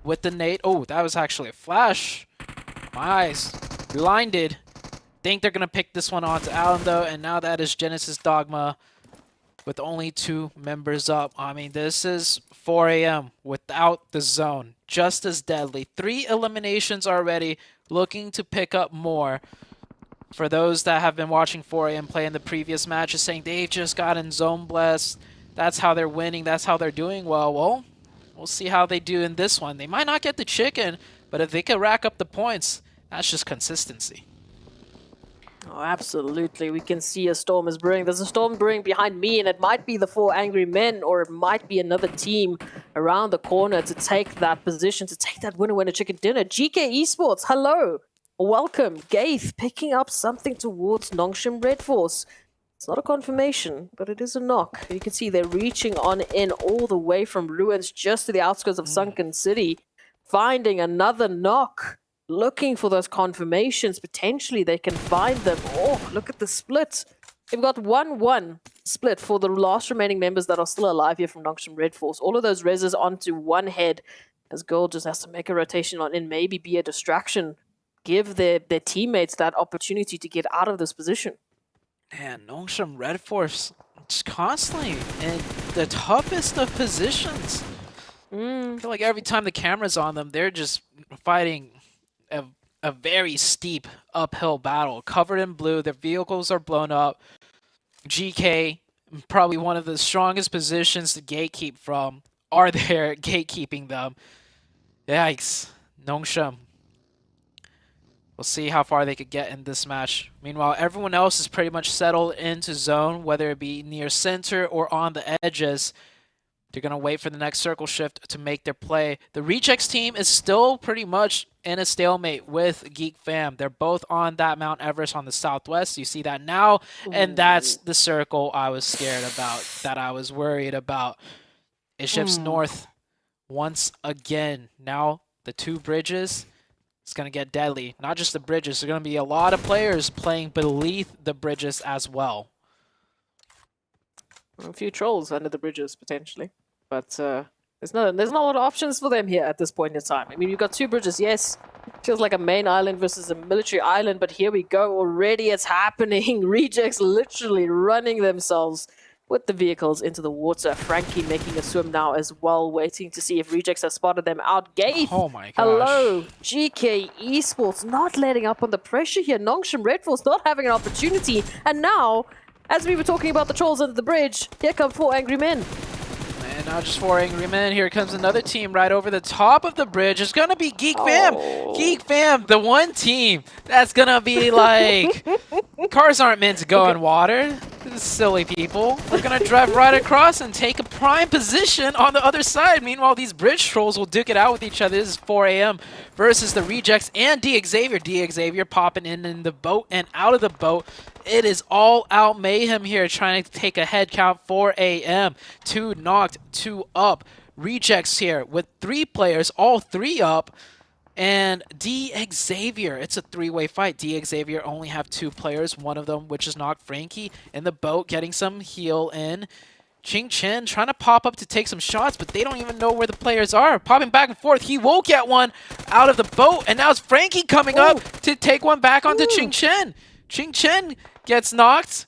with the nade. Oh, that was actually a flash. My eyes blinded. Think they're going to pick this one onto Allen, though. And now that is Genesis Dogma with only 2 members up. I mean, this is 4AM without the zone. Just as deadly. 3 eliminations already. Looking to pick up more. For those that have been watching 4AM play in the previous matches, saying they've just gotten zone blessed. That's how they're winning. That's how they're doing well. Well, we'll see how they do in this one. They might not get the chicken, but if they can rack up the points, that's just consistency. Oh, absolutely. We can see a storm is brewing. There's a storm brewing behind me, and it might be the 4 Angry Men, or it might be another team around the corner to take that position, to take that winner chicken dinner. GK Esports, hello. Welcome. Gaith picking up something towards Nongshim Red Force. It's not a confirmation, but it is a knock. You can see they're reaching on in all the way from Ruins just to the outskirts of Sunken City, finding another knock. Looking for those confirmations. Potentially they can find them. Oh, look at the split. They've got 1-1 split for the last remaining members that are still alive here from Nongshim Red Force. All of those reses onto one head, as Gold just has to make a rotation on in, maybe be a distraction. Give their teammates that opportunity to get out of this position. And Nongshim Red Force just constantly in the toughest of positions. I feel like every time the camera's on them, they're just fighting a very steep uphill battle, covered in blue. Their vehicles are blown up. GK, probably one of the strongest positions to gatekeep from, are there gatekeeping them. Yikes. Nongshim. We'll see how far they could get in this match. Meanwhile, everyone else is pretty much settled into zone, whether it be near center or on the edges. They're going to wait for the next circle shift to make their play. The Rejects team is still pretty much in a stalemate with Geek Fam. They're both on that Mount Everest on the southwest. You see that now, and that's the circle I was scared about, that I was worried about. It shifts north once again. Now the 2 bridges, it's going to get deadly. Not just the bridges. There's going to be a lot of players playing beneath the bridges as well. A few trolls under the bridges, potentially. But there's not a lot of options for them here at this point in time. I mean, you've got 2 bridges, yes. Feels like a main island versus a military island, but here we go. Already it's happening. Rejects literally running themselves with the vehicles into the water. Frankie making a swim now as well, waiting to see if Rejects have spotted them out. Gaith, oh my gosh. Hello. GK Esports not letting up on the pressure here. Nongshim Red Force not having an opportunity. And now, as we were talking about the trolls under the bridge, here come 4 Angry Men. And now just 4 Angry Men. Here comes another team right over the top of the bridge. It's going to be Geek Fam. Geek Fam, the one team that's going to be like... Cars aren't meant to go in water. Silly people. They're going to drive right across and take a prime position on the other side. Meanwhile, these bridge trolls will duke it out with each other. This is 4AM versus the Rejects and D-Xavier. D-Xavier popping in the boat and out of the boat. It is all out mayhem here, trying to take a head count. 4AM. 2 knocked, 2 up. Rejects here with 3 players, all 3 up. And D-Xavier, it's a 3-way fight. D-Xavier only have 2 players, one of them which is knocked. Frankie in the boat, getting some heal in. Ching Chen trying to pop up to take some shots, but they don't even know where the players are. Popping back and forth. He will get one out of the boat, and now it's Frankie coming up to take one back onto Ching Chen. Ching Chen gets knocked,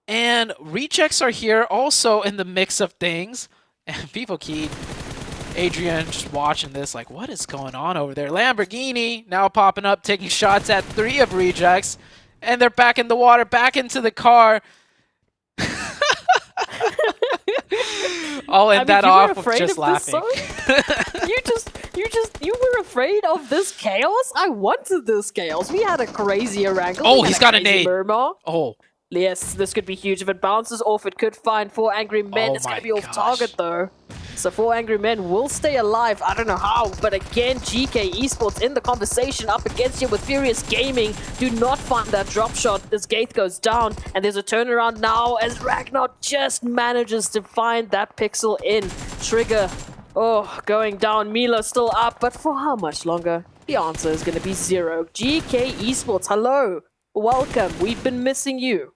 and Rejects are here also in the mix of things. And people keyed. Adrian just watching this like, what is going on over there? Lamborghini now popping up, taking shots at 3 of Rejects. And they're back in the water, back into the car. I'll end that off with just laughing. You were afraid of this chaos? I wanted this chaos. We had a crazy wrangle. Oh, he's got a nade. Murmur. Oh. Yes, this could be huge. If it bounces off, it could find 4 Angry Men. Oh it's going my to be off gosh. target, though. So 4 Angry Men will stay alive. I don't know how, but again, GK Esports in the conversation up against you with Furious Gaming. Do not find that drop shot. This gate goes down, and there's a turnaround now as Ragnar just manages to find that pixel in. Trigger, oh, going down. Mila still up, but for how much longer? The answer is going to be 0. GK Esports, hello. Welcome. We've been missing you.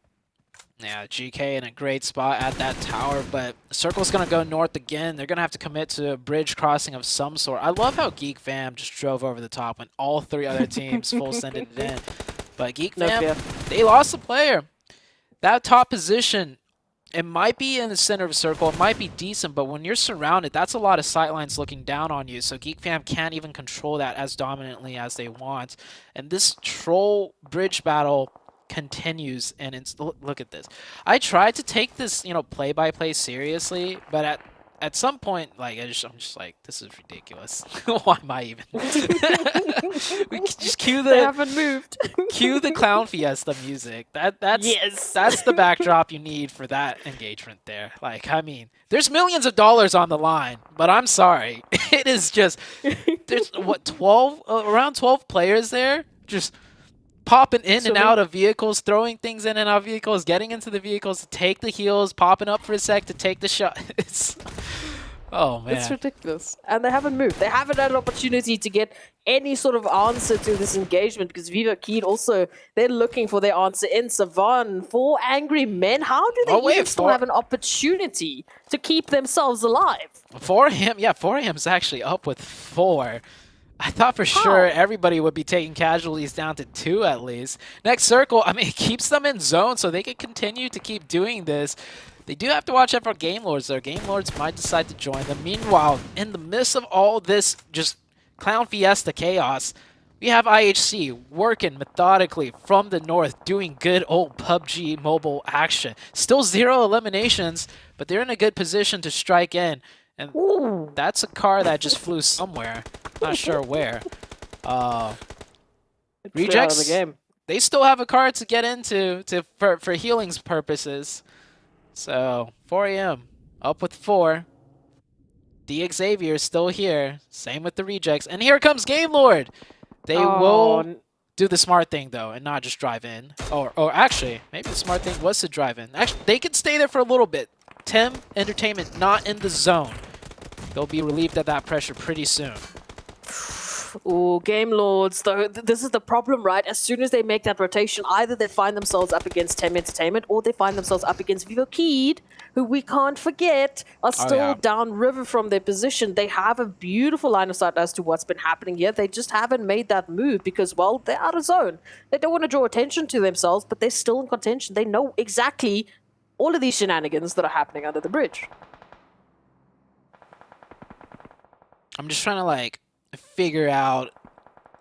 Yeah, GK in a great spot at that tower, but Circle's going to go north again. They're going to have to commit to a bridge crossing of some sort. I love how Geek Fam just drove over the top when all 3 other teams full sended it in. But Geek Fam, they lost a player. That top position, it might be in the center of a circle. It might be decent, but when you're surrounded, that's a lot of sightlines looking down on you. So Geek Fam can't even control that as dominantly as they want. And this troll bridge battle continues, and it's look at this. I tried to take this, play-by-play seriously, but at some point, like I'm just like, this is ridiculous. Why am I even? We just cue the. They haven't moved. Cue the Clown Fiesta music. That's the backdrop you need for that engagement there. Like, I mean, there's millions of dollars on the line, but I'm sorry, it is just there's around 12 players there, just popping in and out of vehicles, throwing things in and out of vehicles, getting into the vehicles to take the heals, popping up for a sec to take the shot. Oh, man. It's ridiculous. And they haven't moved. They haven't had an opportunity to get any sort of answer to this engagement because Viva Keed also, they're looking for their answer in Savan. 4 Angry Men. How do they even still have an opportunity to keep themselves alive? 4AM is actually up with 4. I thought for sure everybody would be taking casualties down to 2 at least. Next circle, I mean, it keeps them in zone so they can continue to keep doing this. They do have to watch out for Game Lords, though. Game Lords might decide to join them. Meanwhile, in the midst of all this just Clown Fiesta chaos, we have IHC working methodically from the north, doing good old PUBG Mobile action. Still 0 eliminations, but they're in a good position to strike in. And that's a car that just flew somewhere. Not sure where. Rejects, the game. They still have a car to get into for healing's purposes. So, 4AM up with 4. The Xavier is still here. Same with the Rejects. And here comes Game Lord. They will do the smart thing, though, and not just drive in. Or actually, maybe the smart thing was to drive in. Actually, they could stay there for a little bit. Tim Entertainment not in the zone. They'll be relieved of that pressure pretty soon. Oh, Game Lords, though, this is the problem, right? As soon as they make that rotation, either they find themselves up against Tem Entertainment or they find themselves up against Vivo Keed, who we can't forget are still downriver from their position. They have a beautiful line of sight as to what's been happening here. They just haven't made that move because, well, they're out of zone. They don't want to draw attention to themselves, but they're still in contention. They know exactly all of these shenanigans that are happening under the bridge. I'm just trying to, like, figure out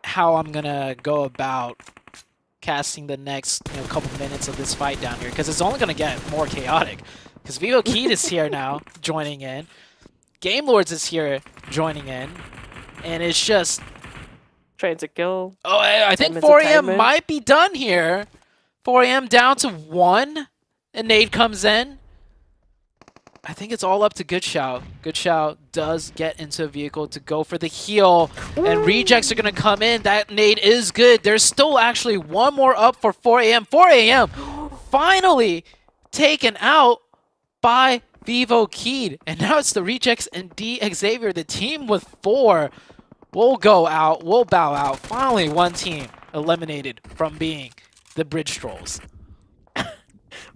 how I'm gonna go about casting the next couple minutes of this fight down here, because it's only gonna get more chaotic. Because Vivo Keed is here now, joining in. Game Lords is here, joining in, and it's just trying to kill. Oh, I think 4AM might be done here. 4AM down to 1, and Nade comes in. I think it's all up to Good Shout. Good Shout does get into a vehicle to go for the heal. And Rejects are going to come in. That nade is good. There's still actually one more up for 4AM. 4AM finally taken out by Vivo Keed. And now it's the Rejects and D Xavier. The team with 4 will go out, will bow out. Finally, one team eliminated from being the Bridge Trolls.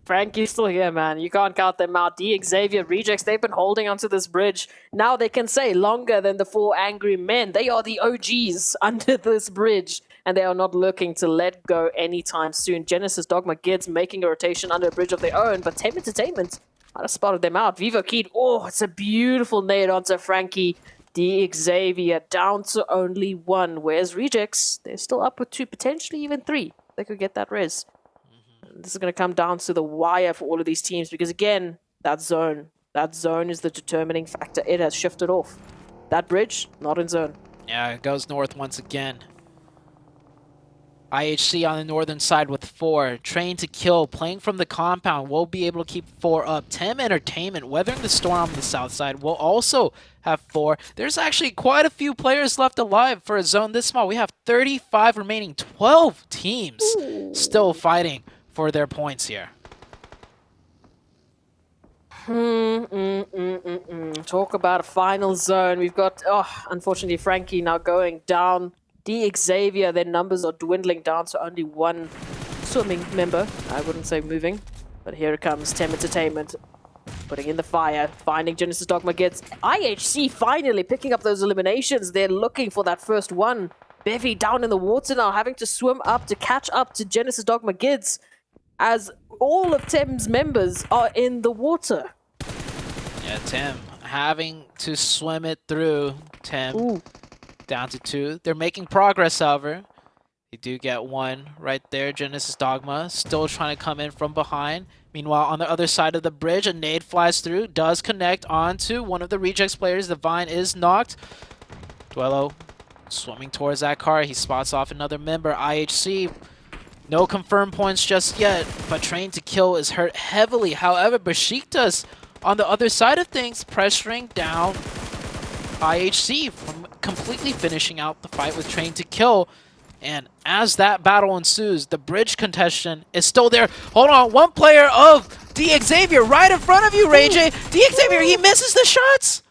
Frankie's still here, man. You can't count them out. D Xavier, Rejects, they've been holding onto this bridge. Now they can say longer than the 4 Angry Men. They are the OGs under this bridge, and they are not looking to let go anytime soon. Genesis, Dogma, Gids making a rotation under a bridge of their own, but Tem Entertainment might have spotted them out. Vivo Keed, oh, it's a beautiful nade onto Frankie. D Xavier down to only 1. Whereas Rejects, they're still up with 2, potentially even 3. They could get that res. This is going to come down to the wire for all of these teams because, again, that zone is the determining factor. It has shifted off. That bridge, not in zone. Yeah, it goes north once again. IHC on the northern side with 4. Train to Kill, playing from the compound, will be able to keep 4 up. Tem Entertainment, Weathering the Storm on the south side, will also have 4. There's actually quite a few players left alive for a zone this small. We have 35 remaining, 12 teams still fighting for their points here. Talk about a final zone. We've got, unfortunately, Frankie now going down. Xavier, their numbers are dwindling down to only 1 swimming member. I wouldn't say moving, but here it comes. Tem Entertainment putting in the fire, finding Genesis Dogma gets IHC finally picking up those eliminations. They're looking for that first one. Bevy down in the water now, having to swim up to catch up to Genesis Dogma Gids as all of Tem's members are in the water. Yeah, Tem having to swim it through. Tem. Ooh. Down to 2. They're making progress, however. You do get 1 right there. Genesis Dogma still trying to come in from behind. Meanwhile, on the other side of the bridge, a nade flies through, does connect onto one of the Rejects players. The Vine is knocked. Duello swimming towards that car. He spots off another member. IHC, no confirmed points just yet, but Train to Kill is hurt heavily. However, Besiktas on the other side of things, pressuring down IHC from completely finishing out the fight with Train to Kill. And as that battle ensues, the bridge contestant is still there. Hold on, 1 player of Xavier right in front of you, Ray J. Xavier, he misses the shots.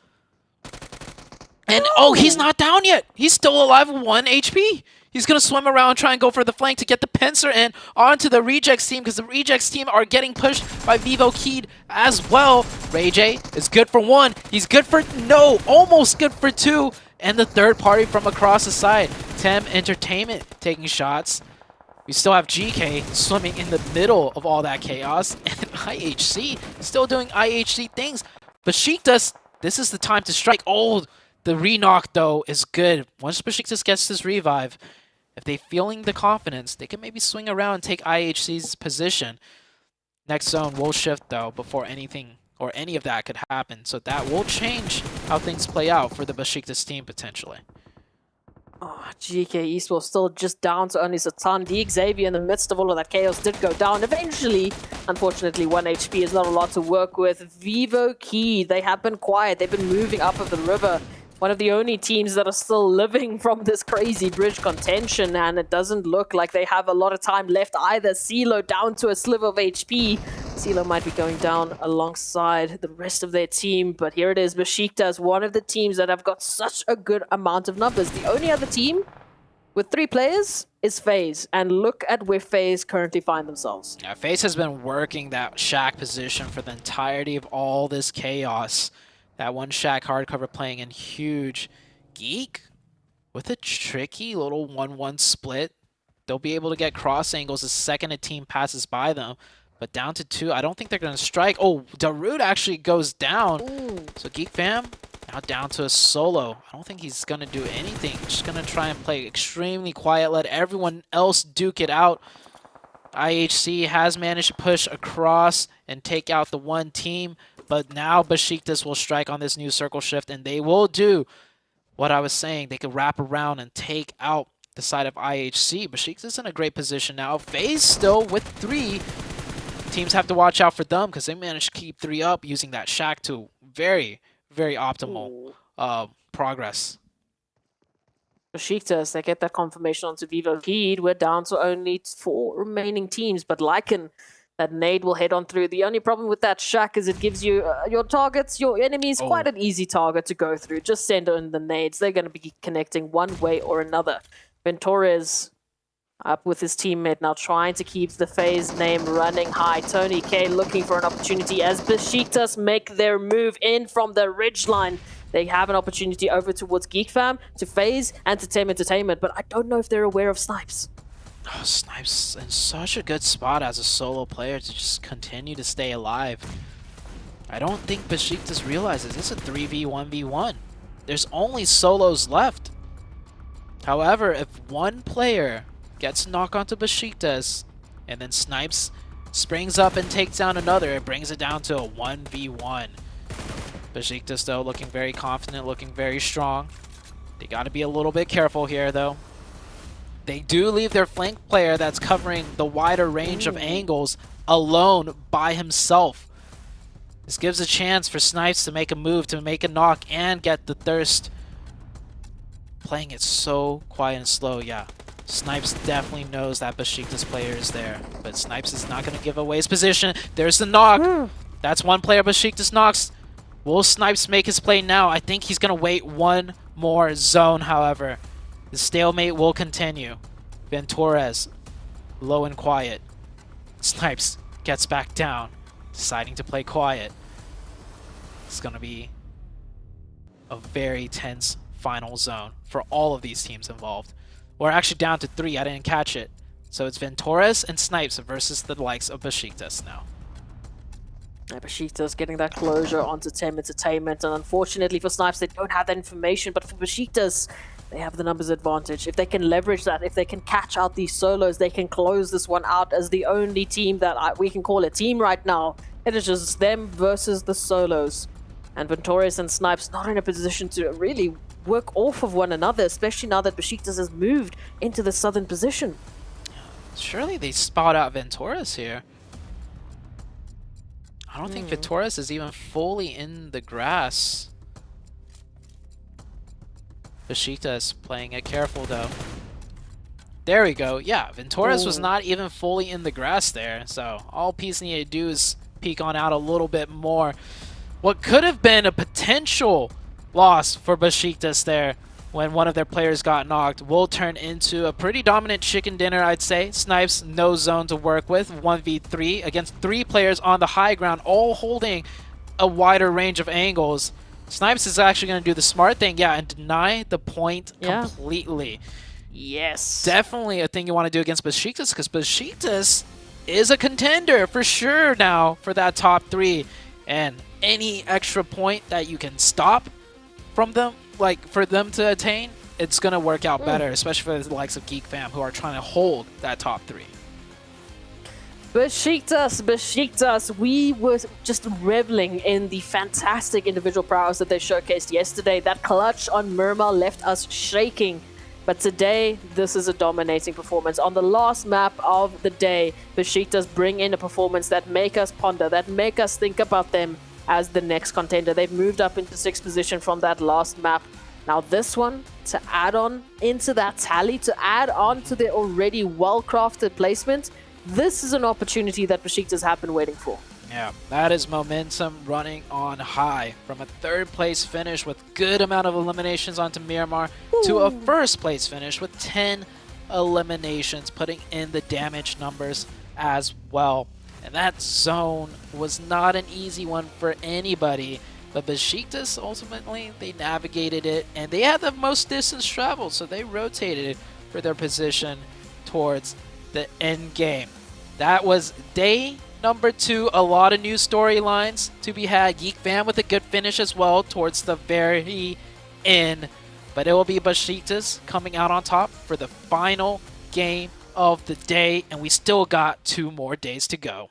And he's not down yet. He's still alive with 1 HP. He's going to swim around, try and go for the flank to get the pincer in onto the Rejects team, because the Rejects team are getting pushed by Vivo Keyed as well. Ray J is good for 1. He's good for, almost good for 2. And the third party from across the side, Tem Entertainment taking shots. We still have GK swimming in the middle of all that chaos. And IHC still doing IHC things. Besiktas, this is the time to strike. The re-knock, though, is good. Once Besiktas gets this revive, if they're feeling the confidence, they can maybe swing around and take IHC's position. Next zone will shift, though, before anything or any of that could happen. So that will change how things play out for the Besiktas team, potentially. GK Esports still just down to only Satan. Xavier in the midst of all of that chaos did go down. Eventually, unfortunately, 1 HP is not a lot to work with. Vivo Key, they have been quiet. They've been moving up of the river. One of the only teams that are still living from this crazy bridge contention, and it doesn't look like they have a lot of time left either. CeeLo down to a sliver of HP. CeeLo might be going down alongside the rest of their team, but here it is. Besiktas, one of the teams that have got such a good amount of numbers. The only other team with 3 players is FaZe, and look at where FaZe currently find themselves. Yeah, FaZe has been working that shack position for the entirety of all this chaos. That 1 shack hardcover playing in huge. Geek with a tricky little 1-1 split. They'll be able to get cross angles the second a team passes by them. But down to 2, I don't think they're going to strike. Darude actually goes down. Ooh. So Geek Fam now down to a solo. I don't think he's going to do anything. Just going to try and play extremely quiet. Let everyone else duke it out. IHC has managed to push across and take out the 1 team. But now Besiktas will strike on this new circle shift, and they will do what I was saying. They could wrap around and take out the side of IHC. Besiktas is in a great position now. FaZe still with 3. Teams have to watch out for them because they managed to keep 3 up using that shack to very, very optimal progress. Besiktas, they get that confirmation onto Vivo Keyed. We're down to only 4 remaining teams, but Lycan, that nade will head on through. The only problem with that shack is it gives you your targets, your enemies, quite an easy target to go through. Just send in the nades. They're going to be connecting one way or another. Ventorez up with his teammate now, trying to keep the FaZe name running high. Tony K looking for an opportunity as Besiktas make their move in from the ridgeline. They have an opportunity over towards GeekFam, to FaZe, and to Tem Entertainment, but I don't know if they're aware of Snipes. Snipes in such a good spot as a solo player to just continue to stay alive. I don't think Besiktas realizes it's a 3v1v1. There's only solos left. However, if one player gets knocked onto Besiktas and then Snipes springs up and takes down another. It brings it down to a 1v1. Besiktas, though, looking very confident, looking very strong. They got to be a little bit careful here, though. They do leave their flank player that's covering the wider range of angles alone by himself. This gives a chance for Snipes to make a move, to make a knock, and get the thirst. Playing it so quiet and slow, yeah. Snipes definitely knows that Besiktas player is there, but Snipes is not going to give away his position. There's the knock. That's one player Besiktas knocks. Will Snipes make his play now? I think he's going to wait one more zone, however. The stalemate will continue. Ventores, low and quiet. Snipes gets back down, deciding to play quiet. It's going to be a very tense final zone for all of these teams involved. We're actually down to 3. I didn't catch it. So it's Ventores and Snipes versus the likes of Besiktas now. Besiktas getting that closure onto Tem Entertainment, and unfortunately for Snipes, they don't have that information, but for Besiktas, they have the numbers advantage. If they can leverage that, if they can catch out these solos, they can close this one out as the only team that we can call a team right now. It is just them versus the solos. And Ventores and Snipes not in a position to really work off of one another, especially now that Besiktas has moved into the southern position. Surely they spot out Ventores here. I don't think Ventores is even fully in the grass. Besiktas playing it careful though. There we go. Yeah, Ventores was not even fully in the grass there. So all Peace needed to do is peek on out a little bit more. What could have been a potential loss for Besiktas there when one of their players got knocked will turn into a pretty dominant chicken dinner, I'd say. Snipes, no zone to work with, 1v3 against 3 players on the high ground, all holding a wider range of angles. Snipes is actually going to do the smart thing, yeah, and deny the point completely. Yes. Definitely a thing you want to do against Besiktas, because Besiktas is a contender for sure now for that top 3. And any extra point that you can stop from them, like for them to attain, it's going to work out better, especially for the likes of Geek Fam, who are trying to hold that top 3. Besiktas, we were just reveling in the fantastic individual prowess that they showcased yesterday. That clutch on Murmur left us shaking. But today, this is a dominating performance. On the last map of the day, Besiktas bring in a performance that make us ponder, that make us think about them as the next contender. They've moved up into 6th position from that last map. Now this one, to add on into that tally, to add on to their already well-crafted placement, this is an opportunity that Besiktas have been waiting for. Yeah, that is momentum running on high. From a 3rd place finish with good amount of eliminations onto Miramar to a 1st place finish with 10 eliminations, putting in the damage numbers as well. And that zone was not an easy one for anybody, but Besiktas ultimately, they navigated it, and they had the most distance traveled, so they rotated for their position towards the end game. That was day number 2, a lot of new storylines to be had. Geek Fam with a good finish as well towards the very end. But it will be Besiktas coming out on top for the final game of the day, and we still got 2 more days to go.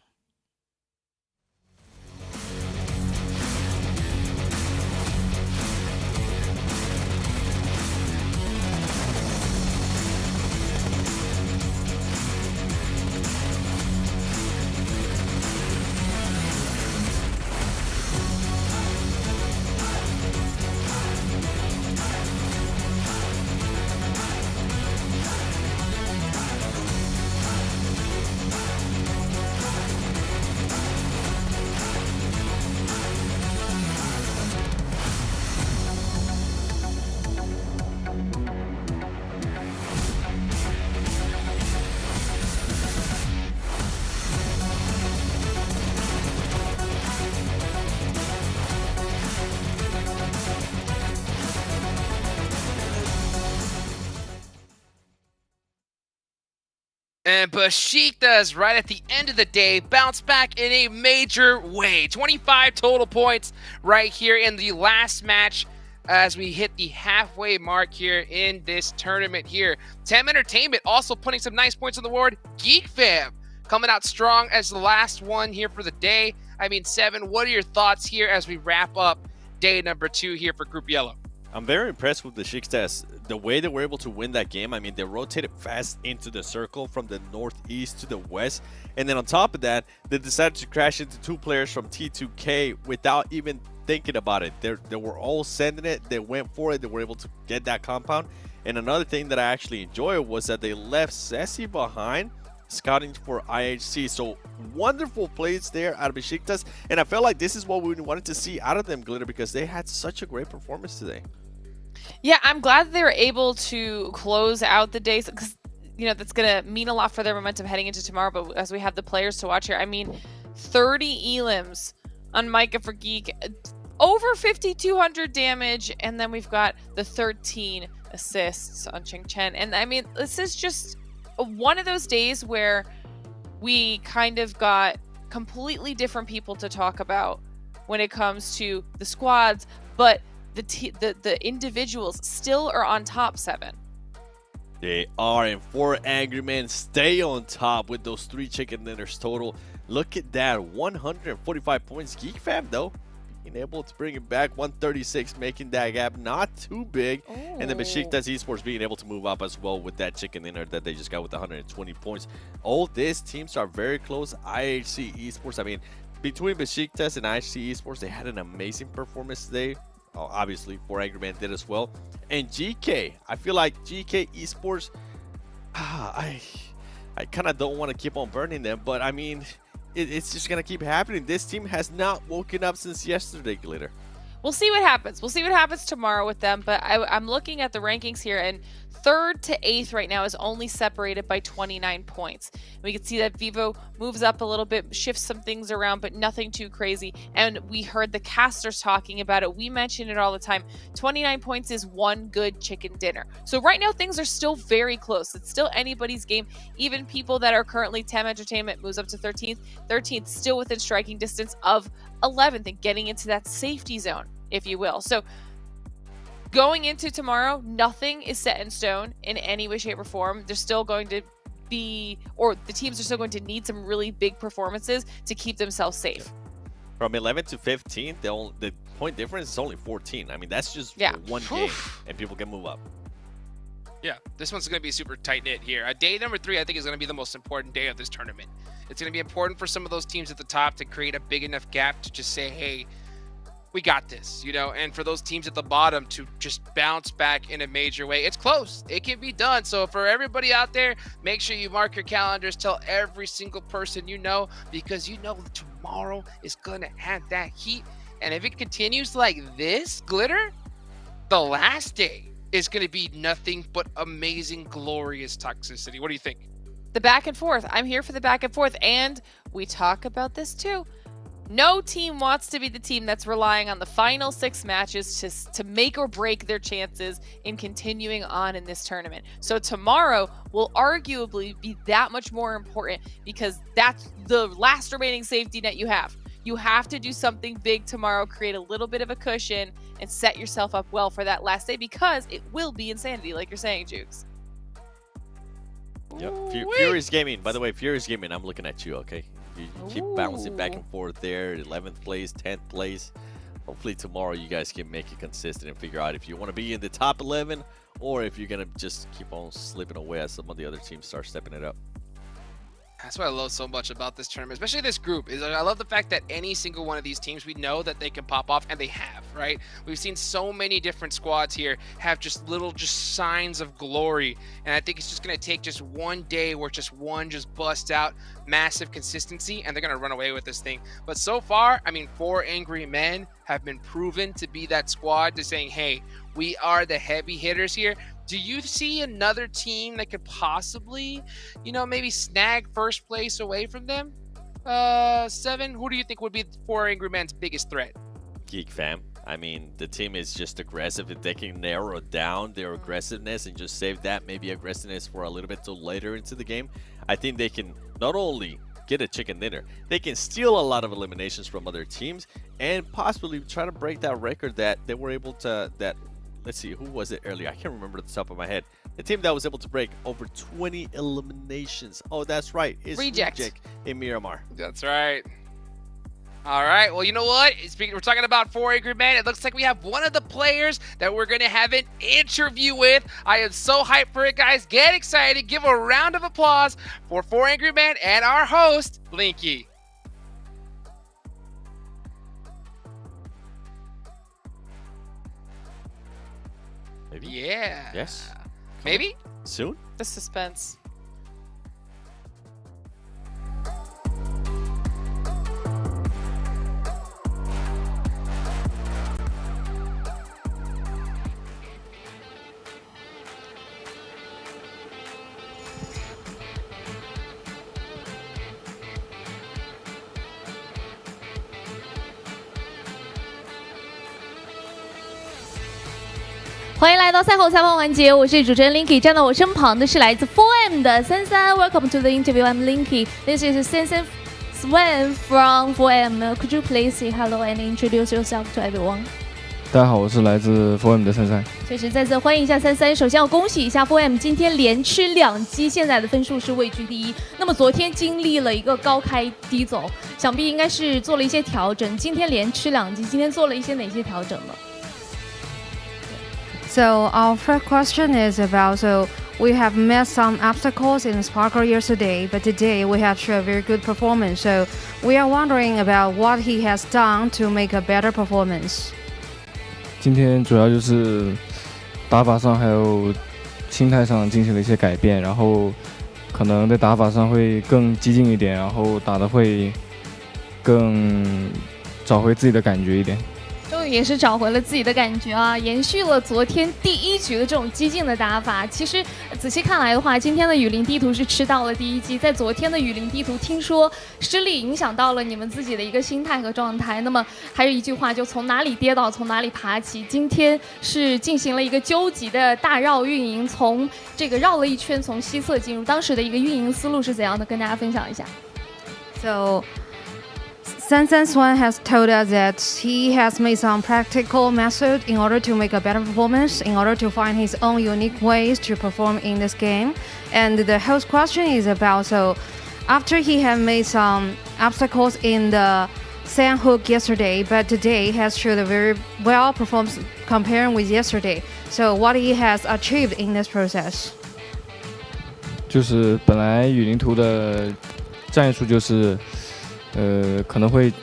And Besiktas, right at the end of the day, bounced back in a major way. 25 total points right here in the last match as we hit the halfway mark here in this tournament here. Tem Entertainment also putting some nice points on the board. Geek Fam coming out strong as the last one here for the day. I mean, Seven, what are your thoughts here as we wrap up day number 2 here for Group Yellow? I'm very impressed with the Besiktas. The way they were able to win that game, I mean, they rotated fast into the circle from the northeast to the west. And then on top of that, they decided to crash into 2 players from T2K without even thinking about it. They were all sending it. They went for it. They were able to get that compound. And another thing that I actually enjoyed was that they left Ceci behind, scouting for IHC. So wonderful plays there out of Besiktas. And I felt like this is what we wanted to see out of them, Glitter, because they had such a great performance today. Yeah, I'm glad that they were able to close out the day, because that's going to mean a lot for their momentum heading into tomorrow. But as we have the players to watch here, I mean, 30 elims on Micah for Geek, over 5,200 damage, and then we've got the 13 assists on Ching Chen. And I mean, this is just one of those days where we kind of got completely different people to talk about when it comes to the squads, but the individuals still are on top, Seven. They are, and 4 Angry Men stay on top with those 3 chicken dinners total. Look at that, 145 points. Geek Fam, though, being able to bring it back, 136, making that gap not too big. And then Besiktas Esports being able to move up as well with that chicken dinner that they just got with 120 points. All these teams are very close. IHC Esports, I mean, between Besiktas and IHC Esports, they had an amazing performance today. Obviously, 4 Angry Men did as well. And GK, I feel like GK Esports, I kind of don't want to keep on burning them, but I mean, it's just going to keep happening. This team has not woken up since yesterday, Glitter. We'll see what happens. We'll see what happens tomorrow with them, but I'm looking at the rankings here, and 3rd to 8th right now is only separated by 29 points. We can see that Vivo moves up a little bit, shifts some things around, but nothing too crazy. And we heard the casters talking about it. We mention it all the time. 29 points is 1 good chicken dinner. So right now things are still very close. It's still anybody's game. Even people that are currently Tem Entertainment moves up to 13th. 13th still within striking distance of 11th and getting into that safety zone, if you will. So going into tomorrow, nothing is set in stone in any way, shape, or form. There's still going to be, or the teams are still going to need some really big performances to keep themselves safe. From 11th to 15th, the point difference is only 14. I mean, that's just one game, and people can move up. Yeah, this one's going to be super tight-knit here. Day number 3, I think, is going to be the most important day of this tournament. It's going to be important for some of those teams at the top to create a big enough gap to just say, hey, we got this, and for those teams at the bottom to just bounce back in a major way. It's close. It can be done. So for everybody out there, make sure you mark your calendars. Tell every single person because tomorrow is going to have that heat. And if it continues like this, Glitter, the last day is going to be nothing but amazing, glorious toxicity. What do you think? The back and forth. I'm here for the back and forth. And we talk about this too. No team wants to be the team that's relying on the final 6 matches to make or break their chances in continuing on in this tournament. So tomorrow will arguably be that much more important because that's the last remaining safety net you have. You have to do something big tomorrow, create a little bit of a cushion, and set yourself up well for that last day because it will be insanity, like you're saying, Jukes. Yep. Furious Gaming, by the way, Furious Gaming, I'm looking at you, okay? You keep bouncing back and forth there, 11th place, 10th place. Hopefully tomorrow you guys can make it consistent and figure out if you want to be in the top 11 or if you're going to just keep on slipping away as some of the other teams start stepping it up. That's what I love so much about this tournament, especially this group, is I love the fact that any single one of these teams, we know that they can pop off, and they have, right? We've seen so many different squads here have just signs of glory, and I think it's just going to take just one day where one busts out massive consistency, and they're going to run away with this thing. But so far, I mean, 4 Angry Men have been proven to be that squad to saying, hey, we are the heavy hitters here. Do you see another team that could possibly, maybe snag first place away from them? 7, who do you think would be 4 Angry Men's biggest threat? Geek Fam. I mean, the team is just aggressive. If they can narrow down their aggressiveness and just save that maybe aggressiveness for a little bit till later into the game, I think they can not only get a chicken dinner, they can steal a lot of eliminations from other teams and possibly try to break that record that they were able to, let's see, who was it earlier? I can't remember at the top of my head. The team that was able to break over 20 eliminations. Oh, that's right. It's Reject. in Miramar. That's right. All right, well, you know what? Speaking, we're talking about 4 Angry Men. It looks like we have one of the players that we're going to have an interview with. I am so hyped for it, guys. Get excited. Give a round of applause for 4 Angry Men and our host, Linky. Maybe? Yeah. Yes. Maybe? Soon? The suspense.欢迎来到赛后采访环节，我是主持人 Linky， 站到我身旁的是来自 4M 的珊珊。Welcome to the interview. I'm Linky. This is Sansan Swan from 4M. Could you please say hello and introduce yourself to everyone? 大家好，我是来自 4M 的珊珊。确实，再次欢迎一下珊珊。首先要恭喜一下 4M 今天连吃2击，现在的分数是位居第一。那么昨天经历了一个高开低走，想必应该是做了一些调整。今天连吃2击，今天做了一些哪些调整呢？ So our first question is about, so we have met some obstacles in Sparkle yesterday, but today we have shown a very good performance. So we are wondering about what he has done to make a better performance. 今天主要就是打法上还有心态上进行了一些改变，然后可能在打法上会更激进一点，然后打得会更找回自己的感觉一点。 终于也是找回了自己的感觉啊，延续了昨天第1局的这种激进的打法。其实仔细看来的话，今天的雨林地图是吃到了第1击，在昨天的雨林地图，听说失利影响到了你们自己的一个心态和状态。那么还是一句话，就从哪里跌倒从哪里爬起。今天是进行了一个究极的大绕运营，从这个绕了一圈，从西侧进入，当时的一个运营思路是怎样的？跟大家分享一下。So Sansan Swan has told us that he has made some practical methods in order to make a better performance, in order to find his own unique ways to perform in this game. And the host question is about, so after he had made some obstacles in the sand hook yesterday, but today has showed a very well performance comparing with yesterday. So what he has achieved in this process? 就是本来雨林图的战术就是。 可能会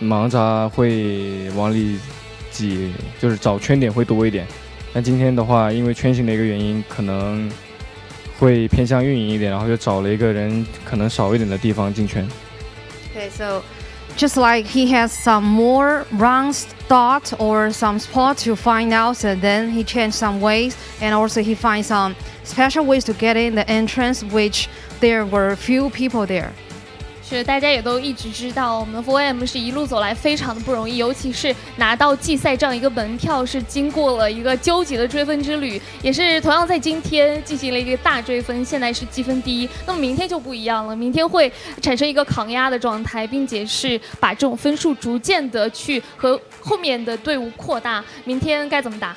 盲扎会往里挤，就是找圈点会多一点。但今天的话，因为圈型的一个原因，可能会偏向运营一点，然后就找了一个人可能少一点的地方进圈。Okay, so just like he has some more rounds thought or some spot to find out, so then he changed some ways, and also he finds some special ways to get in the entrance, which there were few people there. 是，大家也都一直知道，我们的 4M 是一路走来非常的不容易，尤其是拿到季赛这样一个门票，是经过了一个纠结的追分之旅，也是同样在今天进行了一个大追分，现在是积分第一。那么明天就不一样了，明天会产生一个抗压的状态，并且是把这种分数逐渐的去和后面的队伍扩大。明天该怎么打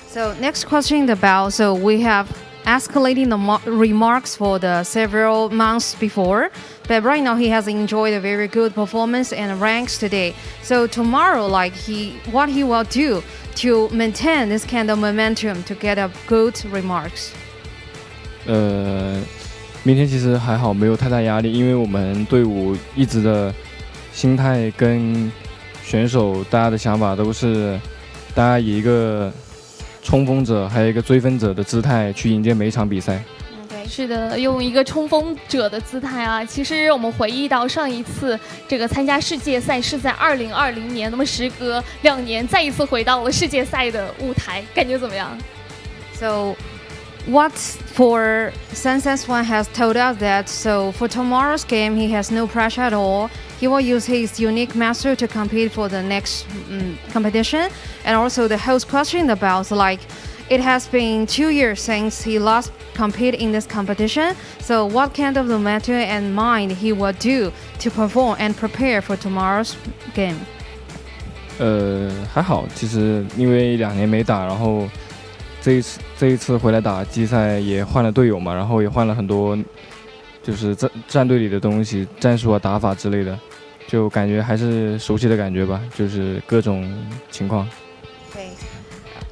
？So next question about, so we have escalating the remarks for the several months before, but right now he has enjoyed a very good performance and ranks today. So tomorrow, like what he will do to maintain this kind of momentum to get a good remarks. 明天其实还好，没有太大压力，因为我们队伍一直的心态跟选手大家的想法都是，大家以一个 冲锋者还有一个追分者的姿态去迎接每一场比赛。是的，用一个冲锋者的姿态啊。其实我们回忆到上一次这个参加世界赛是在2020年，那么时隔2年，再一次回到了世界赛的舞台，感觉怎么样 ？So what for Sansan Swan has told us that, so for tomorrow's game he has no pressure at all. He will use his unique method to compete for the next competition. And also the host question about, like, it has been 2 years since he last competed in this competition. So what kind of the method and mind he will do to perform and prepare for tomorrow's game? 还好，其实因为2年没打，然后这一次回来打季赛也换了队友嘛，然后也换了很多，就是战队里的东西、战术啊、打法之类的，就感觉还是熟悉的感觉吧，就是各种情况。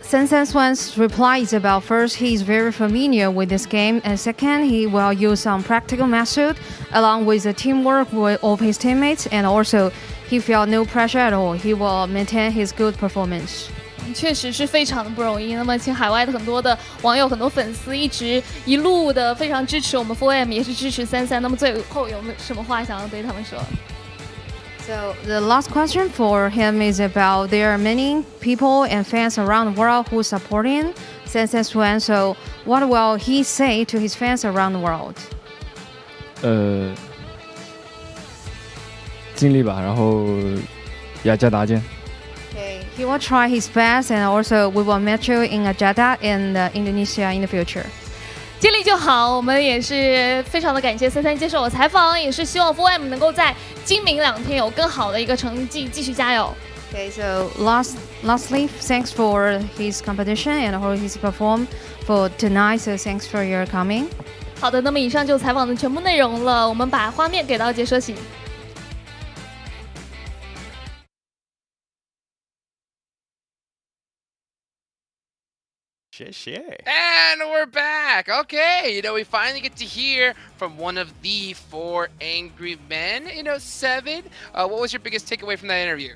Sensen's reply is about first, he is very familiar with this game, and second, he will use some practical method along with the teamwork of his teammates, and also he felt no pressure at all. He will maintain his good performance. 确实是非常的不容易。那么，请海外的很多的网友、很多粉丝一路的非常支持我们 4M， 也是支持33。那么最后有没有什么话想要对他们说？ So the last question for him is about there are many people and fans around the world who support him since when. So what will he say to his fans around the world? 尽力吧，然后雅加达见。 Okay, he will try his best, and also we will meet you in Jakarta and Indonesia in the future. 尽力就好，我们也是非常的感谢33接受我采访，也是希望 4M 能够在今明两天有更好的一个成绩，继续加油。Okay, so lastly, thanks for his competition and how he's performed for tonight. So thanks for your coming. 好的，那么以上就是采访的全部内容了，我们把画面给到解说席。And we're back. Okay, we finally get to hear from one of the 4 angry men. 7. What was your biggest takeaway from that interview?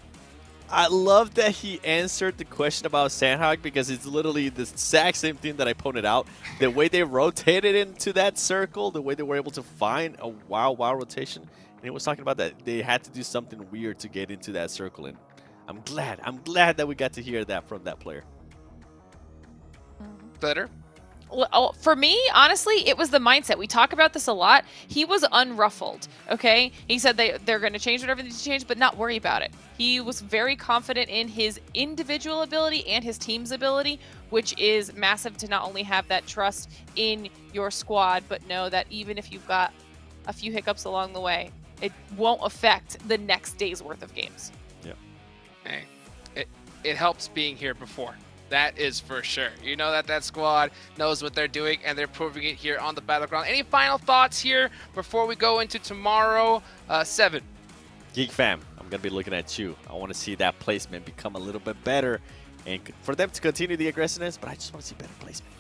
I love that he answered the question about Sandhog because it's literally the exact same thing that I pointed out. The way they rotated into that circle, the way they were able to find a wild rotation. And he was talking about that they had to do something weird to get into that circle. And I'm glad that we got to hear that from that player. Better? Well, for me, honestly, it was the mindset. We talk about this a lot. He was unruffled, okay? He said they're going to change whatever they need to change, but not worry about it. He was very confident in his individual ability and his team's ability, which is massive to not only have that trust in your squad, but know that even if you've got a few hiccups along the way, it won't affect the next day's worth of games. Yep. Hey, it helps being here before. That is for sure. You know that squad knows what they're doing, and they're proving it here on the Battleground. Any final thoughts here before we go into tomorrow? 7. Geek fam, I'm going to be looking at you. I want to see that placement become a little bit better and for them to continue the aggressiveness, but I just want to see better placement.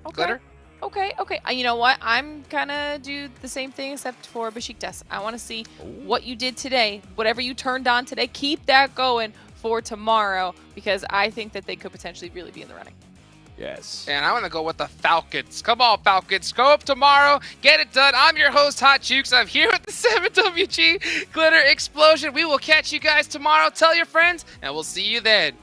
Okay. Glitter? Okay. You know what? I'm gonna do the same thing except for Besiktas. I want to see what you did today. Whatever you turned on today, keep that going for tomorrow because I think that they could potentially really be in the running. Yes. And I want to go with the Falcons. Come on, Falcons. Go up tomorrow. Get it done. I'm your host, Hot Jukes. I'm here with the 7WG Glitter Explosion. We will catch you guys tomorrow. Tell your friends, and we'll see you then.